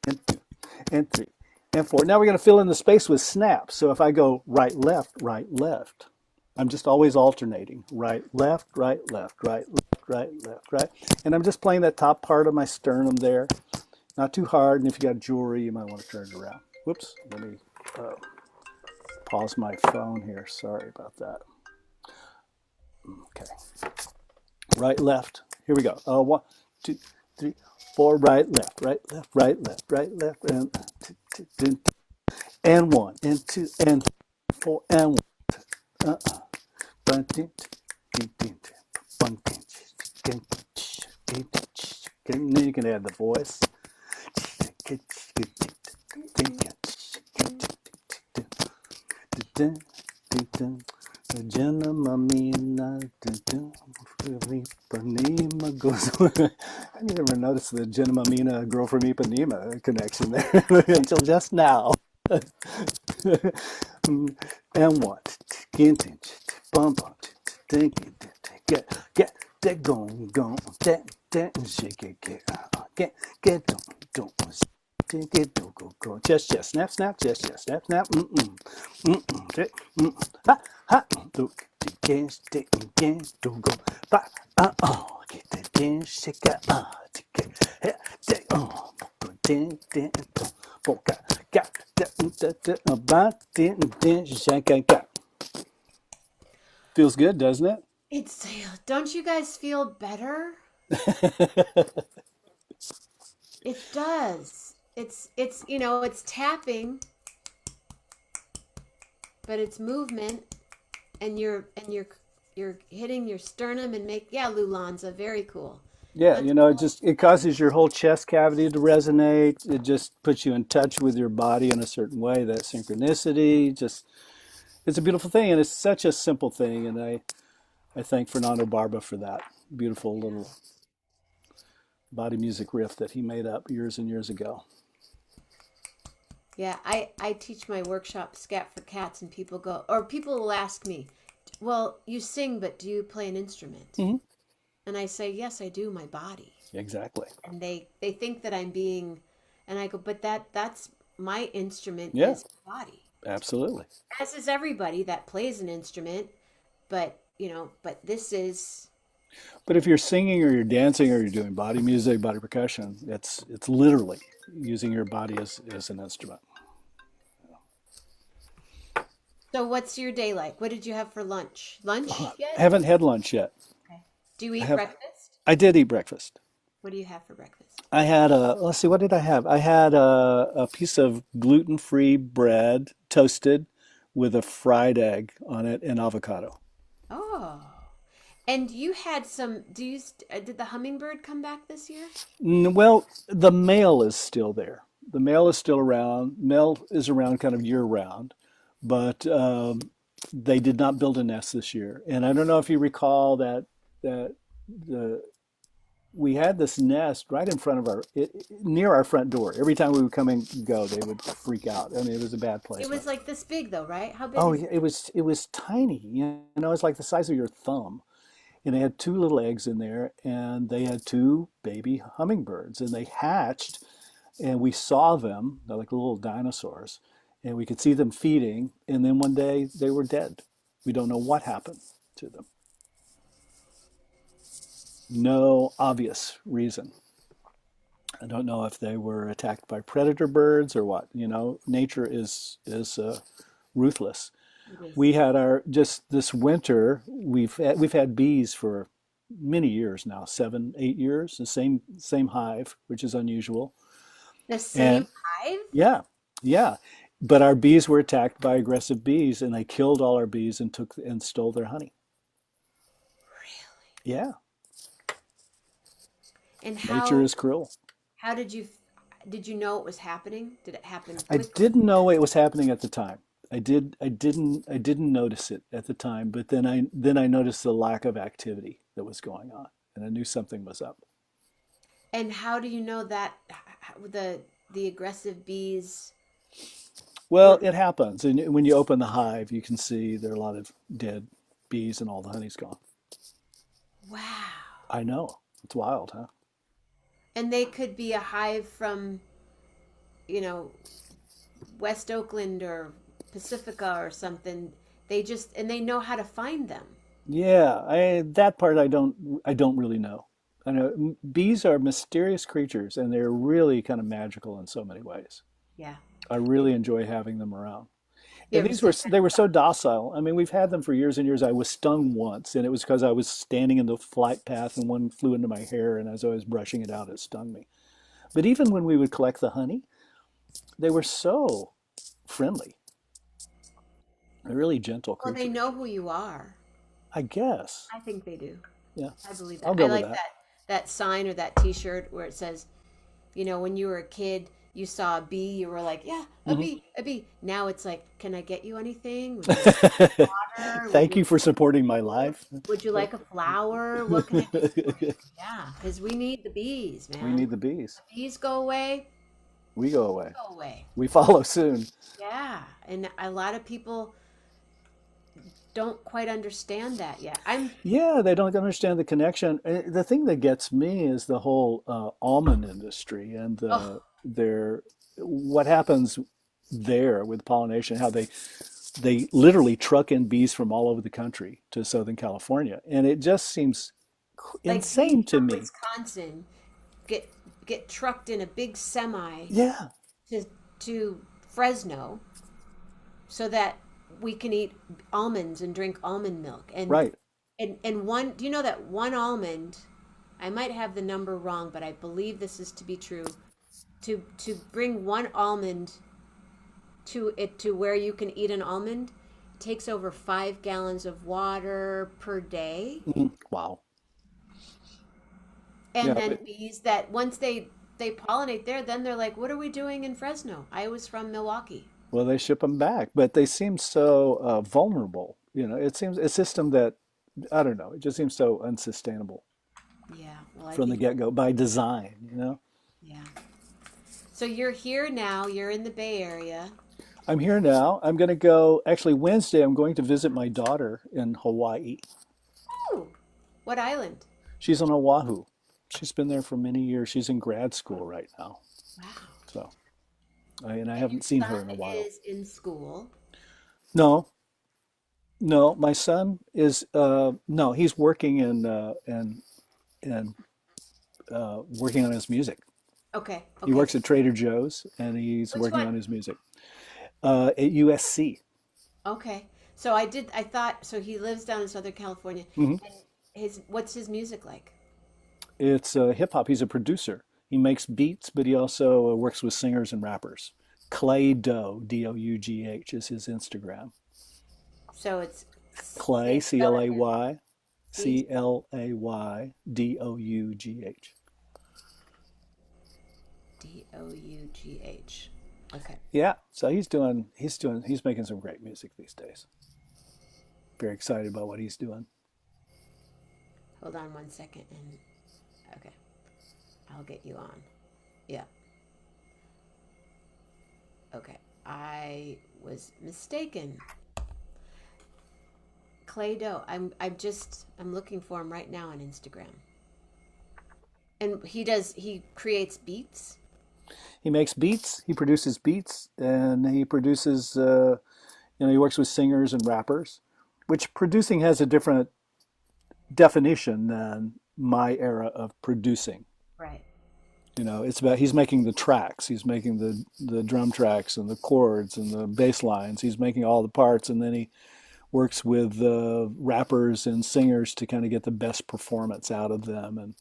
and 2, and 3, and 4. Now we're going to fill in the space with snaps. So if I go right, left, I'm just always alternating. Right, left, right, left, right, left, right, left, right. And I'm just playing that top part of my sternum there. Not too hard. And if you got jewelry, you might want to turn it around. Whoops. Let me pause my phone here. Sorry about that. Okay. Right, left. Here we go. 1, 2, 3, 4. Right, left. Right, left. Right, left. Right, left. And 1, and 2, and 4, and 1. You can add the voice. I didn't even notice the Jenna Mamina Girl from Ipanema connection there until just now. And what? Get that going, that shake it, get don't get go, just snap, just snap, ha, look, get go, ba, get that dance, shake it, feels good, doesn't it?
Don't you guys feel better? It does. It's it's tapping, but it's movement, and you're hitting your sternum and Lulanza, very cool.
Yeah, it causes your whole chest cavity to resonate. It just puts you in touch with your body in a certain way. That synchronicity, it's a beautiful thing, and it's such a simple thing. And I thank Fernando Barba for that beautiful little body music riff that he made up years and years ago.
Yeah, I teach my workshop Scat for Cats, and people will ask me, well, you sing, but do you play an instrument?
Mm-hmm.
And I say, yes, I do, my body.
Exactly.
And they think that I'm being, and I go, but that's my instrument
Yeah.
is my body.
Absolutely.
As is everybody that plays an instrument, but this is.
But if you're singing or you're dancing or you're doing body music, body percussion, it's literally using your body as an instrument.
So what's your day like? What did you have for lunch? Lunch yet?
I haven't had lunch yet.
Okay. Do you eat breakfast?
I did eat breakfast.
What do you have for breakfast?
I had let's see, what did I have? I had a piece of gluten-free bread toasted with a fried egg on it and avocado.
Oh. And you had some, did the hummingbird come back this year?
Well, the male is still there. The male is still around. Male is around kind of year round, but they did not build a nest this year. And I don't know if you recall that we had this nest right in front of near our front door. Every time we would come and go, they would freak out. I mean, it was a bad place.
It was like this big though, right? How big?
Oh,
is
yeah, it was tiny. It's like the size of your thumb. And they had 2 little eggs in there, and they had 2 baby hummingbirds, and they hatched, and we saw them. They're like little dinosaurs, and we could see them feeding, and then one day they were dead. We don't know what happened to them. No obvious reason. I don't know if they were attacked by predator birds or what. Nature is ruthless. We had this winter. We've had bees for many years now, 7, 8 years. The same hive, which is unusual.
The same hive?
Yeah, yeah. But our bees were attacked by aggressive bees, and they killed all our bees and stole their honey. Really? Yeah.
And
Nature is cruel.
How did you know it was happening? Did it happen
I
quickly?
didn't know it was happening at the time. I didn't notice it at the time, but then I noticed the lack of activity that was going on, and I knew something was up.
And how do you know that the aggressive bees?
Well, it happens, and when you open the hive, you can see there are a lot of dead bees, and all the honey's gone.
Wow.
I know, it's wild, huh?
And they could be a hive from, West Oakland or Pacifica or something. They know how to find them.
Yeah, that part I don't really know. I know bees are mysterious creatures, and they're really kind of magical in so many ways.
Yeah.
I really enjoy having them around. And they were so docile. I mean, we've had them for years and years. I was stung once, and it was because I was standing in the flight path and one flew into my hair, and as I was brushing it out, it stung me. But even when we would collect the honey, they were so friendly. They're really gentle
Well,
creatures.
they know who you are.
I guess.
I think they do.
Yeah.
I believe
I'll
that.
go
I
with
like
that.
that sign or that T-shirt where it says, you know, when you were a kid, you saw a bee, you were like, yeah, a
Mhm.
bee, a bee. Now it's like, can I get you anything? Would you like water?
Thank you for supporting my life.
Would you like a flower? What can I do for you? Yeah, because we need the bees, man.
We need the bees.
Bees go away,
We go away.
go away.
We follow soon.
Yeah, and a lot of people don't quite understand that yet.
Yeah, they don't understand the connection. The thing that gets me is the whole almond industry and
Oh.
what happens there with pollination, how they literally truck in bees from all over the country to Southern California, and it just seems
Like
insane
bees
to
from
me.
Wisconsin get trucked in a big semi
Yeah,
to Fresno so that we can eat almonds and drink almond milk. And
right.
and one, do you know that one almond, I might have the number wrong, but I believe this is to be true. To bring one almond to where you can eat an almond takes over 5 gallons of water per day.
Wow.
And
Yeah,
then
but
bees that once they pollinate there, then they're like, what are we doing in Fresno? I was from Milwaukee.
well, they ship them back, but they seem so vulnerable. You know, it seems a system that I don't know. It just seems so unsustainable
Yeah, well, I
from the
think,
get-go by design. You know.
yeah. So you're here now, you're in the Bay Area.
I'm here now. I'm going to go, actually, Wednesday, I'm going to visit my daughter in Hawaii.
Oh, what island?
She's on Oahu. She's been there for many years. She's in grad school right now.
Wow.
So, and I haven't seen her in a
Son
while.
is in school.
No, no, my son is, no, he's working and working on his music.
Okay,
He
okay.
works at Trader Joe's and he's
Which
working
one?
on his music at USC.
Okay. So I thought, so he lives down in Southern California.
hmm
And what's his music like?
It's hip hop. He's a producer. He makes beats, but he also works with singers and rappers. Clay Dough, Dough, is his Instagram.
So it's
Clay,
spell it again.
Clay,
Please.
Claydough.
Dough. Okay.
Yeah, so he's making some great music these days. Very excited about what he's doing.
Hold on one second and okay. I'll get you on. Yeah. Okay. I was mistaken. Clay Dough. I'm looking for him right now on Instagram. And he creates beats.
He makes beats, he produces beats, and he produces, he works with singers and rappers, which producing has a different definition than my era of producing.
Right.
You know, it's about he's making the tracks, he's making the drum tracks and the chords and the bass lines, he's making all the parts, and then he works with rappers and singers to kind of get the best performance out of them. And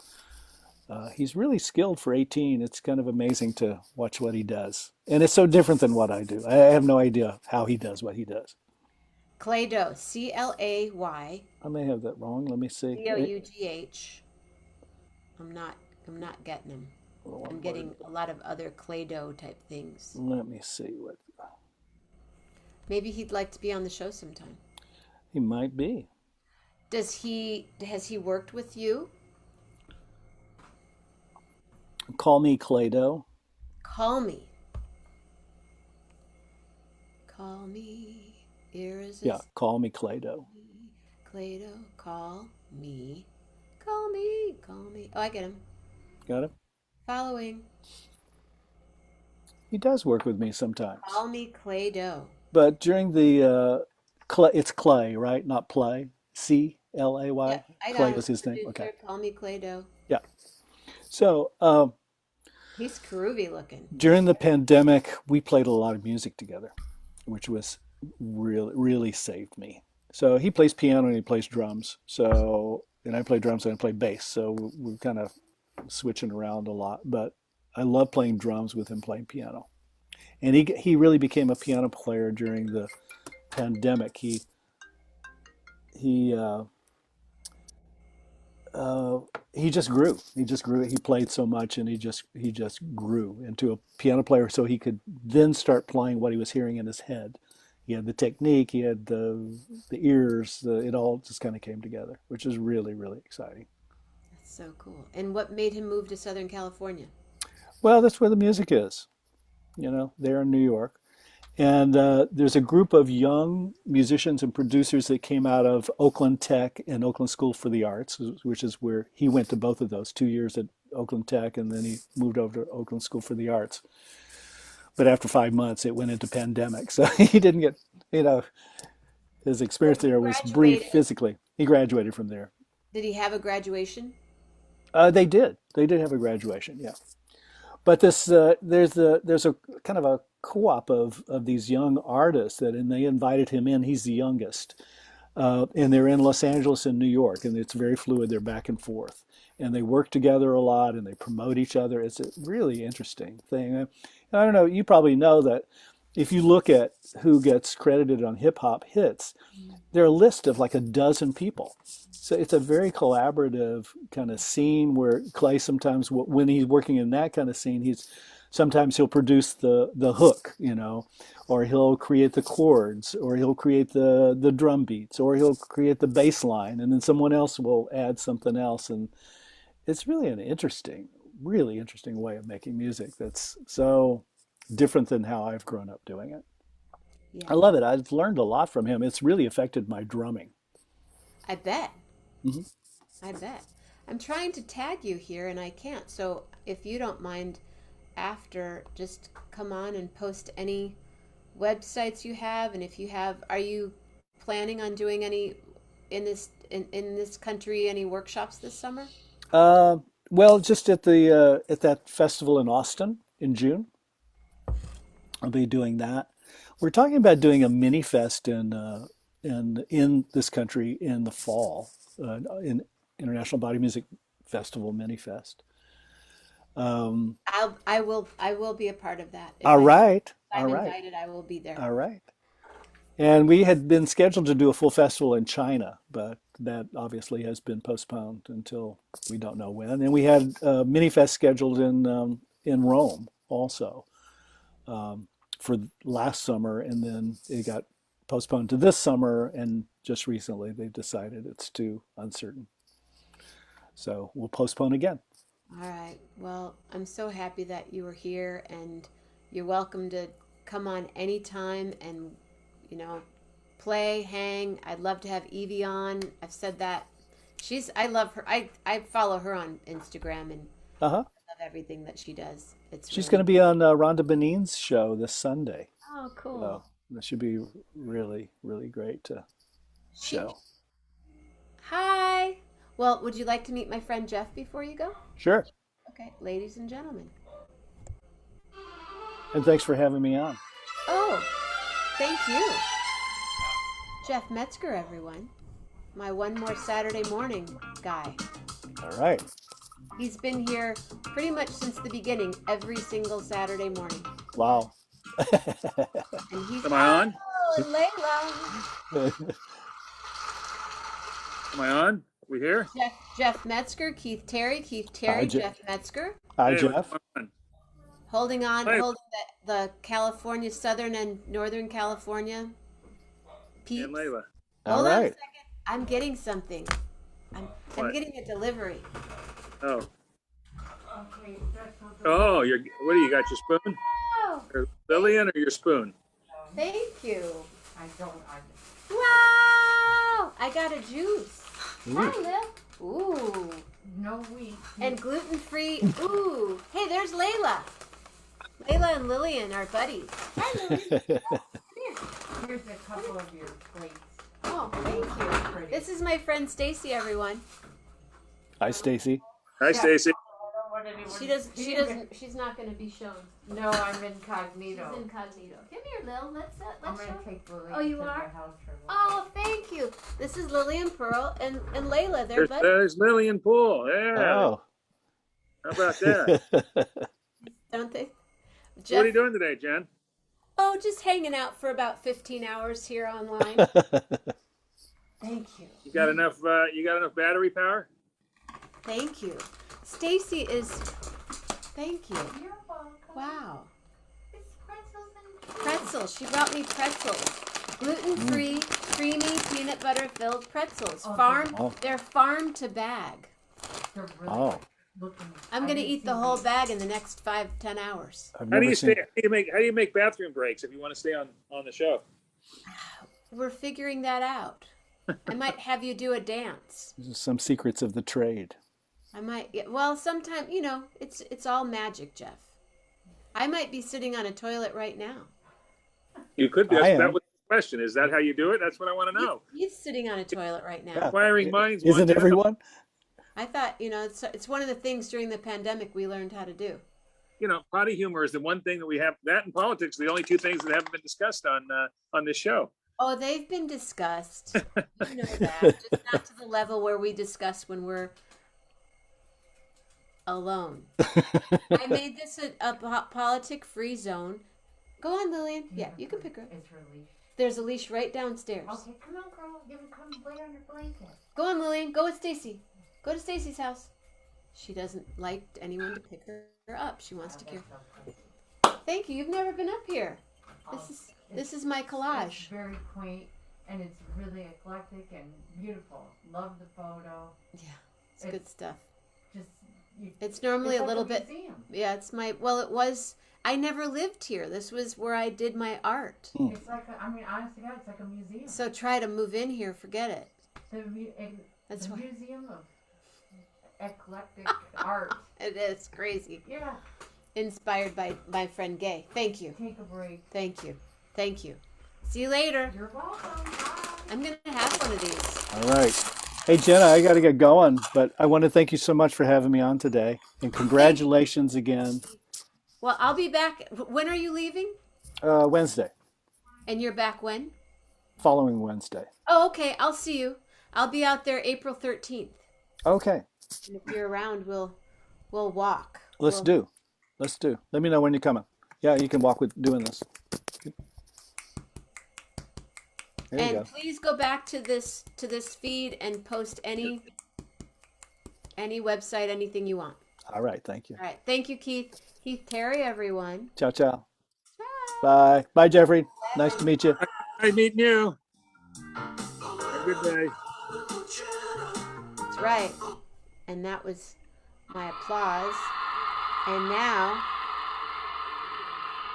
he's really skilled for 18. It's kind of amazing to watch what he does. And it's so different than what I do. I have no idea how he does what he does.
Clay Dough. CLAY
I may have that wrong. Let me see.
DOUGH. I'm not getting him. I'm getting a lot of other Clay Dough type things.
Let me see what
Maybe he'd like to be on the show sometime.
he might be.
Has he worked with you?
Call me Clay-Doh.
Call me. Call me irresistible.
Yeah, call me Clay-Doh.
Clay Dough, call me. Call me. Call me. Oh, I get him.
Got it?
Following.
He does work with me sometimes.
Call me Clay Dough.
But during the it's Clay, right? Not play. CLAY.
Yeah, I got
Clay
him.
was his name.
Producer,
Okay.
Call me Clay Dough.
Yeah. So
He's groovy looking.
during the pandemic, we played a lot of music together, which was really saved me. So he plays piano and he plays drums. So, and I play drums and I play bass. So we're kind of switching around a lot, but I love playing drums with him playing piano. And he really became a piano player during the pandemic. He he just grew. He just grew. He played so much, and he just grew into a piano player. So he could then start playing what he was hearing in his head. He had the technique. He had the ears. It all just kind of came together, which is really exciting.
That's so cool. And what made him move to Southern California?
Well, that's where the music is. You know, there in New York. And there's a group of young musicians and producers that came out of Oakland Tech and Oakland School for the Arts, which is where he went to both of those, 2 years at Oakland Tech, and then he moved over to Oakland School for the Arts. But after 5 months, it went into pandemic. So he didn't get, his experience there was brief physically. He graduated from there.
Did he have a graduation?
They did. They did have a graduation, yeah. But there's a kind of a co-op of these young artists and they invited him in. He's the youngest, and they're in Los Angeles and New York, and it's very fluid. They're back and forth, and they work together a lot, and they promote each other. It's a really interesting thing. I don't know. You probably know that if you look at who gets credited on Hip Hop Hits, there are a list of like a dozen people. So it's a very collaborative kind of scene where Clay sometimes, when he's working in that kind of scene, sometimes he'll produce the hook, or he'll create the chords, or he'll create the drum beats, or he'll create the bass line, and then someone else will add something else. And it's really an really interesting way of making music that's so different than how I've grown up doing it.
Yeah.
I love it. I've learned a lot from him. It's really affected my drumming.
I bet.
Mm-hmm.
I bet. I'm trying to tag you here and I can't. So if you don't mind, after, just come on and post any websites you have, and if you have, are you planning on doing any in this country, any workshops this summer?
Well, just at that festival in Austin in June, I'll be doing that. We're talking about doing a mini fest in this country in the fall, in International Body Music Festival Mini Fest.
I will be a part of that. If
All right.
I'm
All right.
invited, I will be there.
All right. And we had been scheduled to do a full festival in China, but that obviously has been postponed until we don't know when. And we had a mini fest scheduled in Rome also for last summer, and then it got postponed to this summer, and just recently they've decided it's too uncertain. So we'll postpone again.
All right. Well, I'm so happy that you were here, and you're welcome to come on anytime and, play, hang. I'd love to have Evie on. I've said that. I love her. I follow her on Instagram, and I love everything that she does.
She's going to be on Rhonda Benin's show this Sunday.
Oh, cool.
So that should be really, really great to show.
Hi. Well, would you like to meet my friend Jeff before you go?
Sure.
Okay, ladies and gentlemen.
And thanks for having me on.
Oh, thank you. Jeff Metzger, everyone. My One More Saturday Morning guy.
All right.
He's been here pretty much since the beginning, every single Saturday morning.
Wow.
And he's
Am I on?
Oh, Layla.
Am I on? We here?
Jeff Metzger, Keith Terry,
Hi,
Jeff Metzger.
Hi,
Hey,
Jeff.
what's going on?
Holding
Hey.
the California, Southern and Northern California peeps.
And Layla.
All
Hold on a
right.
second. I'm getting something. I'm
What?
getting a delivery.
Oh. Oh, what do you got? Your spoon?
Oh,
Or Lillian or your spoon?
thank you. Wow! I got a juice. Hi, Lil. Ooh. No wheat. And gluten-free. Ooh. Hey, there's Layla. Layla and Lillian are buddies. Hi, Lillian.
Here's a couple of your plates.
Oh, thank you. This is my friend Stacy, everyone.
Hi, Stacy.
Hi, Stacy.
want anyone
She
to
doesn't.
see
She
it.
doesn't. She's not going to be shown.
No, I'm incognito.
She's incognito. Come here, Lil. Let's
I'm
show.
gonna take Lily
Oh, you
to
are?
the house for a little
Oh, thank you. This is Lily and Pearl and Layla. There,
There's,
bud.
there's Lily and Pool. Yeah.
Oh.
How about that?
Don't they?
What are you doing today, Jen?
Oh, just hanging out for about 15 hours here online. Thank you.
You got enough? You got enough battery power?
Thank you. Stacy is. Thank you.
You're welcome.
Wow.
It's pretzels and
Pretzels. She brought me pretzels. Gluten-free, creamy, peanut butter filled pretzels.
Oh,
Farm.
Oh.
They're farm to bag.
they're really
Oh.
looking.
I'm gonna eat the whole bag in the next 5-10 hours.
I've
How do
never
you
seen.
stay? How do you make bathroom breaks if you want to stay on the show?
We're figuring that out. I might have you do a dance.
Some secrets of the trade.
I might. Well, sometime it's all magic, Jeff. I might be sitting on a toilet right now.
You could be.
I
That
am.
was the question. Is that how you do it? That's what I want to know.
He's sitting on a toilet right now.
Yeah.
Inquiring minds want
Isn't
to know.
everyone?
I thought, it's one of the things during the pandemic we learned how to do.
Potty humor is the one thing that we have. That and politics are the only two things that haven't been discussed on this show.
Oh, they've been discussed. You know that. Just not to the level where we discuss when we're alone. I made this a politic-free zone. Go on, Lillian. Yeah, you can pick her up.
It's her leash.
There's a leash right downstairs.
Okay, come on, girl. You can come lay on your blanket.
Go on, Lillian. Go with Stacy. Go to Stacy's house. She doesn't like anyone to pick her up. She wants to care. Thank you. You've never been up here. This is my
It's
collage.
very quaint and it's really eclectic and beautiful. Love the photo.
Yeah, it's good stuff.
Just
It's normally
it's
a
like
little bit.
museum.
Yeah, it was. I never lived here. This was where I did my art.
It's like honestly, God, it's like a museum.
So try to move in here. Forget it. That's
the
why.
museum of eclectic art.
It is crazy.
Yeah.
Inspired by my friend Gay. Thank you.
Take a break.
Thank you. Thank you. See you later.
You're welcome. Bye.
I'm gonna have one of these.
All right. Hey, Jenna, I got to get going, but I want to thank you so much for having me on today. And congratulations again.
Well, I'll be back. When are you leaving?
Wednesday,
And you're back when?
following Wednesday.
Oh, okay. I'll see you. I'll be out there April 13th.
Okay.
And if you're around, we'll walk.
Let's do. Let me know when you're coming. Yeah, you can walk with doing this. There you
And
go.
please go back to this feed and post any website, anything you want.
All right. Thank you.
All right. Thank you, Keith. Keith Terry, everyone.
Ciao, ciao. Bye. Bye, Jeffrey. Nice to meet you.
Nice meeting you. Have a good day.
That's right. And that was my applause. And now,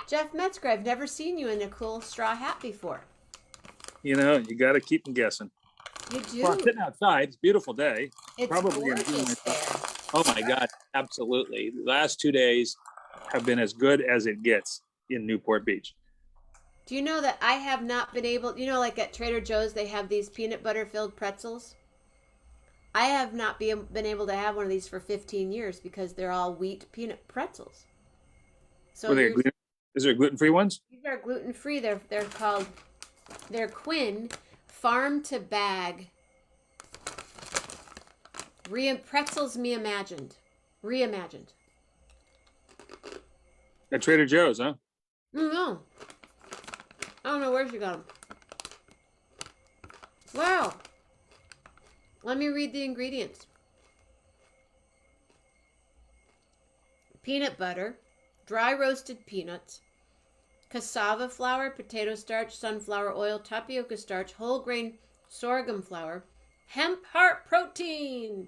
Jeff Metzger, I've never seen you in a cool straw hat before.
You got to keep them guessing.
You do.
Well, I'm sitting outside. It's a beautiful day.
It's
Probably
gorgeous
enjoying
there.
myself. Oh my God, absolutely. The last 2 days have been as good as it gets in Newport Beach.
Do you know that I have not been able, like at Trader Joe's, they have these peanut butter filled pretzels? I have not been able to have one of these for 15 years because they're all wheat peanut pretzels. So
Is there gluten-free ones?
these are gluten free. They're Quinn farm to bag pretzels reimagined.
At Trader Joe's, huh?
No, I don't know where she got them. Wow. Let me read the ingredients. Peanut butter, dry roasted peanuts, cassava flour, potato starch, sunflower oil, tapioca starch, whole grain sorghum flour, hemp heart protein,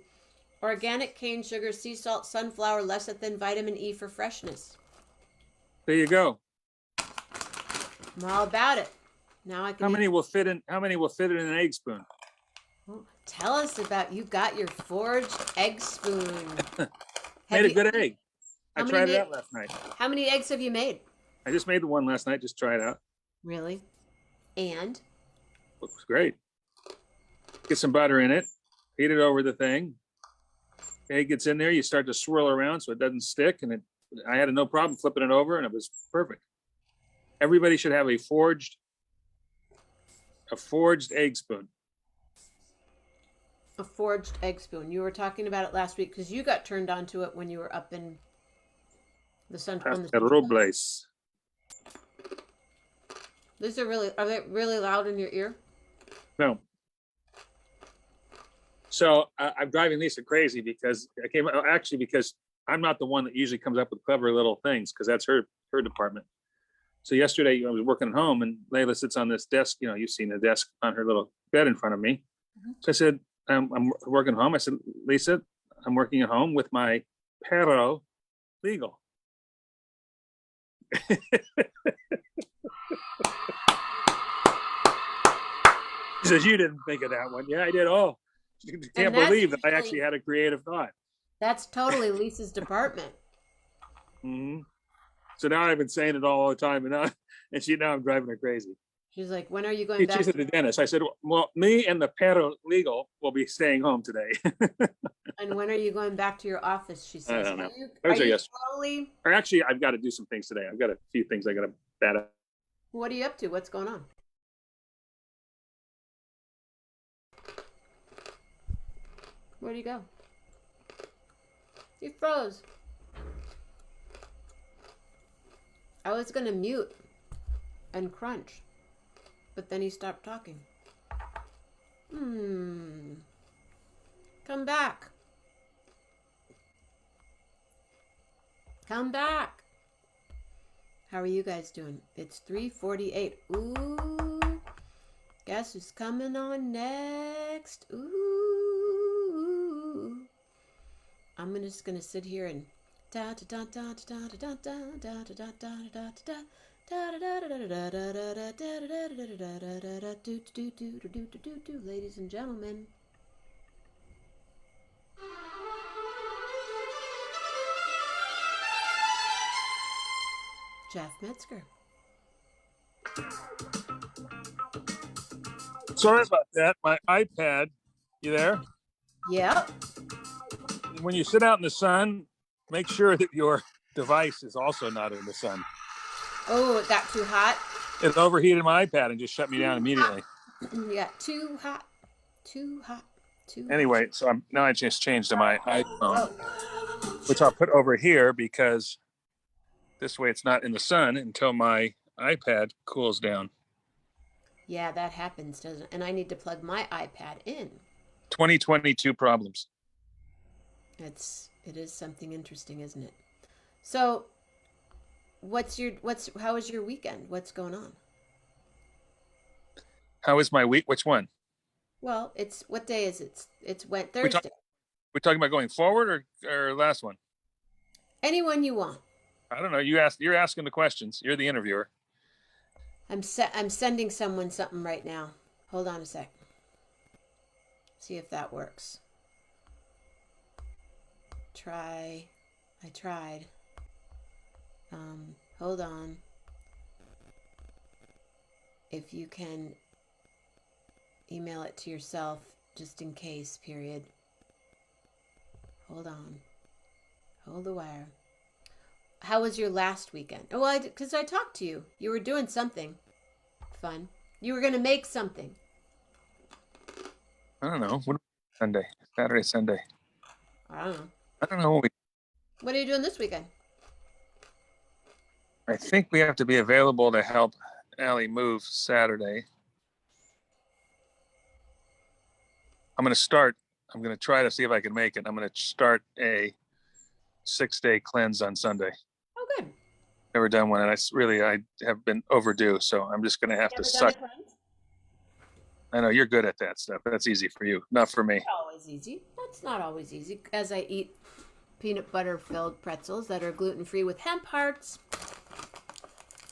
organic cane sugar, sea salt, sunflower, lecithin, vitamin E for freshness.
There you go.
I'm all about it. Now I can.
How many will fit in an egg spoon?
Tell us about you got your forged egg spoon.
Made a good egg. I
How many
tried it
made-
out last night.
How many eggs have you made?
I just made the one last night. Just try it out.
Really? And
Looks great. Get some butter in it. Heat it over the thing. egg gets in there, you start to swirl around so it doesn't stick, and I had no problem flipping it over, and it was perfect. Everybody should have a forged egg spoon.
A forged egg spoon. You were talking about it last week because you got turned on to it when you were up in the central.
Robles.
These are they really loud in your ear?
No. So I'm driving Lisa crazy because because I'm not the one that usually comes up with clever little things, because that's her department. So yesterday I was working at home, and Layla sits on this desk. You know, you've seen the desk on her little bed in front of me. So I said, I'm working at home. I said, Lisa, I'm working at home with my perro legal. She says, you didn't think of that one. Yeah, I did. Oh, you can't believe that I actually had a creative thought.
That's totally Lisa's department.
Mm-hmm. So now I've been saying it all the time, and now I'm driving her crazy.
She's like, when are you going back?
She's at the dentist. I said, well, me and the paralegal will be staying home today.
And when are you going back to your office? She says.
I don't know.
Are you slowly?
Or actually, I've got to do some things today. I've got a few things I got to bat up.
What are you up to? What's going on? Where'd you go? You froze. I was gonna mute and crunch, but then he stopped talking. Come back. Come back. How are you guys doing? It's 3:48. Ooh. Guess who's coming on next? Ooh. I'm just gonna sit here and da da da da da da da da da da da da. Ladies and gentlemen. Jeff Metzger.
Sorry about that. My iPad, you there?
Yep.
When you sit out in the sun, make sure that your device is also not in the sun.
Oh, it got too hot?
It overheated my iPad and just shut me down immediately.
Yeah, too hot. Too hot. Too
Anyway, so I just changed to my iPhone, which I'll put over here because this way it's not in the sun until my iPad cools down.
Yeah, that happens, doesn't it? And I need to plug my iPad in.
2022 problems.
It is something interesting, isn't it? So, how was your weekend? What's going on?
How is my week? Which one?
Well, what day is it? It's Thursday.
We're talking about going forward or last one?
Anyone you want.
I don't know. You're asking the questions. You're the interviewer.
I'm sending someone something right now. Hold on a sec. See if that works. I tried. Hold on. If you can email it to yourself, just in case, period. Hold on. Hold the wire. How was your last weekend? Oh, well, because I talked to you. You were doing something fun. You were going to make something.
I don't know. Saturday, Sunday.
I don't know.
I don't know.
What are you doing this weekend?
I think we have to be available to help Allie move Saturday. I'm going to try to see if I can make it. I'm going to start a 6-day cleanse on Sunday.
Oh, good.
Never done one, and I have been overdue, so I'm just going to have to suck. I know you're good at that stuff. That's easy for you, not for me.
It's always easy. That's not always easy, as I eat peanut butter filled pretzels that are gluten-free with hemp hearts.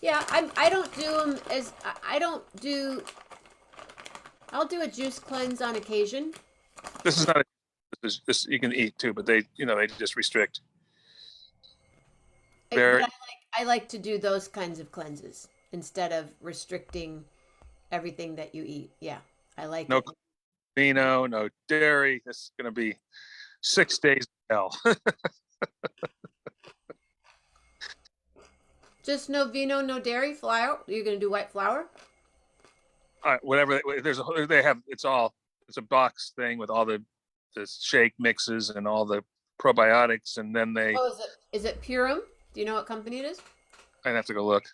Yeah, I don't do them as I'll do a juice cleanse on occasion.
This is not this you can eat too, but they just restrict.
But I like to do those kinds of cleanses instead of restricting everything that you eat. Yeah, I like
no
it.
vino, no dairy. This is going to be 6 days hell.
Just no vino, no dairy, flour. You're gonna do white flour?
Whatever, they have, it's a box thing with all the shake mixes and all the probiotics, and then they,
Oh, is it Purim? Do you know what company it is?
I'd have to go look.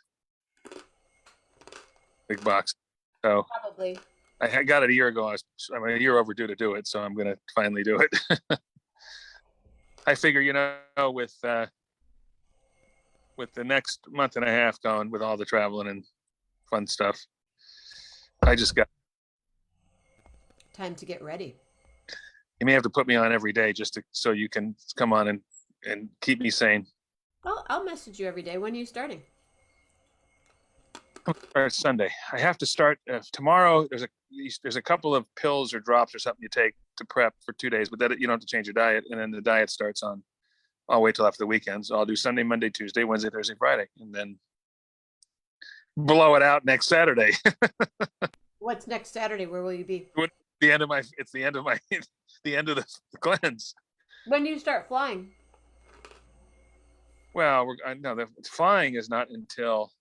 Big box. So
Probably.
I got it a year ago. I'm a year overdue to do it, so I'm gonna finally do it. I figure, with the next month and a half going with all the traveling and fun stuff, I just got.
Time to get ready.
You may have to put me on every day so you can come on and keep me sane.
I'll message you every day. When are you starting?
Start Sunday. I have to start tomorrow. There's a couple of pills or drops or something you take to prep for 2 days, but that you don't have to change your diet, and then the diet starts on. I'll wait till after the weekend. So I'll do Sunday, Monday, Tuesday, Wednesday, Thursday, Friday, and then blow it out next Saturday.
What's next Saturday? Where will you be?
It's the end of the cleanse.
When do you start flying?
Well, the flying is not until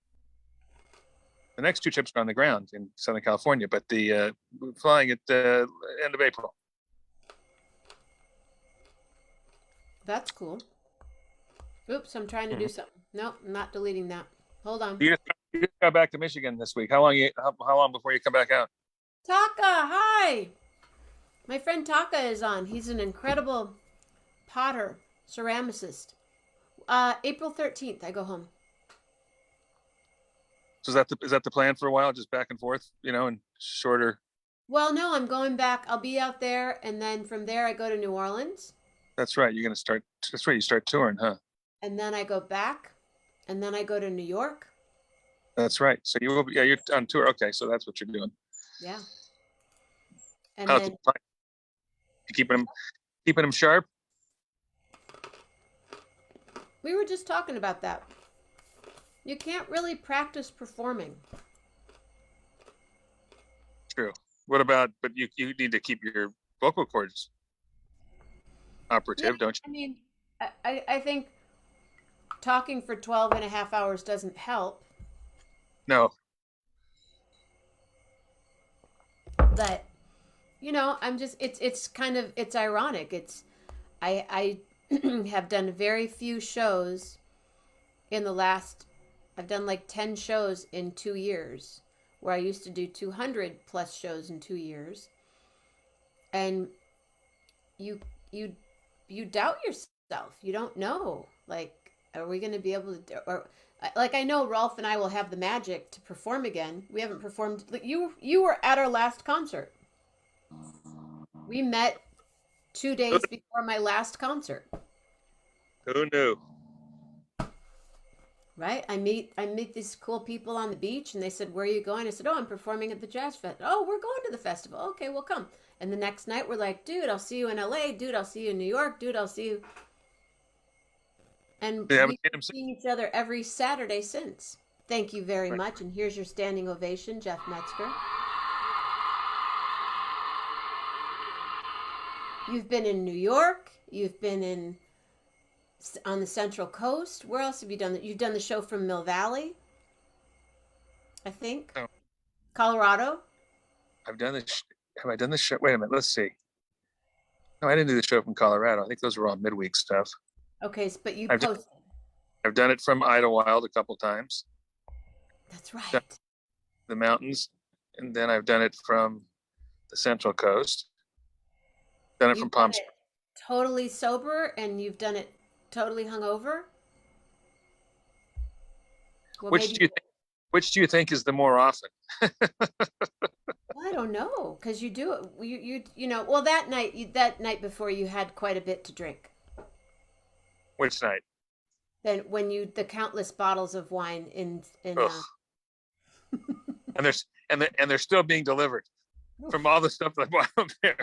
the next 2 trips are on the ground in Southern California, but the flying at the end of April.
That's cool. Oops, I'm trying to do something. Nope, I'm not deleting that. Hold on.
You just got back to Michigan this week. How long before you come back out?
Taka, hi. My friend Taka is on. He's an incredible potter, ceramicist. April 13th, I go home.
So is that the plan for a while? Just back and forth, and shorter.
Well, no, I'm going back. I'll be out there, and then from there I go to New Orleans.
That's right. You're going to start. That's right. You start touring, huh?
And then I go back, and then I go to New York.
That's right. So you will be. Yeah, you're on tour. Okay, so that's what you're doing.
Yeah. And
How's
then
the plan? You keeping them sharp.
we were just talking about that. You can't really practice performing.
True. What about? But you need to keep your vocal cords operative, don't you?
I mean, I think talking for 12 and a half hours doesn't help.
No.
But I'm just it's ironic. I have done very few shows in the last, I've done like 10 shows in 2 years, where I used to do 200 plus shows in 2 years. And you doubt yourself. You don't know, like, are we going to be able to, or like, I know Rolf and I will have the magic to perform again. We haven't performed. Like, you were at our last concert. We met 2 days before my last concert.
Who knew?
Right? I meet these cool people on the beach, and they said, "Where are you going?" I said, "Oh, I'm performing at the Jazz Fest." "Oh, we're going to the festival." "Okay, we'll come." And the next night we're like, "Dude, I'll see you in LA. Dude, I'll see you in New York. Dude, I'll see you. And we've been seeing each other every Saturday since. Thank you very much. And here's your standing ovation, Jeff Metzger. You've been in New York. You've been on the Central Coast. Where else have you done that? You've done the show from Mill Valley, I think.
No.
Colorado.
I've done this. Have I done this show? Wait a minute. Let's see. No, I didn't do the show from Colorado. I think those were all midweek stuff.
Okay, but you
I've
posted.
I've done it from Idlewild a couple times.
That's right.
The mountains, and then I've done it from the Central Coast. Done it from Palm Springs.
Totally sober, and you've done it totally hungover. Well,
Which do you think is the more often?
Well, I don't know, because you do it. You know. Well, that night before, you had quite a bit to drink.
Which night?
Then when the countless bottles of wine in
and they're still being delivered from all the stuff that I bought up there.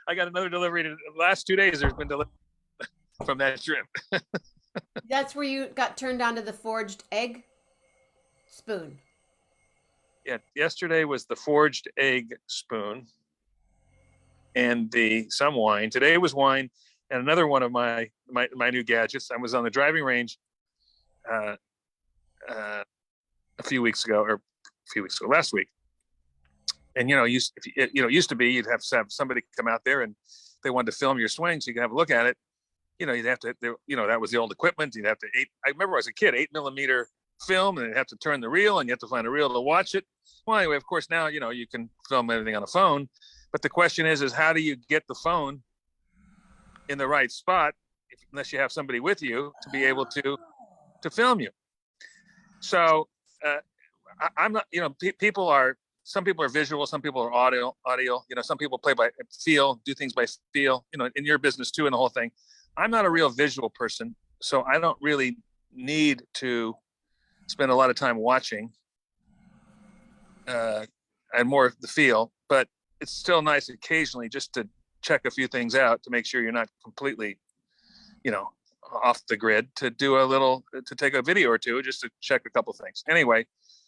I got another delivery the last 2 days. There's been delivered from that trip.
That's where you got turned on to the forged egg spoon.
Yeah, yesterday was the forged egg spoon and some wine. Today was wine, And another one of my new gadgets, I was on the driving range a few weeks ago, last week. And used to be you'd have somebody come out there and if they wanted to film your swing so you could have a look at it. You'd have to, that was the old equipment. You'd have to I remember as a kid, 8mm film, and you'd have to turn the reel, and you have to find a reel to watch it. Well, anyway, of course now you can film everything on a phone, but the question is how do you get the phone in the right spot unless you have somebody with you to be able to film you? So I'm not, some people are visual, some people are audio, some people play by feel, do things by feel, in your business too, and the whole thing. I'm not a real visual person, so I don't really need to spend a lot of time watching. And more of the feel, but it's still nice occasionally just to check a few things out to make sure you're not completely, off the grid, to take a video or two just to check a couple things. Anyway,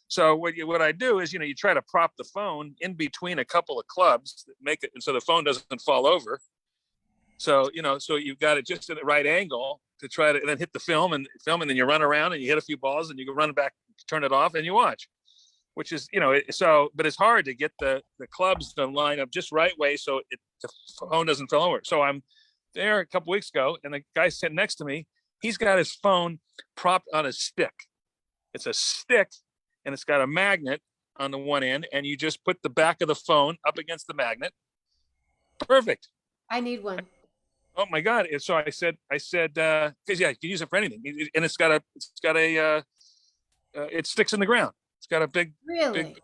so what I do is, you try to prop the phone in between a couple of clubs that make it, and so the phone doesn't fall over. So, so you've got it just at the right angle to try to, and then hit the film, and then you run around and you hit a few balls and you can run back, turn it off, and you watch. Which is, but it's hard to get the clubs to line up just right way so the phone doesn't fall over. So I'm there a couple weeks ago, and the guy sitting next to me, he's got his phone propped on a stick. It's a stick, and it's got a magnet on the one end, and you just put the back of the phone up against the magnet. Perfect.
I need one.
Oh my God! And so I said, because you can use it for anything, and it sticks in the ground. It's got a big,
a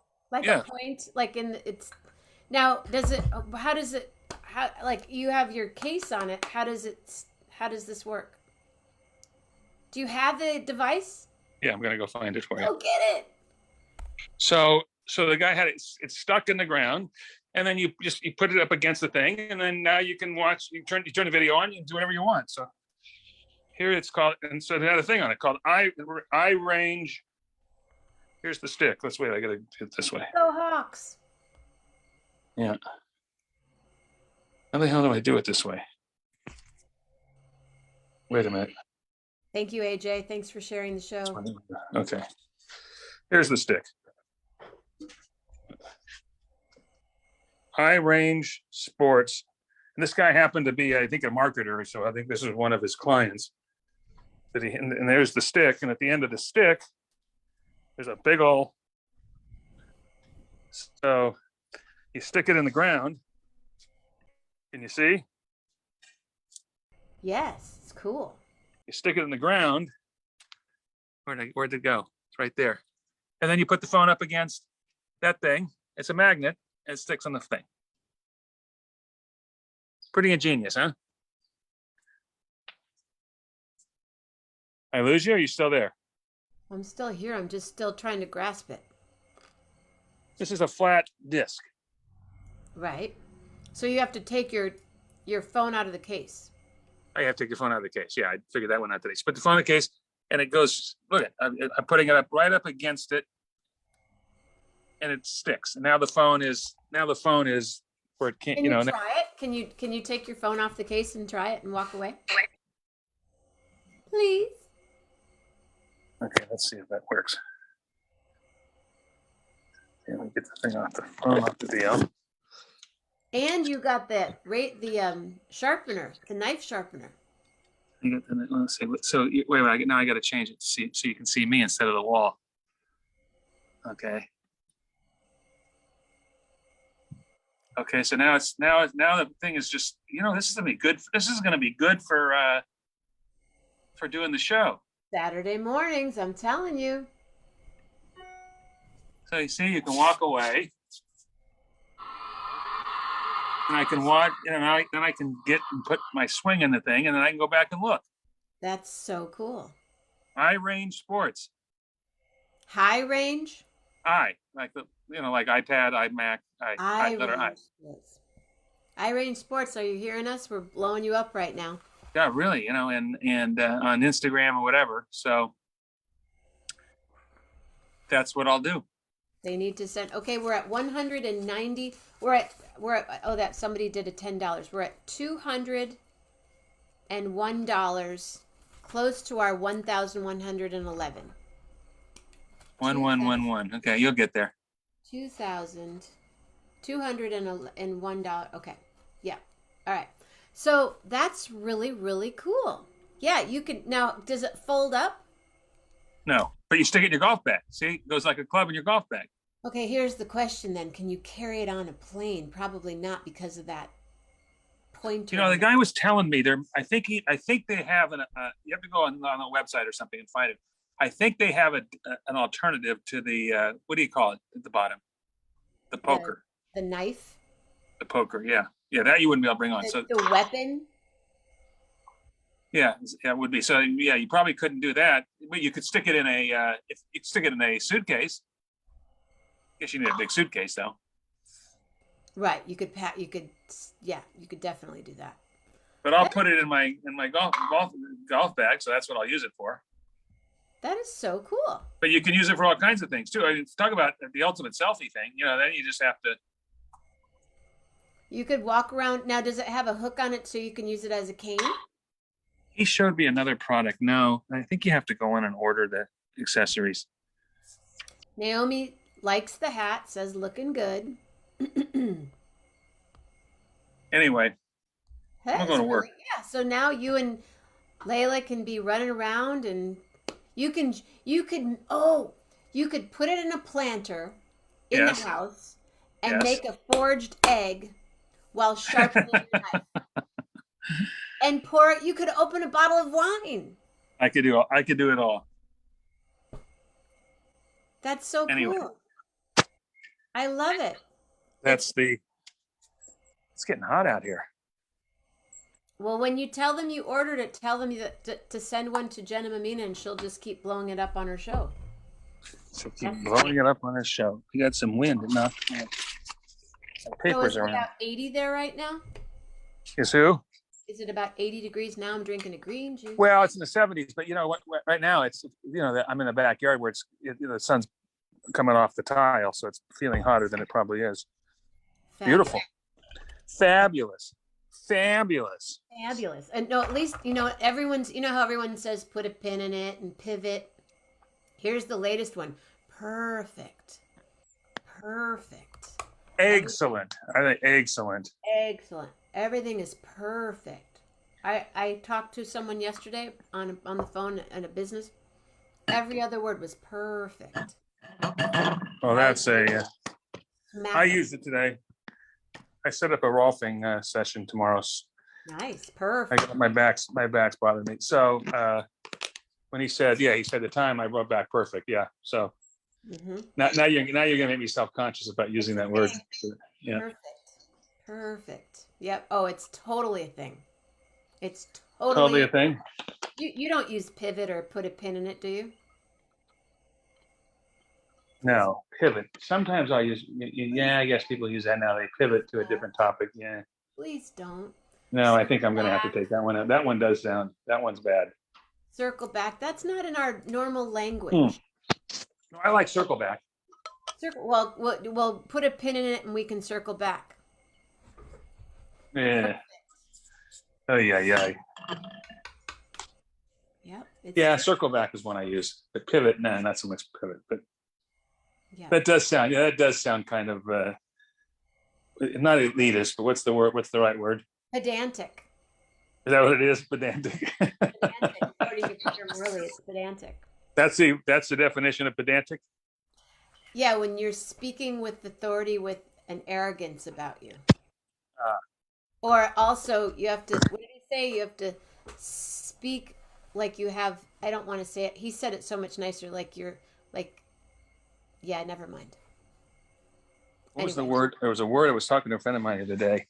point, you have your case on it. How does this work? Do you have the device?
Yeah, I'm gonna go find it for you.
Go get it.
So the guy had it's stuck in the ground, and then you put it up against the thing, and then now you can watch. You turn the video on. You can do whatever you want. So here it's called, and so they had a thing on it called iRange. Here's the stick. Let's wait. I gotta do it this way.
Go Hawks.
Yeah. How the hell do I do it this way? Wait a minute.
Thank you, AJ. Thanks for sharing the show.
Okay. Here's the stick. iRange Sports. And this guy happened to be, I think, a marketer. So I think this is one of his clients. And there's the stick. And at the end of the stick, there's a big old, so you stick it in the ground. Can you see?
Yes, it's cool.
You stick it in the ground. Where'd it go? It's right there. And then you put the phone up against that thing. It's a magnet, and it sticks on the thing. Pretty ingenious, huh? I lose you, or are you still there?
I'm still here. I'm just still trying to grasp it.
This is a flat disc.
Right. So you have to take your phone out of the case.
I have to take your phone out of the case. Yeah, I figured that one out today. So put the phone in the case, and it goes, look at it. I'm putting it up right up against it, and it sticks. And now the phone is where it can't,
Can you try it? Can you take your phone off the case and try it and walk away? Please.
Okay, let's see if that works. Let me get the thing off the phone, off the deal.
And you got the sharpener, the knife sharpener.
Let's see. So wait a minute. Now I got to change it so you can see me instead of the wall. Okay. Okay. So now the thing is just, this is gonna be good. This is gonna be good for doing the show.
Saturday mornings, I'm telling you.
So you see, you can walk away, and I can watch, then I can get and put my swing in the thing, and then I can go back and look.
That's so cool.
iRange Sports.
High range?
Like iPad, iMac, letter I.
iRange Sports, are you hearing us? We're blowing you up right now.
Yeah, really, and on Instagram or whatever. So that's what I'll do.
They need to send. Okay, we're at 190. We're at. Oh, that somebody did a $10. We're at 200. $2,201, close to our 1,111.
1111. Okay, you'll get there.
$2,201. Okay. Yeah. All right. So that's really, really cool. Yeah, you can now. Does it fold up?
No, but you stick it in your golf bag. See, it goes like a club in your golf bag.
Okay, here's the question then. Can you carry it on a plane? Probably not because of that pointer.
You know, the guy was telling me there. I think they have an. You have to go on a website or something and find it. I think they have an alternative to the what do you call it at the bottom? The poker.
The knife.
The poker. Yeah, that you wouldn't be able to bring on. So
the weapon.
Yeah, it would be. So yeah, you probably couldn't do that, but you could stick it in a if you stick it in a suitcase. Guess you need a big suitcase though.
Right. You could yeah, you could definitely do that.
But I'll put it in my golf bag, so that's what I'll use it for.
That is so cool.
But you can use it for all kinds of things too. I mean, talk about the ultimate selfie thing. You know, then you just have to.
You could walk around. Now, does it have a hook on it so you can use it as a cane?
He showed me another product. No, I think you have to go in and order the accessories.
Naomi likes the hat, says looking good.
Anyway, I'm going to work.
Yeah, so now you and Layla can be running around, and you could put it in a planter in the house and make a forged egg while sharpening your knife. And pour it. You could open a bottle of wine.
I could do it all.
That's so cool. I love it.
It's getting hot out here.
Well, when you tell them you ordered it, tell them to send one to Jenna Mamina, and she'll just keep blowing it up on her show.
So keep blowing it up on her show. We got some wind. Enough. Papers
so
around.
About 80 there right now?
Is who?
Is it about 80 degrees now? I'm drinking a green juice.
Well, it's in the 70s, but you know what? Right now, it's I'm in the backyard where the sun's coming off the tile, so it's feeling hotter than it probably is. Beautiful, fabulous. And no, at least everyone's. You know how everyone says put a pin in it and pivot. Here's the latest one. Perfect. Excellent. I think excellent.
Everything is perfect. I talked to someone yesterday on the phone at a business. Every other word was perfect.
Oh, that's I used it today. I set up a rolfing session tomorrow.
Nice, perfect.
My back's bothering me. So when he said the time, I wrote back perfect. Yeah. So now you're gonna make me self-conscious about using that word. Yeah.
Perfect. Yep. Oh, it's totally a thing. It's
totally a thing.
You don't use pivot or put a pin in it, do you?
No, pivot. Sometimes I use. I guess people use that now. They pivot to a different topic. Yeah.
Please don't.
No, I think I'm going to have to take that one out. That one does sound. That one's bad.
Circle back. That's not in our normal language.
No, I like circle back.
Well, put a pin in it and we can circle back.
Yeah. Oh yeah.
Yep.
Yeah, circle back is one I use. But pivot, not so much pivot. But that does sound. Yeah, that does sound kind of not elitist. But what's the word? What's the right word?
Pedantic.
Is that what it is? Pedantic.
According to Peter Morley, it's pedantic.
That's the definition of pedantic.
Yeah, when you're speaking with authority with an arrogance about you. Or also you have to, what did he say? You have to speak like you have, I don't want to say it. He said it so much nicer, never mind.
What was the word? There was a word. I was talking to a friend of mine the other day.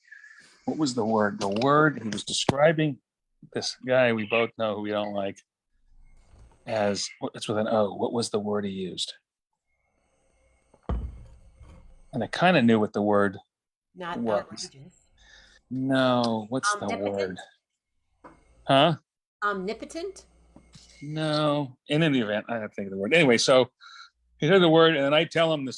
What was the word? The word he was describing this guy we both know who we don't like as, it's with an O. What was the word he used? And I kind of knew what the word
Not
was.
outrageous.
No, what's the word? Huh?
Omnipotent?
No. In any event, I have to think of the word. Anyway, so he heard the word, and then I tell him a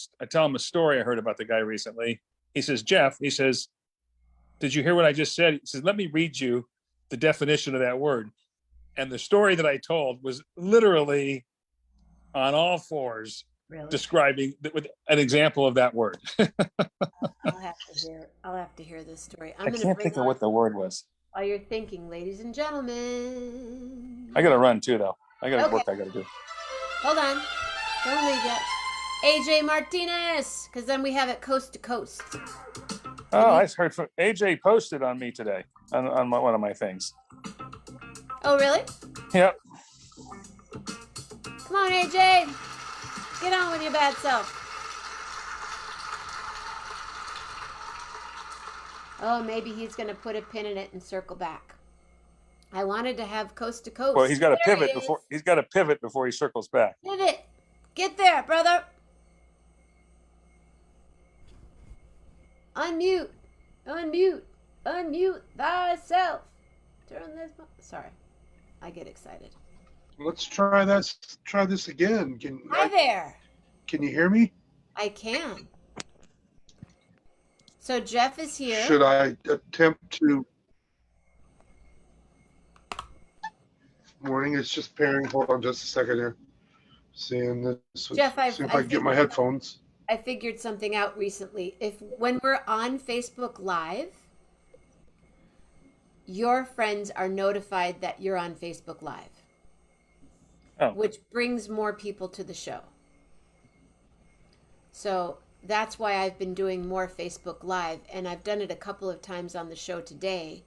story I heard about the guy recently. He says, Jeff, did you hear what I just said? He says, let me read you the definition of that word. And the story that I told was literally on all fours, describing with an example of that word.
I'll have to hear this story.
I can't think of what the word was.
While you're thinking, ladies and gentlemen.
I got to run too, though. I got
Okay.
work I got to do.
Hold on. Don't leave yet. AJ Martinez, because then we have it coast to coast.
Oh, I heard from AJ posted on me today on one of my things.
Oh, really?
Yep.
Come on, AJ. Get on with your bad self. Oh, maybe he's going to put a pin in it and circle back. I wanted to have coast to coast.
Well, he's got to
There
pivot
he is.
before he's got to pivot before he circles back.
Pivot. Get there, brother. Unmute. Unmute. Unmute thyself. Turn this. Sorry. I get excited.
Let's try that. Try this again.
Hi there.
Can you hear me?
I can. So Jeff is here.
Should I attempt to? Morning. It's just pairing. Hold on just a second here. Seeing this.
Jeff,
see if I can get my headphones.
I figured something out recently. When we're on Facebook Live, your friends are notified that you're on Facebook Live, which brings more people to the show. So that's why I've been doing more Facebook Live, and I've done it a couple of times on the show today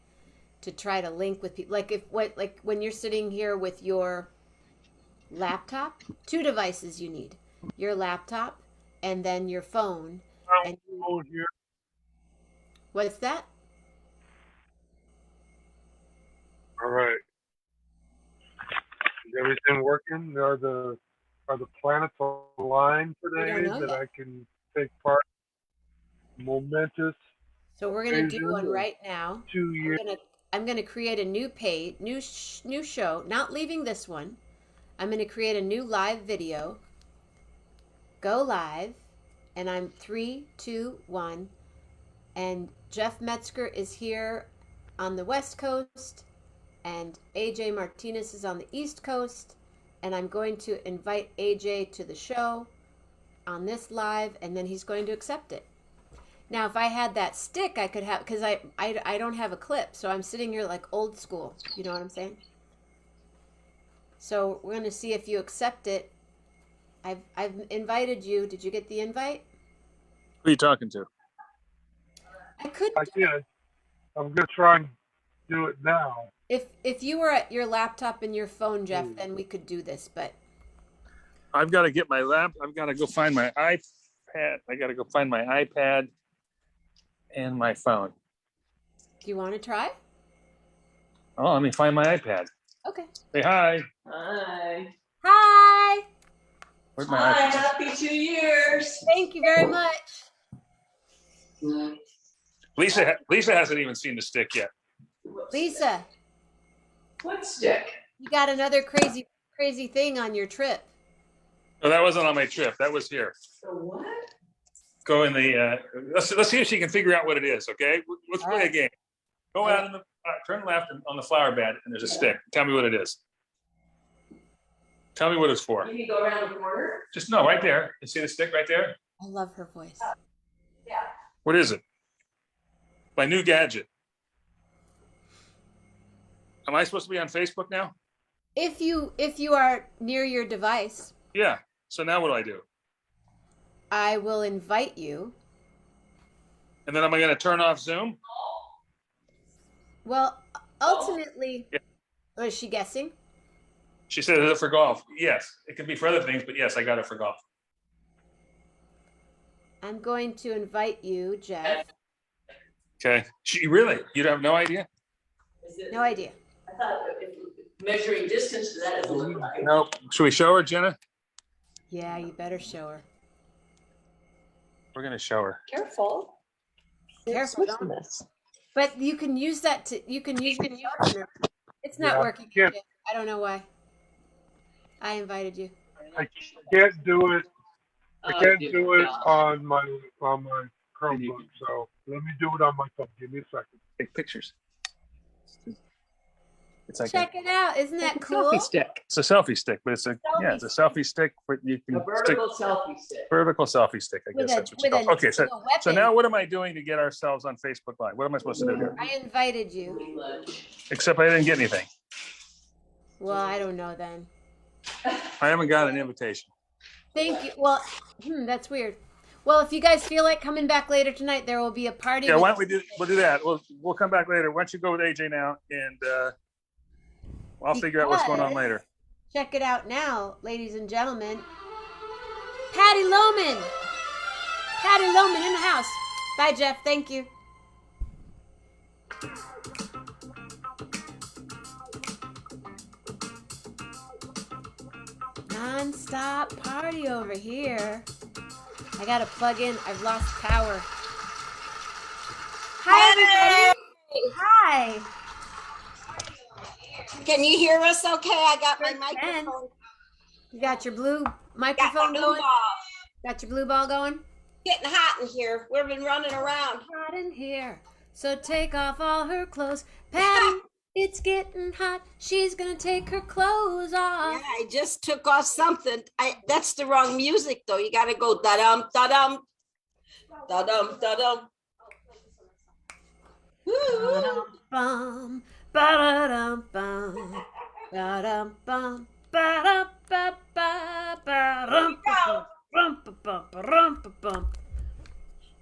to try to link with people. Like when you're sitting here with your laptop, 2 devices you need: your laptop and then your phone. And what's that?
All right. Is everything working? Are the planets aligned today that I can take part? Momentous.
So we're gonna do one
occasion.
right now.
2 years.
I'm gonna create a new page, new show. Not leaving this one. I'm gonna create a new live video. Go live, and I'm 3, 2, 1, and Jeff Metzger is here on the West Coast, and AJ Martinez is on the East Coast, and I'm going to invite AJ to the show on this live, and then he's going to accept it. Now, if I had that stick, I could have, because I don't have a clip, so I'm sitting here like old school. You know what I'm saying? So we're going to see if you accept it. I've invited you. Did you get the invite?
Who are you talking to?
I did. I'm gonna try and do it now.
If you were at your laptop and your phone, Jeff, then we could do this. But
I've got to get my I've got to go find my iPad. I got to go find my iPad and my phone.
do you want to try?
Oh, let me find my iPad.
Okay.
Say hi.
Hi.
Hi.
Where's my
Hi,
iPad?
happy 2 years.
Thank you very much.
Lisa hasn't even seen the stick yet.
Lisa,
What stick?
you got another crazy thing on your trip.
No, that wasn't on my trip. That was here.
The what?
Go in the. Let's see if she can figure out what it is. Okay, let's play a game. Go out in the turn left on the flower bed, and there's a stick. Tell me what it is. Tell me what it's for.
You can go around the corner?
Just no, right there. You see the stick right there?
I love her voice.
Yeah.
What is it? My new gadget. Am I supposed to be on Facebook now?
If you are near your device,
Yeah. So now what do I do?
I will invite you.
And then am I going to turn off Zoom?
Well, ultimately, was she guessing?
She said, "Is it for golf?" Yes. It could be for other things, but yes, I got it for golf.
I'm going to invite you, Jeff.
Okay. You have no idea?
Is it,
No idea.
I thought measuring distance, that doesn't look right.
No. Should we show her, Jenna?
Yeah, you better show her.
We're going to show her.
Careful.
Careful, don't. But you can use that you can use your partner. It's not working.
can't-
Jeff. I don't know why. I invited you.
I can't do it. I
Oh,
can't
dear
do it
God.
on my Chromebook. So let me do it on my phone. Give me a second.
Take pictures. It's like
Check it out. Isn't that cool?
Selfie stick.
it's a selfie stick, but it's a selfie stick. But you can
A
stick
vertical selfie stick.
vertical selfie stick. I
With
guess
a-
that's what you
with
call.
a-
Okay, so
with a weapon.
so now what am I doing to get ourselves on Facebook Live? What am I supposed to do here?
I invited you.
Except I didn't get anything.
Well, I don't know then.
I haven't got an invitation.
Thank you. Well, that's weird. Well, if you guys feel like coming back later tonight, there will be a party.
Yeah,
with-
why don't we'll do that. We'll come back later. Why don't you go with AJ now, and I'll figure out what's going on
Because-
later.
Check it out now, ladies and gentlemen. Patty Loman. Patty Loman in the house. Bye, Jeff. Thank you. Non-stop party over here. I gotta plug in. I've lost power. Hi, everybody. Hi.
Can you hear us okay? I got my microphone.
You got your blue microphone
blue
going?
ball.
Got your blue ball going?
Getting hot in here. We've been running around.
Hot in here. So take off all her clothes. Patty, it's getting hot. She's gonna take her clothes off.
Yeah, I just took off something. That's the wrong music though. You gotta go da-dum, da-dum, da-dum, da-dum.
Ba-dum-bum, ba-da-dum-bum, ba-dum-bum, ba-da-ba-ba, ba-dum-ba-bum, rum-ba-bum,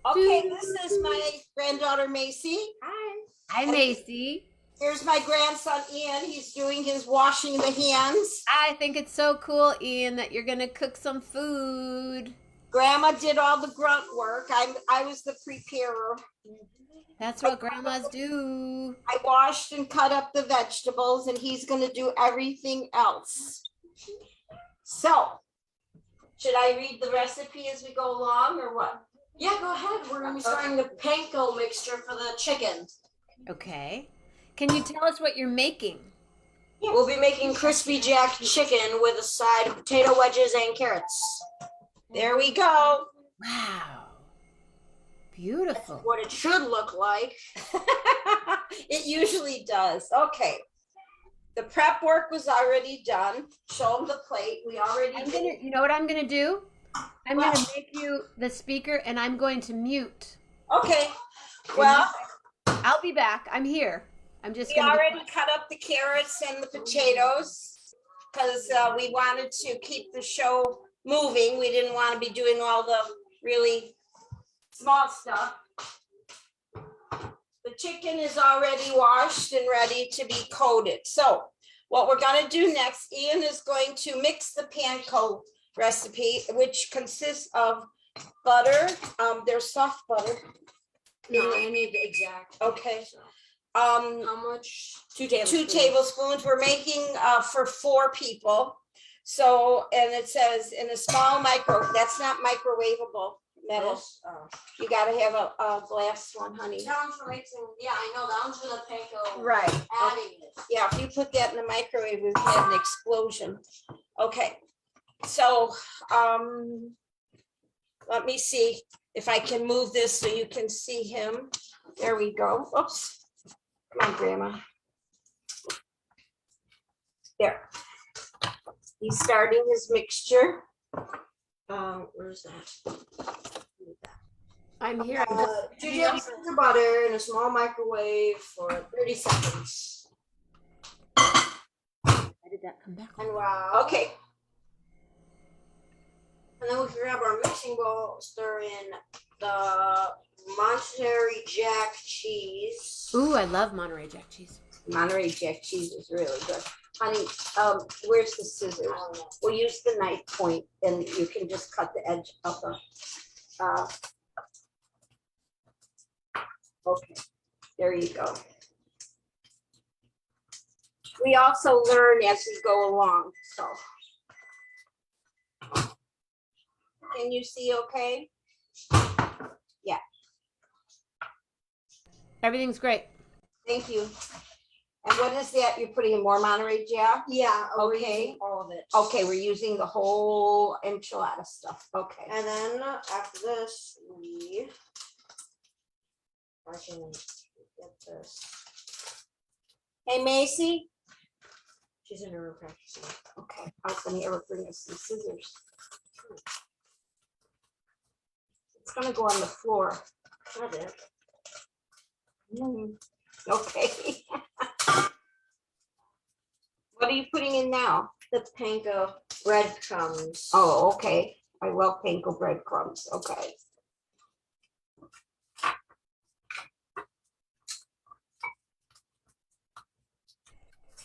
Okay, this is my granddaughter Macy.
Hi, Macy.
Here's my grandson Ian. He's doing his washing the hands.
I think it's so cool, Ian, that you're gonna cook some food.
Grandma did all the grunt work. I was the preparer.
That's what grandmas do.
I washed and cut up the vegetables, and he's gonna do everything else. So, should I read the recipe as we go along, or what?
Yeah, go ahead. We're gonna be starting the panko mixture for the chicken.
Okay. Can you tell us what you're making?
We'll be making crispy jack chicken with a side of potato wedges and carrots.
There we go.
Wow. Beautiful.
What it should look like.
It usually does. Okay. The prep work was already done. Show them the plate. We already did.
You know what I'm gonna do? I'm gonna make you the speaker, and I'm going to mute.
Okay. Well,
I'll be back. I'm here. I'm just.
We
gonna be
already cut up the carrots and the potatoes because we wanted to keep the show moving. We didn't want to be doing all the really small stuff. The chicken is already washed and ready to be coated. So what we're going to do next, Ian is going to mix the panko recipe, which consists of butter. There's soft butter.
No, I need the exact.
Okay.
How much?
2 tablespoons. We're making for 4 people. So, and it says in a small that's not microwavable metal. You gotta have a glass one, honey.
That one's for mixing. Yeah, I know. That one's for the panko.
Right.
Adding it.
Yeah, if you put that in the microwave, we've had an explosion. Okay, so, let me see if I can move this so you can see him. There we go. Oops. Come on, Grandma. There. He's starting his mixture.
Where's that?
I'm here.
2 tablespoons of butter in a small microwave for 30 seconds.
How did that come back?
And wow.
Okay.
And then we can grab our mixing bowl, stir in the Monterey Jack cheese.
Ooh, I love Monterey Jack cheese.
Monterey Jack cheese is really good. Honey, where's the scissors? We'll use the knife point and you can just cut the edge of the, okay, there you go. We also learn as we go along, so. Can you see okay? Yeah.
Everything's great.
Thank you. And what is that? You're putting in more Monterey Jack?
Yeah.
Okay.
All of it.
Okay, we're using the whole enchilada stuff. Okay.
And then after this, I can get this.
Hey, Macy,
She's in her room practicing.
Okay, I was gonna ever bring us some scissors. It's gonna go on the floor.
Got it.
Okay. What are you putting in now?
The panko breadcrumbs.
Oh, okay. I love panko breadcrumbs. Okay.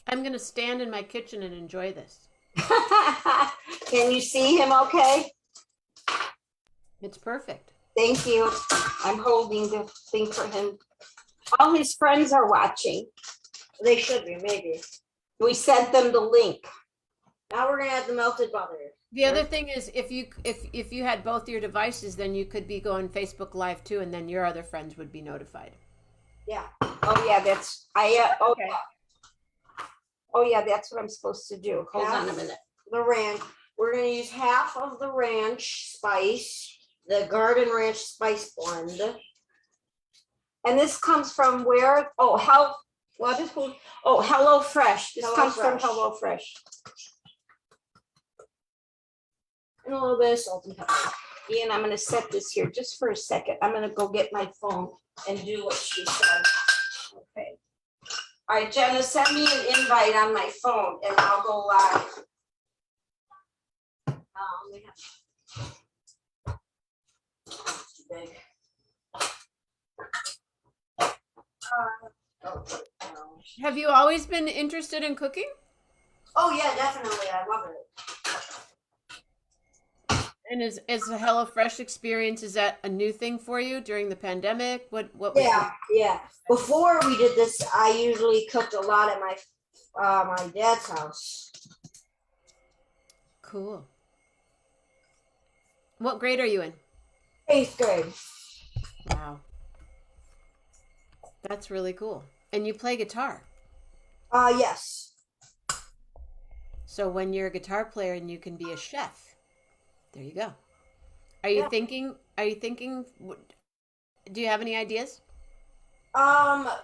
I'm going to stand in my kitchen and enjoy this.
Can you see him okay?
It's perfect.
Thank you. I'm holding the thing for him. All his friends are watching.
They should be, maybe.
We sent them the link.
Now we're gonna add the melted butter.
The other thing is, if you had both your devices, then you could be going Facebook Live too, and then your other friends would be notified.
Yeah.
Oh yeah, that's
Okay.
Oh yeah, that's what I'm supposed to do. Hold on a
Half
minute.
The ranch. We're gonna use half of the ranch spice, the garden ranch spice blend.
And this comes from where? Oh, what is it? Oh, Hello Fresh. This
Hello
comes from
Fresh.
Hello Fresh.
And a little bit of salt and pepper.
Ian, I'm gonna set this here just for a second. I'm gonna go get my phone and do what she said. Okay. All right, Jenna, send me an invite on my phone and I'll go live.
We have too big.
Have you always been interested in cooking?
Oh yeah, definitely. I love it.
And is the HelloFresh experience, is that a new thing for you during the pandemic? What was
Yeah. Before we did this, I usually cooked a lot at my dad's house.
Cool. What grade are you in?
8th grade.
Wow. That's really cool. And you play guitar.
Yes.
So when you're a guitar player and you can be a chef. There you go. Are you thinking, do you have any ideas?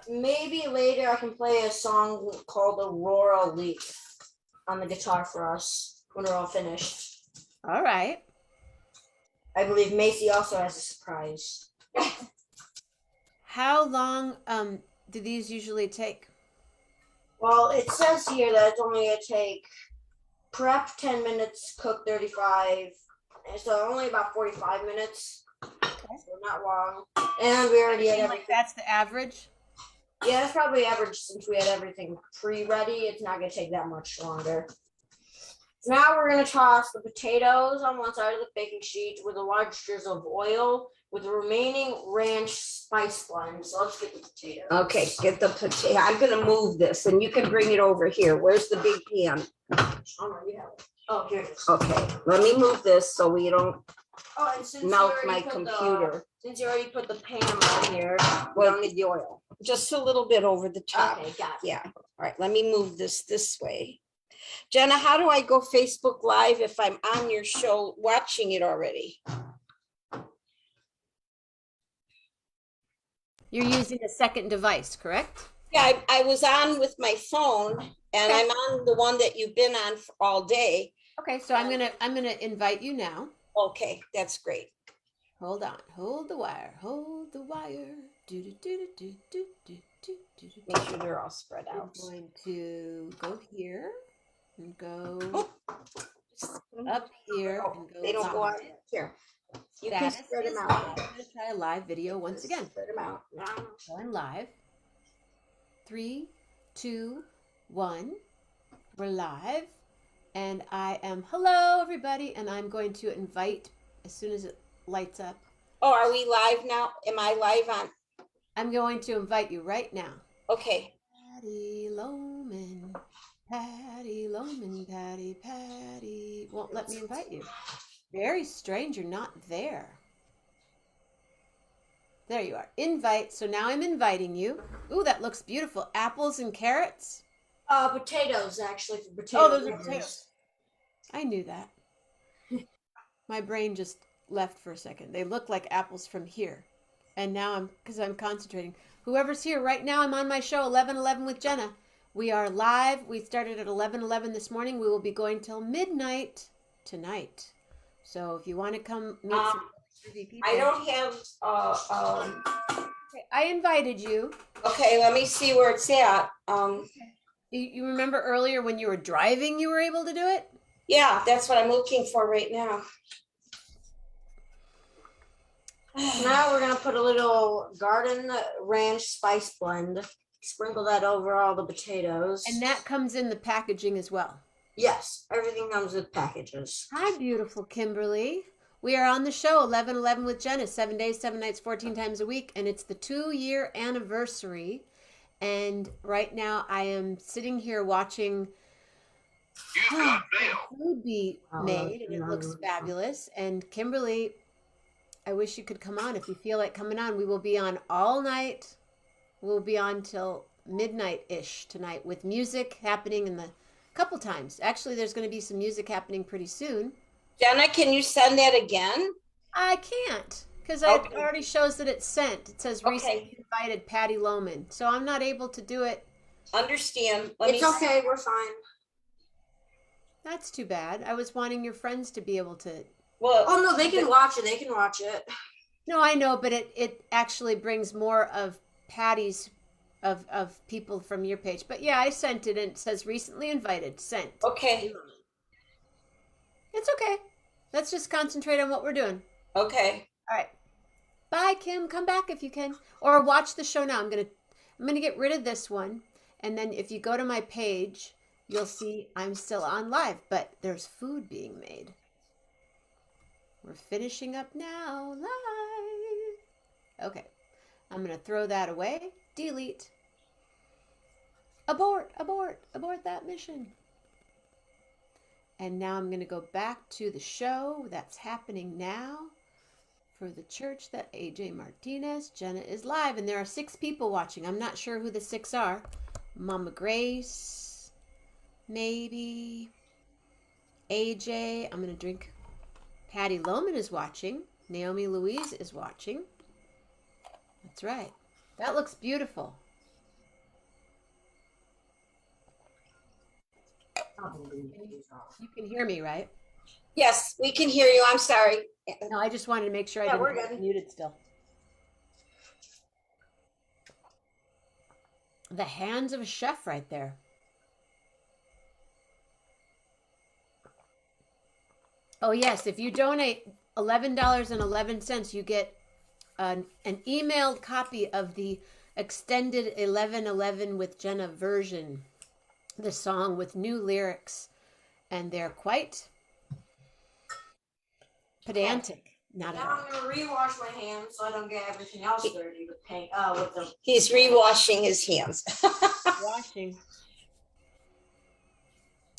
Maybe later I can play a song called Aurora Leaf on the guitar for us when we're all finished.
All right.
I believe Macy also has a surprise.
How long do these usually take?
Well, it says here that it's only gonna take prep 10 minutes, cook 35, and so only about 45 minutes. So not long. And we already had everything.
That's the average?
Yeah, that's probably average since we had everything pre-ready. It's not gonna take that much longer. So now we're gonna toss the potatoes on one side of the baking sheet with a large drizzle of oil with the remaining ranch spice blend. So let's get the potato.
Okay, get the potato. I'm gonna move this and you can bring it over here. Where's the big pan?
Oh, no, you have it. Oh, here it is.
Okay, let me move this so we don't
Oh, and since you
melt
already
my
put
computer.
Since you already put the pan on here, we don't need the oil.
Just a little bit over the top.
Okay, got it.
Yeah, all right, let me move this way. Jenna, how do I go Facebook Live if I'm on your show watching it already?
You're using a second device, correct?
Yeah, I was on with my phone and I'm on the one that you've been on all day.
Okay, so I'm gonna invite you now.
Okay, that's great.
Hold on, hold the wire, hold the wire. Do do do do do do do do.
Make sure they're all spread
I'm
out.
going to go here and go up here and go.
They don't go on
live.
here. You can
Status
spread
is
them
live.
out.
I'm gonna try a live video once again.
Spread them out.
Going live. 3, 2, 1. We're live. And I am, hello everybody. And I'm going to invite as soon as it lights up.
Oh, are we live now? Am I live on?
I'm going to invite you right now.
Okay.
Patty Loman. Patty Loman. Patty. Won't let me invite you. Very strange, you're not there. There you are. Invite. So now I'm inviting you. Ooh, that looks beautiful. Apples and carrots.
Potatoes actually for potato.
Oh, those are
fritters.
potatoes. I knew that. My brain just left for a second. They look like apples from here. And now because I'm concentrating. Whoever's here right now, I'm on my show 11:11 with Jenna. We are live. We started at 11:11 this morning. We will be going till midnight tonight. So if you want to come meet some busy people.
I don't have,
Okay, I invited you.
okay, let me see where it's at.
You remember earlier when you were driving, you were able to do it?
Yeah, that's what I'm looking for right now.
Now we're gonna put a little garden ranch spice blend. Sprinkle that over all the potatoes.
And that comes in the packaging as well.
Yes, everything comes with packages.
Hi, beautiful Kimberly. We are on the show 11:11 with Jenna, 7 days, 7 nights, 14 times a week, and it's the 2-year anniversary. And right now I am sitting here watching food be made, and it looks fabulous. And Kimberly, I wish you could come on. If you feel like coming on, we will be on all night. We'll be on till midnight-ish tonight with music happening in the couple times. Actually, there's going to be some music happening pretty soon.
Jenna, can you send that again?
I can't because
Okay.
it already shows that it's sent. It says recently invited Patty Lohman. So I'm not able to do it.
Understand.
It's okay, we're fine.
That's too bad. I was wanting your friends to be able to.
Well,
oh no, they can watch it. They can watch it.
No, I know, but it actually brings more of Patty's of people from your page. But yeah, I sent it and it says recently invited, sent.
Okay.
It's okay. Let's just concentrate on what we're doing.
Okay.
All right. Bye, Kim. Come back if you can. Or watch the show now. I'm gonna get rid of this one. And then if you go to my page, you'll see I'm still on live, but there's food being made. We're finishing up now, live. Okay. I'm going to throw that away. Delete. Abort, abort, abort that mission. And now I'm going to go back to the show that's happening now for the church that AJ Martinez. Jenna is live, and there are 6 people watching. I'm not sure who the 6 are. Mama Grace, maybe. AJ, I'm going to drink. Patty Lohman is watching. Naomi Louise is watching. That's right. That looks beautiful. You can hear me, right?
Yes, we can hear you. I'm sorry.
No, I just wanted to make sure I
we're
didn't
good.
muted still. The hands of a chef right there. Oh yes, if you donate $11.11, you get an emailed copy of the extended 1111 with Jenna version, the song with new lyrics, and they're quite pedantic. Not at
Now
all.
I'm gonna rewash my hands so I don't get everything else dirty with paint. With the.
He's rewashing his hands.
Washing.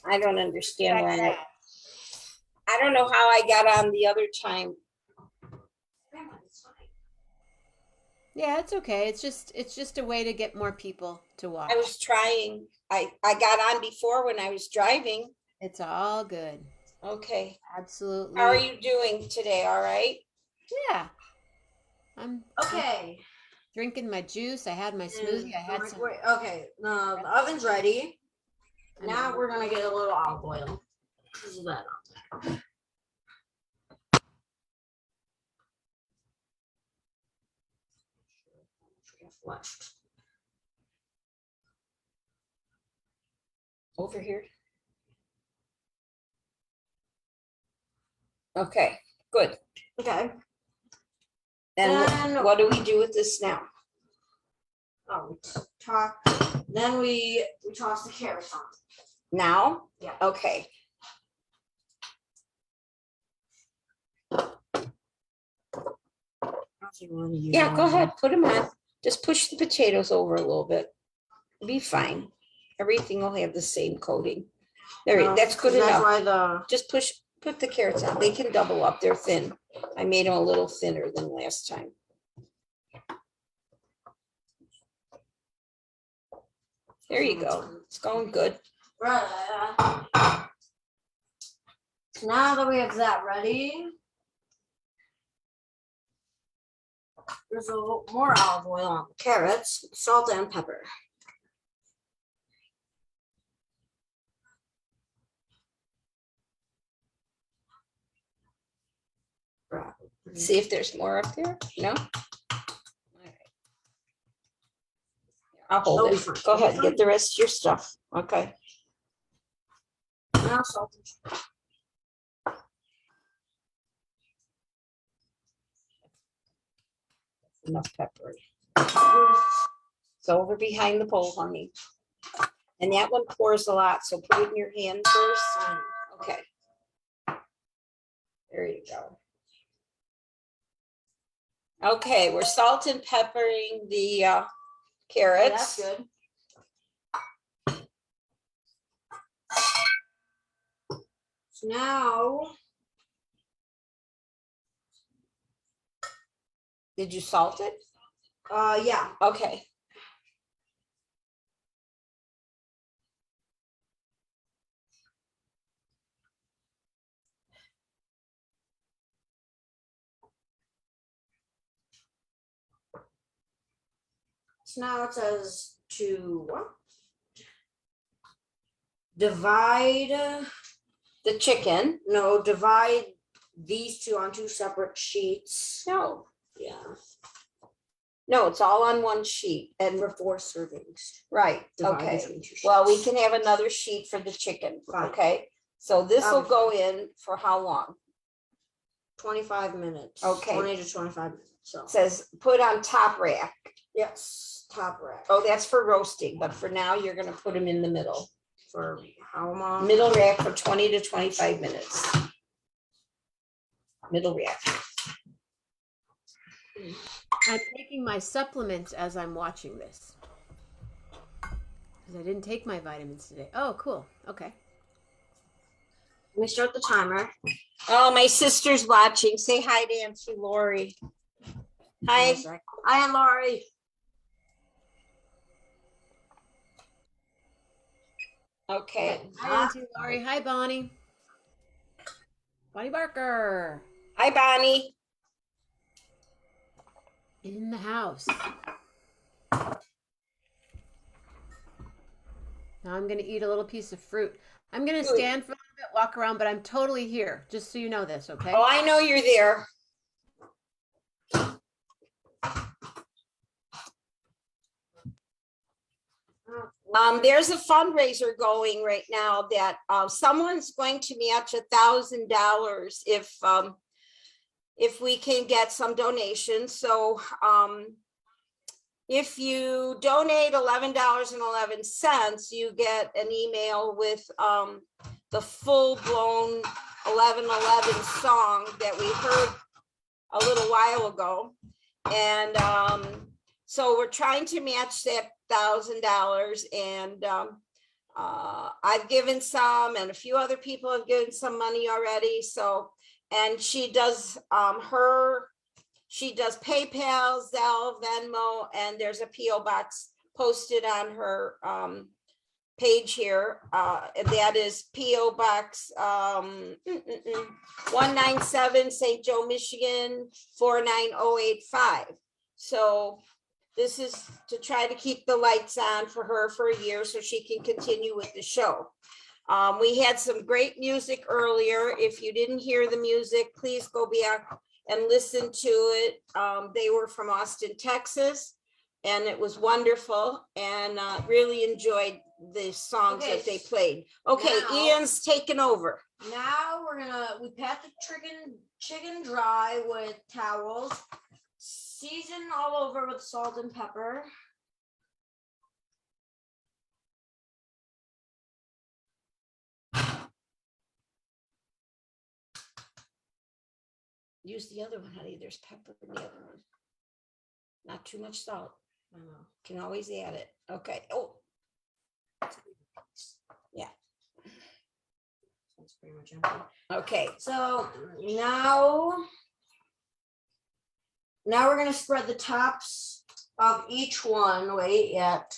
I don't understand why. I don't know how I got on the other time.
Yeah, it's okay. It's just a way to get more people to watch.
I was trying. I got on before when I was driving.
It's all good.
Okay.
Absolutely.
How are you doing today? All right?
Yeah. I'm
Okay.
drinking my juice. I had my smoothie. I had some.
Okay, the oven's ready. Now we're gonna get a little olive oil. This is that on there. Left.
Over here. Okay, good.
Okay.
Then what do we do with this now?
Oh, then we toss the carrots on.
Now?
Yeah.
Okay. Yeah, go ahead, put them on. Just push the potatoes over a little bit. Be fine. Everything will have the same coating. There, that's good
That's
enough.
why
Just put the carrots on. They can double up. They're thin. I made them a little thinner than last time. There you go. It's going good.
Right. Now that we have that ready, there's a little more olive oil on the carrots, salt and pepper.
See if there's more up there. No? I'll hold
That'll be
it.
fine.
Go
That'll be
ahead, get
fine.
the rest of your stuff. Okay.
Now salt and pepper.
Enough pepper. It's over behind the bowl, honey. And that one pours a lot, so put it in your hand first. Okay. There you go. Okay, we're salt and peppering the carrots.
That's good. So now,
Did you salt it?
yeah.
Okay.
So now it says to what? Divide
The chicken.
no, divide these two on two separate sheets.
No,
Yeah.
no, it's all on one sheet. And
For 4 servings.
right,
Divide
okay.
between 2
Well, we
sheets.
can have another sheet for the chicken,
Fine.
okay? So this will
Okay.
go in for how long?
25 minutes.
Okay.
20 to 25 minutes. So
It says put on top rack.
yes, top rack.
Oh, that's for roasting, but for now, you're gonna put them in the middle.
For how long?
Middle rack for 20 to 25 minutes. Middle rack.
I'm taking my supplements as I'm watching this. Because I didn't take my vitamins today. Oh, cool. Okay.
Let me start the timer.
Oh, my sister's watching. Say hi to Auntie Lori. Hi.
Hi, Laurie.
Okay.
Hi, Auntie Laurie. Hi, Bonnie. Bonnie Barker.
Hi, Bonnie.
In the house. Now I'm going to eat a little piece of fruit. I'm going to stand for a little bit, walk around, but I'm totally here, just so you know this, okay?
Oh, I know you're there. There's a fundraiser going right now that someone's going to match $1,000 if we can get some donations. So if you donate $11.11, you get an email with the full-blown 1111 song that we heard a little while ago. And so we're trying to match that $1,000, and I've given some, and a few other people have given some money already. So, and she does she does PayPal, Zelle, Venmo, and there's a PO box posted on her page here. And that is PO Box 197 St. Joe, Michigan 49085. So this is to try to keep the lights on for her for a year so she can continue with the show. We had some great music earlier. If you didn't hear the music, please go back and listen to it. They were from Austin, Texas, and it was wonderful, and really enjoyed the songs
Okay,
that they played. Okay,
now-
Ian's taken over.
Now we pat the chicken dry with towels, season all over with salt and pepper.
Use the other one, honey. There's pepper in the other one. Not too much salt.
I know.
Can always add it. Okay. Oh, yeah.
That's pretty much empty.
Okay.
So now we're gonna spread the tops of each one. Wait, at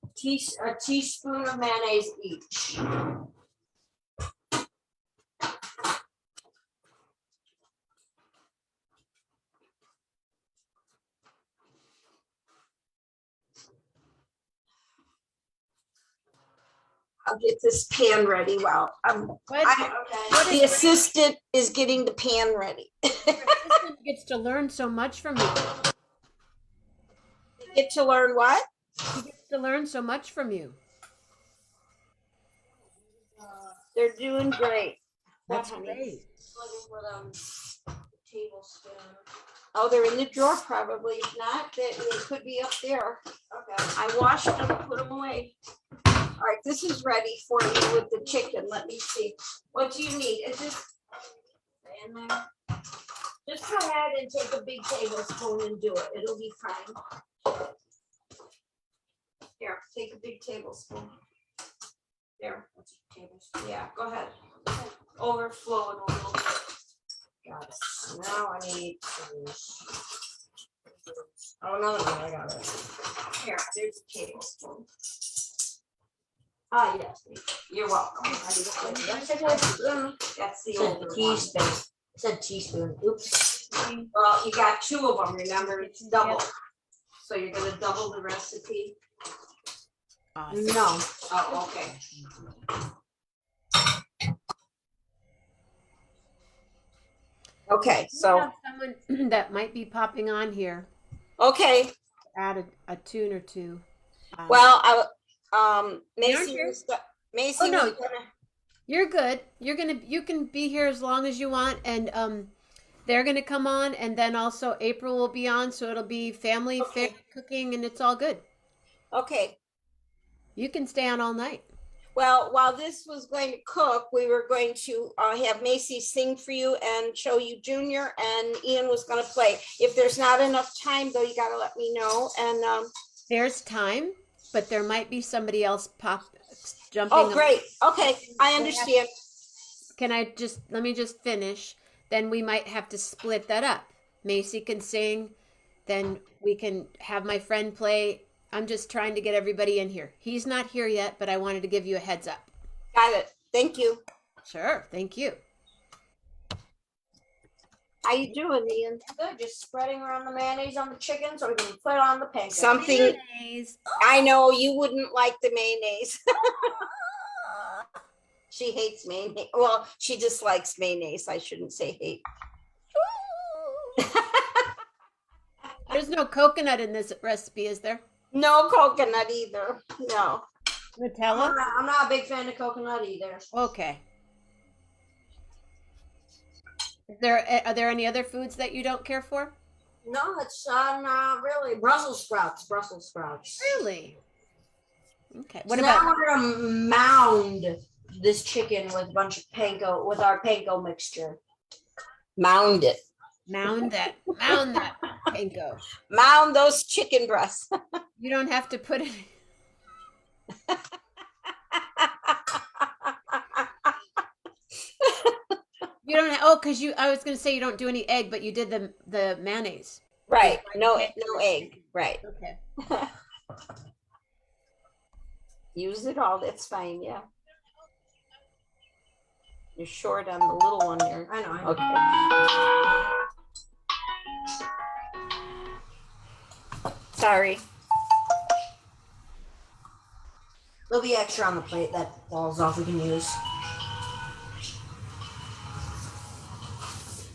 a teaspoon of mayonnaise each.
I'll get this pan ready while the assistant is getting the pan ready.
Your assistant gets to learn so much from you.
Get to learn what?
He gets to learn so much from you.
They're doing great.
That's
What, honey?
great.
Looking for them tablespoon.
Oh, they're in the drawer probably. If not, they could be up there.
Okay.
I washed them, put them away. All right, this is ready for you with the chicken. Let me see. What do you need? Is this in there? Just go ahead and take a big tablespoon and do it. It'll be fine. Here, take a big tablespoon. There. Yeah, go ahead. Overflow it a little bit. Got it. Now I need to. Oh, no, I got it. Here, there's a tablespoon. Ah, yes, you're welcome. That's the old
Teaspoon. It said teaspoon. Oops.
Well, you got two of them, remember, it's double. So you're gonna double the recipe?
Awesome.
No. Oh, okay. Okay,
We
so,
have someone that might be popping on here.
okay,
Add a tune or two.
well,
They aren't
Macy
here?
was, Macy
Oh, no.
was gonna,
You're good. You can be here as long as you want, and they're gonna come on, and then also April will be on, so it'll be family fair cooking, and it's all good.
okay.
You can stay on all night.
Well, while this was going to cook, we were going to have Macy sing for you and show you Junior, and Ian was gonna play. If there's not enough time, though, you gotta let me know, and,
There's time, but there might be somebody else jumping.
oh,
on.
great, okay, I understand.
Let me just finish. Then we might have to split that up. Macy can sing, then we can have my friend play. I'm just trying to get everybody in here. He's not here yet, but I wanted to give you a heads up.
Got it, thank you.
Sure, thank you.
How you doing, Ian?
Good. Just spreading around the mayonnaise on the chicken so we can put on the pancakes.
Something,
Mayonnaise.
I know you wouldn't like the mayonnaise. She hates mayonnaise. Well, she dislikes mayonnaise. I shouldn't say hate.
There's no coconut in this recipe, is there?
No coconut either. No.
Nutella?
I'm not a big fan of coconut either.
Okay. Are there any other foods that you don't care for?
No, it's not really. Brussels sprouts.
Really? Okay. What
So
about?
now we're gonna mound this chicken with a bunch of panko with our panko mixture.
Mound it.
Mound that panko.
Mound those chicken breasts.
You don't have to put it. You don't. Because I was going to say you don't do any egg, but you did the mayonnaise.
Right. No egg. Right.
Okay.
Use it all. That's fine. Yeah. You're short on the little one there.
I know.
Okay. Sorry.
There'll be extra on the plate that falls off we can use.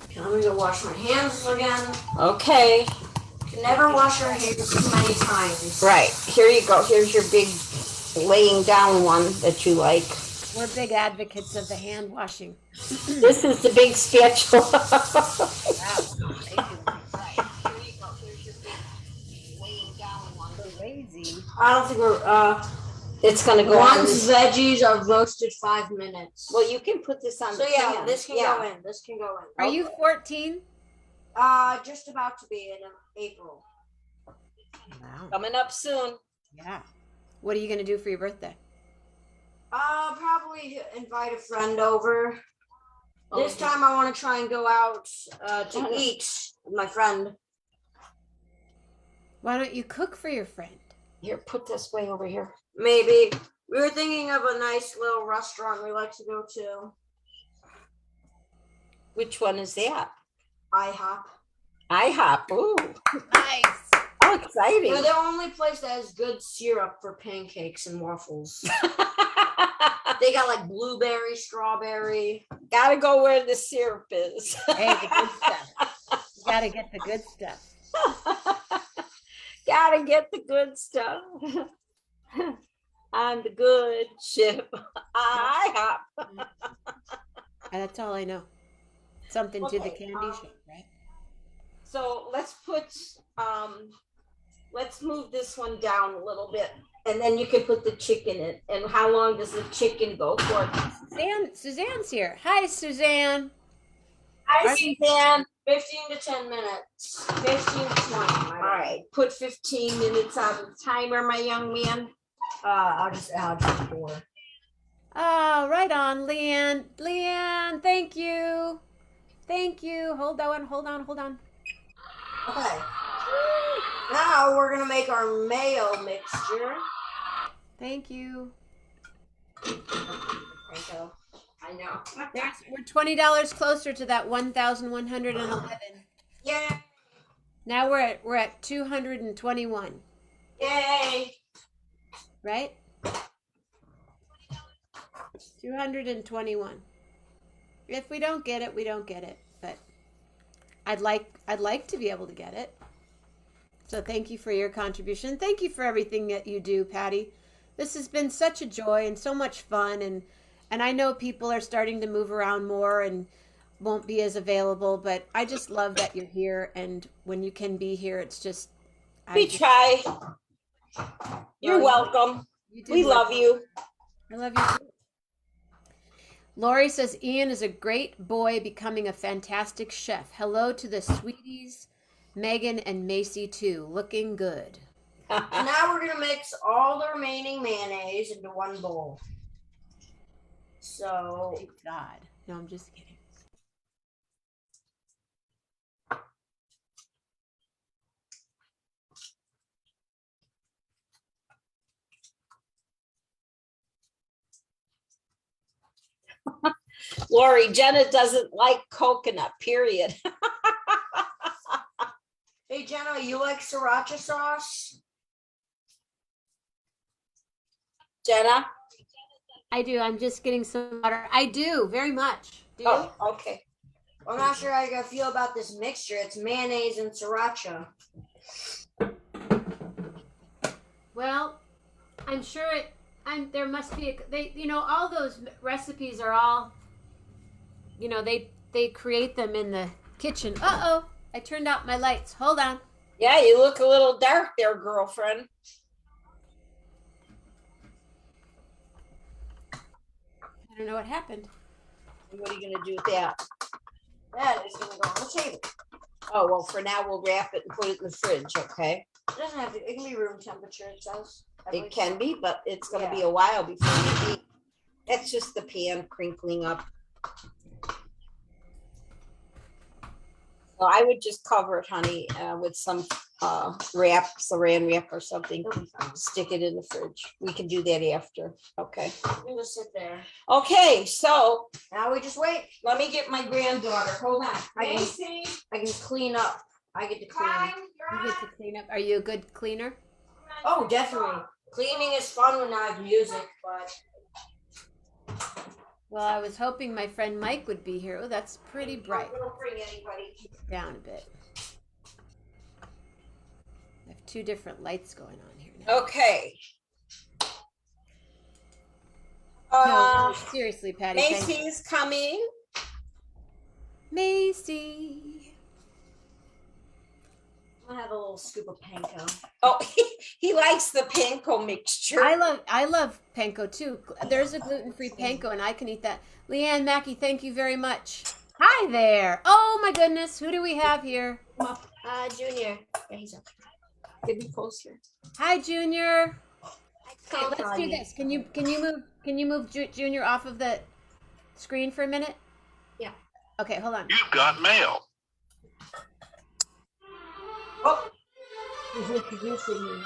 Okay, I'm gonna go wash my hands again.
Okay.
Can never wash your hands too many times.
Right. Here you go. Here's your big laying down one that you like.
We're big advocates of the hand washing.
This is the big spatula.
Wow. Thank you.
Right. Here you go. Here's your big laying down one.
Lazy.
I don't think we're
It's gonna go on.
one's veggies are roasted 5 minutes.
Well, you can put this on
So
the
yeah,
pan.
this can go in. This can go in.
Are you 14?
Just about to be in April.
Wow.
Coming up soon.
Yeah. What are you going to do for your birthday?
Probably invite a friend over. This
Okay.
time I want to try and go out to eat with my friend.
Why don't you cook for your friend?
Here, put this way over here.
Maybe. We were thinking of a nice little restaurant we like to go to.
Which one is that?
IHOP.
IHOP. Ooh,
Nice.
how exciting.
We're the only place that has good syrup for pancakes and waffles. They got like blueberry, strawberry.
Gotta go where the syrup is.
Hey, the good stuff. You gotta get the good stuff.
Gotta get the good stuff. On the good ship. I hop.
That's all I know. Something to the
Okay,
candy shop, right?
So let's move this one down a little bit, and then you can put the chicken in. And how long does the chicken go for?
Suzanne's here. Hi, Suzanne.
Hi, Suzanne. 15 to 10 minutes. 15 to 20.
All right, put 15 minutes on the timer, my young man.
I'll just add 4.
Oh, right on, Leanne. Leanne, thank you. Thank you. Hold on.
Okay. Now we're gonna make our mayo mixture.
Thank you.
I know.
We're $20 closer to that 1,111.
Yeah.
Now we're at 221.
Yay.
Right? 221. If we don't get it, we don't get it. But I'd like to be able to get it. So thank you for your contribution. Thank you for everything that you do, Patty. This has been such a joy and so much fun, and I know people are starting to move around more and won't be as available, but I just love that you're here, and when you can be here, it's just
We try. You're welcome. We love you.
I love you too. Lori says Ian is a great boy, becoming a fantastic chef. Hello to the sweeties, Megan and Macy too. Looking good.
Now we're gonna mix all the remaining mayonnaise into one bowl. So,
thank God. No, I'm just kidding.
Lori, Jenna doesn't like coconut, period.
hey Jenna, you like sriracha sauce?
Jenna?
I do. I'm just getting some water. I do, very much. Do you?
Oh, okay.
I'm not sure how I feel about this mixture. It's mayonnaise and sriracha.
Well, I'm sure there must be all those recipes are all, they create them in the kitchen. Uh-oh, I turned out my lights. Hold on.
Yeah, you look a little dark there, girlfriend.
I don't know what happened.
What are you gonna do with that?
That is gonna go on the table.
Oh, well, for now, we'll wrap it and put it in the fridge, okay?
It doesn't have to, it can be room temperature, it says.
It can be, but it's gonna be a while before you eat. That's just the pan crinkling up. So I would just cover it, honey, with some wrap, saran wrap or something. Stick it in the fridge. We can do that after. Okay.
You just sit there.
Okay, so
now we just wait.
Let me get my granddaughter. Hold on.
I can clean up. I get to clean.
You get to clean up. Are you a good cleaner?
Oh, definitely. Cleaning is fun when I have music, but
Well, I was hoping my friend Mike would be here. Oh, that's pretty bright.
don't bring anybody.
Down a bit. I have two different lights going on here now.
Okay.
No, seriously, Patty. thank you.
Macy's coming.
Macy.
I'm gonna have a little scoop of panko.
Oh, he likes the panko mixture.
I love panko too. There's a gluten-free panko, and I can eat that. Leanne Mackey, thank you very much. Hi there. Oh my goodness, who do we have here?
Junior. Yeah, he's up.
Get me closer.
Hi, Junior. Okay, let's do this. Can you move Junior off of the screen for a minute?
Yeah.
Okay, hold on.
You've got mail.
Oh,
he's introducing me.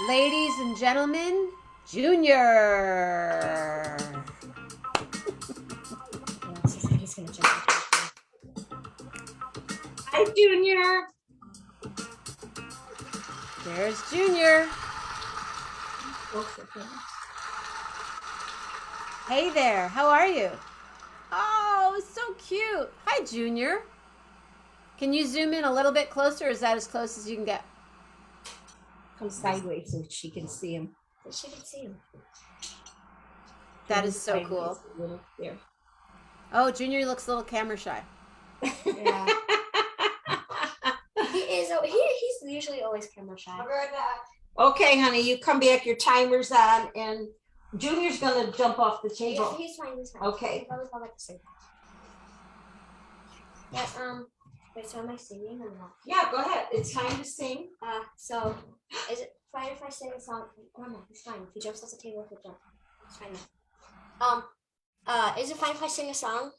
Ladies and gentlemen, Junior.
He's gonna jump.
Hi, Junior.
There's Junior. Hey there, how are you? Oh, so cute. Hi, Junior. Can you zoom in a little bit closer, or is that as close as you can get?
Come sideways so she can see him.
She can see him.
That is so cool.
There.
Oh, Junior looks a little camera shy.
Yeah. He is. He's usually always camera shy.
I'll be right back. Okay, honey, you come back. Your timer's on, and Junior's gonna jump off the table.
He's fine. He's fine.
Okay.
I was about to say that. Yeah. Wait. So am I singing or not?
Yeah, go ahead. It's time to sing.
So is it fine if I sing a song? No, it's fine. If he jumps off the table, he'll jump. It's fine. Is it fine if I sing a song?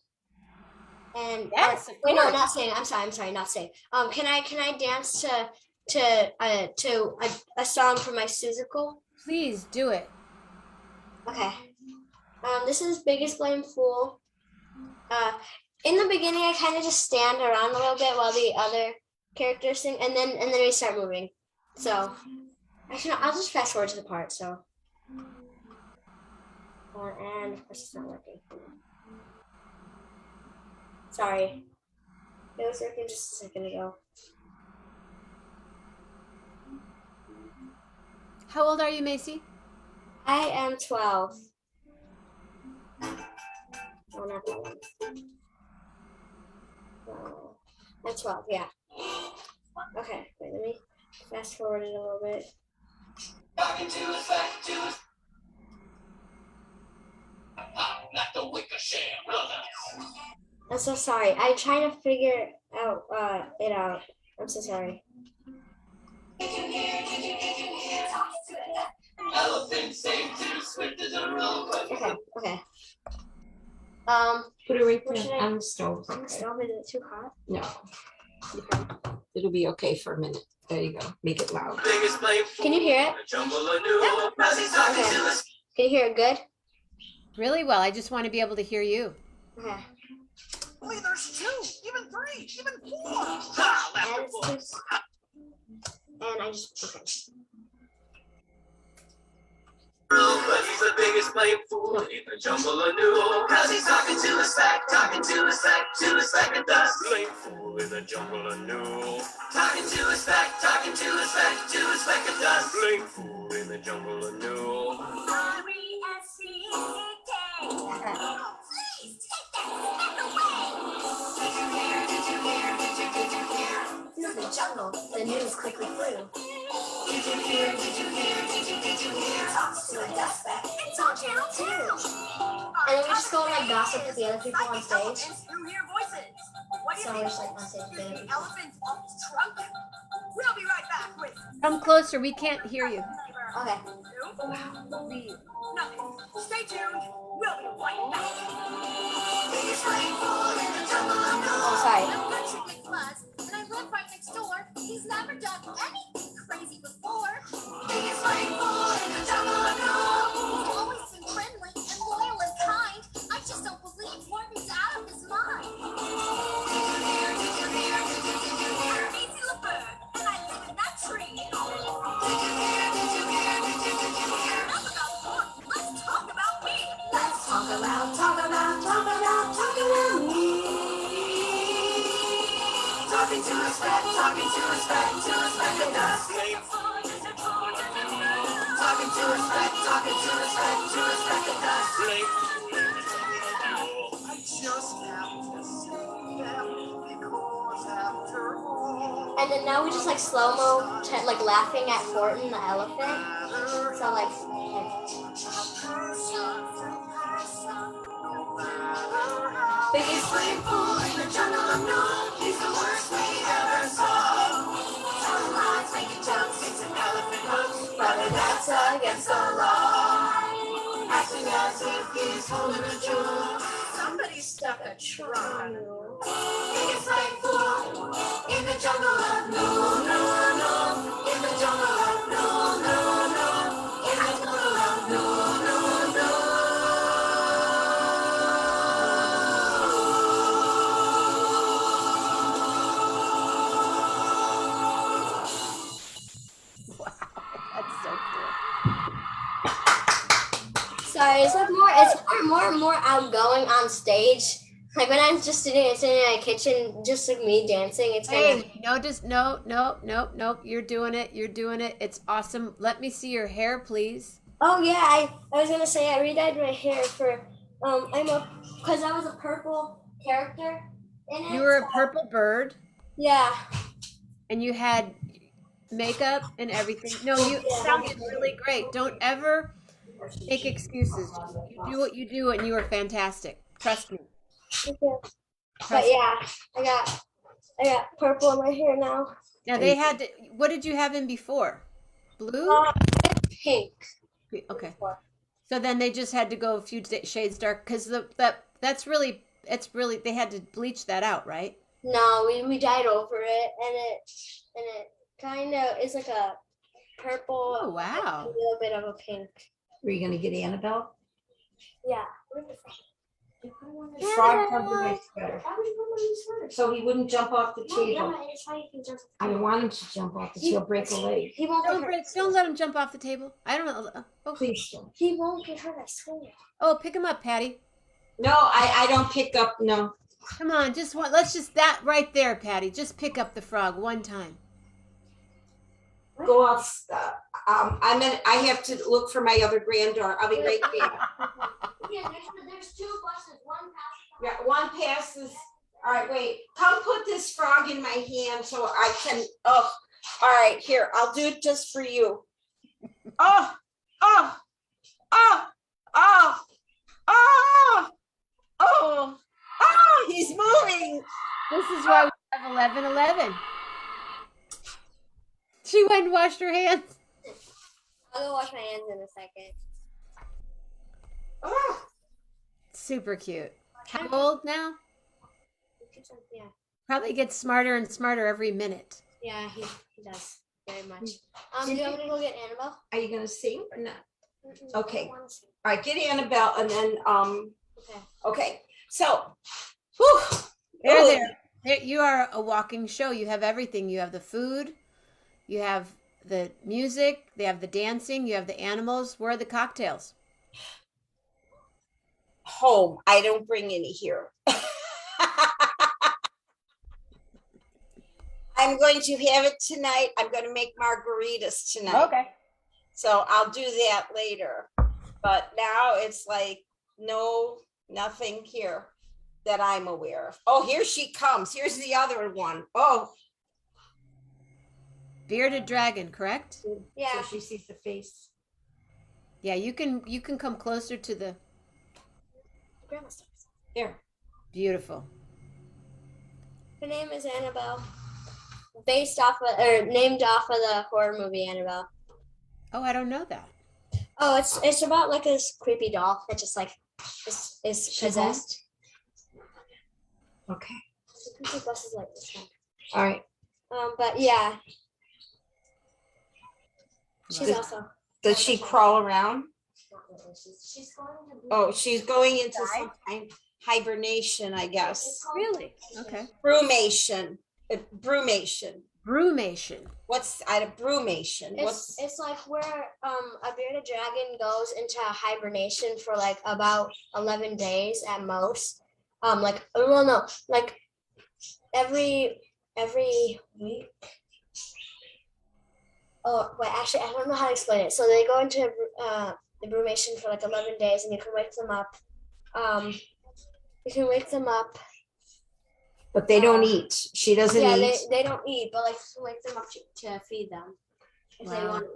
And
yes, of
wait, no,
course.
not sing. I'm sorry, not sing. Can I dance to a song from my Suzical?
Please do it.
Okay. This is Biggest Blame Fool. In the beginning, I kind of just stand around a little bit while the other characters sing, and then we start moving. So, actually, no, I'll just fast forward to the part. So, and of course, it's not working. Sorry, it was working just a second ago.
How old are you, Macy?
I am 12. No, not that one. I'm 12, yeah. Okay, wait, let me fast forward it a little bit. I'm so sorry. I'm trying to figure it out. I'm so sorry. Okay.
Put it right
What should
there
I-
on the stove.
On the stove, is it too hot?
No. It'll be okay for a minute. There you go. Make it loud.
Can you hear it? Okay. Can you hear it good?
Really well. I just want to be able to hear you.
Okay.
Wait, there's 2, even 3, even 4.
And I just okay.
But he's the biggest blame fool in the jungle anew. Cause he's talking to a sack, of dust. Blame fool in the jungle anew. Talking to a sack, of dust. Blame fool in the jungle anew.
In the jungle, the news quickly flew.
Did you hear? Talks to a dust bag. It's on channel 2.
And then we just go and like gossip with the other people on stage.
You hear voices. What do you
So
think?
we're just like on stage with the other people.
Elephant's trunk. We'll be right back with
Come closer. We can't hear you.
Okay.
nothing. Stay tuned. We'll be right back.
Oh, sorry.
I'm Patrick McFluzz, and I live right next door. He's never done anything crazy before. Biggest blame fool in the jungle of He's always been friendly and loyal and kind. I just don't believe Morton's out of his mind. Did you hear? Macy LeBerg, and I live in that tree. Did you hear? Enough about Morton. Let's talk about me. Let's talk about me. Talking to a speck of dust. Talking to a speck of dust. I just have to say that because after all.
And then now we just like slow-mo, like laughing at Horton the elephant. So like,
Biggest blame fool in the jungle of Noom. He's the worst we ever saw. Telling lies, making jokes, it's an elephant hoax. Brother, that's against the law. Acting as if he's holding a jewel. Somebody stuck a trunk. Biggest blame fool in the jungle of Noom. In the jungle of Noom. In the jungle of Noom.
That's so cool.
sorry, is there more it's more and more outgoing on stage. Like when I'm just dancing in my kitchen, just like me dancing, it's kind of.
Hey, no. You're doing it. You're doing it. It's awesome. Let me see your hair, please.
Oh yeah, I was gonna say I redyed my hair for because I was a purple character in it.
You were a purple bird.
Yeah.
And you had makeup and everything. No, you sounded really great. Don't ever make excuses. You do what you do, and you are fantastic. Trust me.
Thank you. But yeah, I got purple in my hair now.
Now they had to, what did you have in before? Blue?
Pink.
Okay. So then they just had to go a few shades dark because it's really they had to bleach that out, right?
No, we dyed over it, and it kind of is like a purple.
Oh wow!
A little bit of a pink.
Were you gonna get Annabelle?
Yeah.
The frog comes in my sweater. So he wouldn't jump off the table. I don't want him to jump off because he'll break a leg.
He won't.
Don't let him jump off the table. I don't know. Oh.
Please don't.
He won't get hurt. I swear.
Oh, pick him up, Patty.
No, I don't pick up. No.
Come on, let's just that right there, Patty. Just pick up the frog one time.
Go out. I have to look for my other granddaughter. I'll be right back.
Yeah, there's two buses. One passes.
Yeah, one passes. All right, wait. Come put this frog in my hand so I can. Oh, all right. Here, I'll do it just for you. Oh. He's moving.
This is why we have 11:11. She went and washed her hands.
I'll go wash my hands in a second.
Super cute. How old now?
Yeah.
Probably gets smarter and smarter every minute.
Yeah, he does very much. Do you want me to go get Annabelle?
Are you gonna sing or not? Okay.
I wanna sing.
All right, get Annabelle and then
Okay.
Okay. So, whew.
There. You are a walking show. You have everything. You have the food. You have the music. They have the dancing. You have the animals. Where are the cocktails?
Home. I don't bring any here. I'm going to have it tonight. I'm going to make margaritas tonight.
Okay.
So I'll do that later. But now it's like nothing here that I'm aware of. Oh, here she comes. Here's the other one. Oh.
Bearded dragon, correct?
Yeah.
So she sees the face.
Yeah, you can come closer to the.
Grandma starts.
There.
Beautiful.
Her name is Annabelle. Named off of the horror movie Annabelle.
Oh, I don't know that.
Oh, it's about like this creepy doll that just like is possessed.
Okay.
The creepy bus is like this one.
All right.
But yeah. She's also.
Does she crawl around?
She's going to.
Oh, she's going into some kind of hibernation, I guess.
Really? Okay.
Brumation. Brumation.
Brumation.
What's brumation?
It's like where a bearded dragon goes into hibernation for like about 11 days at most. Like every week. Oh wait, actually I don't know how to explain it. So they go into the brumation for like 11 days, and you can wake them up.
But they don't eat. She doesn't eat.
Yeah, they don't eat, but like wake them up to feed them if they want to.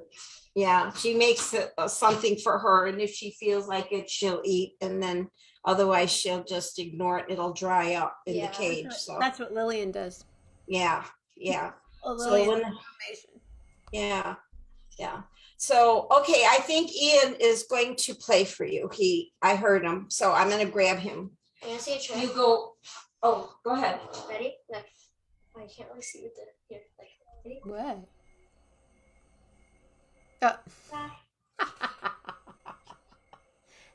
Yeah, she makes something for her, and if she feels like it, she'll eat, and then otherwise she'll just ignore it. It'll dry up in the cage.
That's what Lillian does.
Yeah.
Oh,
So
Lillian.
yeah. So okay, I think Ian is going to play for you. I heard him, so I'm going to grab him.
I'm gonna see a trick.
You go. Oh, go ahead.
Ready? Look. I can't really see with the here. Like, ready?
What?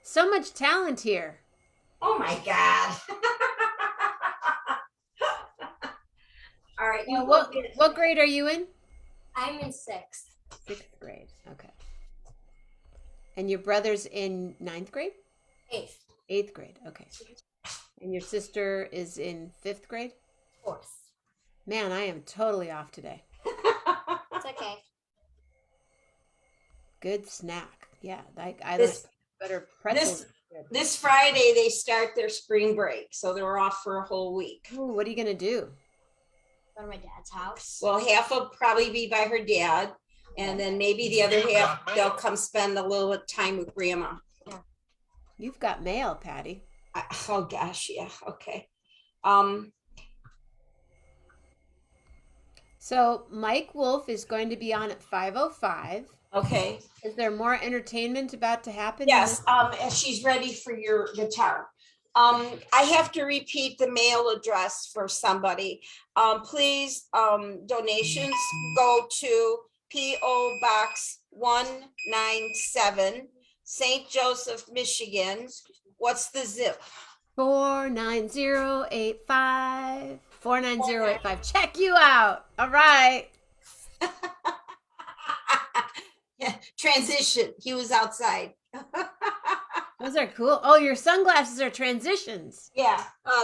So much talent here.
Oh my God. All right.
What grade are you in?
I'm in 6th.
6th grade. Okay. And your brother's in 9th grade?
8th.
8th grade. Okay. And your sister is in 5th grade?
4th.
Man, I am totally off today.
It's okay.
Good snack. Yeah, I
This-
like better pretzels.
This Friday, they start their spring break, so they're off for a whole week.
Ooh, what are you gonna do?
Go to my dad's house.
Well, half will probably be by her dad, and then maybe the other half, they'll come spend a little time with grandma.
You've got mail, Patty.
Oh, gosh, yeah, okay.
So Mike Wolf is going to be on at 5:05.
Okay.
Is there more entertainment about to happen?
Yes, and she's ready for your guitar. I have to repeat the mail address for somebody. Please, donations go to P.O. Box 197, St. Joseph, Michigan. What's the zip?
49085. 49085. Check you out. All right.
Yeah, transition. He was outside.
Those are cool. Oh, your sunglasses are transitions.
Yeah.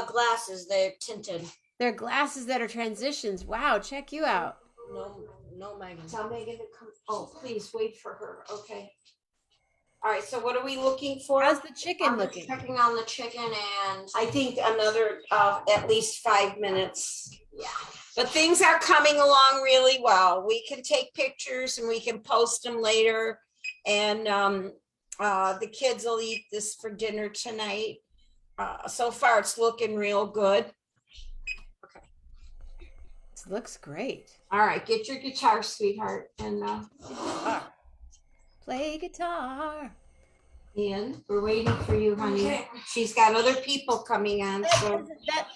Glasses, they're tinted.
They're glasses that are transitions. Wow, check you out.
No, Megan.
Tell Megan to come. Oh, please wait for her. Okay. All right. So what are we looking for?
How's the chicken
I'm
looking?
checking on the chicken and
I think another at least 5 minutes.
yeah.
But things are coming along really well. We can take pictures and we can post them later. And the kids will eat this for dinner tonight. So far, it's looking real good.
This looks great.
All right, get your guitar, sweetheart, and
Play guitar.
Ian, we're waiting for you, honey.
Okay.
She's got other people coming on, so.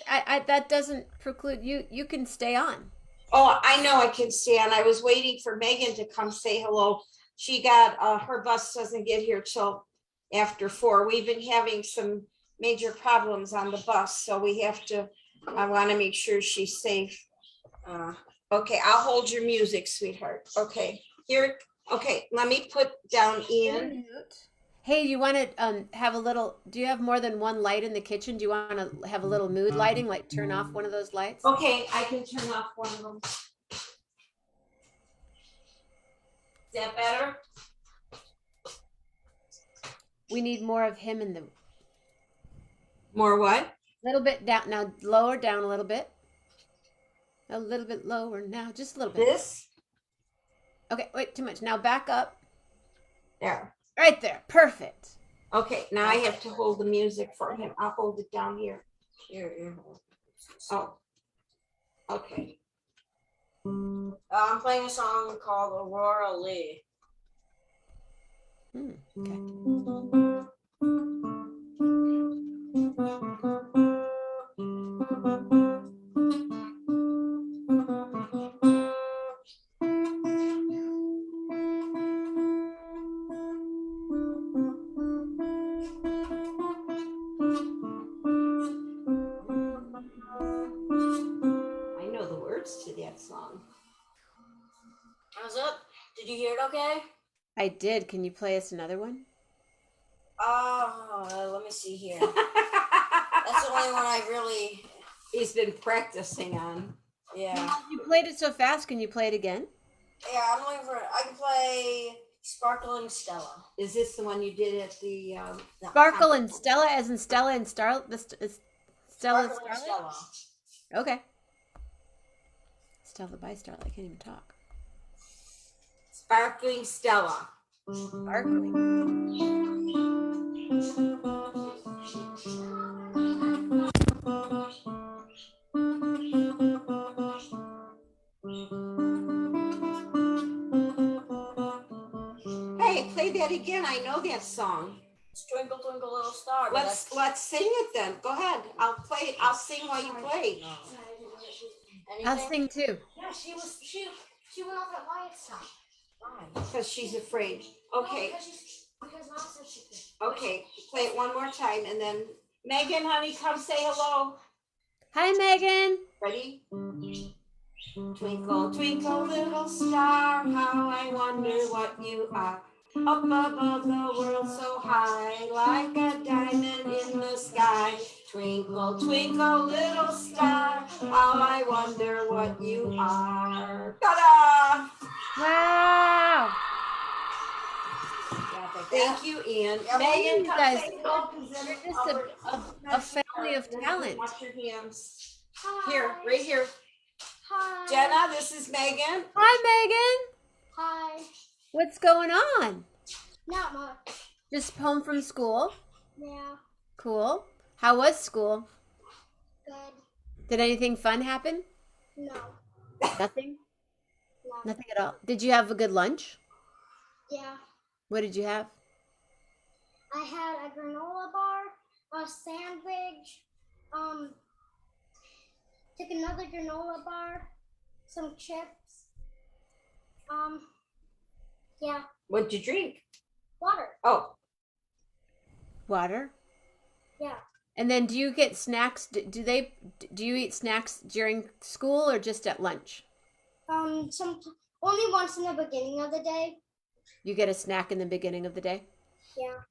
That doesn't preclude you. You can stay on.
Oh, I know I can stand. I was waiting for Megan to come say hello. She got, her bus doesn't get here till after 4. We've been having some major problems on the bus, so we have to, I want to make sure she's safe. Okay, I'll hold your music, sweetheart. Okay, here, okay, let me put down Ian.
Hey, you want to have a little? Do you have more than one light in the kitchen? Do you want to have a little mood lighting, like turn off one of those lights?
Okay, I can turn off one of them. Is that better?
We need more of him in the.
More what?
A little bit down now. Lower down a little bit. A little bit lower now, just a little bit.
This?
Okay, wait, too much. Now back up.
There.
Right there. Perfect.
Okay, now I have to hold the music for him. I'll hold it down here.
Here.
Oh. Okay.
I'm playing a song called Aurora Lee.
I know the words to that song.
How's up? Did you hear it okay?
I did. Can you play us another one?
Let me see here. That's the only one I really.
He's been practicing on.
Yeah.
You played it so fast. Can you play it again?
Yeah, I'm looking for it. I can play Sparkling Stella.
Is this the one you did at the
Sparkle and Stella, as in Stella and Star. Stella and
Sparkling
Starlight.
Stella.
Okay. Stella by Starlight. I can't even talk.
Sparkling Stella. Hey, play that again. I know that song.
Twinkle Twinkle Little Star. but
Let's sing it then. Go ahead. I'll play it. I'll sing while you play.
I'll sing too.
Yeah, she went off at Wyatt's time. Why?
Because she's afraid. Okay.
Because Mom said she could.
Okay. Play it one more time and then Megan, honey, come say hello.
Hi, Megan.
Ready? Twinkle, twinkle, little star, how I wonder what you are. up above the world so high, like a diamond in the sky. Twinkle, twinkle, little star, how I wonder what you are. Ta-da!
Wow.
Thank you, Ian.
Yeah,
Megan,
you
come
guys,
say hello, 'cause then
you're just
I'll-
a family of talent.
Wash your hands. Here, right here. Hi. Jenna, this is Megan.
Hi, Megan.
Hi.
What's going on?
Not much.
Just home from school?
Yeah.
Cool. How was school?
Good.
Did anything fun happen?
No.
Nothing?
No.
Nothing at all. Did you have a good lunch?
Yeah.
What did you have?
I had a granola bar, a sandwich, took another granola bar, some chips. Yeah.
What'd you drink?
Water.
Oh,
Water?
Yeah.
And then do you get snacks? Do you eat snacks during school or just at lunch?
Only once in the beginning of the day.
You get a snack in the beginning of the day?
Yeah.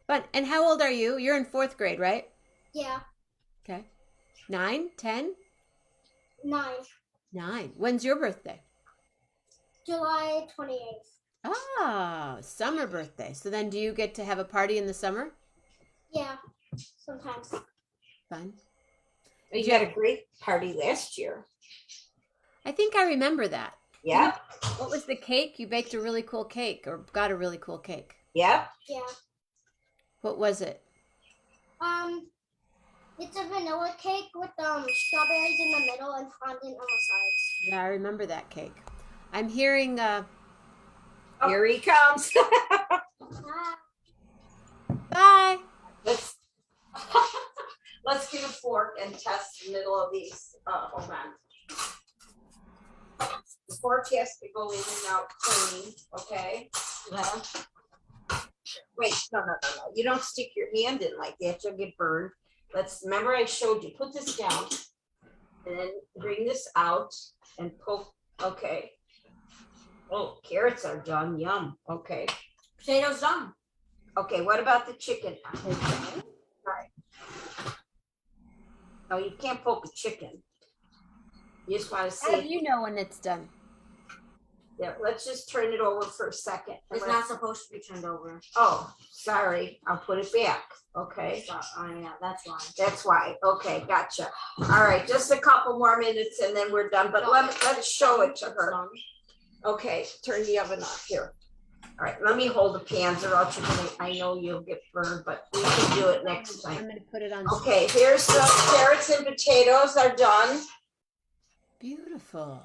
But and how old are you? You're in 4th grade, right?
Yeah.
Okay. 9, 10?
9.
9. When's your birthday?
July 28th.
Ah, summer birthday. So then do you get to have a party in the summer?
Yeah. Sometimes.
Fun.
you had a great party last year.
I think I remember that.
Yeah.
What was the cake? You baked a really cool cake or got a really cool cake.
Yep.
Yeah.
What was it?
It's a vanilla cake with strawberries in the middle and fondant on the sides.
Yeah, I remember that cake. I'm hearing
Here he comes.
Bye.
Let's get a fork and test the middle of these. Hold on. The fork has to go in and out clean, okay? Wait, no. You don't stick your hand in like that, you'll get burned. Remember I showed you, put this down and then bring this out and poke, okay. Oh, carrots are done, yum, okay. Potatoes done. Okay, what about the chicken? Okay. All right. No, you can't poke a chicken. You just want to see.
How do you know when it's done?
Yeah, let's just turn it over for a second.
It's not supposed to be turned over.
Oh, sorry. I'll put it back. Okay.
Yeah, that's why.
That's why. Okay, gotcha. All right, just a couple more minutes and then we're done. But let's show it to her. Okay, turn the oven off here. All right, let me hold the pans or else you're gonna, I know you'll get burned, but we can do it next time.
I'm gonna put it on.
Okay, here's the carrots and potatoes are done.
Beautiful.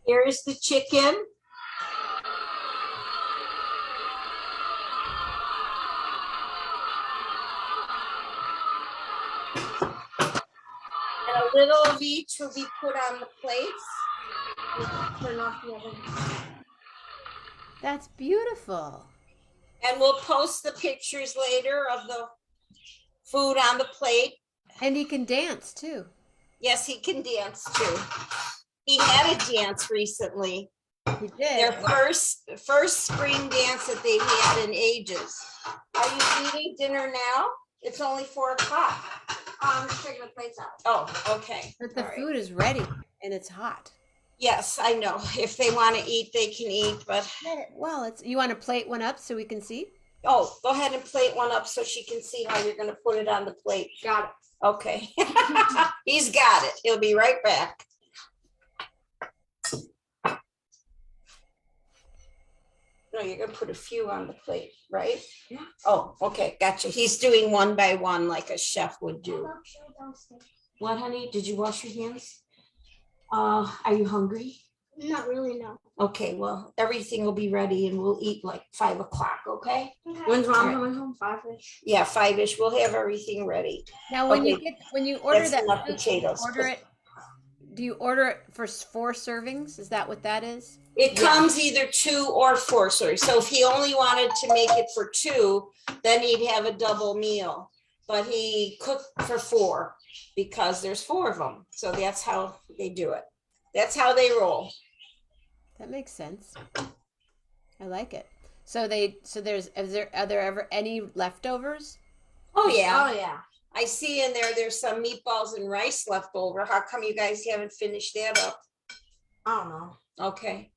Here's the chicken. And a little of each will be put on the plates.
Turn off the oven.
That's beautiful.
And we'll post the pictures later of the food on the plate.
And he can dance too.
Yes, he can dance too. He had a dance recently.
He did.
Their first spring dance that they've had in ages. Are you eating dinner now? It's only 4 o'clock.
I'm just taking the plates out.
Oh, okay.
But the
All right.
food is ready and it's hot.
Yes, I know. If they want to eat, they can eat, but.
Well, you want to plate one up so we can see?
Oh, go ahead and plate one up so she can see how you're going to put it on the plate.
Got it.
Okay. He's got it. He'll be right back. No, you're going to put a few on the plate, right?
Yeah.
Oh, okay. Gotcha. He's doing one by one like a chef would do. What, honey? Did you wash your hands? Are you hungry?
Not really, no.
Okay, well, everything will be ready and we'll eat like 5 o'clock, okay?
When's Mom
All right.
coming home? 5-ish?
Yeah, 5-ish. We'll have everything ready.
Now, when
Okay.
you order
That's
that
enough
food,
potatoes.
do you order it for 4 servings? Is that what that is?
It comes either 2 or 4, sorry. So if he only wanted to make it for 2, then he'd have a double meal. but he cooked for 4 because there's 4 of them. So that's how they do it. That's how they roll.
That makes sense. I like it. So are there ever any leftovers?
Oh yeah.
Oh yeah.
I see in there's some meatballs and rice left over. How come you guys haven't finished that up?
I don't know.
Okay.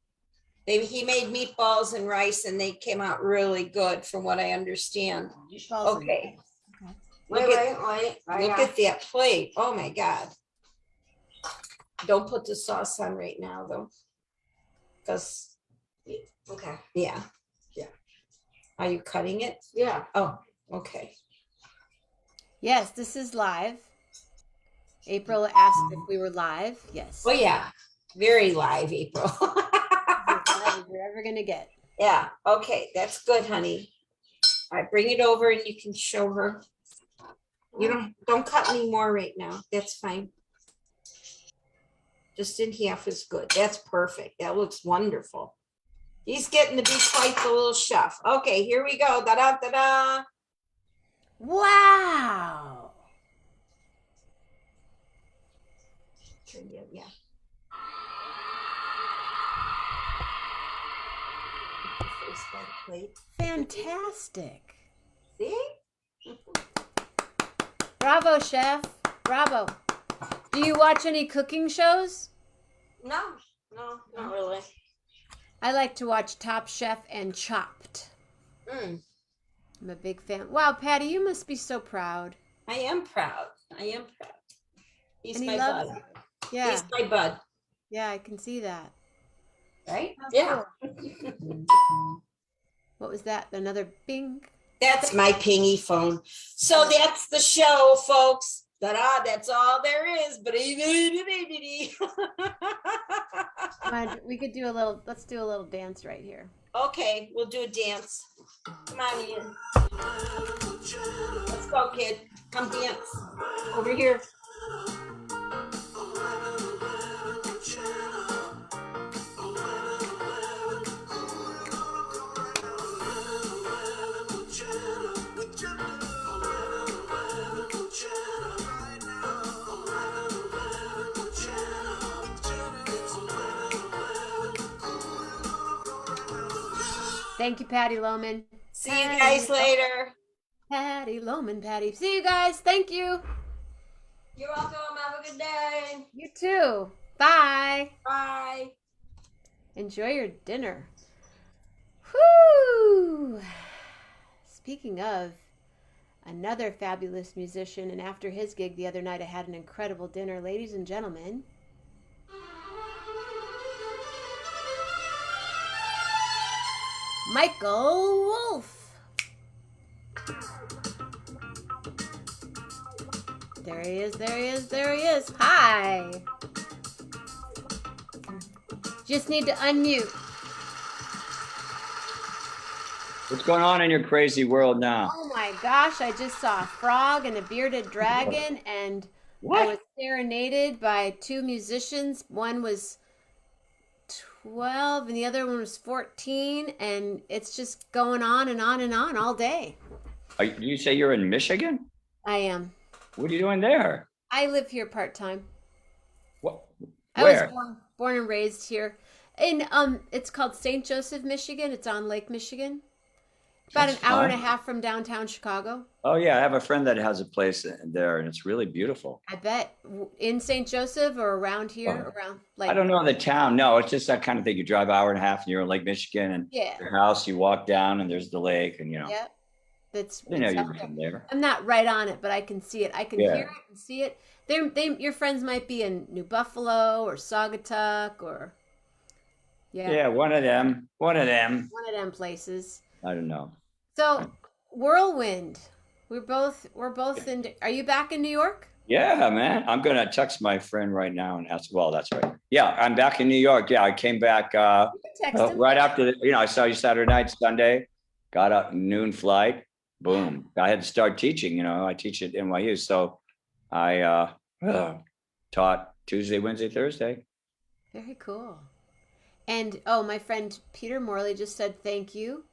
He made meatballs and rice and they came out really good from what I understand.
Meatballs and
Okay.
rice.
Look at that plate. Oh my God. Don't put the sauce on right now though. Because
Okay.
yeah. Are you cutting it?
Yeah.
Oh, okay.
Yes, this is live. April asked if we were live. Yes.
Oh yeah. Very live, April.
Live as you're ever gonna get.
Yeah, okay, that's good, honey. All right, bring it over and you can show her. You don't cut any more right now. That's fine. Just in half is good. That's perfect. That looks wonderful. He's getting to be quite the little chef. Okay, here we go. Da da da da.
Wow.
Yeah.
Fantastic.
See?
Bravo, chef. Bravo. Do you watch any cooking shows?
No, not really.
I like to watch Top Chef and Chopped. I'm a big fan. Wow, Patty, you must be so proud.
I am proud. He's
And he
my
loves
bud.
it. Yeah.
He's my bud.
Yeah, I can see that.
Right?
How
Yeah.
What was that? Another bing?
That's my pingy phone. So that's the show, folks. Ta-da, that's all there is. But
We could do a little, let's do a little dance right here.
okay, we'll do a dance. Come on, Ian. Let's go, kid. Come dance. Over here.
Thank you, Patty Loman.
See you guys later.
Patty Loman, Patty. See you guys. Thank you.
You're welcome. Have a good day.
You too. Bye.
Bye.
Enjoy your dinner. Whoo! Speaking of another fabulous musician, and after his gig the other night, I had an incredible dinner. Ladies and gentlemen, Michael Wolf. There he is, there he is, there he is. Hi. Just need to unmute.
What's going on in your crazy world now?
Oh my gosh, I just saw a frog and a bearded dragon, and I was serenaded by 2 musicians. One was 12 and the other one was 14, and it's just going on and on and on all day.
You say you're in Michigan?
I am.
What are you doing there?
I live here part-time.
What?
I
Where?
was born and raised here. In it's called St. Joseph, Michigan. It's on Lake Michigan. About
That's
an hour and a
fun.
half from downtown Chicago.
Oh yeah, I have a friend that has a place there, and it's really beautiful.
I bet. In St. Joseph or around here, around like
I don't know the town. No, it's just that kind of thing. You drive an hour and a half, and you're in Lake Michigan, and
Yeah.
your house. You walk down, and there's the lake, and
Yep. That's.
I didn't know
it's
you
up
were
there.
from there.
I'm not right on it, but I can see it. I can
Yeah.
hear it and see it. Your friends might be in New Buffalo or Saugatuck or
Yeah, one of them.
one of them places.
I don't know.
So Whirlwind, we're both in. Are you back in New York?
Yeah, man. I'm gonna text my friend right now and ask. Well, that's right. Yeah, I'm back in New York. Yeah, I came back
text him.
right after I saw you Saturday night, Sunday. Got up noon flight. Boom. I had to start teaching. I teach at NYU, so I taught Tuesday, Wednesday, Thursday.
Very cool. And oh, my friend Peter Morley just said thank you.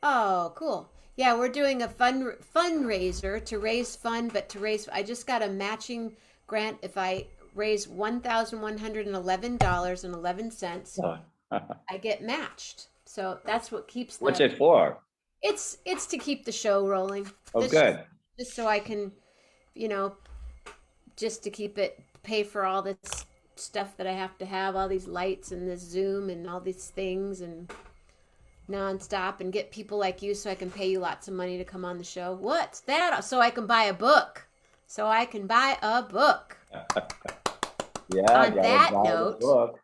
Oh, cool. Yeah, we're doing a fundraiser to raise fund, but I just got a matching grant. If I raise $1,111.11, I get matched. So that's what keeps the.
What's it for?
It's to keep the show rolling.
Oh, good.
Just so I can, just to keep it, pay for all this stuff that I have to have, all these lights and this Zoom and all these things and nonstop, and get people like you so I can pay you lots of money to come on the show. What's that? So I can buy a book.
Yeah.
On that note,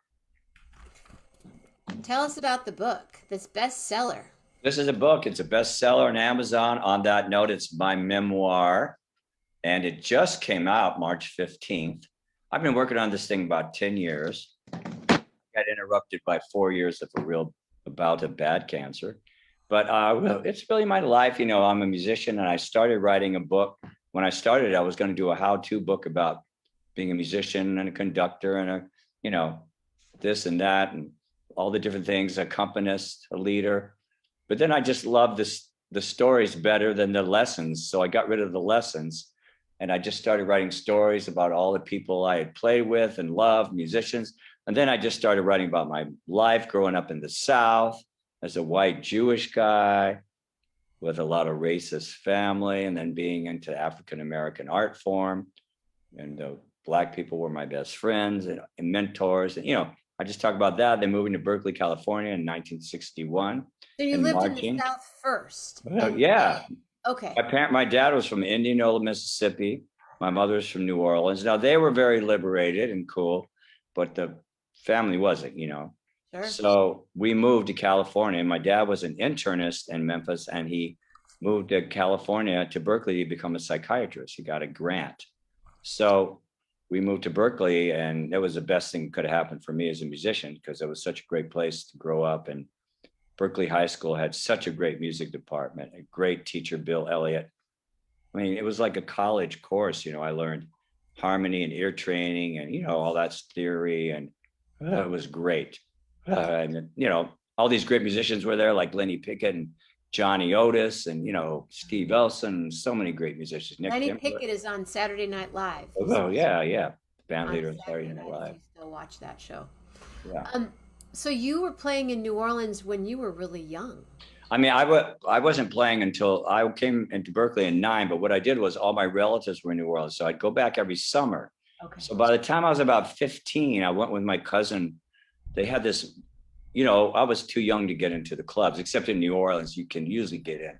tell us about the book, this bestseller.
This is a book. It's a bestseller on Amazon. On that note, it's my memoir, and it just came out March 15th. I've been working on this thing about 10 years. Got interrupted by 4 years of a real bout of bad cancer. But it's really my life. I'm a musician, and I started writing a book. When I started, I was going to do a how-to book about being a musician and a conductor and this and that and all the different things, accompanist, a leader. But then I just loved the stories better than the lessons. So I got rid of the lessons, and I just started writing stories about all the people I had played with and loved, musicians. And then I just started writing about my life growing up in the South as a white Jewish guy with a lot of racist family, and then being into African-American art form. And Black people were my best friends and mentors. And, I just talk about that. Then moving to Berkeley, California in 1961.
So you lived in the South first?
Yeah.
Okay.
My dad was from Indianola, Mississippi. My mother's from New Orleans. Now, they were very liberated and cool, but the family wasn't,
Sure.
So we moved to California. My dad was an internist in Memphis, and he moved to California to Berkeley to become a psychiatrist. He got a grant. So we moved to Berkeley, and that was the best thing that could have happened for me as a musician, because it was such a great place to grow up. And Berkeley High School had such a great music department, a great teacher, Bill Elliott. I mean, it was like a college course. I learned harmony and ear training and, all that theory. And it was great. And, all these great musicians were there, like Lenny Pickett and Johnny Otis and, Steve Elson, so many great musicians.
Lenny Pickett is on Saturday Night Live.
Oh, yeah. Band leader on Saturday Night Live.
You still watch that show.
Yeah.
So you were playing in New Orleans when you were really young.
I mean, I wasn't playing until I came into Berkeley in 9, but what I did was all my relatives were in New Orleans. So I'd go back every summer.
Okay.
So by the time I was about 15, I went with my cousin. They had this, I was too young to get into the clubs, except in New Orleans, you can usually get in.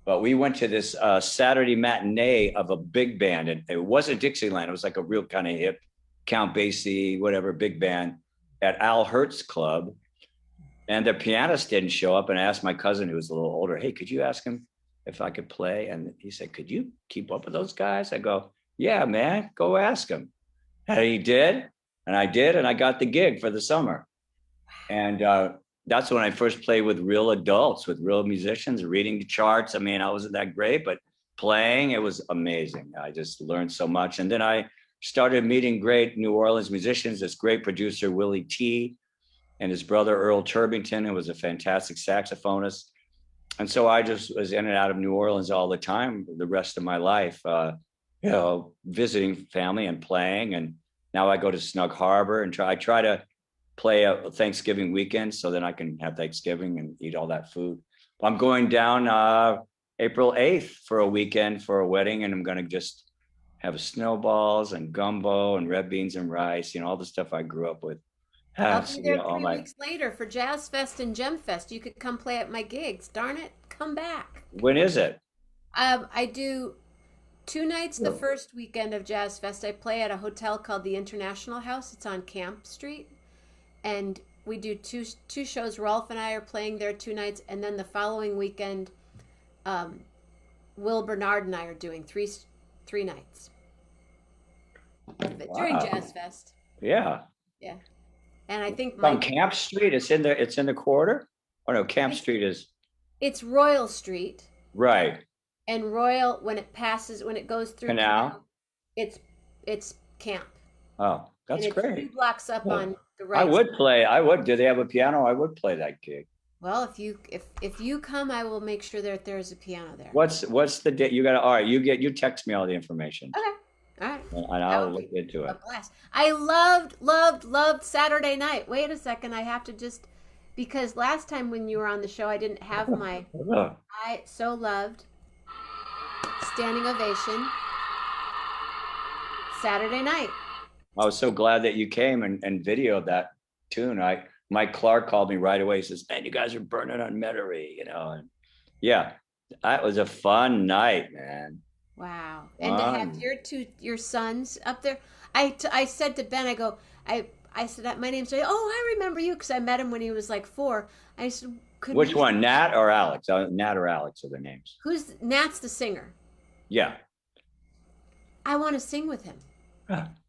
But we went to this Saturday matinee of a big band, and it wasn't Dixieland. It was like a real kind of hip Count Basie, whatever, big band at Al Hurt's club. And the pianist didn't show up, and I asked my cousin, who was a little older, hey, could you ask him if I could play? And he said, could you keep up with those guys? I go, yeah, man, go ask him. And he did, and I did, and I got the gig for the summer. And that's when I first played with real adults, with real musicians, reading the charts. I mean, I wasn't that great, but playing, it was amazing. I just learned so much. And then I started meeting great New Orleans musicians, this great producer, Willie T., and his brother, Earl Turbington, who was a fantastic saxophonist. And so I just was in and out of New Orleans all the time, the rest of my life, visiting family and playing. And now I go to Snug Harbor and I try to play a Thanksgiving weekend so then I can have Thanksgiving and eat all that food. I'm going down April 8th for a weekend for a wedding, and I'm going to just have snowballs and gumbo and red beans and rice, all the stuff I grew up with.
I'll be there 3 weeks later for Jazz Fest and Gem Fest. You could come play at my gigs. Darn it, come back.
When is it?
I do 2 nights the first weekend of Jazz Fest. I play at a hotel called the International House. It's on Camp Street. And we do two shows. Rolf and I are playing there 2 nights. And then the following weekend, Will Bernard and I are doing three nights. During Jazz Fest.
Yeah.
Yeah. And I think
on Camp Street, it's in the quarter? Oh no, Camp Street is.
It's Royal Street.
Right.
And Royal, when it goes through
Canal,
it's Camp.
Oh, that's great.
2 blocks up on the right.
I would. Do they have a piano? I would play that gig.
Well, if you come, I will make sure that there's a piano there.
What's the date? You got to, all right, you text me all the information.
Okay. All right.
And I'll look into it.
A blast. I loved Saturday night. Wait a second. I have to just, because last time when you were on the show, I didn't have my, I so loved standing ovation Saturday night.
I was so glad that you came and videoed that tune. Mike Clark called me right away. He says, man, you guys are burning on Metairie, you know? And yeah, that was a fun night, man.
Wow. And to have your sons up there. I said to Ben, I go, I said, my name's, oh, I remember you because I met him when he was like 4. I said,
which one, Nat or Alex? Nat or Alex are their names.
Nat's the singer.
Yeah.
I want to sing with him.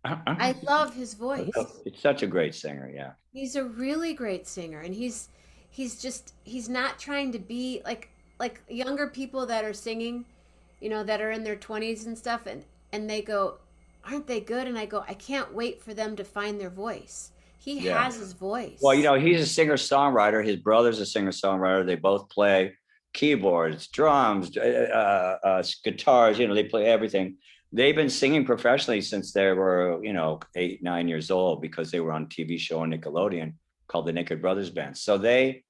I love his voice.
It's such a great singer, yeah.
He's a really great singer, and he's not trying to be like younger people that are singing, you know, that are in their 20s and stuff, and they go, aren't they good? And I go, I can't wait for them to find their voice. He has his voice.
Well, you know, he's a singer-songwriter. His brother's a singer-songwriter. They both play keyboards, drums, guitars, you know, they play everything. They've been singing professionally since they were, you know, 8, 9 years old because they were on a TV show on Nickelodeon called the Naked Brothers Band. So they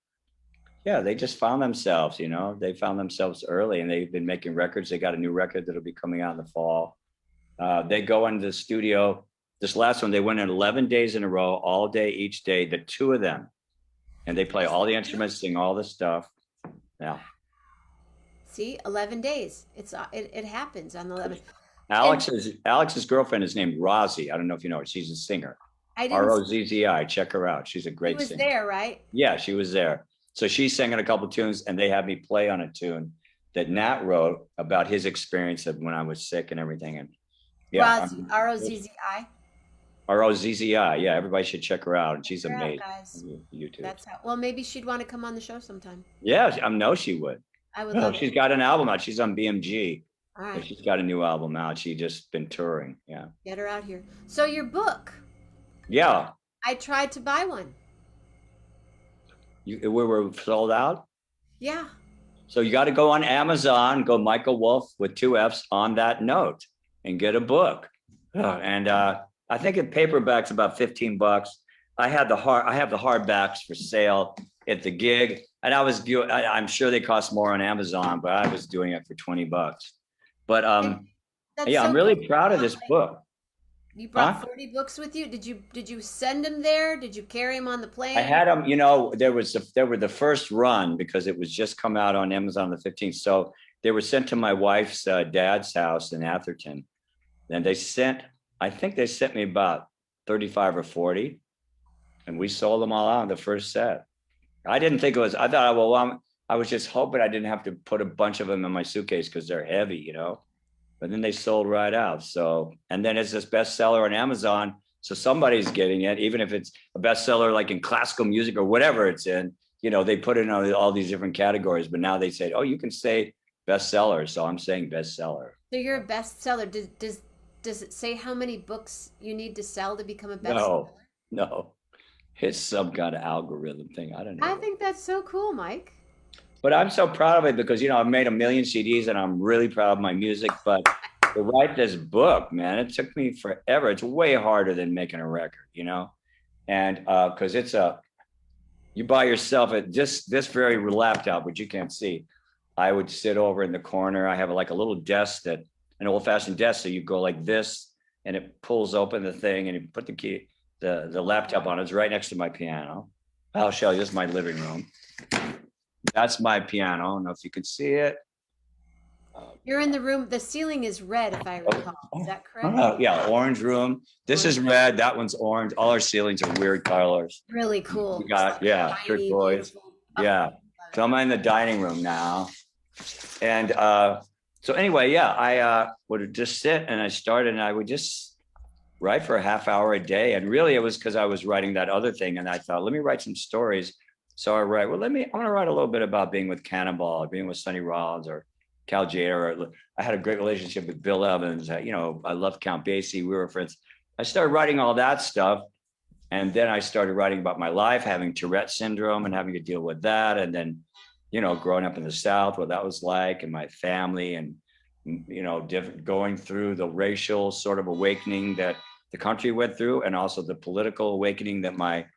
just found themselves, you know, they found themselves early and they've been making records. They got a new record that'll be coming out in the fall. They go into the studio. This last one, they went in 11 days in a row, all day, each day, the 2 of them. And they play all the instruments, sing all the stuff. Yeah.
See, 11 days. It happens on the 11th.
Alex's girlfriend is named Rozzy. I don't know if you know her. She's a singer. Rozzi. Check her out. She's a great singer.
She was there, right?
Yeah, she was there. So she's singing a couple tunes, and they had me play on a tune that Nat wrote about his experience of when I was sick and everything. And yeah,
Rozzi.
Rozzi. Yeah, everybody should check her out, and she's amazing.
Guys.
YouTube.
That's how. Well, maybe she'd want to come on the show sometime.
Yeah, I know she would.
I would love it.
She's got an album out. She's on BMG.
All right.
She's got a new album out. She just been touring. Yeah.
Get her out here. So your book.
Yeah.
I tried to buy one.
We were sold out?
Yeah.
So you got to go on Amazon, go Michael Wolf with 2 F's on that note and get a book. And I think in paperback's about $15. I have the hardbacks for sale at the gig. And I'm sure they cost more on Amazon, but I was doing it for $20. But yeah, I'm really proud of this book.
You brought 40 books with you. Did you send them there? Did you carry them on the plane?
I had them. You know, there were the first run because it was just come out on Amazon the 15th. So they were sent to my wife's dad's house in Atherton. Then I think they sent me about 35 or 40, and we sold them all out in the first set. I didn't think it was. I thought, well, I was just hoping I didn't have to put a bunch of them in my suitcase because they're heavy, you know. But then they sold right out. So, and then it's this bestseller on Amazon. So somebody's getting it, even if it's a bestseller like in classical music or whatever it's in. You know, they put it in all these different categories. But now they say, oh, you can say bestseller. So I'm saying bestseller.
So you're a bestseller. Does it say how many books you need to sell to become a bestseller?
No. It's some kind of algorithm thing. I don't know.
I think that's so cool, Mike.
But I'm so proud of it because, you know, I've made 1 million CDs and I'm really proud of my music. But to write this book, man, it took me forever. It's way harder than making a record, you know? And because you buy yourself this very laptop, which you can't see. I would sit over in the corner. I have like a little desk an old-fashioned desk. So you go like this and it pulls open the thing and you put the key, the laptop on. It's right next to my piano. I'll show you. This is my living room. That's my piano. I don't know if you can see it.
You're in the room. The ceiling is red, if I recall. Is that correct?
Yeah, orange room. This is red. That one's orange. All our ceilings are weird colors.
Really cool.
We got, turquoise. Yeah. So I'm in the dining room now. And so anyway, I would just sit and I would just write for a half hour a day. And really it was because I was writing that other thing. And I thought, let me write some stories. So I write, I want to write a little bit about being with Cannonball, or being with Sonny Rollins or Cal Tjader. I had a great relationship with Bill Evans. You know, I love Count Basie. We were friends. I started writing all that stuff. And then I started writing about my life, having Tourette syndrome and having to deal with that. And then, you know, growing up in the South, what that was like, and my family, and, you know, going through the racial sort of awakening that the country went through, and also the political awakening that my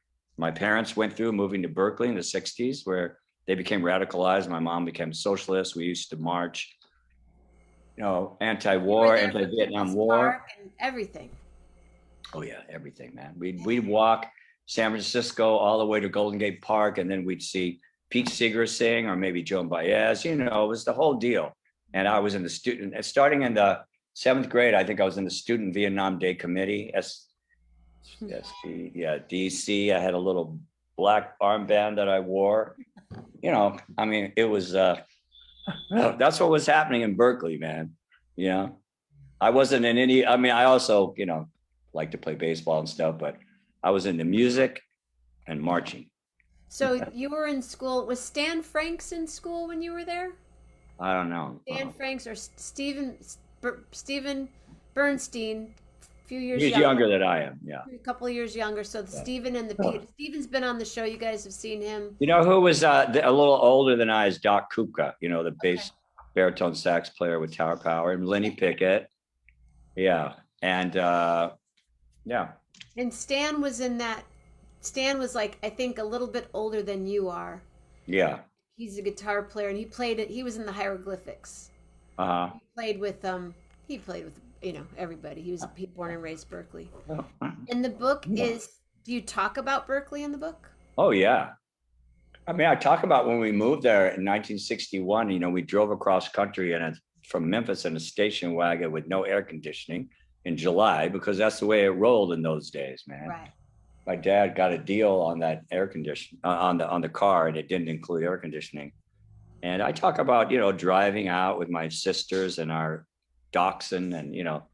parents went through, moving to Berkeley in the 60s, where they became radicalized. My mom became socialist. We used to march, you know, anti-war, anti-Vietnam War.
And everything.
Oh yeah, everything, man. We'd walk San Francisco all the way to Golden Gate Park, and then we'd see Pete Seeger sing, or maybe Joan Baez. You know, it was the whole deal. And I was in the student, starting in the 7th grade, I think I was in the Student Vietnam Day Committee, DC. I had a little black armband that I wore. You know, I mean, it was, that's what was happening in Berkeley, man. You know, I wasn't in any, I mean, I also, you know, like to play baseball and stuff, but I was into music and marching.
So you were in school. Was Stan Franks in school when you were there?
I don't know.
Stan Franks or Stephen Bernstein, a few years
He's younger than I am, yeah.
A couple of years younger. So Stephen and the Peter. Stephen's been on the show. You guys have seen him.
You know who was a little older than I is Doc Kupka, you know, the bass baritone sax player with Tower Power, and Lenny Pickett. Yeah. And yeah.
And Stan was in that. Stan was like, I think, a little bit older than you are.
Yeah.
He's a guitar player, and he played it. He was in the Hieroglyphics.
Uh-huh.
He played with you know, everybody. He was born and raised Berkeley. And the book is, do you talk about Berkeley in the book?
Oh yeah. I mean, I talk about when we moved there in 1961, you know, we drove across country from Memphis in a station wagon with no air conditioning in July, because that's the way it rolled in those days, man.
Right.
My dad got a deal on that air condition on the car, and it didn't include air conditioning. And I talk about, you know, driving out with my sisters and our dachshund, and, you know,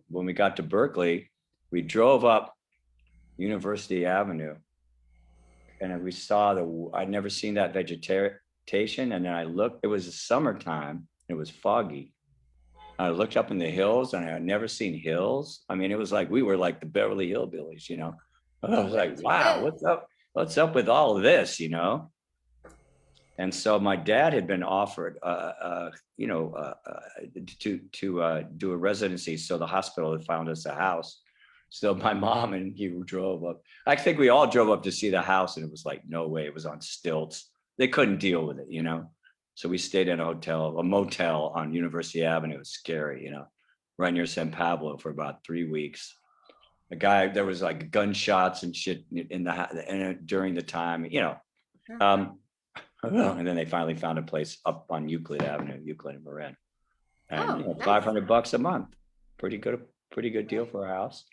when we got to Berkeley, we drove up University Avenue, and we saw I'd never seen that vegetation. And then I looked, it was the summertime, it was foggy. I looked up in the hills, and I had never seen hills. I mean, it was like, we were like the Beverly Hillbillies, you know. I was like, wow, what's up with all of this, you know? And so my dad had been offered, you know, to do a residency. So the hospital had found us a house. So my mom and he drove up. I think we all drove up to see the house, and it was like, no way, it was on stilts. They couldn't deal with it, you know? So we stayed in a motel on University Avenue. It was scary, you know, right near San Pablo for about 3 weeks. There was like gunshots and shit during the time, you know. And then they finally found a place up on Euclid Avenue, Euclid and Marin. And you know, $500 a month, pretty good deal for a house.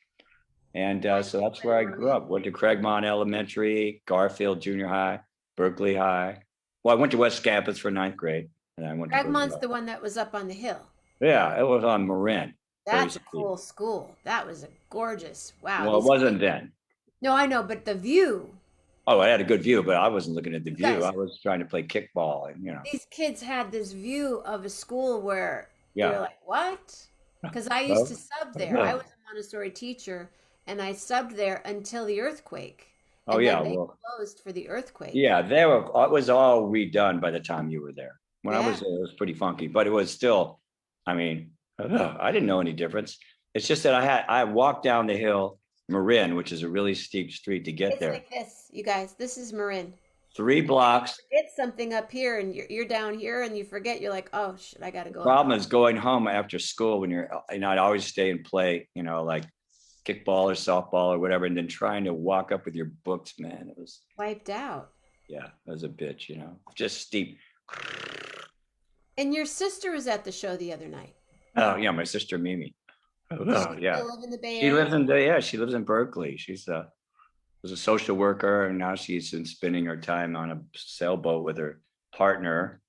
And so that's where I grew up. Went to Craigmont Elementary, Garfield Junior High, Berkeley High. Well, I went to West Campus for 9th grade, and I went to
Craigmont's the one that was up on the hill.
Yeah, it was on Marin.
That's a cool school. That was a gorgeous. Wow.
Well, it wasn't then.
No, I know, but the view.
Oh, I had a good view, but I wasn't looking at the view. I was trying to play kickball, and you know.
These kids had this view of a school where
Yeah.
you're like, what? Because I used to sub there. I was a Montessori teacher, and I subbed there until the earthquake.
Oh
And
yeah,
then they
well,
closed for the earthquake.
yeah, it was all redone by the time you were there. When I was there, it was pretty funky, but it was still, I mean, I didn't know any difference. It's just that I walked down the hill, Marin, which is a really steep street to get
It's
there.
like this, you guys. This is Marin.
3 blocks.
Forget something up here, and you're down here, and you forget. You're like, oh shit, I gotta go.
Problem is going home after school when I'd always stay and play, you know, like kickball or softball or whatever, and then trying to walk up with your books, man, it was
Wiped out.
yeah, it was a bitch, you know, just steep.
And your sister was at the show the other night.
Oh yeah, my sister Mimi. Oh yeah,
Still live in the Bay
she
Area?
she lives in Berkeley. She's was a social worker, and now she's been spending her time on a sailboat with her partner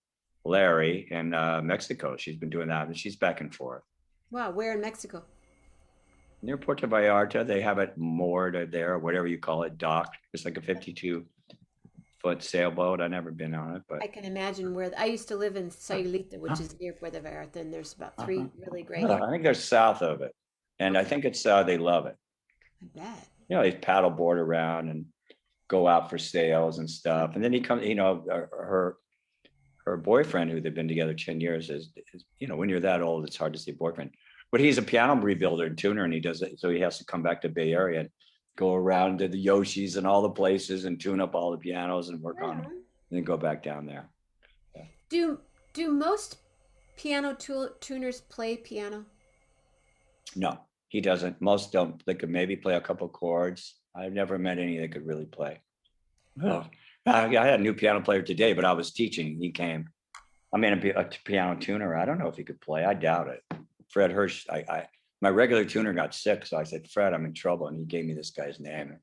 Larry in Mexico. She's been doing that, and she's back and forth.
Wow, where in Mexico?
Near Puerto Vallarta, they have it moored there, or whatever you call it, docked. It's like a 52-foot sailboat. I've never been on it, but
I can imagine where I used to live in Sayulita, which is near Puerto Vallarta, and there's about 3 really great.
I think they're south of it, and I think it's they love it.
I bet.
you know, he'd paddleboard around and go out for sales and stuff. And then he comes, you know, her boyfriend, who they've been together 10 years, is, you know, when you're that old, it's hard to see boyfriend. But he's a piano rebuilder and tuner, and he does it. So he has to come back to Bay Area and go around to the Yoshis and all the places and tune up all the pianos and work on them, and then go back down there.
Do most piano tuners play piano? No,
He doesn't. Most don't. They could maybe play a couple chords. I've never met any that could really play. Oh, I had a new piano player today, but I was teaching. He came. I mean, a piano tuner. I don't know if he could play. I doubt it. Fred Hirsch. My regular tuner got sick, so I said, Fred, I'm in trouble, and he gave me this guy's name.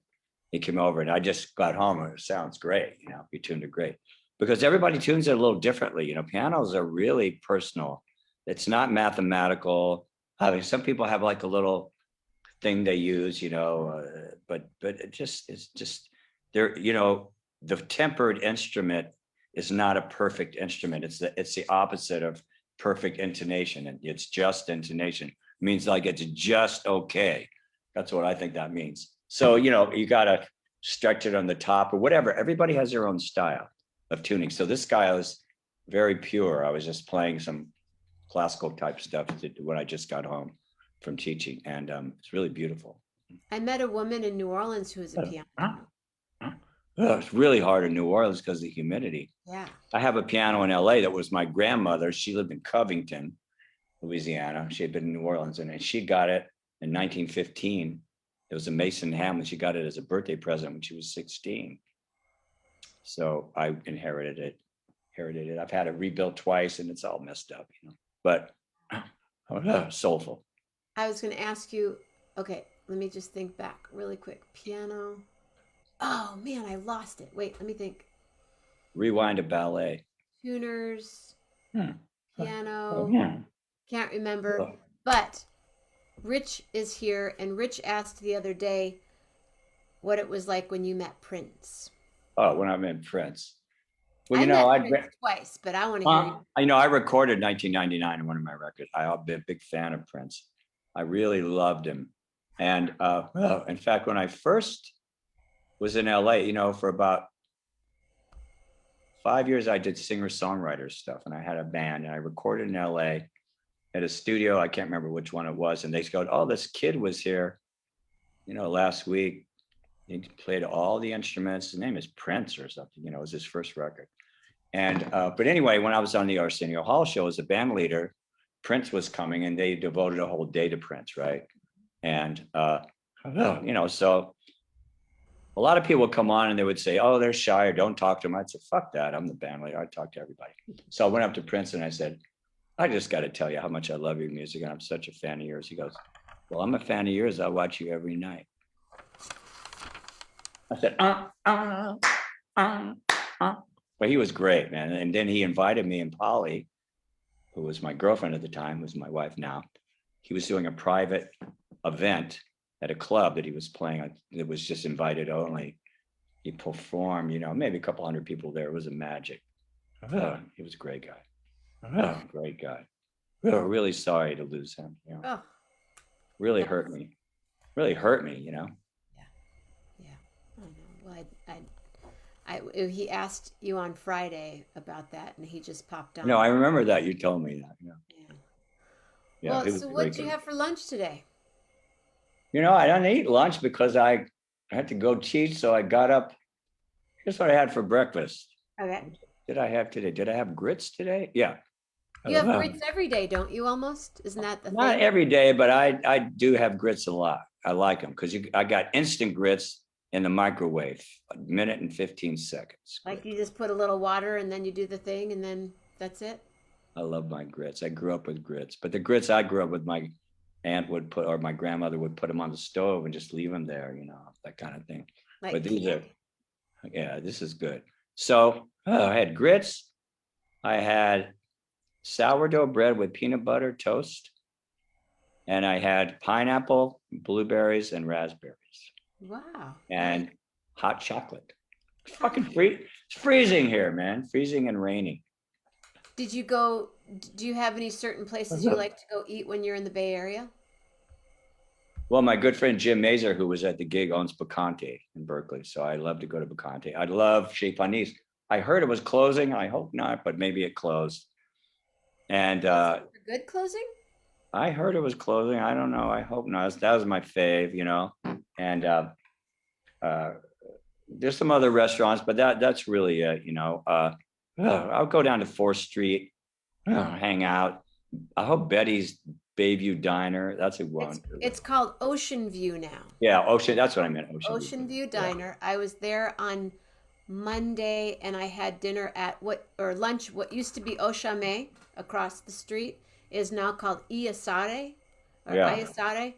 He came over, and I just got home, and it sounds great. You know, he tuned it great because everybody tunes it a little differently. You know, pianos are really personal. It's not mathematical. I mean, some people have like a little thing they use, you know, but it's just there. You know, the tempered instrument is not a perfect instrument. It's the opposite of perfect intonation, and it's just intonation. It means like it's just okay. That's what I think that means. So, you know, you got to stretch it on the top or whatever. Everybody has their own style of tuning. So this guy was very pure. I was just playing some classical type stuff when I just got home from teaching, and it's really beautiful.
I met a woman in New Orleans who was a piano.
It's really hard in New Orleans because of the humidity.
Yeah.
I have a piano in LA that was my grandmother. She lived in Covington, Louisiana. She had been in New Orleans, and she got it in 1915. It was a Mason Hamlin. She got it as a birthday present when she was 16. So I inherited it. I've had it rebuilt twice, and it's all messed up, you know. But soulful.
I was going to ask you, okay, let me just think back really quick. Piano. Oh, man, I lost it. Wait, let me think.
Rewind to ballet.
Tuners, piano.
Oh, yeah.
Can't remember. But Rich is here, and Rich asked the other day what it was like when you met Prince.
Oh, when I met Prince. Well,
I
you know,
met Prince twice, but I want to hear you.
I know I recorded 1999 in one of my records. I've been a big fan of Prince. I really loved him. And in fact, when I first was in LA, you know, for about 5 years, I did singer-songwriter stuff, and I had a band, and I recorded in LA at a studio. I can't remember which one it was. And they go, oh, this kid was here, you know, last week. He played all the instruments. His name is Prince or something, you know, it was his first record. And, but anyway, when I was on the Arsenio Hall show as a band leader, Prince was coming, and they devoted a whole day to Prince, right? And, you know, so a lot of people would come on and they would say, oh, they're shy or don't talk to them. I'd say, fuck that. I'm the band leader. I talk to everybody. So I went up to Prince and I said, I just got to tell you how much I love your music, and I'm such a fan of yours. He goes, well, I'm a fan of yours. I watch you every night. I said, But he was great, man. And then he invited me and Polly, who was my girlfriend at the time, who's my wife now. He was doing a private event at a club that he was playing. It was just invited only. He performed, you know, maybe a couple hundred people there. It was a magic. He was a great guy. Great guy. Really sorry to lose him. You know.
Oh.
Really hurt me. Really hurt me, you know.
I know. Well, he asked you on Friday about that, and he just popped on.
No, I remember that. You told me that. Yeah.
Well, so what did you have for lunch today?
You know, I didn't eat lunch because I had to go teach. So I got up. Here's what I had for breakfast.
Okay.
Did I have today? Did I have grits today? Yeah.
You have grits every day, don't you? Almost, isn't that the
Not
thing?
every day, but I do have grits a lot. I like them because I got instant grits in the microwave, a minute and 15 seconds.
Like you just put a little water and then you do the thing and then that's it?
I love my grits. I grew up with grits, but the grits I grew up with, my aunt would put, or my grandmother would put them on the stove and just leave them there, you know, that kind of thing.
Like
but these are, yeah, this is good. So I had grits. I had sourdough bread with peanut butter toast. And I had pineapple, blueberries, and raspberries.
Wow.
And hot chocolate. It's fucking it's freezing here, man. Freezing and raining.
Do you have any certain places you like to go eat when you're in the Bay Area?
Well, my good friend Jim Mazer, who was at the gig, owns Bacante in Berkeley. So I love to go to Bacante. I love Chez Panisse. I heard it was closing. I hope not, but maybe it closed. And
Good closing?
I heard it was closing. I don't know. I hope not. That was my fave, you know. And there's some other restaurants, but that's really it, you know. I'll go down to 4th Street, hang out. I hope Betty's Bayview Diner. That's a one.
It's called Ocean View now.
Yeah, Ocean. That's what I meant.
Ocean View Diner. I was there on Monday, and I had dinner at lunch. What used to be Oshame across the street is now called Iasare or Iasare.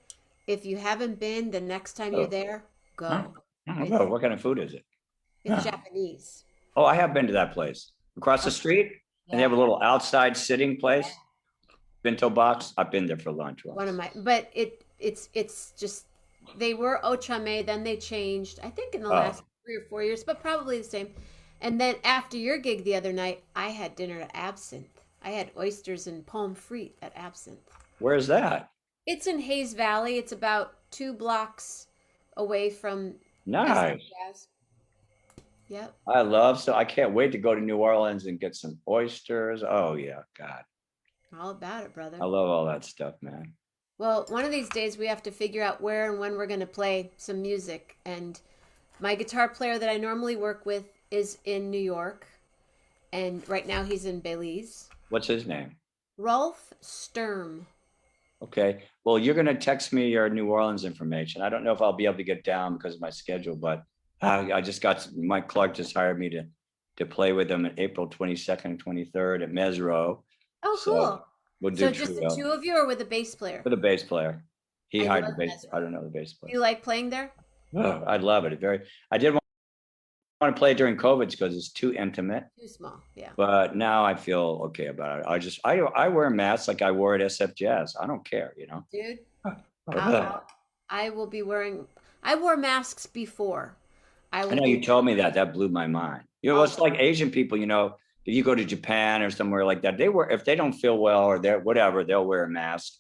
If you haven't been, the next time you're there, go.
Oh, what kind of food is it?
It's Japanese.
Oh, I have been to that place across the street, and they have a little outside sitting place. Bento box. I've been there for lunch once.
One of my, but it's just they were Ochame, then they changed. I think in the last 3 or 4 years, but probably the same. And then after your gig the other night, I had dinner at Absinthe. I had oysters and pomme frite at Absinthe.
Where's that?
It's in Hayes Valley. It's about 2 blocks away from.
Nice.
Yep.
I can't wait to go to New Orleans and get some oysters. Oh yeah, God.
All about it, brother.
I love all that stuff, man.
Well, one of these days we have to figure out where and when we're going to play some music. And my guitar player that I normally work with is in New York. And right now he's in Belize.
What's his name?
Rolf Sturm.
Okay. Well, you're going to text me your New Orleans information. I don't know if I'll be able to get down because of my schedule, but I just got Mike Clark just hired me to play with him on April 22nd, 23rd at Mesro.
Oh,
So
cool.
we'll do
So just
trio.
the 2 of you or with a bass player?
With a bass player. He
I
hired
love
the bass. I don't know the bass
Do
player.
you like playing there?
Oh, I love it. I did want to play during COVID because it's too intimate,
Too small, yeah.
but now I feel okay about it. I wear masks like I wore at SF Jazz. I don't care, you know.
Dude,
I
I will be wearing. I wore masks before. I will
know
be,
you told me that. That blew my mind. You know, it's like Asian people, you know, if you go to Japan or somewhere like that, if they don't feel well or they're whatever, they'll wear a mask.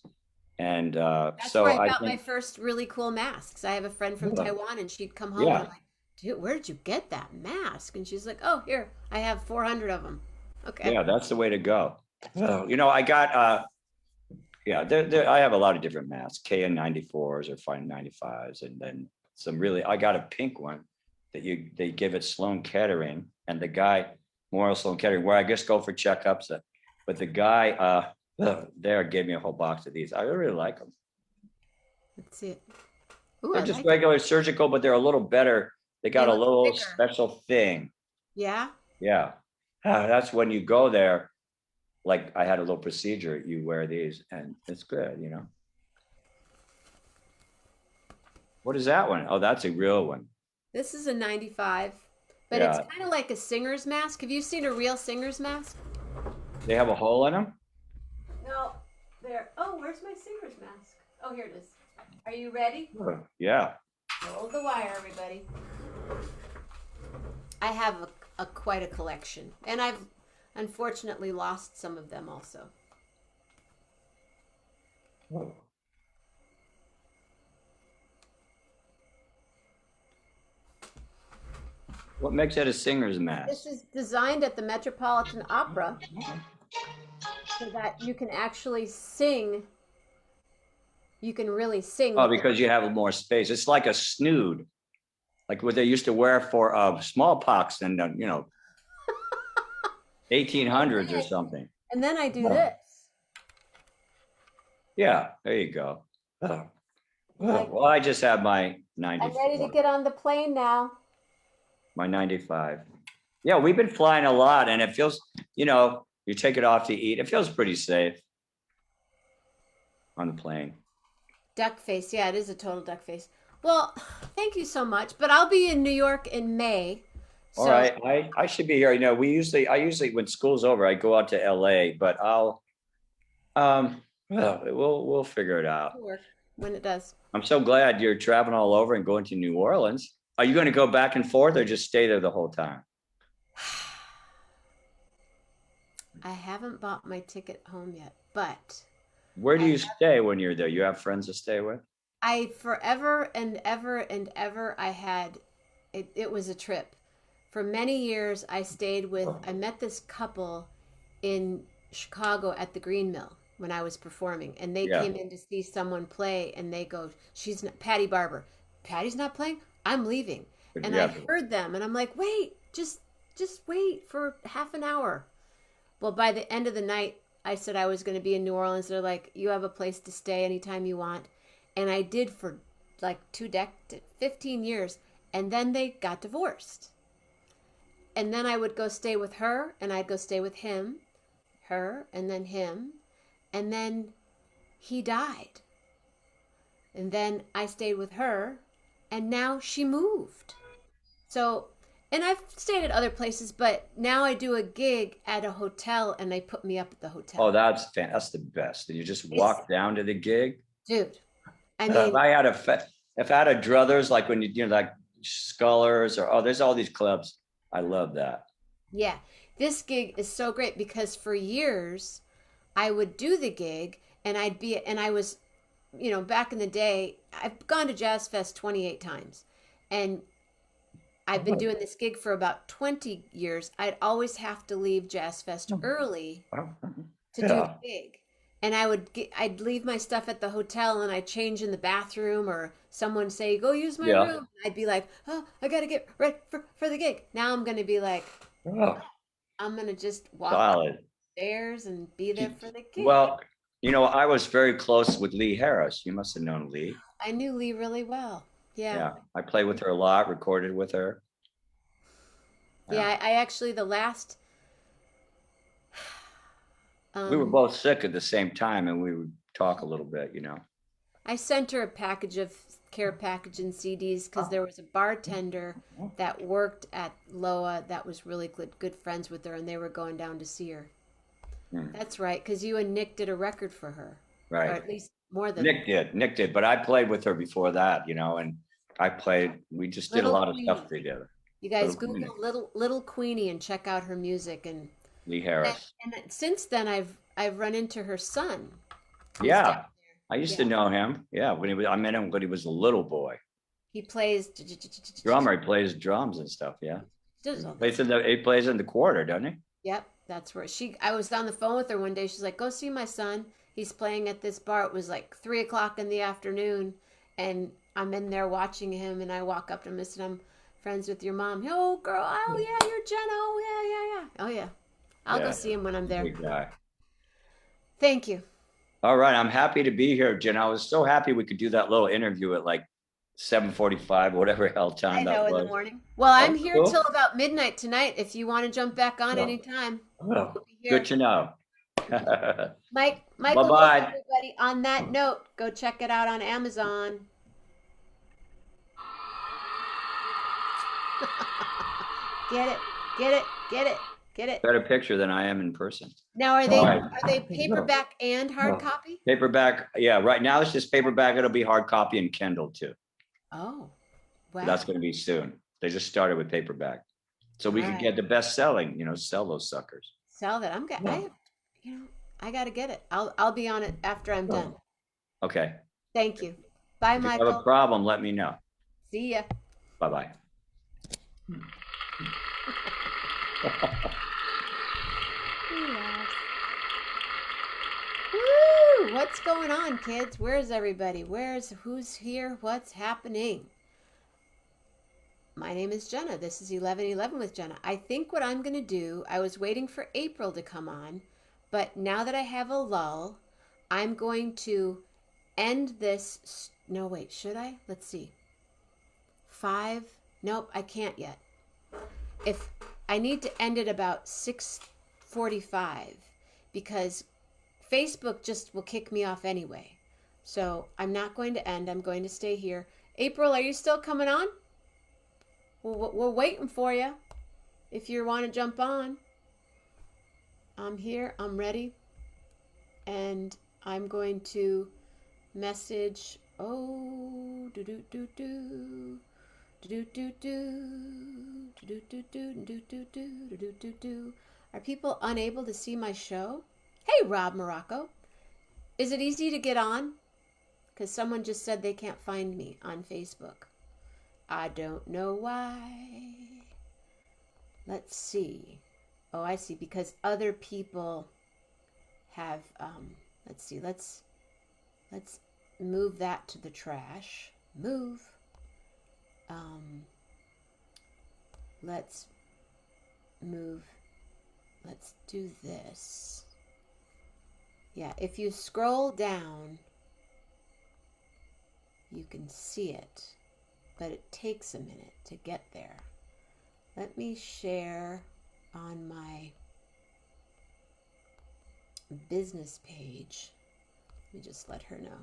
And
That's
so
where I
I
got my
think,
first really cool masks. I have a friend from
Yeah.
Taiwan, and she'd come home.
Yeah.
And I'm like, dude, where did you get that mask? And she's like, oh, here, I have 400 of them. Okay.
yeah, that's the way to go. You know, I got, I have a lot of different masks, KN94s or Fine 95s, and then I got a pink one that they give at Sloan Kettering, and the guy, Memorial Sloan Kettering, where I just go for checkups, but the guy there gave me a whole box of these. I really like them.
Let's see it. Ooh,
They're
I
just
like it.
regular surgical, but they're a little better. They got
They
a
look
little
thicker.
special thing.
Yeah.
Yeah. That's when you go there. Like I had a little procedure, you wear these and it's good, you know. What is that one? Oh, that's a real one.
This is a 95, but
Yeah.
it's kind of like a singer's mask. Have you seen a real singer's mask?
They have a hole in them?
No. There. Oh, where's my singer's mask? Oh, here it is. Are you ready?
Yeah.
Hold the wire, everybody. I have quite a collection, and I've unfortunately lost some of them also.
What makes it a singer's mask?
This is designed at the Metropolitan Opera so that you can actually sing. You can really sing.
Oh, because you have more space. It's like a snood, like what they used to wear for smallpox in the, 1800s or something.
And then I do this.
Yeah, there you go. Well, I just have my
I'm ready to get on the plane now.
my 95. Yeah, we've been flying a lot, and it feels, you take it off to eat. It feels pretty safe on the plane.
Duck face. Yeah, it is a total duck face. Well, thank you so much. But I'll be in New York in May.
All right, I should be here. I usually when school's over, I go out to LA, but we'll figure it out.
It'll work when it does.
I'm so glad you're traveling all over and going to New Orleans. Are you going to go back and forth or just stay there the whole time?
I haven't bought my ticket home yet, but
Where do you stay when you're there? You have friends to stay with?
I forever and ever and ever I had it was a trip. For many years I met this couple in Chicago at the Green Mill when I was performing, and they
Yeah.
came in to see someone play, and they go, she's not, Patty Barber. Patty's not playing? I'm leaving. And I
Yeah.
heard them and I'm like, wait, just wait for half an hour. Well, by the end of the night, I said I was going to be in New Orleans. They're like, you have a place to stay anytime you want. And I did for like 15 years. And then they got divorced. And then I would go stay with her, and I'd go stay with him, her, and then him. And then he died. And then I stayed with her, and now she moved. So, and I've stayed at other places, but now I do a gig at a hotel, and they put me up at the hotel.
Oh, that's the best. And you just walk down to the gig.
Dude, I
If
mean,
I had a druthers, like when you know, like Scullers, or there's all these clubs. I love that.
yeah, this gig is so great because for years I would do the gig, and I was, back in the day, I've gone to Jazz Fest 28 times, and I've been doing this gig for about 20 years. I'd always have to leave Jazz Fest early to do the gig. And I'd leave my stuff at the hotel, and I'd change in the bathroom, or someone say, go use my
Yeah.
room. I'd be like, oh, I got to get ready for the gig. Now I'm going to be like, I'm going to just walk
Solid.
upstairs and be there for the gig.
Well, I was very close with Lee Harris. You must have known Lee.
I knew Lee really well. Yeah.
I played with her a lot, recorded with her.
Yeah, I actually, the last...
We were both sick at the same time, and we would talk a little bit,
I sent her a package of care package and CDs because there was a bartender that worked at Loa that was really good friends with her, and they were going down to see her. That's right, because you and Nick did a record for her.
Right.
Or at least more than
Nick did, but I played with her before that, and we just did a
Little
lot of
Queenie.
stuff together.
You guys
Little
Google
Queenie.
Little Queenie and check out her music, and
Lee Harris.
since then I've run into her son. who's
Yeah.
down there.
I used to know him. Yeah, I met him when he was a little boy.
He plays
Drummer, he plays drums and stuff, yeah.
does all
He plays in the quarter, doesn't he?
Yep, that's where I was on the phone with her one day. She's like, go see my son. He's playing at this bar. It was like 3:00 in the afternoon, and I'm in there watching him, and I walk up to him and said, I'm friends with your mom. Oh, girl. Oh, yeah, you're Jenna. Oh, yeah. Oh, yeah. I'll go see him when I'm there.
Big guy.
Thank you.
All right, I'm happy to be here, Jen. I was so happy we could do that little interview at like 7:45, whatever hell time
I know,
that
in
was.
the morning. Well, I'm
That's
here
cool.
till about midnight tonight. If you want to jump back on
Oh.
anytime.
Oh,
We'll be here.
good to know.
Michael,
Bye-bye.
everybody. On that note, go check it out on Amazon. Get it.
Better picture than I am in person.
Now, are
All right.
they paperback and hard copy?
Paperback, yeah. Right now it's just paperback. It'll be hard copy and Kindle too.
Oh, wow.
That's going to be soon. They just started with paperback, so we can
Alright.
get the best selling. Sell those suckers.
Sell that. I got to get it. I'll be on it after I'm done.
Okay.
Thank you. Bye,
If you have a
Michael.
problem, let me know.
See ya.
Bye bye.
Woo! What's going on, kids? Where's everybody? Who's here? What's happening? My name is Jenna. This is 1111 with Jenna. I think what I'm going to do, I was waiting for April to come on, but now that I have a lull, I'm going to end this. No, wait, should I? Let's see. 5. Nope, I can't yet. If I need to end it about 6:45 because Facebook just will kick me off anyway. So I'm not going to end. I'm going to stay here. April, are you still coming on? We're waiting for you. If you want to jump on, I'm here. I'm ready. And I'm going to message. Oh, do do do do. Do do do do do do do do do do do do. Are people unable to see my show? Hey, Rob Morocco. Is it easy to get on? because someone just said they can't find me on Facebook. I don't know why. Let's see. Oh, I see. Because other people have, let's see. Let's move that to the trash. Move. Let's move. Let's do this. Yeah, if you scroll down, you can see it, but it takes a minute to get there. Let me share on my business page. Let me just let her know.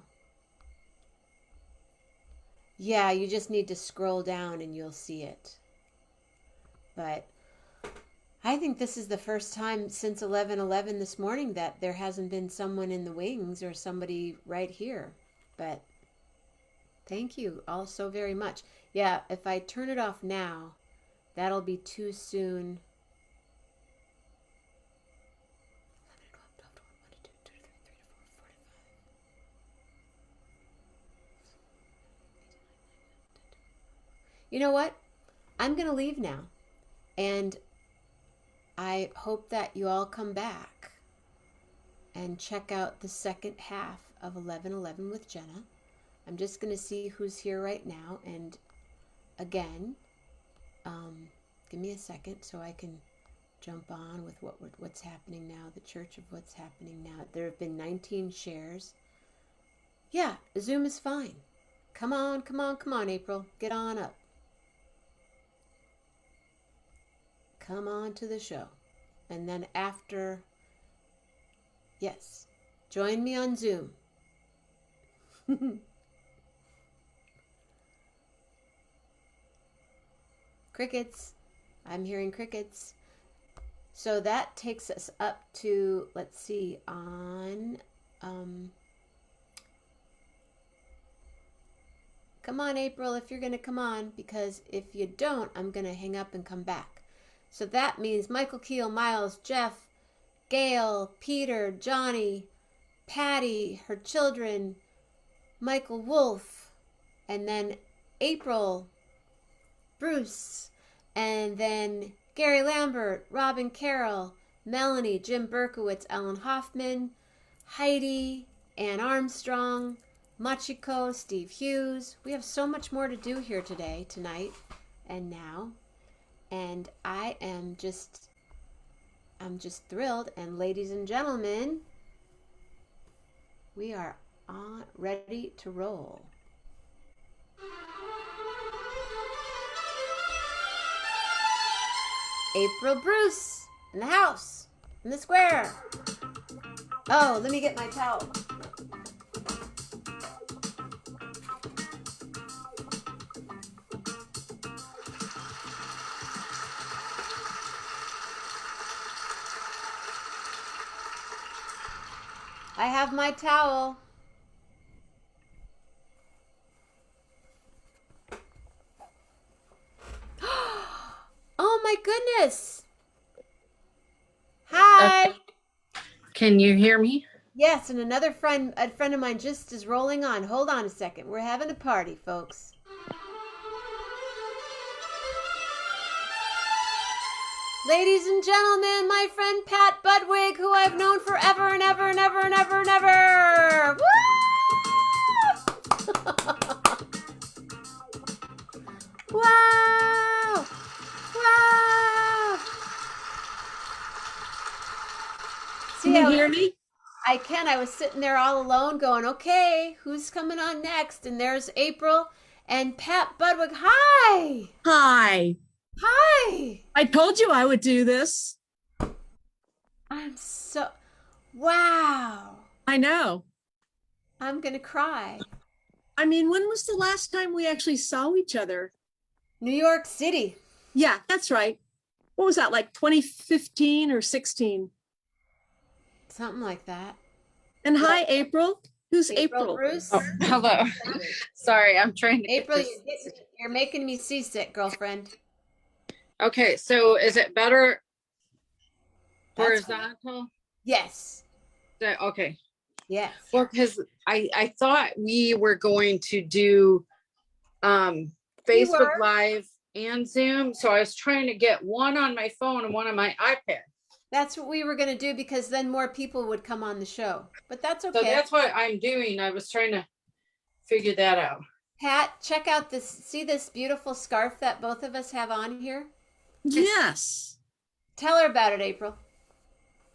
Yeah, you just need to scroll down and you'll see it. But I think this is the first time since 11:11 this morning that there hasn't been someone in the wings or somebody right here. But thank you all so very much. Yeah, if I turn it off now, that'll be too soon. You know what? I'm going to leave now. And I hope that you all come back and check out the second half of 11:11 with Jenna. I'm just going to see who's here right now. And again, give me a second so I can jump on with what's happening now, the Church of What's Happening Now. There have been 19 shares. Yeah, Zoom is fine. Come on, come on, come on, April. Get on up. Come on to the show. And then after, yes, join me on Zoom. Crickets. I'm hearing crickets. So that takes us up to, let's see, on, come on, April, if you're going to come on, because if you don't, I'm going to hang up and come back. So that means Michael Keel, Miles, Jeff, Gail, Peter, Johnny, Patty, her children, Michael Wolf, and then April, Bruce, and then Gary Lambert, Robin Carroll, Melanie, Jim Berkowitz, Ellen Hoffman, Heidi, Ann Armstrong, Machiko, Steve Hughes. We have so much more to do here today, tonight, and now. And I'm just thrilled. And ladies and gentlemen, we are ready to roll. April Bruce in the house, in the square. Oh, let me get my towel. I have my towel. Oh my goodness. Hi.
Can you hear me?
Yes, and a friend of mine just is rolling on. Hold on a second. We're having a party, folks. Ladies and gentlemen, my friend Pat Budwig, who I've known forever and ever and ever and ever and ever. Woo! Wow! Wow! See,
Can you hear me?
I can. I was sitting there all alone going, okay, who's coming on next? And there's April and Pat Budwig. Hi!
Hi.
Hi!
I told you I would do this.
I'm so... Wow!
I know.
I'm gonna cry.
I mean, when was the last time we actually saw each other?
New York City.
Yeah, that's right. What was that, like 2015 or 16?
Something like that.
And hi, April. Who's April?
Bruce?
Oh, hello. Sorry, I'm trying to
April,
get this.
you're making me seasick, girlfriend.
Okay, so is it better
That's
horizontal?
Yes.
Okay.
Yes.
Well, because I thought we were going to do Facebook
were.
Live and Zoom. So I was trying to get one on my phone and one on my iPad.
That's what we were going to do because then more people would come on the show. But that's okay.
So that's what I'm doing. I was trying to figure that out.
Pat, check out this. See this beautiful scarf that both of us have on here?
Yes.
Tell her about it, April.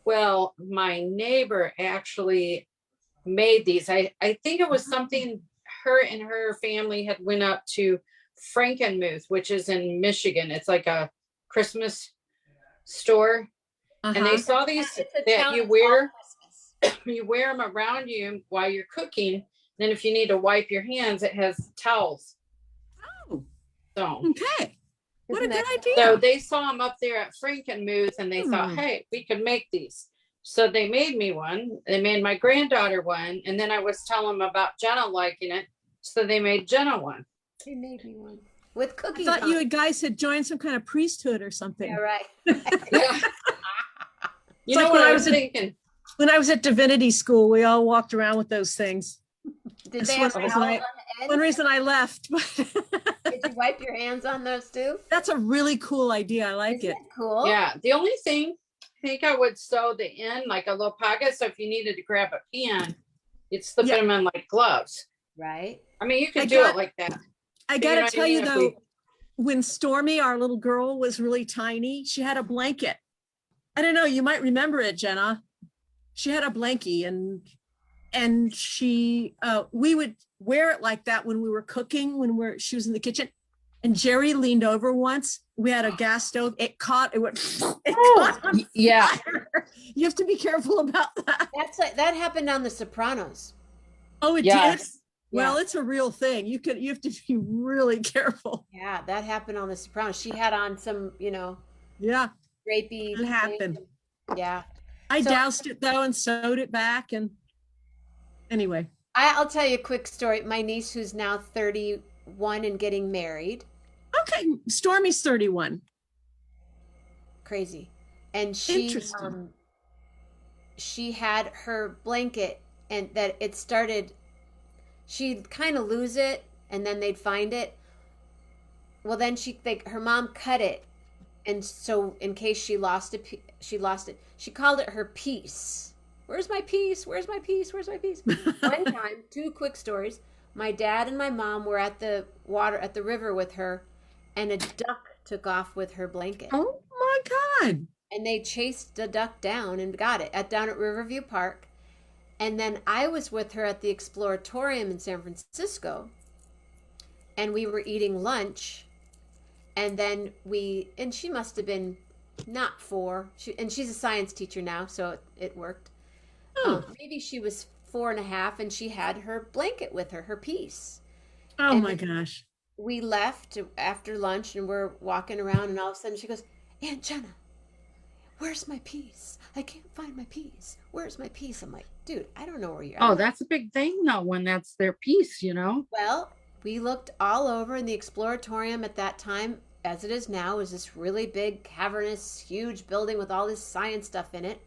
Well, my neighbor actually made these. I think it was something her and her family had went up to Frankenmuth, which is in Michigan. It's like a Christmas store. And they saw these that you wear them around you while you're cooking. Then if you need to wipe your hands, it has towels.
Oh,
so
okay. What a good idea.
So they saw them up there at Frankenmuth and they thought, hey, we could make these. So they made me one. They made my granddaughter one. And then I was telling them about Jenna liking it. So they made Jenna one.
They made me one. With cookies.
I thought you guys had joined some kind of priesthood or something.
Yeah, right.
Yeah. You know
like
what
when
I was thinking?
When I was at divinity school, we all walked around with those things.
Did they have
one reason I left.
Did you wipe your hands on those too?
That's a really cool idea. I like it.
Cool.
Yeah. The only thing, I think I would sew the end like a little pocket. So if you needed to grab a pan, you'd slip them in like gloves.
Right.
I mean, you could do it like that.
I got to tell you though, when Stormy, our little girl, was really tiny, she had a blanket. I don't know, you might remember it, Jenna. She had a blankie and she, we would wear it like that when we were cooking, she was in the kitchen. And Jerry leaned over once. We had a gas stove. It caught on fire. You have to be careful about that.
That happened on The Sopranos.
Oh, it did? Well, it's a real thing. You have to be really careful.
Yeah, that happened on The Sopranos. She had on some,
yeah,
drapey.
It happened.
Yeah.
I doused it though and sewed it back. And anyway,
I'll tell you a quick story. My niece, who's now 31 and getting married.
Okay, Stormy's 31.
Crazy. And she had her blanket and that it started, she'd kind of lose it and then they'd find it. Well, then her mom cut it. And so in case she lost it. She called it her piece. Where's my piece? Where's my piece? Where's my piece? One time, 2 quick stories. My dad and my mom were at the river with her, and a duck took off with her blanket.
Oh my God.
And they chased the duck down and got it down at Riverview Park. And then I was with her at the Exploratorium in San Francisco, and we were eating lunch. And then she must have been not 4. And she's a science teacher now, so it worked. Maybe she was 4.5, and she had her blanket with her, her piece.
Oh
and
my gosh.
We left after lunch, and we're walking around, and all of a sudden she goes, Aunt Jenna, where's my piece? I can't find my piece. Where's my piece? I'm like, dude, I don't know where you're at.
Oh, that's a big thing though, when that's their piece,
Well, we looked all over in the Exploratorium at that time, as it is now, is this really big, cavernous, huge building with all this science stuff in it.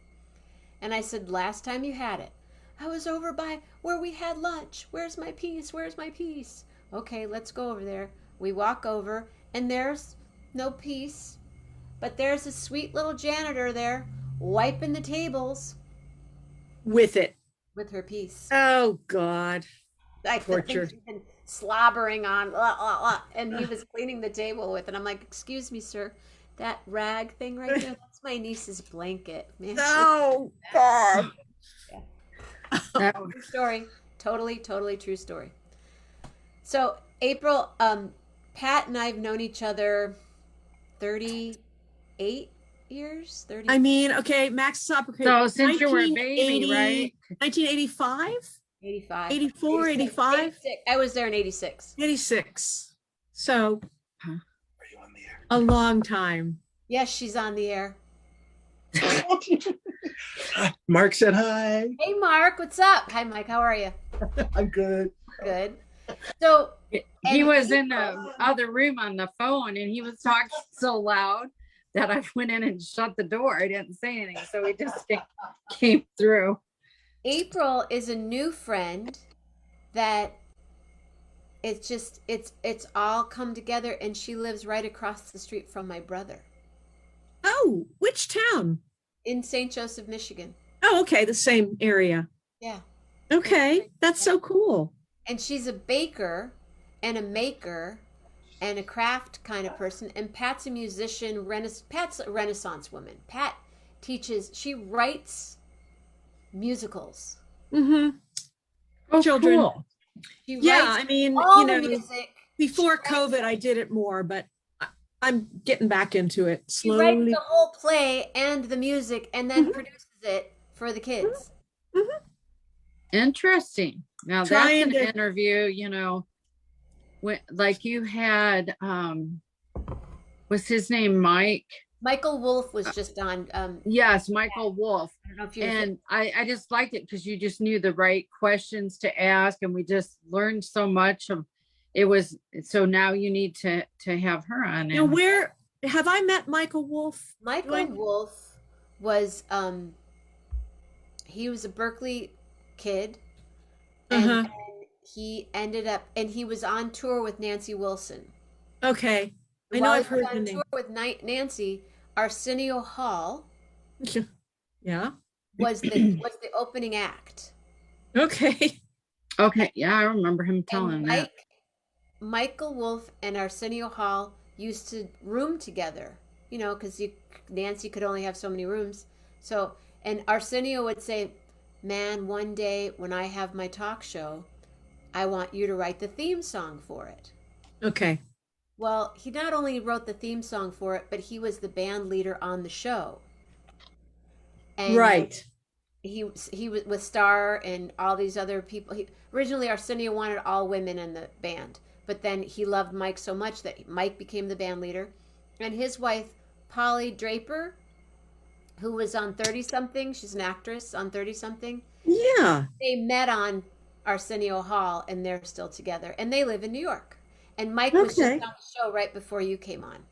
And I said, last time you had it, I was over by where we had lunch. Where's my piece? Where's my piece? Okay, let's go over there. We walk over, and there's no piece, but there's a sweet little janitor there wiping the tables.
With it.
With her piece.
Oh, God.
Like
torture.
Slobbering on, and he was cleaning the table with it. I'm like, excuse me, sir, that rag thing right there, that's my niece's blanket. Man,
oh, God.
Yeah. True story. Totally true story. So, April, Pat and I have known each other 38 years? 30.
I mean, okay, Max Sopper.
So since you were a baby, right?
1985?
85.
84, 85?
86. I was there in 86.
86. So, are you on the air? A long time.
Yes, she's on the air.
Mark said hi.
Hey, Mark, what's up? Hi, Mike, how are you?
I'm good.
Good. So,
he was in the other room on the phone, and he was talking so loud that I went in and shut the door. I didn't say anything, so he just came through.
April is a new friend that it's all come together, and she lives right across the street from my brother
Oh, which town?
in St. Joseph, Michigan.
Oh, okay, the same area.
Yeah.
Okay, that's so cool.
And she's a baker and a maker and a craft kind of person. And Pat's a musician, Pat's a Renaissance woman. Pat teaches, she writes musicals.
Mm-hmm.
Oh,
Children.
cool.
She
Yeah,
writes
I mean,
all
you
the
know,
music.
before COVID, I did it more, but I'm getting back into it
She writes
slowly.
the whole play and the music and then produces it for the kids.
Interesting. Now that's
Trying
an
to-
interview, you know, when, like you had, what's his name, Mike?
Michael Wolf was just on.
Yes, Michael Wolf.
I don't know if you
And I just liked it because you just knew the right questions to ask, and we just learned so much of it. Was so now you need to have her on.
Now,
And
where have I met Michael Wolf?
Michael Wolf was he was a Berkeley kid, and
Uh-huh.
then he ended up, and he was on tour with Nancy Wilson.
Okay, I know
While
I've
he was
heard the
on
name.
tour with Nancy, Arsenio Hall
Yeah.
was the opening act.
Okay.
okay, yeah, I remember him telling
And
that.
Michael Wolf and Arsenio Hall used to room together, you know, because Nancy could only have so many rooms. So, and Arsenio would say, "Man, one day when I have my talk show, I want you to write the theme song for it."
Okay.
Well, he not only wrote the theme song for it, but he was the band leader on the show. And
Right.
he was with Star and all these other people. Originally, Arsenio wanted all women in the band, but then he loved Mike so much that Mike became the band leader. And his wife, Polly Draper, who was on 30 Something, she's an actress on 30 Something.
Yeah.
They met on Arsenio Hall, and they're still together. And they live in New York. And Mike was just
Okay.
on the show right before you came on.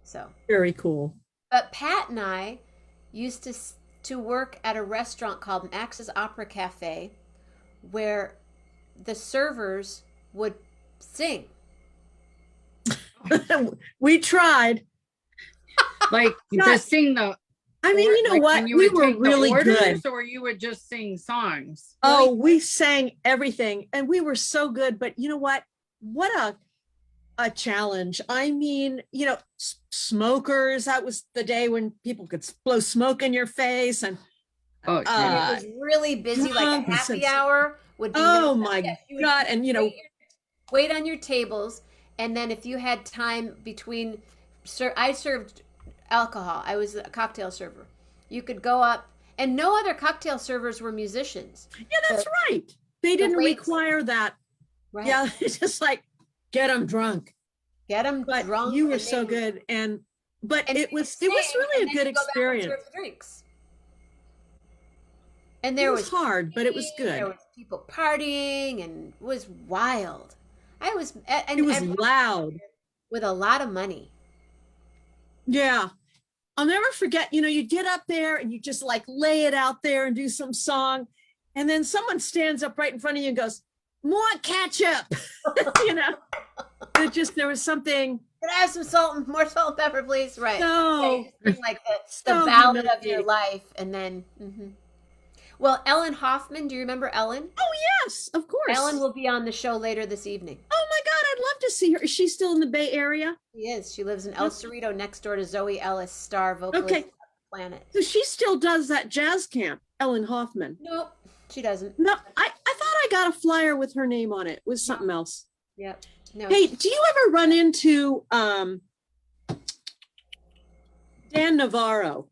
So,
Very cool.
but Pat and I used to work at a restaurant called Max's Opera Cafe, where the servers would sing.
We tried.
Like
Not-
to sing the.
I mean, you know
like
what?
when you
We
would
were
take the
really
orders,
good.
or you would just sing songs.
Oh, we sang everything and we were so good. But you know what? What a challenge. I mean, you know, smokers, that was the day when people could blow smoke in your face. And
Oh,
And it was really busy, like a
drunks
happy
and-
hour would be.
oh
nonstop.
my
Yes, you would
God. And you know,
wait on your tables, and then if you had time between, I served alcohol. I was a cocktail server. You could go up, and no other cocktail servers were musicians.
yeah, that's right. They didn't
waits-
require that.
Right.
Yeah, it's just like get them drunk.
Get them
But
drunk.
you were
and
so
they-
good. And but
and
it
they
was
sing,
really
and
a
then
good
you go back and
experience.
serve the drinks. And
It
there
was hard, but it was
There
good.
was people partying, and it was wild. I was, and
It was
and
loud.
with a lot of money.
Yeah. I'll never forget, you know, you get up there and you just like lay it out there and do some song. And then someone stands up right in front of you and goes, more ketchup. You know, there was something.
Can I have some salt, more salt and pepper, please? Right.
So,
Yeah, just like the
so
ballad of your
humiliating.
life. And then, well, Ellen Hoffman, do you remember Ellen?
Oh, yes, of course.
Ellen will be on the show later this evening.
Oh my God, I'd love to see her. Is she still in the Bay Area?
She is. She lives in El Cerrito, next door to Zoe Ellis, star vocalist
Okay.
of Planet.
So she still does that jazz camp, Ellen Hoffman.
Nope, she doesn't.
No, I thought I got a flyer with her name on it, with something else.
Yep. No.
Hey, do you ever run into Dan Navarro?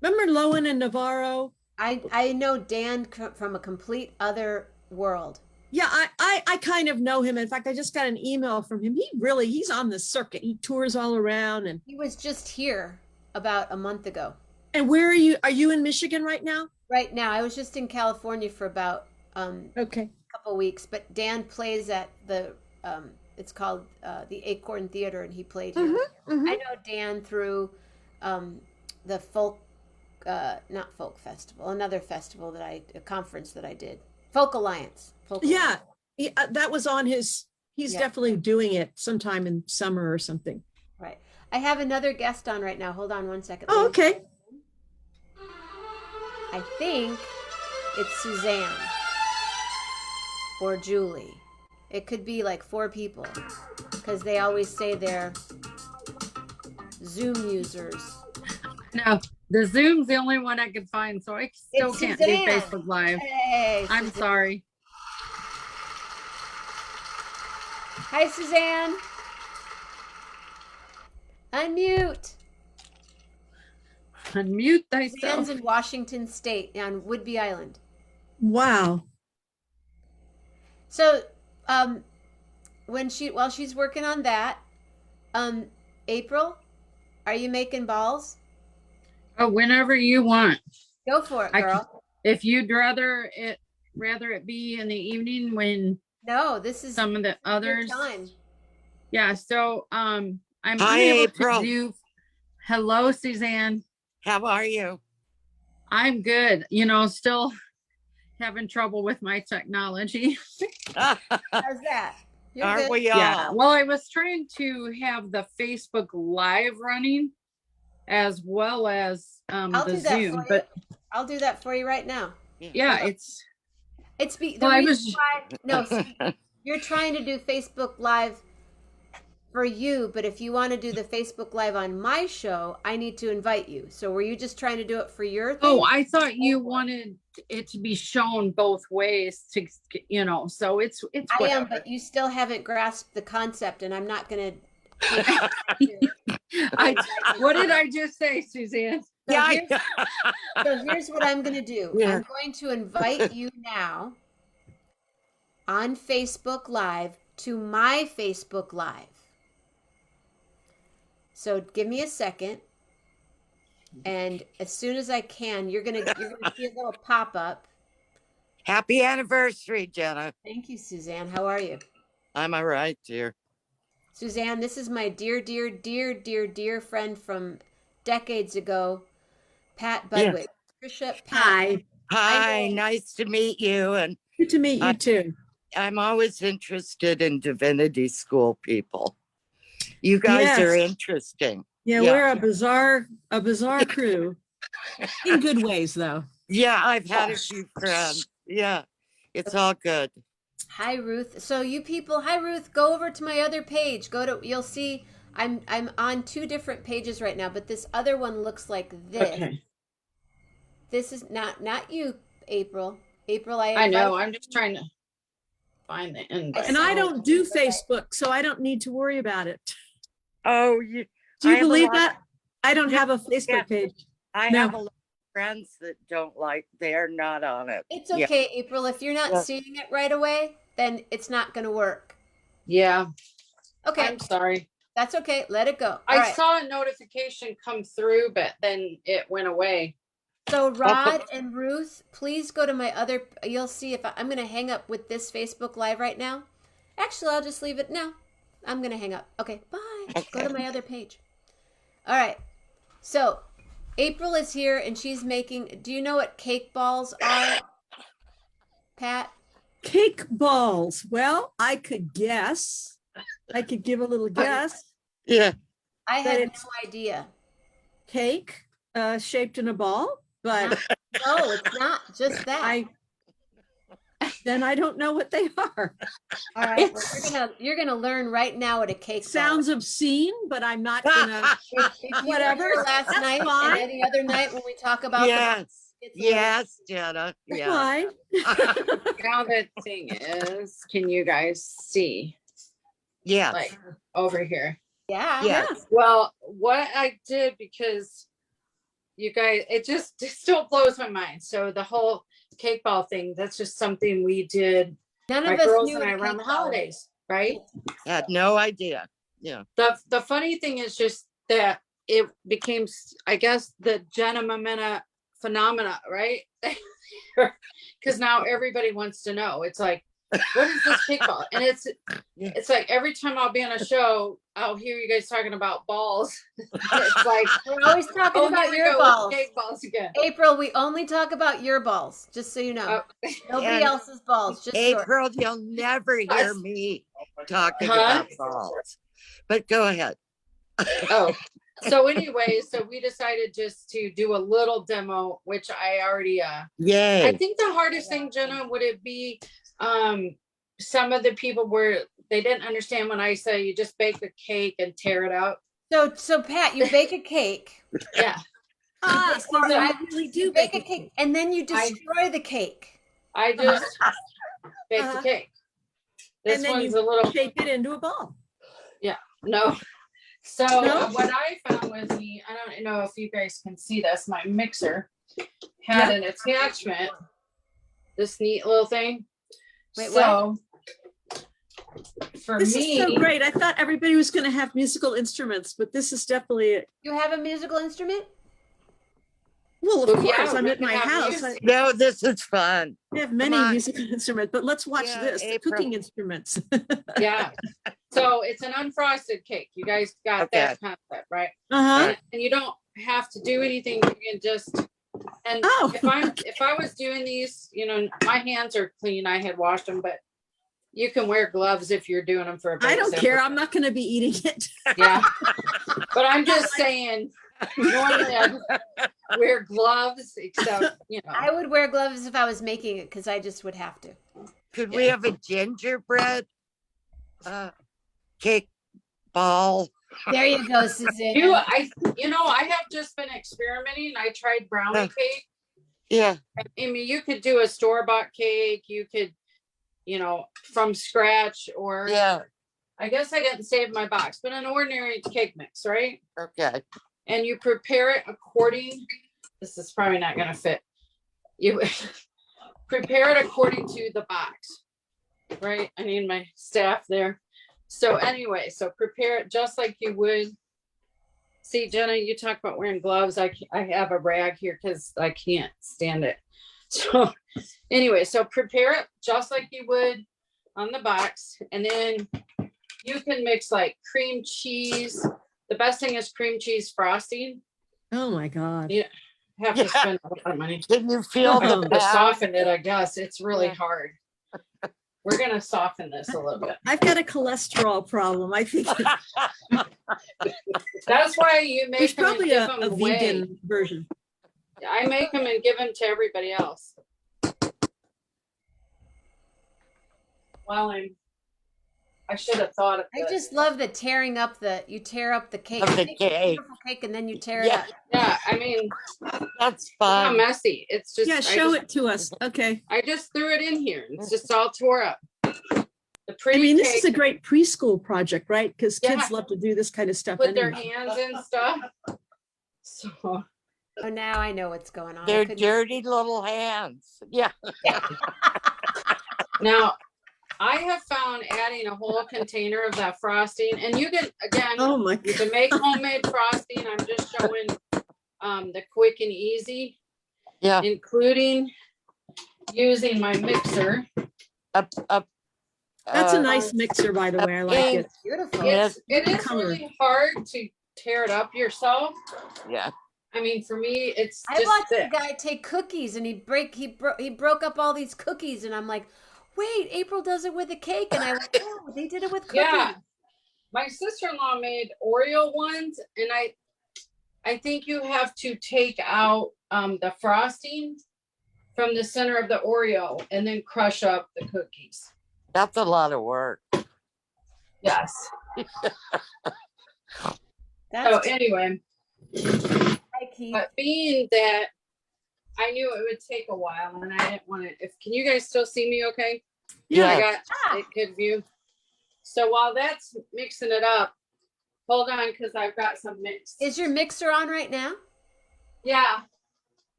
Remember Lowen and Navarro?
I know Dan from a complete other world.
Yeah, I kind of know him. In fact, I just got an email from him. He's on the circuit. He tours all around. And
He was just here about a month ago.
where are you? Are you in Michigan right now?
Right now, I was just in California for about
Okay.
couple weeks, but Dan plays at the it's called the Acorn Theater, and he played here. I know Dan through the folk not folk festival, another festival a conference that I did. Folk Alliance.
Yeah, that was on his, he's
Yeah.
definitely doing it sometime in summer or something.
Right. I have another guest on right now. Hold on one second.
Oh, okay.
I think it's Suzanne or Julie. It could be like 4 people because they always say they're Zoom users.
No, the Zoom's the only one I can find, so I still
It's
can't
Suzanne.
do Facebook Live.
Hey,
I'm
Suzanne.
sorry.
Hi, Suzanne. Unmute.
Unmute thyself.
Suzanne's in Washington State on Whidbey Island.
Wow.
So, while she's working on that, April, are you making balls?
Oh, whenever you want.
Go for it,
I
girl.
can- If you'd rather it be in the evening when
No, this is
some of the
your
others.
time.
Yeah, so I'm
Hi,
unable
April.
to do. Hello, Suzanne.
How are you?
I'm good. Still having trouble with my technology.
How's that? You're
Aren't
good.
we all?
Yeah. Well, I was trying to have the Facebook Live running as well as
I'll
the
do that
Zoom,
for you.
but
I'll do that for you right now.
yeah, it's
The
Well, I
reason
was-
why, no, see, you're trying to do Facebook Live for you, but if you want to do the Facebook Live on my show, I need to invite you. So were you just trying to do it for your thing?
Oh, I thought you wanted it to be shown both ways to, so it's
I am,
whatever.
but you still haven't grasped the concept, and I'm not going to.
What did I just say, Suzanne?
So here's what I'm going to do.
Yeah.
I'm going to invite you now on Facebook Live to my Facebook Live. So give me a second. And as soon as I can, you're gonna see a little pop-up.
Happy anniversary, Jenna.
Thank you, Suzanne. How are you?
I'm all right, dear.
Suzanne, this is my dear, dear, dear, dear, dear friend from decades ago, Pat Budwick. Trisha, Pat.
Hi.
Hi,
know.
nice to meet you. And
Good to meet you too.
I'm always interested in divinity school people. You guys are
Yes.
interesting.
Yeah, we're a bizarre crew. In good ways, though.
Yeah, I've had a few friends. Yeah, it's all good.
Hi, Ruth. So you people, hi, Ruth. Go over to my other page. You'll see I'm on 2 different pages right now, but this other one looks like this.
Okay.
This is not you, April. April, I
I know.
invite-
I'm just trying to find the invite.
And I don't do Facebook, so I don't need to worry about it.
Oh,
Do
I
you
have a
believe
lot-
that? I don't have a Facebook page.
I
No.
have a lot of friends that don't like, they're not on it.
It's
Yeah.
okay, April. If you're not
Yeah.
seeing it right away, then it's not going to work.
Yeah.
Okay.
I'm sorry.
That's okay. Let it go. All
I
right.
saw a notification come through, but then it went away.
So Rod and Ruth, please go to my other. You'll see if I'm going to hang up with this Facebook Live right now. Actually, I'll just leave it now. I'm going to hang up. Okay, bye. Go to my other page. All right. So April is here and she's making. Do you know what cake balls are, Pat?
Cake balls. Well, I could guess. I could give a little guess.
Yeah.
I
But
had
it's
no idea.
cake shaped in a ball, but
No, it's not just that.
then I don't know what they are.
All right, well, you're gonna learn right now what a cake ball
Sounds obscene, but I'm not gonna.
If you
Whatever.
were here last
That's
night
fine.
and any other night when we talk about
Yes.
it's a little-
Yes, Jenna.
That's
Yeah.
fine.
Now the thing is, can you guys see?
Yes.
Like over here.
Yeah.
Yes.
Well, what I did, because you guys, it still blows my mind. So the whole cake ball thing, that's just something we did,
None
my
of us
girls
knew
and
what
I,
a
around
cake
the
ball
holidays, right?
Had no idea. Yeah.
The funny thing is just that it became, I guess, the Jenna Mamena phenomena, right? Because now everybody wants to know. It's like, what is this cake ball? And it's like every time I'll be on a show, I'll hear you guys talking about balls. It's like
We're always talking about
here we
your
go with
balls.
cake balls again.
April, we only talk about your balls, just so you know. Nobody
And
else's balls, just yours.
April, you'll never hear me talking
Huh?
about balls. But go ahead.
Oh, so anyway, so we decided just to do a little demo, which I already
Yay.
I think the hardest thing, Jenna, would it be some of the people were they didn't understand when I say you just bake a cake and tear it out.
So Pat, you bake a cake.
Yeah.
So I really do
bake a cake, and then you destroy the cake.
I just bake the cake. This
And then
one's
you
a little
shape it into a ball.
Yeah, no. So
No?
what I found was I don't know if you guys can see this, my mixer had an attachment, this neat little thing.
Wait,
so for
This
me,
is so great. I thought everybody was going to have musical instruments, but this is definitely it.
You have a musical instrument?
Well, of
Well, yeah,
course, I'm
we
at
can
my
have
house.
music.
No, this is fun.
We have many
Come on.
musical instruments, but let's watch
Yeah,
this, the
April.
cooking instruments.
yeah. So it's an unfrosted cake. You guys got that concept, right?
Uh-huh.
And you don't have to do anything. You can just and
Oh.
if I was doing these, my hands are clean. I had washed them, but you can wear gloves if you're doing them for a
I don't
bake
care.
sale.
I'm not going to be eating it.
Yeah. But I'm just saying, normally I wear gloves, except,
I would wear gloves if I was making it because I just would have to.
Could we have a gingerbread cake ball?
There you go, Suzanne.
I have just been experimenting. I tried brownie cake.
Yeah.
I mean, you could do a store-bought cake. You could, from scratch, or
Yeah.
I guess I didn't save my box, but an ordinary cake mix, right?
Okay.
And you prepare it according. This is probably not going to fit. You prepare it according to the box, right? I need my staff there. So anyway, so prepare it just like you would. See, Jenna, you talk about wearing gloves. I have a rag here because I can't stand it. So anyway, so prepare it just like you would on the box. And then you can mix like cream cheese. The best thing is cream cheese frosting.
Oh my God.
You have to spend a lot of money.
Can you feel the
to
pound?
soften it, I guess. It's really hard. We're gonna soften this a little bit.
I've got a cholesterol problem. I think
That's why you
there's
make them and
probably
give
a
them away.
vegan version.
I make them and give them to everybody else. Well, I should have thought of
I
this.
just love the tearing up you tear up the cake.
Of the
You make a
cake.
beautiful cake and then you tear it up.
Yeah, I mean,
That's
it's not
fun.
messy. It's just
Yeah, show it to us. Okay.
I just threw it in here. It's just all tore up. The
I
pretty
mean, this
cake,
is a great preschool project, right? Because kids
Yeah.
love to do this kind of stuff.
put their
anyway.
hands in stuff. So
Oh, now I know what's going on. I
Their
couldn't-
dirty little hands. Yeah.
now I have found adding a whole container of that frosting, and you can again
Oh my
you
God.
can make homemade frosting. I'm just showing the quick and easy,
Yeah.
including using my mixer.
That's a nice mixer, by the way. I like it.
Beautiful.
It is
Color.
really hard to tear it up yourself.
Yeah.
I mean, for me, it's
I
just
watched
thick.
the guy take cookies and he broke up all these cookies and I'm like, wait, April does it with a cake, and I went, oh, they did it with cookies.
Yeah, my sister-in-law made Oreo ones, and I think you have to take out the frosting from the center of the Oreo and then crush up the cookies.
That's a lot of work.
Yes.
That's
So anyway,
Hi, Keith.
but being that I knew it would take a while, and I didn't want to. Can you guys still see me? Okay.
Yeah.
I got a good view. So while that's mixing it up, hold on, because I've got some mix.
Is your mixer on right now?
Yeah.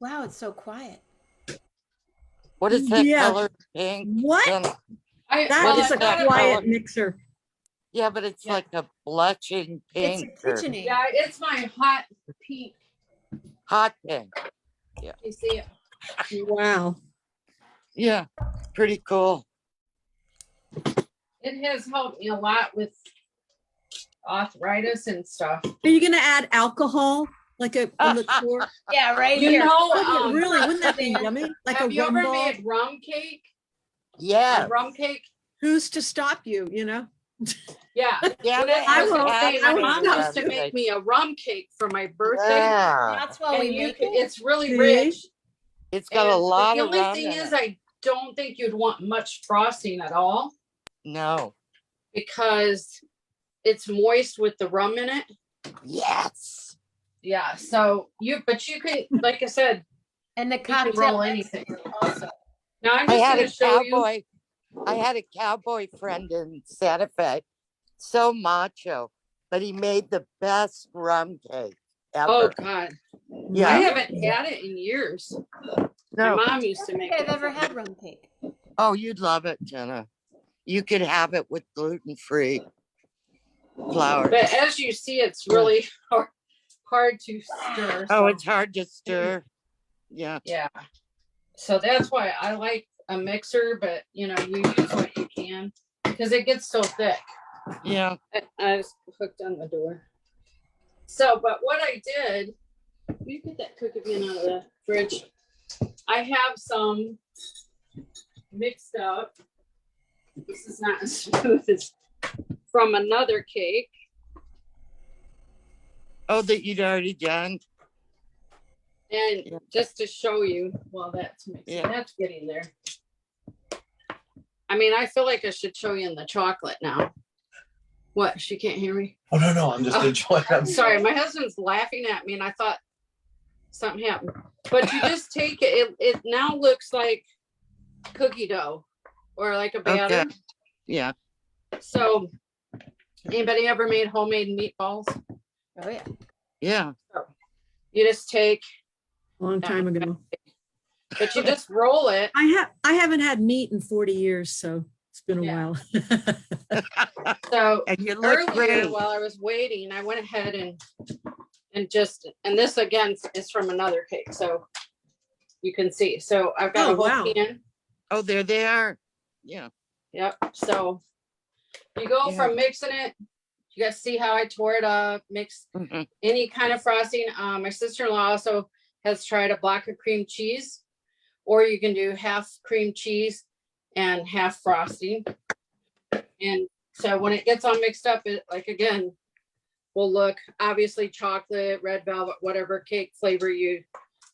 Wow, it's so quiet.
What is that
Yeah.
color? Pink?
What?
Jenna?
That is a
I've got it
quiet
color.
mixer.
Yeah, but it's like a blushing
It's
pink.
a
or
kitchen.
Yeah, it's my hot pink.
hot pink.
You see it?
Wow.
Yeah. Pretty cool.
It has helped me a lot with arthritis and stuff.
Are you gonna add alcohol, like a liqueur?
Yeah, right
You
here.
know,
Really, wouldn't that be yummy? Like
have
a
you
rum
ever
ball?
made rum cake?
Yeah.
A rum cake?
Who's to stop you, you know?
Yeah.
Yeah,
What
I
was
will.
saying,
I
my
will
mom
stop
used to
you.
make me a rum cake for my birthday.
Yeah.
That's why we
And
make
it's really
See?
rich.
It's got a
And
lot
the
of
only
rum
thing
in
is,
it.
I don't think you'd want much frosting at all
No.
because it's moist with the rum in it.
Yes.
Yeah. So but you can, like I said,
And the
you can
cocktail
roll
mix
anything.
also.
Now I'm
I
just
had
going
a
to show you.
cowboy. I had a cowboy friend in Santa Fe. So macho, but he made the best rum cake ever.
Oh God.
Yeah.
I haven't had it in years.
No.
My mom used to
I
make
don't think
it.
I've ever had rum cake.
Oh, you'd love it, Jenna. You could have it with gluten-free flour.
But as you see, it's really hard to stir.
Oh,
so-
it's hard to stir. Yeah.
Yeah. So that's why I like a mixer, but you use what you can because it gets so thick.
Yeah.
I just hooked on the door. So, but what I did, you get that cookie bean out of the fridge. I have some mixed up. This is not as smooth as from another cake.
Oh, that you'd already done.
And just to show you, well, that's mixing.
Yeah.
That's getting there. I mean, I feel like I should show you in the chocolate now. What? She can't hear me?
Oh, no, I'm just enjoying it.
Sorry, my husband's laughing at me and I thought something happened. But you just take it. It now looks like cookie dough or like a batter.
Okay. Yeah.
So anybody ever made homemade meatballs?
Oh yeah.
Yeah.
You just take,
Long time ago.
but you just roll it.
I haven't had meat in 40 years, so it's been a while.
So
And you look
earlier
great.
while I was waiting, I went ahead and this again is from another cake. So you can see. So I've got
Oh,
a whole
wow.
pan.
Oh, there they are. Yeah.
Yep. So you go
Yeah.
from mixing it. You guys see how I tore it up, mix
Mhm.
any kind of frosting. My sister-in-law also has tried a block of cream cheese, or you can do half cream cheese and half frosting. And so when it gets all mixed up, it like again will look obviously chocolate, red velvet, whatever cake flavor you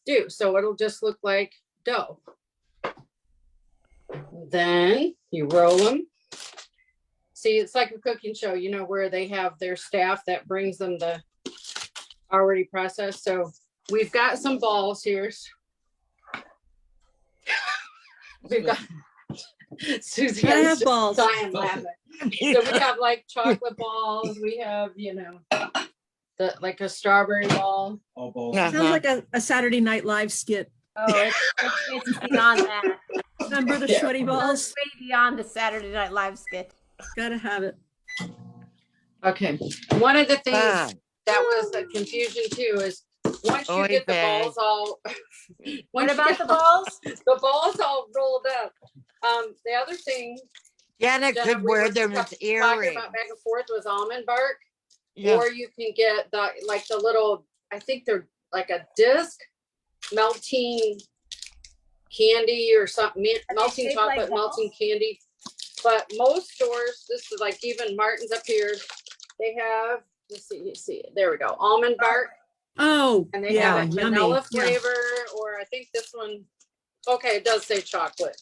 do. So it'll just look like dough. Then you roll them. See, it's like a cooking show, where they have their staff that brings them the already processed. So we've got some balls here. We've got Susie.
I have balls.
Dying laughing. So we have like chocolate balls. We have, like a strawberry ball.
Sounds like a Saturday Night Live skit.
Oh, it's beyond that.
Remember the
Yeah.
sweaty balls?
Way beyond the Saturday Night Live skit.
Gotta have it.
Okay. One of the things
Ah.
that was a confusion too is once you
Oy
get the
vey.
balls all
What
once you
about
get
the balls?
the balls all rolled up. The other thing
Jenna
Jenna,
could
we
wear
were
them as
talking
earrings.
about back and forth was almond bark,
Yeah.
or you can get the little, I think they're like a disc melting candy or something, melting
shaped like
chocolate,
balls?
melting candy. But most stores, this is like even Martin's up here, they have, let's see, you see it. There we go, almond bark,
Oh,
and they
yeah,
have a
yummy.
vanilla
Yeah.
flavor, or I think this one, okay, it does say chocolate.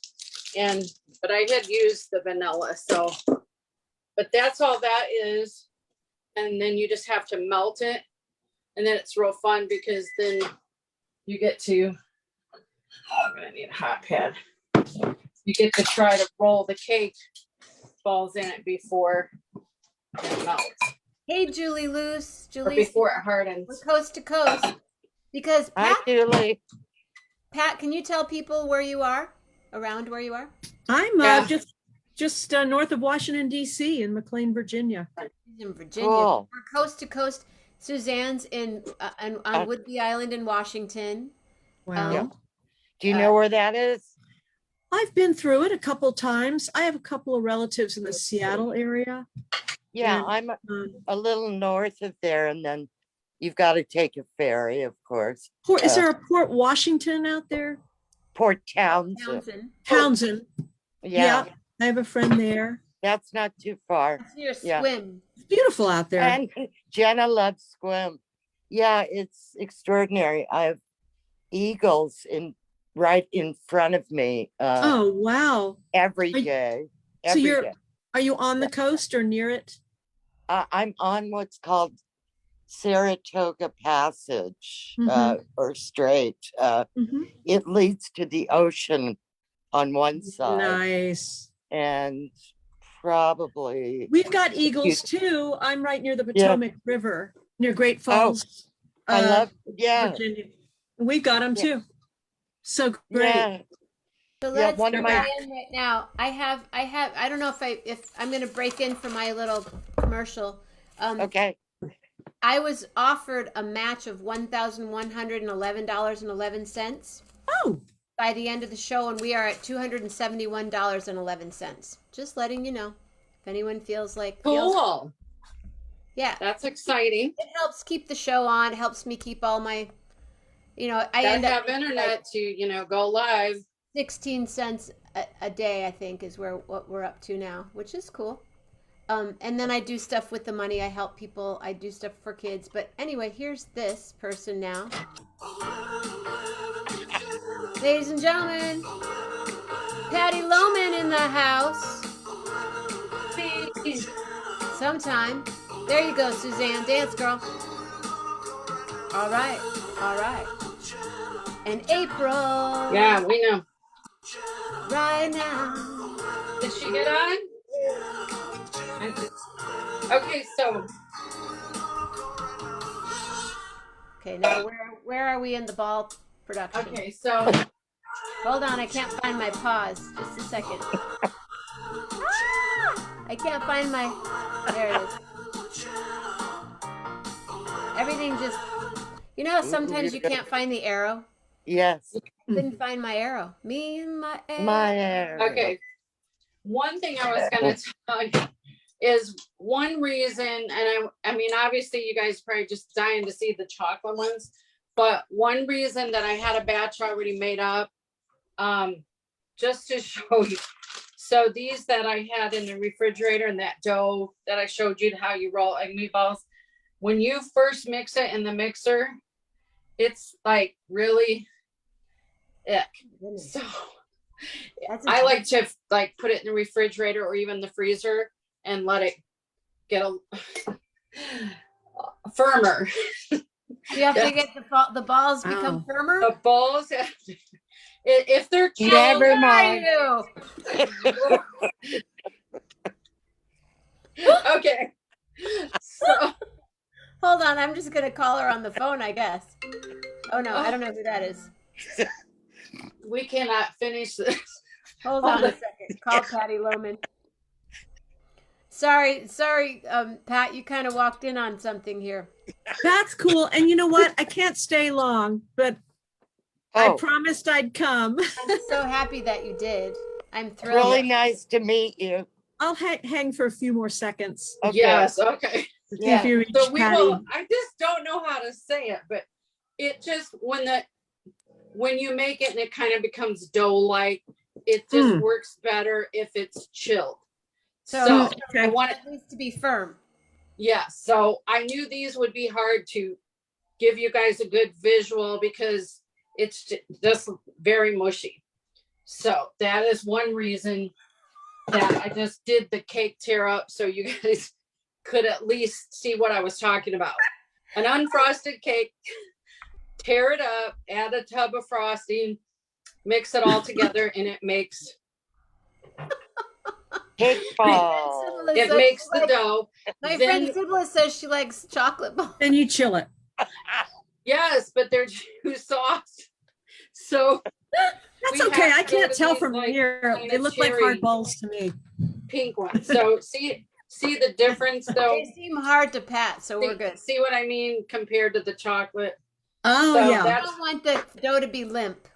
But I had used the vanilla, so, but that's all that is. And then you just have to melt it. And then it's real fun because then you get to, I'm gonna need a hot pad. You get to try to roll the cake balls in it before it melts,
Hey, Julie Luce.
or
Julie,
before it hardens.
we're coast to coast. Because
Hi, Julie.
Pat, can you tell people where you are? Around where you are?
I'm
Yeah.
just north of Washington, D.C. in McLean, Virginia.
She's in Virginia.
Cool.
We're coast to coast. Suzanne's on Whidbey Island in Washington.
Wow.
Yeah. Do you know where that is?
I've been through it a couple times. I have a couple of relatives in the Seattle area.
Yeah,
And,
I'm a little north of there, and then you've got to take a ferry, of course.
Is there a Port Washington out there?
Port Townsend?
Townsend.
Yeah.
I have a friend there.
That's not too far.
It's near
Yeah.
Swim.
It's beautiful out there.
And Jenna loves Squim. Yeah, it's extraordinary. I have eagles right in front of me.
Oh, wow.
Every
Are you-
day.
So
Every
you're,
day.
are you on the coast or near it?
I'm on what's called Saratoga Passage or Strait. It leads to the ocean on one side.
Nice.
And probably
We've got eagles too. I'm right near the Potomac River, near Great Falls.
I love,
Virginia. We've got them too. So great.
Yeah.
So
Yeah,
let's
one
go
of my-
in right now. I don't know if I'm going to break in for my little commercial.
Okay.
I was offered a match of $1,111.11.
Oh.
By the end of the show, and we are at $271.11. Just letting you know, if anyone feels like
Cool.
Yeah,
that's exciting.
It helps keep the show on. It helps me keep all my, I
Gotta
end
have
up
internet to go live.
16 cents a day, I think, is what we're up to now, which is cool. And then I do stuff with the money. I help people. I do stuff for kids. But anyway, here's this person now. Ladies and gentlemen, Patty Loman in the house. Sometime. There you go, Suzanne. Dance, girl. All right. All right. And April.
Yeah, we know.
Right now.
Did she get on? Okay, so.
Okay, now where are we in the ball production?
Okay, so.
Hold on, I can't find my pause. Just a second. I can't find my. There it is. Everything just. How sometimes you can't find the arrow?
Yes.
Couldn't find my arrow. Me and my arrow.
My arrow.
Okay. One thing I was going to tell you is one reason, and I mean, obviously you guys are probably just dying to see the chocolate ones, but one reason that I had a batch already made up, just to show you. So these that I had in the refrigerator and that dough that I showed you how you roll egg meatballs, when you first mix it in the mixer, it's like really ick. So I like to put it in the refrigerator or even the freezer and let it get firmer.
You have to get the balls become firmer?
The balls, if they're chilled,
Never mind.
Okay. So
hold on, I'm just gonna call her on the phone, I guess. Oh no, I don't know who that is.
We cannot finish this.
Hold on a second. Call Patty Loman. Sorry, Pat, you kind of walked in on something here.
That's cool. And you know what? I can't stay long, but I promised I'd come.
I'm so happy that you did. I'm thrilled.
Really nice to meet you.
I'll hang for a few more seconds.
Okay.
Yes, okay.
Yeah. If you reach
So we
Patty.
will, I just don't know how to say it, but it just, when you make it and it kind of becomes dough-like, it just works better if it's chilled. So I want
it needs to be firm.
Yeah, so I knew these would be hard to give you guys a good visual because it's just very mushy. So that is one reason that I just did the cake tear up so you guys could at least see what I was talking about. An unfrosted cake, tear it up, add a tub of frosting, mix it all together, and it makes
cake ball.
It makes the dough.
My
Then-
friend Sybil says she likes chocolate balls.
And you chill it.
Yes, but they're too soft. So
That's
we
okay.
have
I
to go
can't
to
tell
these,
from
like,
here.
kind
They
of
look like
cherry
hard balls to me.
pink ones. So see the difference though.
They seem hard to pat, so we're good.
See what I mean compared to the chocolate.
Oh,
So
yeah.
I don't want the dough to be limp.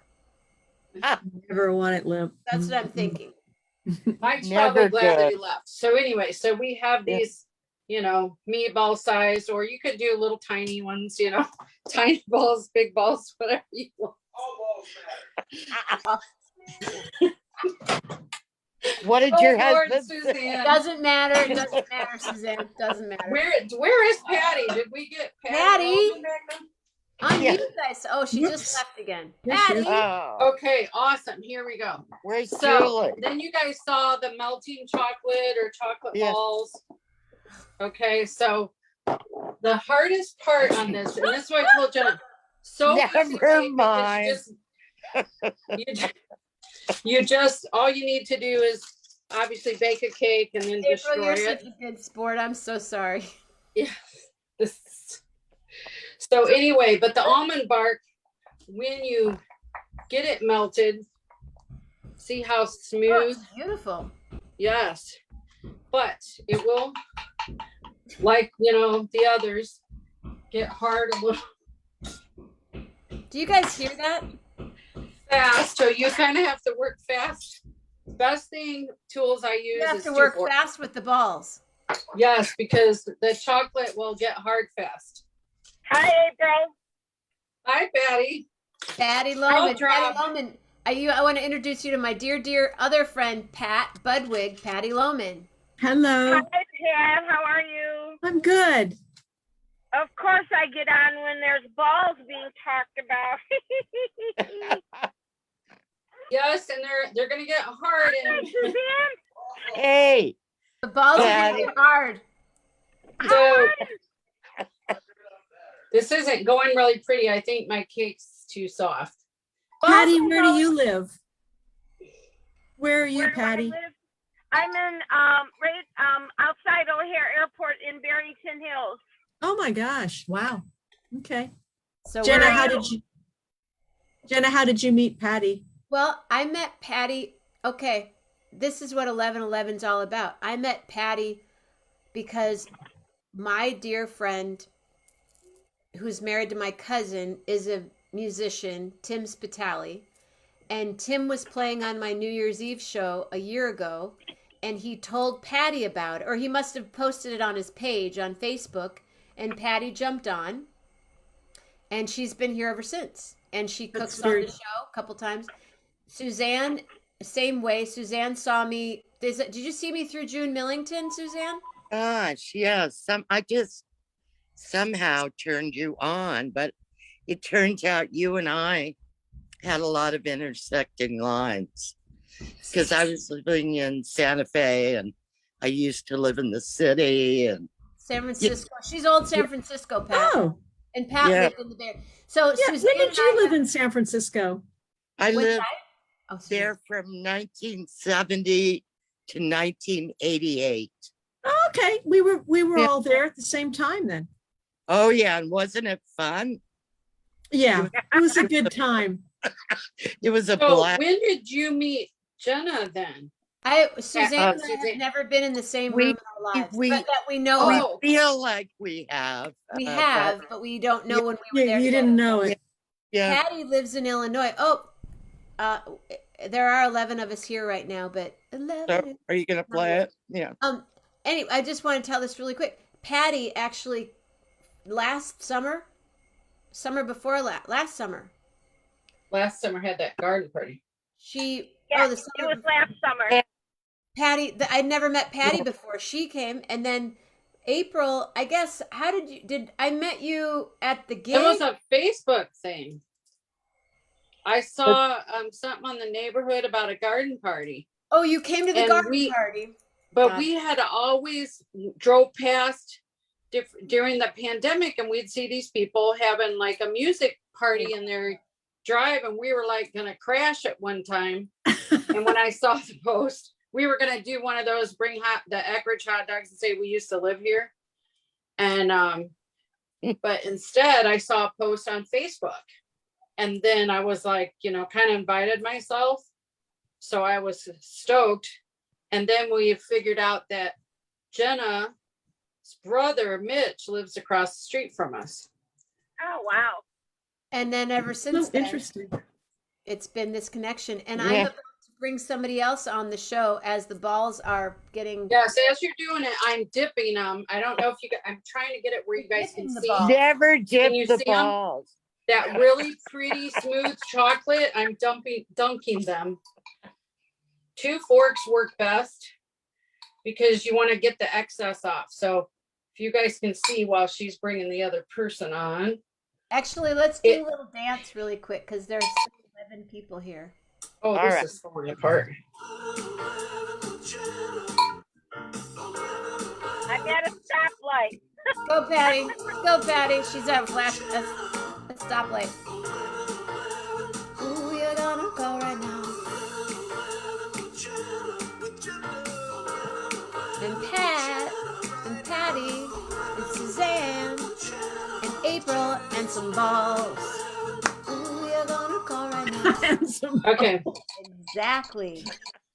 Never want it limp.
That's what I'm thinking.
Mike's
Never
probably glad that he
good.
left. So anyway, so we have
Yeah.
these, meatball size, or you could do little tiny ones, tiny balls, big balls, whatever you want.
What did
Oh,
your
Lord,
husband say?
Suzanne.
Doesn't matter. It doesn't matter, Suzanne. Doesn't matter.
Where is Patty? Did we get
Patty?
Logan back then?
On
Yeah.
you guys. Oh, she
Whoops.
just left again.
Yes, she is.
Patty.
Oh,
Okay, awesome. Here we go.
where's
So
Julie?
then you guys saw the melting chocolate or chocolate
Yes.
balls. Okay, so the hardest part on this, and this is what I told Jenna, so easy to
Never
make because
mind.
you just all you need to do is obviously bake a cake and then
April,
destroy
you're
it.
such a good sport. I'm so sorry.
Yeah. So anyway, but the almond bark, when you get it melted, see how
Oh,
smooth?
it's beautiful.
Yes. But it will, like, the others, get hard a little
Do you guys hear that?
fast. So you kind of have to work fast. Best tools I use
You have
is
to work
2-4.
fast with the balls.
Yes, because the chocolate will get hard fast.
Hi, April.
Hi, Patty.
Patty
I'll
Loman.
drop-
Patty Loman. I want to introduce you to my dear other friend, Pat Budwig, Patty Loman.
Hello.
Hi, Pat. How are you?
I'm good.
Of course, I get on when there's balls being talked about.
Yes, and they're gonna get hard and
Suzanne.
Hey,
The balls are
Patty.
getting hard.
so this isn't going really pretty. I think my cake's too soft.
Patty, where do you live? Where are you,
Where do I
Patty?
live? I'm in outside O'Hare Airport in Barrington Hills.
Oh my gosh. Wow. Okay.
So
Jenna,
where are
how
you?
did you meet Patty?
Well, I met Patty. Okay, this is what 1111 is all about. I met Patty because my dear friend, who's married to my cousin, is a musician, Tim Spitali. And Tim was playing on my New Year's Eve show a year ago, and he told Patty about it, or he must have posted it on his page on Facebook, and Patty jumped on, and she's been here ever since. And she cooks
That's
on
very-
the show a couple times. Suzanne, same way. Suzanne saw me. Did you see me through June Millington, Suzanne?
gosh, yes. I just somehow turned you on, but it turns out you and I had a lot of intersecting lines because I was living in Santa Fe and I used to live in the city and
San Francisco. She's old San Francisco, Pat.
Oh,
And Pat
Yeah.
lived in the Bay. So
yeah.
Suzanne
When did
and
you
I
live in San Francisco?
I
When
lived
Oh, Suzanne.
there from 1970 to 1988.
Oh, okay. We were
Yeah.
all there at the same time then.
Oh yeah, and wasn't it fun?
Yeah, it was a good time.
It was a
So
blast.
when did you meet Jenna then?
Suzanne and I have
Suzanne.
never been in the same
We-
room in our lives,
we-
but that we know
We
of.
Oh.
feel like we have.
We
but-
have, but we don't know when we were
Yeah,
there.
you
together.
didn't know it.
Yeah.
Patty lives in Illinois. Oh, there are 11 of us here right now, but 11.
So, are you gonna play it? Yeah.
Anyway, I just want to tell this really quick. Patty actually last summer before last summer,
Last summer had that garden party.
she
Yeah,
the
it
summer
was last summer.
Patty, I'd never met Patty before. She came, and then April, I guess. How did I met you at the gig?
It was a Facebook thing. I saw something on the neighborhood about a garden party.
Oh, you came to the
And
garden party.
But
Got
we had always drove past during the pandemic, and we'd see these people having like a music party in their drive, and we were like gonna crash at one time. And when I saw the post, we were gonna do one of those, bring the Eckrich hot dogs and say we used to live here. And but instead I saw a post on Facebook, and then I was like, kind of invited myself, so I was stoked. And then we figured out that Jenna's brother, Mitch, lives across the street from us.
Oh, wow.
And then ever since then,
Interesting.
It's been this connection, and I'm
Yeah.
about to bring somebody else on the show as the balls are getting.
Yes, as you're doing it, I'm dipping them. I don't know if you. I'm trying to get it where you guys can
Dipping the
see.
balls.
Never dip
Can you
the
see 'em?
balls.
That really pretty smooth chocolate. I'm dunking them. 2 forks work best because you want to get the excess off. So if you guys can see while she's bringing the other person on.
Actually, let's do a little dance really quick because there's 11 people here.
Oh,
All
this
right.
is falling apart.
I'm at a stoplight.
Go, Patty. Go, Patty. She's at a stoplight. Ooh, you're gonna go right now. And Pat, and Patty, and Suzanne, and April, and some balls. Ooh, you're gonna go right now.
Okay.
Exactly.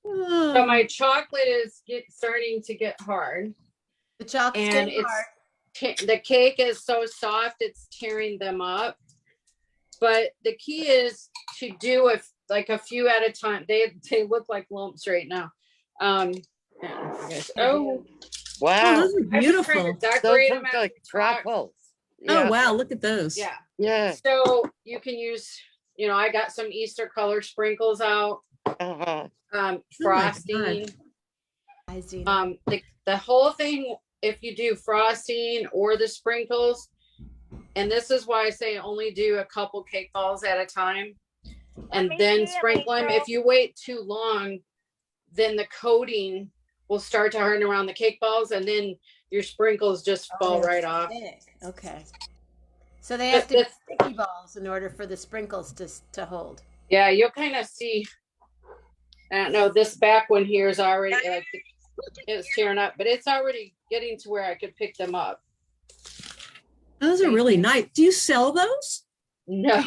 So my chocolate is starting to get hard.
The chocolate's
and
getting
it's the cake is so soft it's tearing them up. But the key is to do a few at a time. They look like lumps right now. Oh
Oh,
Wow.
those are beautiful.
Decorate
Those
them
look
as
like truffles.
Oh, wow. Look at those.
Yeah.
Yeah.
So you can use, I got some Easter color sprinkles out.
Uh-huh.
Frosting.
Oh
The whole thing, if you do frosting or the sprinkles, and this is why I say only do a couple cake balls at a time and then sprinkle them. If you wait too long, then the coating will start to harden around the cake balls and then your sprinkles just fall right off.
Okay. So they have to be sticky balls in order for the sprinkles to hold.
Yeah, you'll kind of see. I don't know, this back one here is already it's tearing up, but it's already getting to where I could pick them up.
Those are really nice. Do you sell those?
No.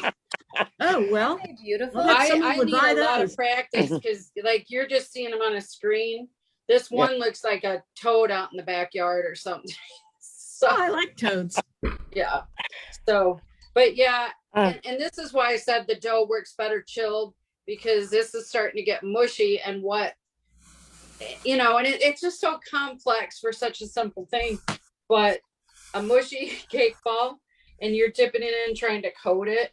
Oh, well.
Beautiful.
Well,
I
someone would
need
buy
a lot
those.
of practice because you're just seeing them on a screen. This one looks like a toad out in the backyard or something. So
I like toads.
Yeah. So, but yeah, and this is why I said the dough works better chilled, because this is starting to get mushy and and it's just so complex for such a simple thing. But a mushy cake ball and you're dipping it in trying to coat it,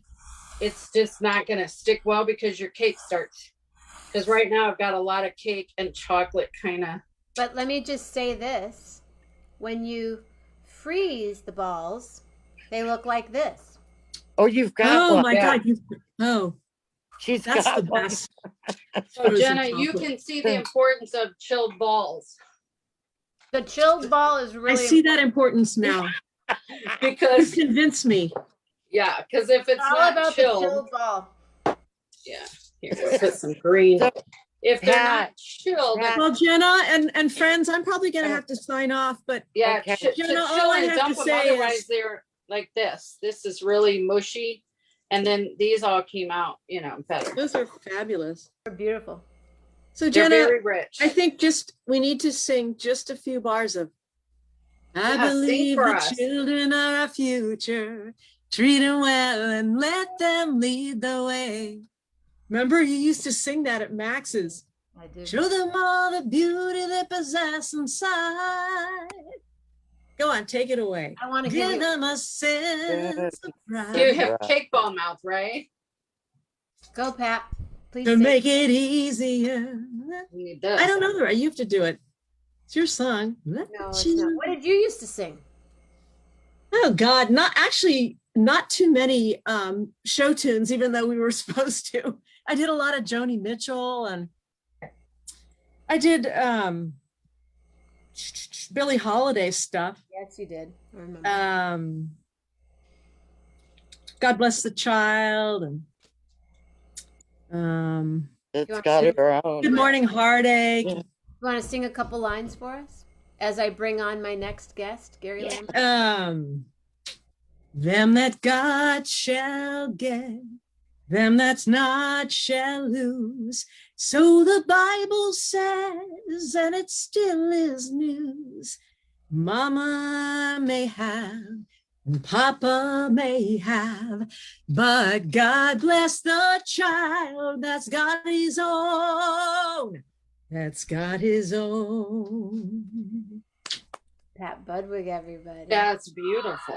it's just not going to stick well because your cake starts. Because right now I've got a lot of cake and chocolate kind of.
But let me just say this. When you freeze the balls, they look like this.
Oh, you've got
Oh,
one.
my
Yeah.
God.
She's
That's
got
the
one.
best.
So
Frozen
Jenna, you
chocolate.
can see the importance of chilled balls.
The chilled ball is
I
really
see that importance now.
Because
You convinced me.
yeah, because if it's
all
not
about
chilled,
the chilled ball.
yeah, here we'll put some green. If they're not chilled,
Well, Jenna and friends, I'm probably going to have to sign off, but
yeah,
Jenna,
chill
all I
and
have
dump
to
them.
say
Otherwise,
is,
they're like this. This is really mushy, and then these all came out, better.
those are fabulous.
They're beautiful.
So
They're
Jenna,
very rich.
I think we need to sing just a few bars of I
Yeah, sing
believe
for
the
us.
children are our future. Treat them well and let them lead the way. Remember, you used to sing that at Max's.
I do.
Show them all the beauty they possess inside. Go on, take it away.
I want to
Give
give you.
them a sense of pride.
You have cake ball mouth, right?
Go, Pat. Please
To
sing.
make it easier.
You need this.
I don't know the right. You have to do it. It's your song.
No, it's not. What did you used to sing?
Oh God, not too many show tunes, even though we were supposed to. I did a lot of Joni Mitchell and I did Billie Holiday stuff.
Yes, you did. I remember.
God Bless the Child and
It's got her own.
Good Morning Heartache.
You want to sing a couple lines for us as I bring on my next guest, Gary Lambert?
Them that God shall get, them that's not shall lose. So the Bible says, and it still is news. Mama may have Papa may have, but God bless the child that's got his own. That's got his own.
Pat Budwig, everybody.
That's beautiful.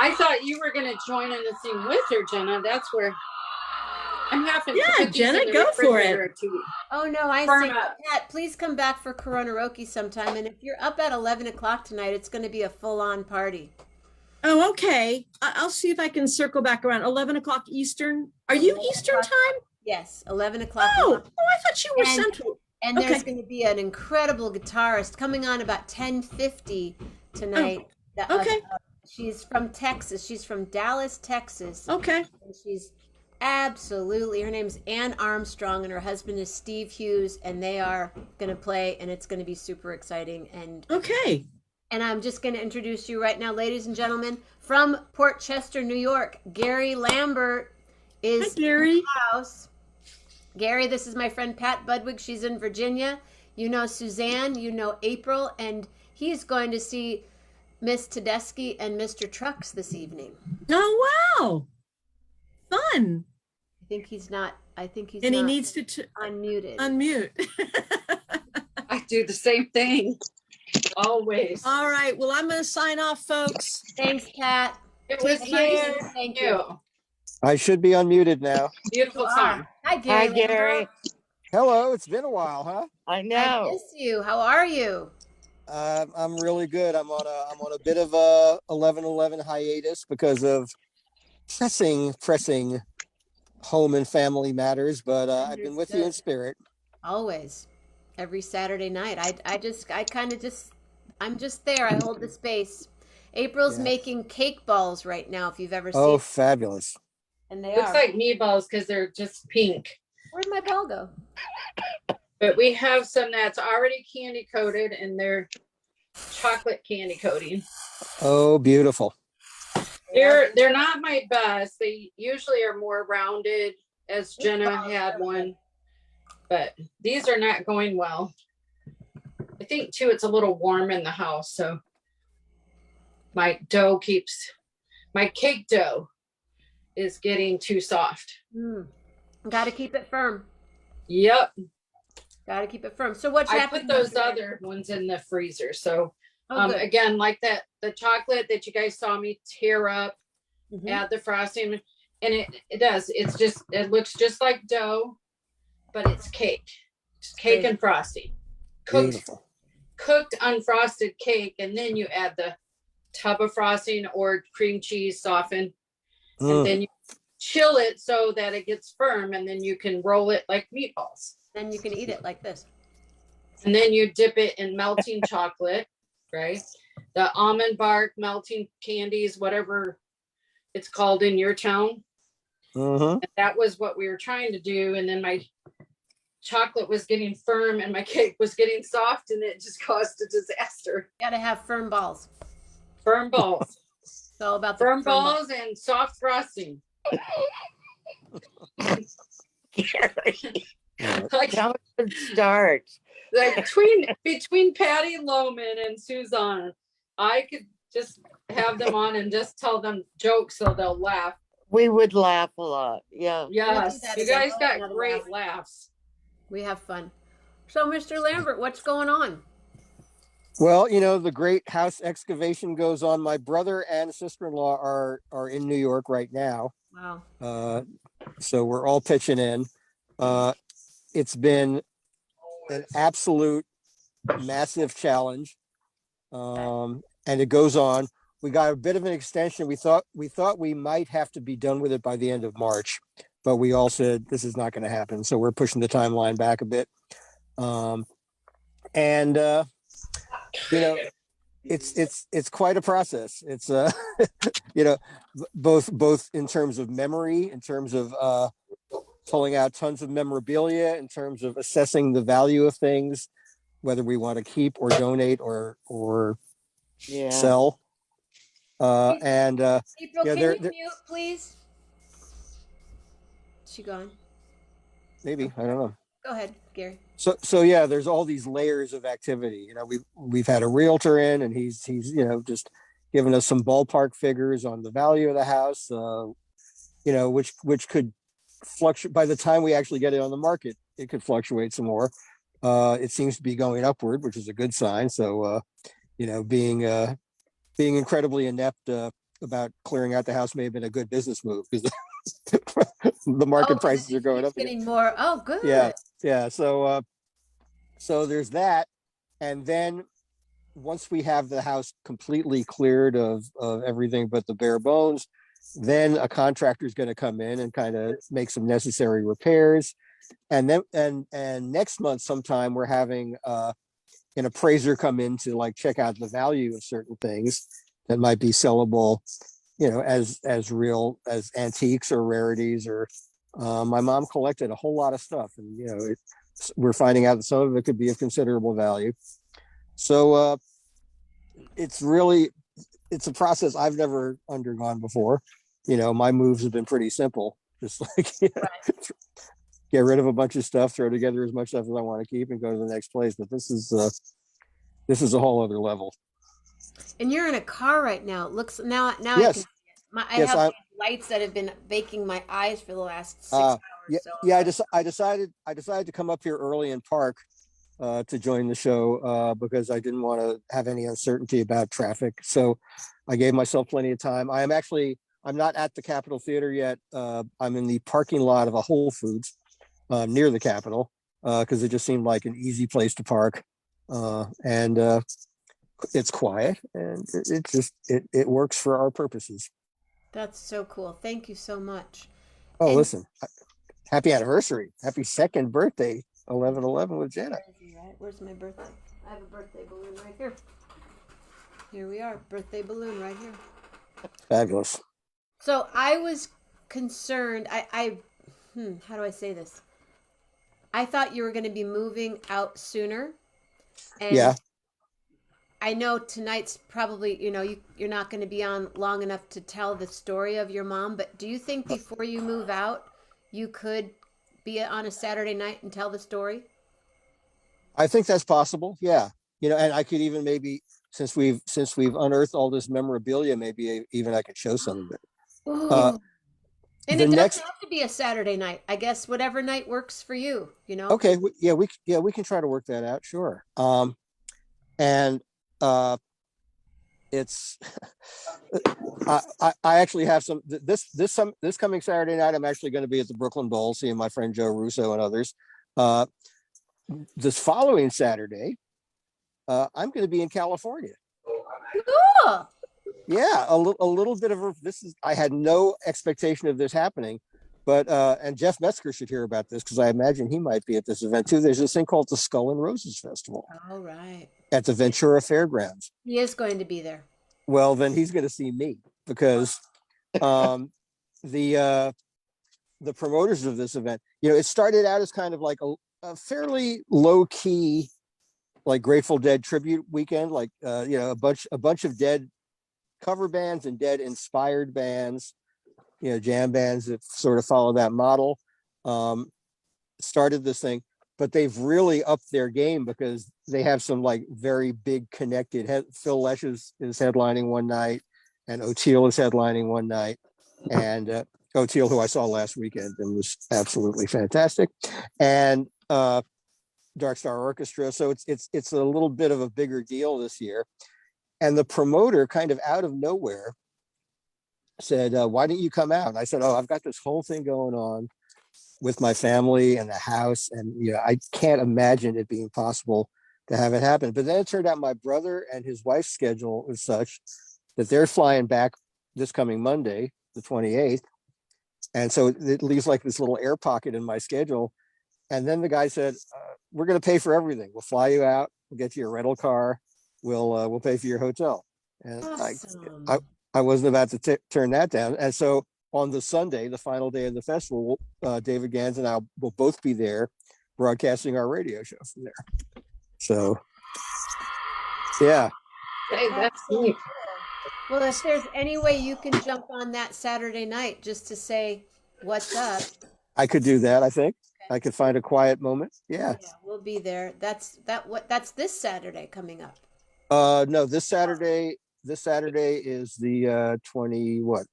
I thought you were gonna join in and sing with her, Jenna. That's where I'm having to
Yeah,
put these
Jenna,
in the
go for it.
refrigerator to
Oh no, I
firm
see.
up.
Pat, please come back for Koronaroki sometime. And if you're up at 11 o'clock tonight, it's going to be a full-on party.
Oh, okay. I'll see if I can circle back around. 11 o'clock Eastern. Are you
11
Eastern
o'clock.
time?
Yes, 11 o'clock.
Oh, I thought you were
And-
Central.
And there's
Okay.
going to be an incredible guitarist coming on about 10:50 tonight.
okay.
She's from Texas. She's from Dallas, Texas.
Okay.
And she's absolutely, her name's Ann Armstrong and her husband is Steve Hughes, and they are going to play, and it's going to be super exciting. And
Okay.
And I'm just going to introduce you right now, ladies and gentlemen, from Port Chester, New York. Gary Lambert is
Hi, Gary.
in the house. Gary, this is my friend Pat Budwig. She's in Virginia. You know Suzanne, you know April, and he's going to see Miss Tedeschi and Mr. Trucks this evening.
Oh, wow. Fun.
I think he's
And he
not
needs to
unmuted.
unmute.
I do the same thing. Always.
All right. Well, I'm going to sign off, folks.
Thanks, Pat.
It was
Take
nice
care.
to see
Thank
you.
I should be unmuted now.
Beautiful song.
Hi, Gary.
Hi, Gary.
Hello, it's been a while, huh?
I
I
know.
miss you. How are you?
I'm really good. I'm on a bit of a 11/11 hiatus because of pressing home and family matters, but I've been with you in spirit.
Always. Every Saturday night. I'm just there. I hold the space. April's
Yeah.
making cake balls right now, if you've ever seen.
Oh, fabulous.
And they
Looks
are.
like meatballs because they're just pink.
Where'd my ball go?
But we have some that's already candy coated and they're chocolate candy coating.
Oh, beautiful.
They're not my best. They usually are more rounded, as Jenna had one. But these are not going well. I think too it's a little warm in the house, so my cake dough is getting too soft.
Got to keep it firm.
Yep.
Got to keep it firm. So what's
I
happening?
put those other ones in the freezer. So
Oh, good.
again, like the chocolate that you guys saw me tear up,
Mhm.
add the frosting, and it does. It looks just like dough, but it's cake. It's cake and frosting. Cooked unfrosted cake, and then you add the tub of frosting or cream cheese softened, and then you chill it so that it gets firm, and then you can roll it like meatballs.
Then you can eat it like this.
And then you dip it in melting chocolate, right? The almond bark melting candies, whatever it's called in your town.
Mm-hmm.
And that was what we were trying to do. And then my chocolate was getting firm and my cake was getting soft, and it just caused a disaster.
Got to have firm balls.
Firm balls.
It's all about the
Firm balls and soft frosting. Like,
That was a good start.
like between Patty Loman and Suzanne, I could just have them on and just tell them jokes so they'll laugh.
We would laugh a lot. Yeah.
Yes,
that
you
again.
guys
Oh,
got
another
great
laugh.
laughs.
We have fun. So, Mr. Lambert, what's going on?
Well, the great house excavation goes on. My brother and sister-in-law are in New York right now.
Wow.
So we're all pitching in. It's been an absolute massive challenge. And it goes on. We got a bit of an extension. We thought we might have to be done with it by the end of March, but we all said this is not going to happen. So we're pushing the timeline back a bit. It's quite a process. It's both in terms of memory, in terms of pulling out tons of memorabilia, in terms of assessing the value of things, whether we want to keep or donate or sell.
April,
yeah,
can you
they're-
mute, please? Is she gone?
maybe, I don't know.
Go ahead, Gary.
So yeah, there's all these layers of activity. We've had a realtor in, and he's given us some ballpark figures on the value of the house, which could fluctuate by the time we actually get it on the market. It could fluctuate some more. It seems to be going upward, which is a good sign. So, being incredibly inept about clearing out the house may have been a good business move because the market prices are going up.
Getting more. Oh, good.
Yeah. So there's that, and then once we have the house completely cleared of everything but the bare bones, then a contractor is going to come in and kind of make some necessary repairs. And then, and next month sometime we're having an appraiser come in to like check out the value of certain things that might be sellable, as real as antiques or rarities. Or my mom collected a whole lot of stuff, and we're finding out that some of it could be of considerable value. So it's a process I've never undergone before. My moves have been pretty simple, just like get rid of a bunch of stuff, throw together as much stuff as I want to keep, and go to the next place. But this is a whole other level.
And you're in a car right now. It looks now.
Yes.
I can see it. I
Yes,
have lights that have been baking my eyes for the last 6 hours.
I decided to come up here early and park to join the show because I didn't want to have any uncertainty about traffic. So I gave myself plenty of time. I'm not at the Capitol Theater yet. I'm in the parking lot of a Whole Foods near the Capitol because it just seemed like an easy place to park. And it's quiet, and it works for our purposes.
That's so cool. Thank you so much.
Oh, listen, happy anniversary. Happy second birthday, 11/11 with Jenna.
Where's my birthday? I have a birthday balloon right here. Here we are, birthday balloon right here.
Fabulous.
So I was concerned. How do I say this? I thought you were going to be moving out sooner. And
yeah.
I know tonight's probably, you're not going to be on long enough to tell the story of your mom, but do you think before you move out, you could be on a Saturday night and tell the story?
I think that's possible. Yeah. And I could even maybe, since we've unearthed all this memorabilia, maybe even I could show some of it.
And it doesn't have to be a Saturday night. I guess whatever night works for you,
Okay. We can try to work that out. Sure. And it's I actually have some this coming Saturday night. I'm actually going to be at the Brooklyn Bowl seeing my friend Joe Russo and others. This following Saturday, I'm going to be in California.
Cool.
Yeah, a little bit of I had no expectation of this happening, but and Jeff Metzger should hear about this because I imagine he might be at this event too. There's this thing called the Skull and Roses Festival.
All right.
At the Ventura Fairgrounds.
He is going to be there.
Well, then he's going to see me because the promoters of this event, it started out as kind of like a fairly low key, like Grateful Dead tribute weekend, like a bunch of Dead cover bands and Dead inspired bands, jam bands that sort of follow that model. Started this thing, but they've really upped their game because they have some like very big connected. Phil Lesh is headlining one night, and O'Teal is headlining one night, and O'Teal, who I saw last weekend and was absolutely fantastic, and Dark Star Orchestra. So it's a little bit of a bigger deal this year. And the promoter, kind of out of nowhere, said, "Why don't you come out?" And I said, "Oh, I've got this whole thing going on with my family and the house, and I can't imagine it being possible to have it happen." But then it turned out my brother and his wife's schedule was such that they're flying back this coming Monday, the 28th, and so it leaves like this little air pocket in my schedule. And then the guy said, "We're going to pay for everything. We'll fly you out. We'll get you a rental car. We'll pay for your hotel." And
awesome.
I wasn't about to turn that down. And so on the Sunday, the final day of the festival, David Gans and I will both be there broadcasting our radio show from there. So, yeah.
Hey, that's neat.
Well, if there's any way you can jump on that Saturday night just to say what's up.
I could do that, I think. Okay. I could find a quiet moment. Yeah.
We'll be there. That's this Saturday coming up.
No, this Saturday this Saturday is the 25th,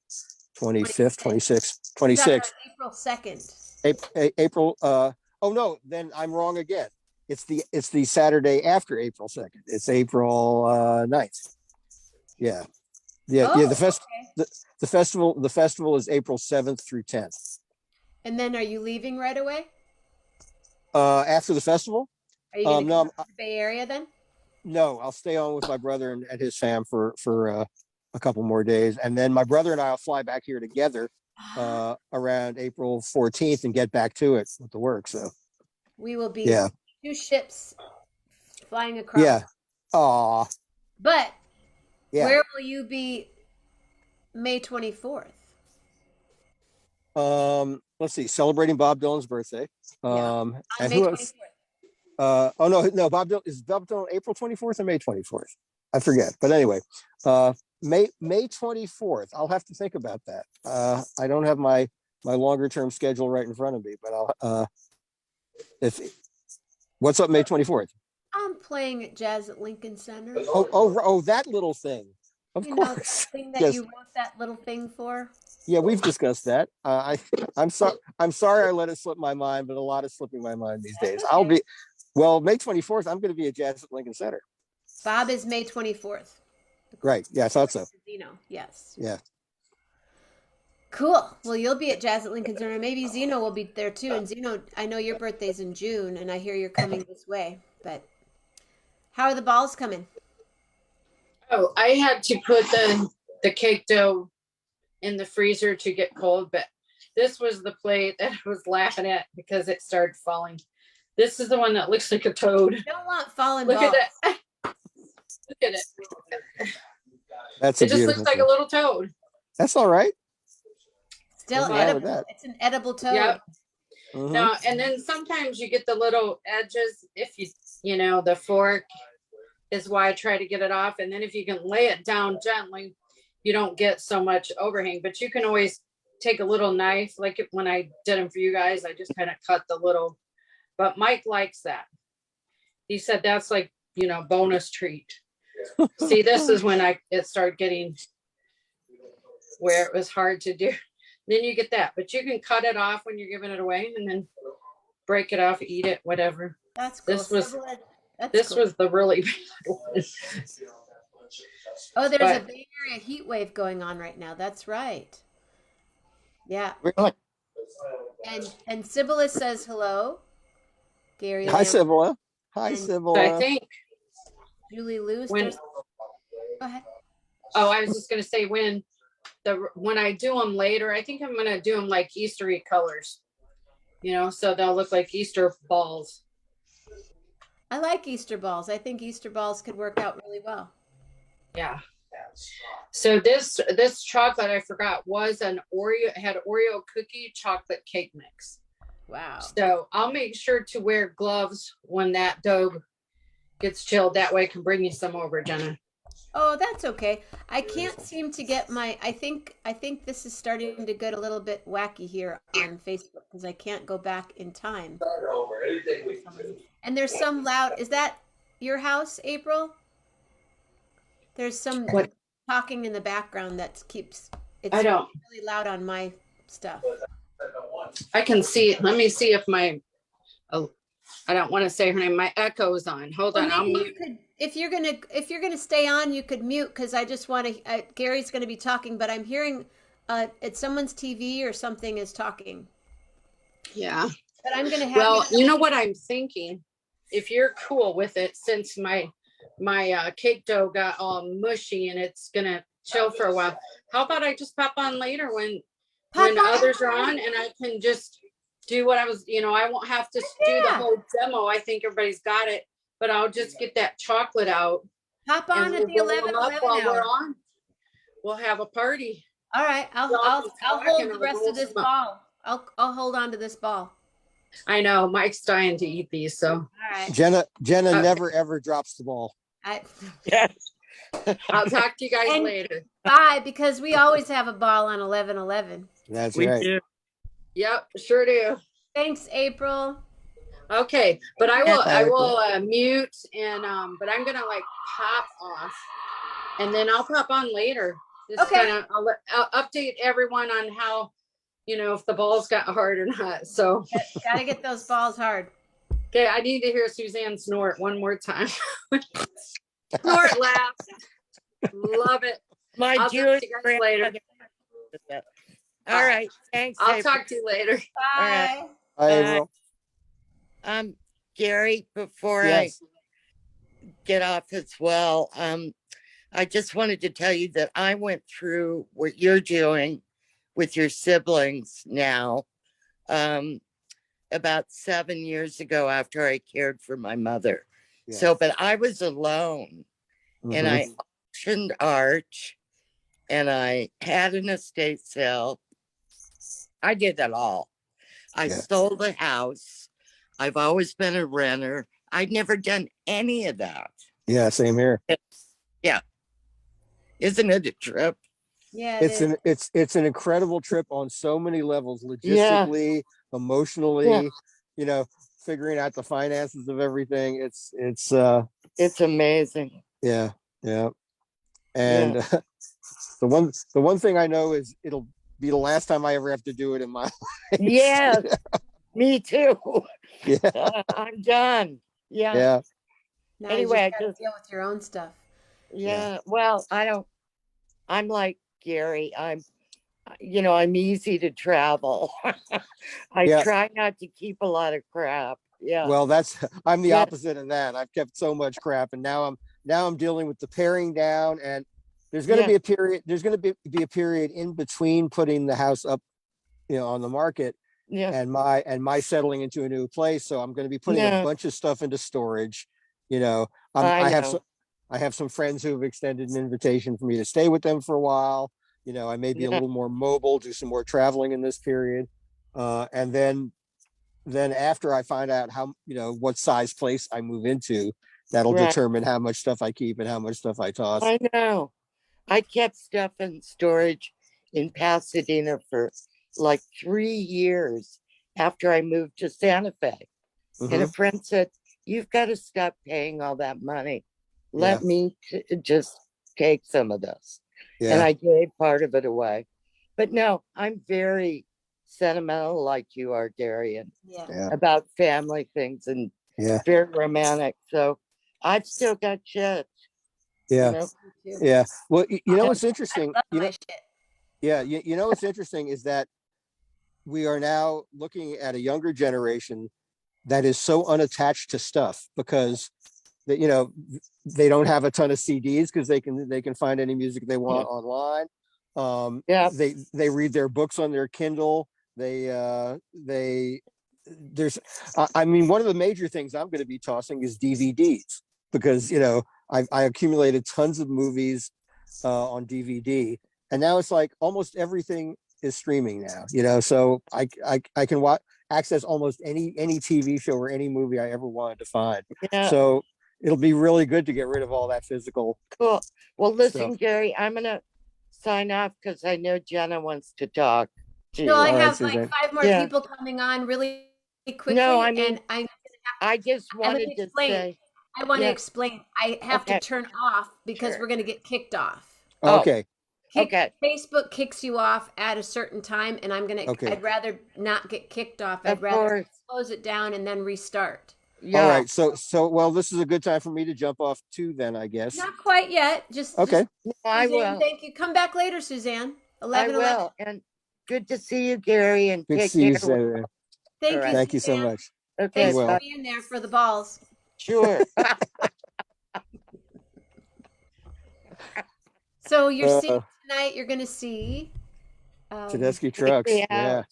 26th, 26th.
April 2nd.
April, oh no, then I'm wrong again. It's the Saturday after April 2nd. It's April 9th. Yeah. Yeah.
Oh,
The festival is April 7th through 10th.
And then are you leaving right away?
After the festival?
Are you going to
No,
come to the Bay Area then?
no, I'll stay on with my brother and his fam for a couple more days. And then my brother and I will fly back here together around April 14th and get back to it with the work. So
We will be
yeah.
2 ships flying across.
Yeah. Aw.
But
Yeah.
where will you be May 24th?
Let's see, celebrating Bob Dylan's birthday.
On
And
May
who
24th.
else? Oh no, Bob Dylan April 24th or May 24th? I forget. But anyway, May 24th. I'll have to think about that. I don't have my longer term schedule right in front of me, but I'll what's up May 24th?
I'm playing at Jazz at Lincoln Center.
Oh, that little thing. Of
You know,
course.
the thing that
Yes.
you wrote that little thing for.
Yeah, we've discussed that. I'm sorry I let it slip my mind, but a lot is slipping my mind these days. May 24th, I'm going to be at Jazz at Lincoln Center.
Bob is May 24th.
Right. Yeah, I thought so.
Zeno, yes.
Yeah.
Cool. Well, you'll be at Jazz at Lincoln Center. Maybe Zeno will be there too. And Zeno, I know your birthday's in June, and I hear you're coming this way. But how are the balls coming?
Oh, I had to put the cake dough in the freezer to get cold, but this was the plate that I was laughing at because it started falling. This is the one that looks like a toad.
You don't want fallen
Look
balls.
at it. Look at it.
That's
It just looks like a
thing.
little toad.
That's all right.
Still
Nothing wrong with
edible.
that.
It's an edible toad.
Yep.
Mhm.
No, and then sometimes you get the little edges. If you know, the fork is why I try to get it off. And then if you can lay it down gently, you don't get so much overhang. But you can always take a little knife, like when I did them for you guys, I just kind of cut the little. But Mike likes that. He said that's like, bonus treat. See, this is when it started getting where it was hard to do. Then you get that, but you can cut it off when you're giving it away and then break it off, eat it, whatever.
That's cool.
This was the really bad one.
Oh, there's
But-
a Bay Area heat wave going on right now. That's right. Yeah.
Really?
And Sibylla says hello. Gary.
Hi,
Lamb,
Sibylla. Hi,
And-
Sibylla.
I think
Julie Lewis.
when,
Go ahead.
oh, I was just gonna say when I do them later, I think I'm gonna do them like Eastery colors, so they'll look like Easter balls.
I like Easter balls. I think Easter balls could work out really well.
Yeah. So this chocolate I forgot was an Oreo. It had Oreo cookie chocolate cake mix.
Wow.
So I'll make sure to wear gloves when that dough gets chilled. That way I can bring you some over, Jenna.
Oh, that's okay. I can't seem to get I think this is starting to get a little bit wacky here on Facebook because I can't go back in time. And there's some loud. Is that your house, April? There's some
What?
talking in the background that keeps it's
I don't.
really loud on my stuff.
I can see it. Let me see if I don't want to say her name. My echo's on. Hold on.
Well,
I'll
maybe
mute.
you could, if you're gonna stay on, you could mute because I just want to. Gary's going to be talking, but I'm hearing it's someone's TV or something is talking.
Yeah.
But I'm going to have.
Well, you know what I'm thinking? If you're cool with it, since my cake dough got all mushy and it's gonna chill for a while, how about I just pop on later when others are on and I can just do what I was, I won't have to do the whole demo. I think everybody's got it, but I'll just get that chocolate out.
Hop on
and
at the
we'll warm
11
up
11
while we're
hour.
on. We'll have a party.
All right, I'll
talk
hold
and
the
I'll
rest
roll
of this
some up.
ball. I'll hold on to this ball.
I know Mike's dying to eat these, so
All right.
Jenna
Okay.
never ever drops the ball.
I'll talk to you guys
And
later.
bye, because we always have a ball on 11 11.
That's
We
right.
do.
Yep, sure do.
Thanks, April.
Okay, but I will
April.
mute and but I'm gonna like pop off and then I'll pop on later. Just
Okay.
I'll update everyone on how, if the balls got hard or not. So
Gotta get those balls hard.
okay, I need to hear Suzanne snort one more time. Snort, laugh. Love it.
My
I'll talk
Jewish
to you guys later.
All right. Thanks.
I'll talk to you later.
All right.
Hi, April.
Gary, before
Yes.
I get off as well, I just wanted to tell you that I went through what you're doing with your siblings now, about 7 years ago after I cared for my mother. So, but I was alone and I auctioned Arch and I had an estate sale. I did that all. I sold the house. I've always been a renter. I'd never done any of that.
Yeah, same here.
Yeah. Isn't it a trip?
Yeah,
It's an incredible trip on so many levels, logistically, emotionally, figuring out the finances of everything. It's
amazing.
Yeah. And the one thing I know is it'll be the last time I ever have to do it in my life.
Yes, me too.
Yeah.
I'm done. Yeah.
Yeah.
Now
Anyway,
you just gotta deal with your own stuff.
Yeah. Well, I'm like Gary. I'm easy to travel. I try not to keep a lot of crap. Yeah.
Well, I'm the opposite of that. I've kept so much crap, and now I'm dealing with the paring down, and there's going to be a period. There's going to be a period in between putting the house up, on the market, and my settling into a new place. So I'm going to be putting a bunch of stuff into storage. I have some friends who have extended an invitation for me to stay with them for a while. I may be a little more mobile, do some more traveling in this period, and then after I find out how what size place I move into, that'll determine how much stuff I keep and how much stuff I toss.
I know. I kept stuff in storage in Pasadena for like 3 years after I moved to Santa Fe. And a friend said, "You've got to stop paying all that money. Let me just take some of this." And I gave part of it away. But no, I'm very sentimental like you are, Darian, about family things and very romantic. So I've still got shit.
Yeah. Well, what's interesting, what's interesting is that we are now looking at a younger generation that is so unattached to stuff because they don't have a ton of CDs because they can find any music they want online. They read their books on their Kindle. One of the major things I'm going to be tossing is DVDs because I accumulated tons of movies on DVD, and now it's like almost everything is streaming now. So I can access almost any TV show or any movie I ever wanted to find. So it'll be really good to get rid of all that physical.
Cool. Well, listen,
stuff.
Gary, I'm gonna sign off because I know Jenna wants to talk to you.
No, I have like 5 more people coming on really quickly.
No, I mean,
and
I just wanted to say.
I want to explain. I have to turn off because we're going to get kicked off.
Okay.
Facebook kicks you off at a certain time, and I'm going to. I'd rather not get kicked off. I'd rather close it down and then restart.
All right. So well, this is a good time for me to jump off too. Then I guess.
Not quite yet. Just
okay.
I
Suzanne,
will.
Thank you. Come back later, Suzanne. 11.
I will. And good to see you, Gary. And
good to
take
see you,
care.
Sarah.
Thank you.
Thank you so
Suzanne.
much.
Okay.
Thanks for being there for the balls.
Sure.
So you're seeing tonight. You're going to see
Tedeschi Trucks. Yeah.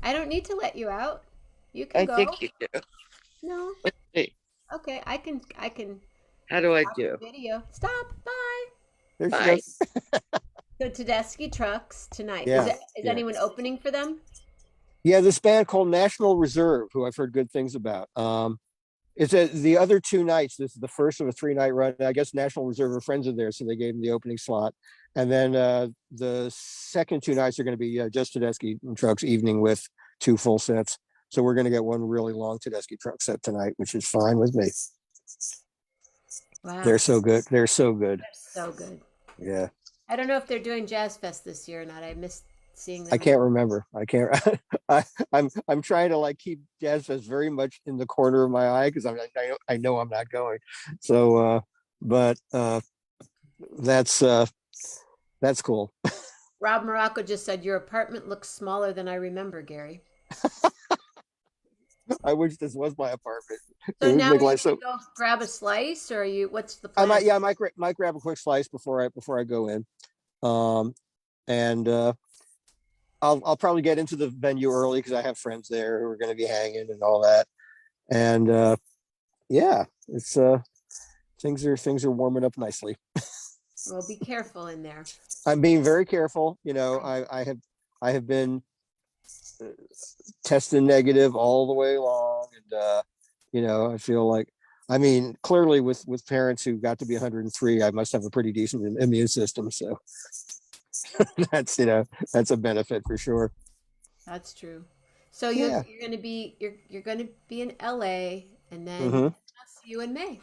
I don't need to let you out. You can go.
I think you do.
No.
Let's see.
Okay, I can.
How do I
stop
do?
the video. Stop. Bye.
There she
Bye.
goes.
So Tedeschi Trucks tonight.
Yeah,
Is anyone opening for them?
Yeah, this band called National Reserve, who I've heard good things about. It's the other 2 nights. This is the first of a 3-night run. I guess National Reserve are friends of theirs, so they gave them the opening slot. And then the second 2 nights are going to be just Tedeschi Trucks evening with 2 full sets. So we're going to get one really long Tedeschi Truck set tonight, which is fine with me.
Wow.
They're so good. They're so good.
So good.
Yeah.
I don't know if they're doing Jazz Fest this year or not. I missed seeing them.
I can't remember. I can't. I'm trying to like keep Jazz Fest very much in the corner of my eye because I know I'm not going. So, but that's cool.
Rob Morocco just said your apartment looks smaller than I remember, Gary.
I wish this was my apartment. It
So
would
now
make
you
life so.
go grab a slice, or are you? What's the
I
plan?
might, yeah, I might grab a quick slice before I go in, and I'll probably get into the venue early because I have friends there who are going to be hanging and all that, and yeah, it's things are warming up nicely.
Well, be careful in there.
I'm being very careful. You know, I have been tested negative all the way along, and you know, I feel like, I mean, clearly with parents who got to be 103, I must have a pretty decent immune system. So that's, you know, that's a benefit for sure.
That's true. So
Yeah.
you're gonna be gonna be in LA, and then
Mhm.
I'll see you in May.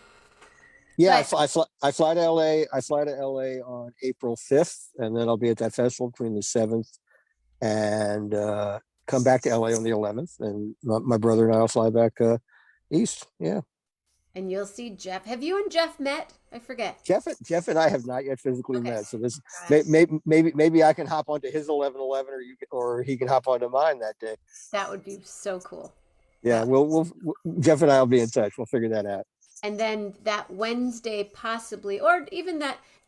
Yeah,
But-
I fly to LA. I fly to LA on April 5th, and then I'll be at that festival between the 7th and come back to LA on the 11th. And my brother and I will fly back east. Yeah,
And you'll see Jeff. Have you and Jeff met? I forget.
Jeff and I have not yet physically met. So this maybe I can hop onto his 11/11, or he can hop onto mine that day.
That would be so cool.
Yeah, we'll Jeff and I will be in touch. We'll figure that out.
And then that Wednesday, possibly, or even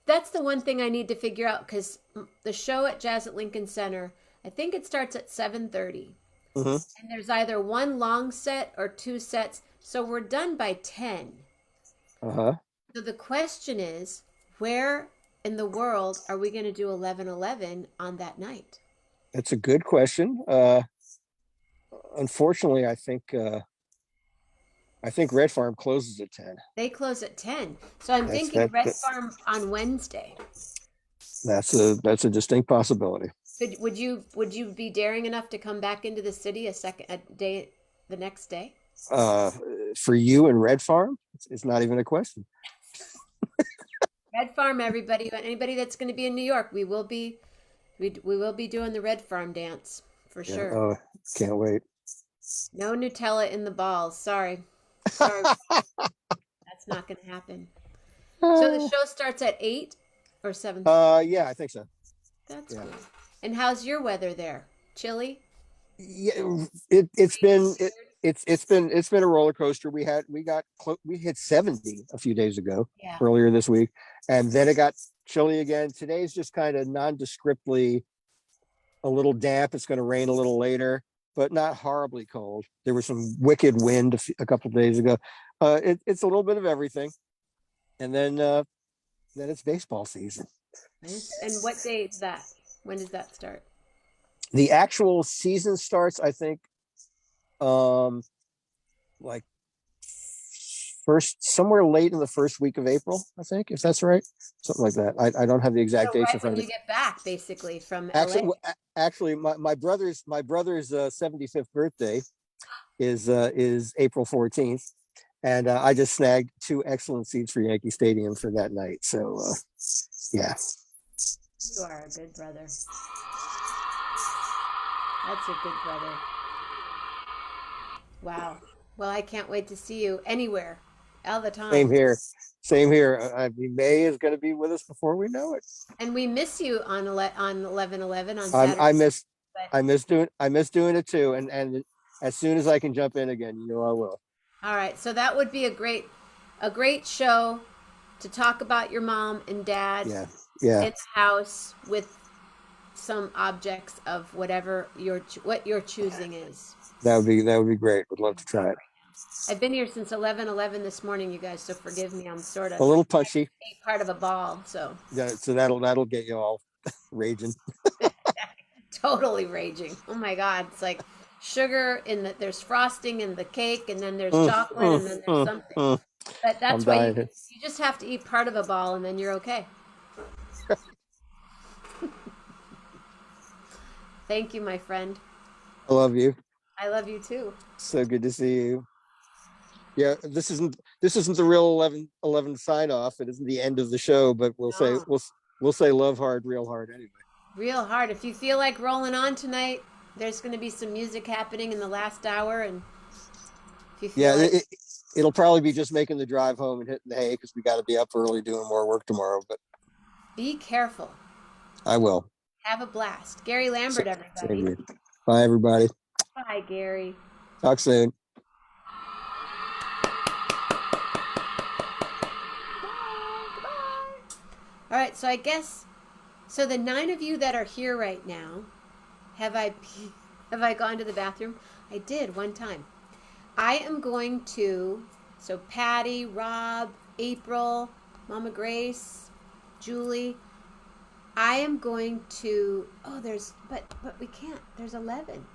that's the one thing I need to figure out, because the show at Jazz at Lincoln Center, I think it starts at 7:30.
Mm-hmm.
And there's either one long set or two sets. So we're done by 10.
Uh-huh.
So the question is, where in the world are we going to do 11/11 on that night?
That's a good question. Unfortunately, I think Red Farm closes at 10.
They close at 10. So I'm
That's-
thinking
that-
Red
that-
Farm on Wednesday.
That's a distinct possibility.
Would you be daring enough to come back into the city the next day?
For you and Red Farm, it's not even a question.
Red Farm, everybody, anybody that's going to be in New York, we will be doing the Red Farm dance for
Yeah,
sure.
oh, can't wait.
No Nutella in the balls. Sorry. That's not going to happen. So the show starts at 8 or 7?
Yeah, I think so.
That's cool. And how's your weather there? Chilly?
Yeah, it's been a roller coaster. We hit 70 a few days ago,
Yeah.
earlier this week, and then it got chilly again. Today's just kind of nondescriptly a little damp. It's going to rain a little later, but not horribly cold. There was some wicked wind a couple of days ago. It's a little bit of everything, and then it's baseball season.
Nice. And what day is that? When does that start?
The actual season starts, I think, like somewhere late in the first week of April, I think, if that's right, something like that. I don't have the exact
So
dates in
right
front
when
of
you
me.
get back, basically, from
Actually,
LA.
actually, my brother's 75th birthday is April 14th, and I just snagged 2 excellent seats for Yankee Stadium for that night. So, yeah.
You are a good brother. That's a good brother. Wow. Well, I can't wait to see you anywhere, all the time.
Same here. I mean, May is going to be with us before we know it.
And we miss you on 11/11 on Saturday.
I miss doing it too. And as soon as I can jump in again, you know I will.
All right. So that would be a great show to talk about your mom and dad
Yeah.
in the house with some objects of whatever what your choosing is.
That would be great. Would love to try it.
I've been here since 11:11 this morning, you guys, so forgive me. I'm sort of
A little punchy.
part of a ball, so
Yeah, so that'll get you all raging.
totally raging. Oh my God. It's like sugar there's frosting in the cake, and then there's
Mm,
chocolate, and then there's something. But that's
I'm
why
dying.
you just have to eat part of a ball, and then you're okay. Thank you, my friend.
I love you.
I love you too.
So good to see you. Yeah, this this isn't the real 11 sign off. It isn't the end of the show, but we'll say
No.
we'll say love hard, real hard anyway.
Real hard. If you feel like rolling on tonight, there's going to be some music happening in the last hour, and if you feel
Yeah,
like,
it'll probably be just making the drive home and hitting the hay because we got to be up early doing more work tomorrow. But
be careful.
I will.
Have a blast. Gary Lambert,
Same
everybody.
here. Bye, everybody.
Bye, Gary.
Talk soon.
All right, so I guess, so the 9 of you that are here right now, have I gone to the bathroom? I did one time. I am going to, so Patty, Rob, April, Mama Grace, Julie, I am going to, oh, there's, but we can't, there's 11.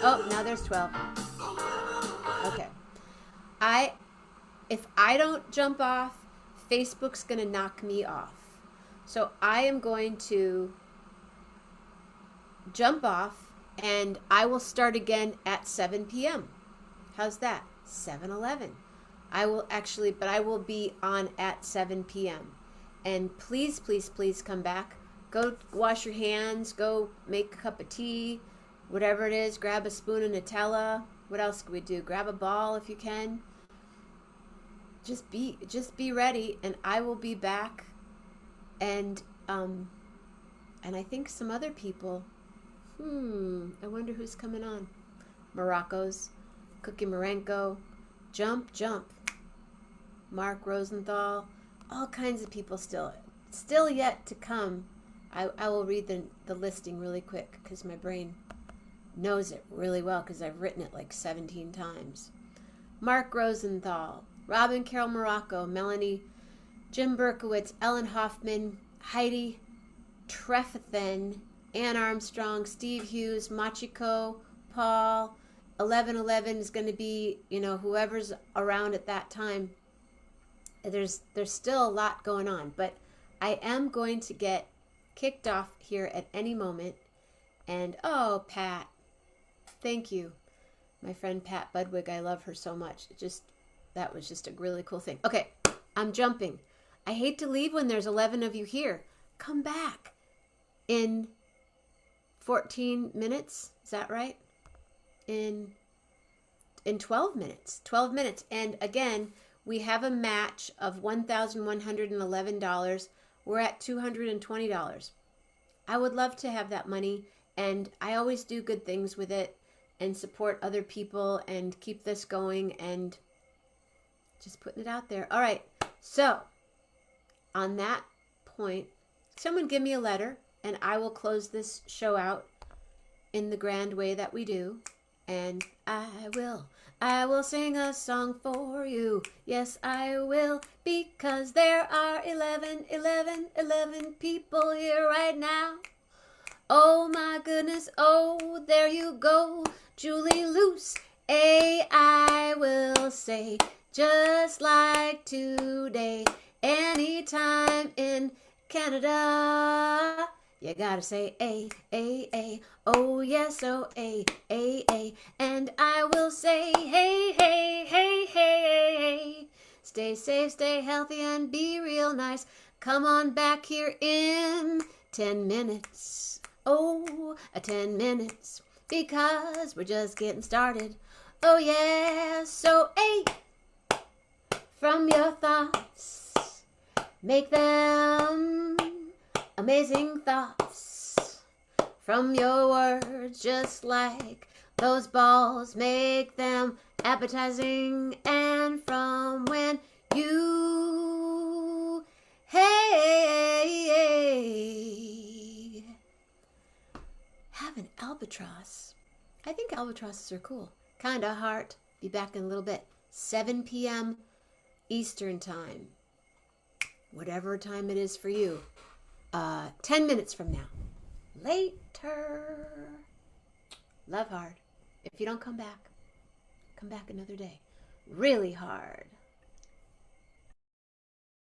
Oh, now there's 12. Okay. If I don't jump off, Facebook's going to knock me off. So I am going to jump off and I will start again at 7 p.m. How's that? 7-11. I will actually, but I will be on at 7 p.m. And please, please, please come back. Go wash your hands. Go make a cup of tea. Whatever it is, grab a spoon of Nutella. What else can we do? Grab a ball if you can. Just be ready, and I will be back. And I think some other people. I wonder who's coming on. Morocco's, Cookie Marenko, Jump, Mark Rosenthal, all kinds of people still yet to come. I will read the listing really quick because my brain knows it really well because I've written it like 17 times. Mark Rosenthal, Robin Carol Morocco, Melanie, Jim Berkowitz, Ellen Hoffman, Heidi Trefethen, Ann Armstrong, Steve Hughes, Machiko, Paul. 11-11 is going to be, whoever's around at that time. There's still a lot going on, but I am going to get kicked off here at any moment. And oh, Pat, thank you. My friend Pat Budwig, I love her so much. That was just a really cool thing. Okay, I'm jumping. I hate to leave when there's 11 of you here. Come back in 14 minutes. Is that right? In 12 minutes. 12 minutes. And again, we have a match of $1,111. We're at $220. I would love to have that money, and I always do good things with it and support other people and keep this going and just putting it out there. All right. So on that point, someone give me a letter and I will close this show out in the grand way that we do. And I will sing a song for you. Yes, I will, because there are 11 people here right now. Oh my goodness, oh, there you go, Julie Luce. I will say, just like today, anytime in Canada, you gotta say A, oh yes, oh A, and I will say hey, hey, hey, hey, stay safe, stay healthy, and be real nice. Come on back here in 10 minutes, 10 minutes, because we're just getting started. Oh yeah, so A, from your thoughts, make them amazing thoughts. From your words, just like those balls, make them appetizing. And from when you, hey, have an albatross. I think albatrosses are cool. Kinda heart. Be back in a little bit. 7 p.m. Eastern time. Whatever time it is for you. 10 minutes from now. Later. Love hard. If you don't come back another day. Really hard.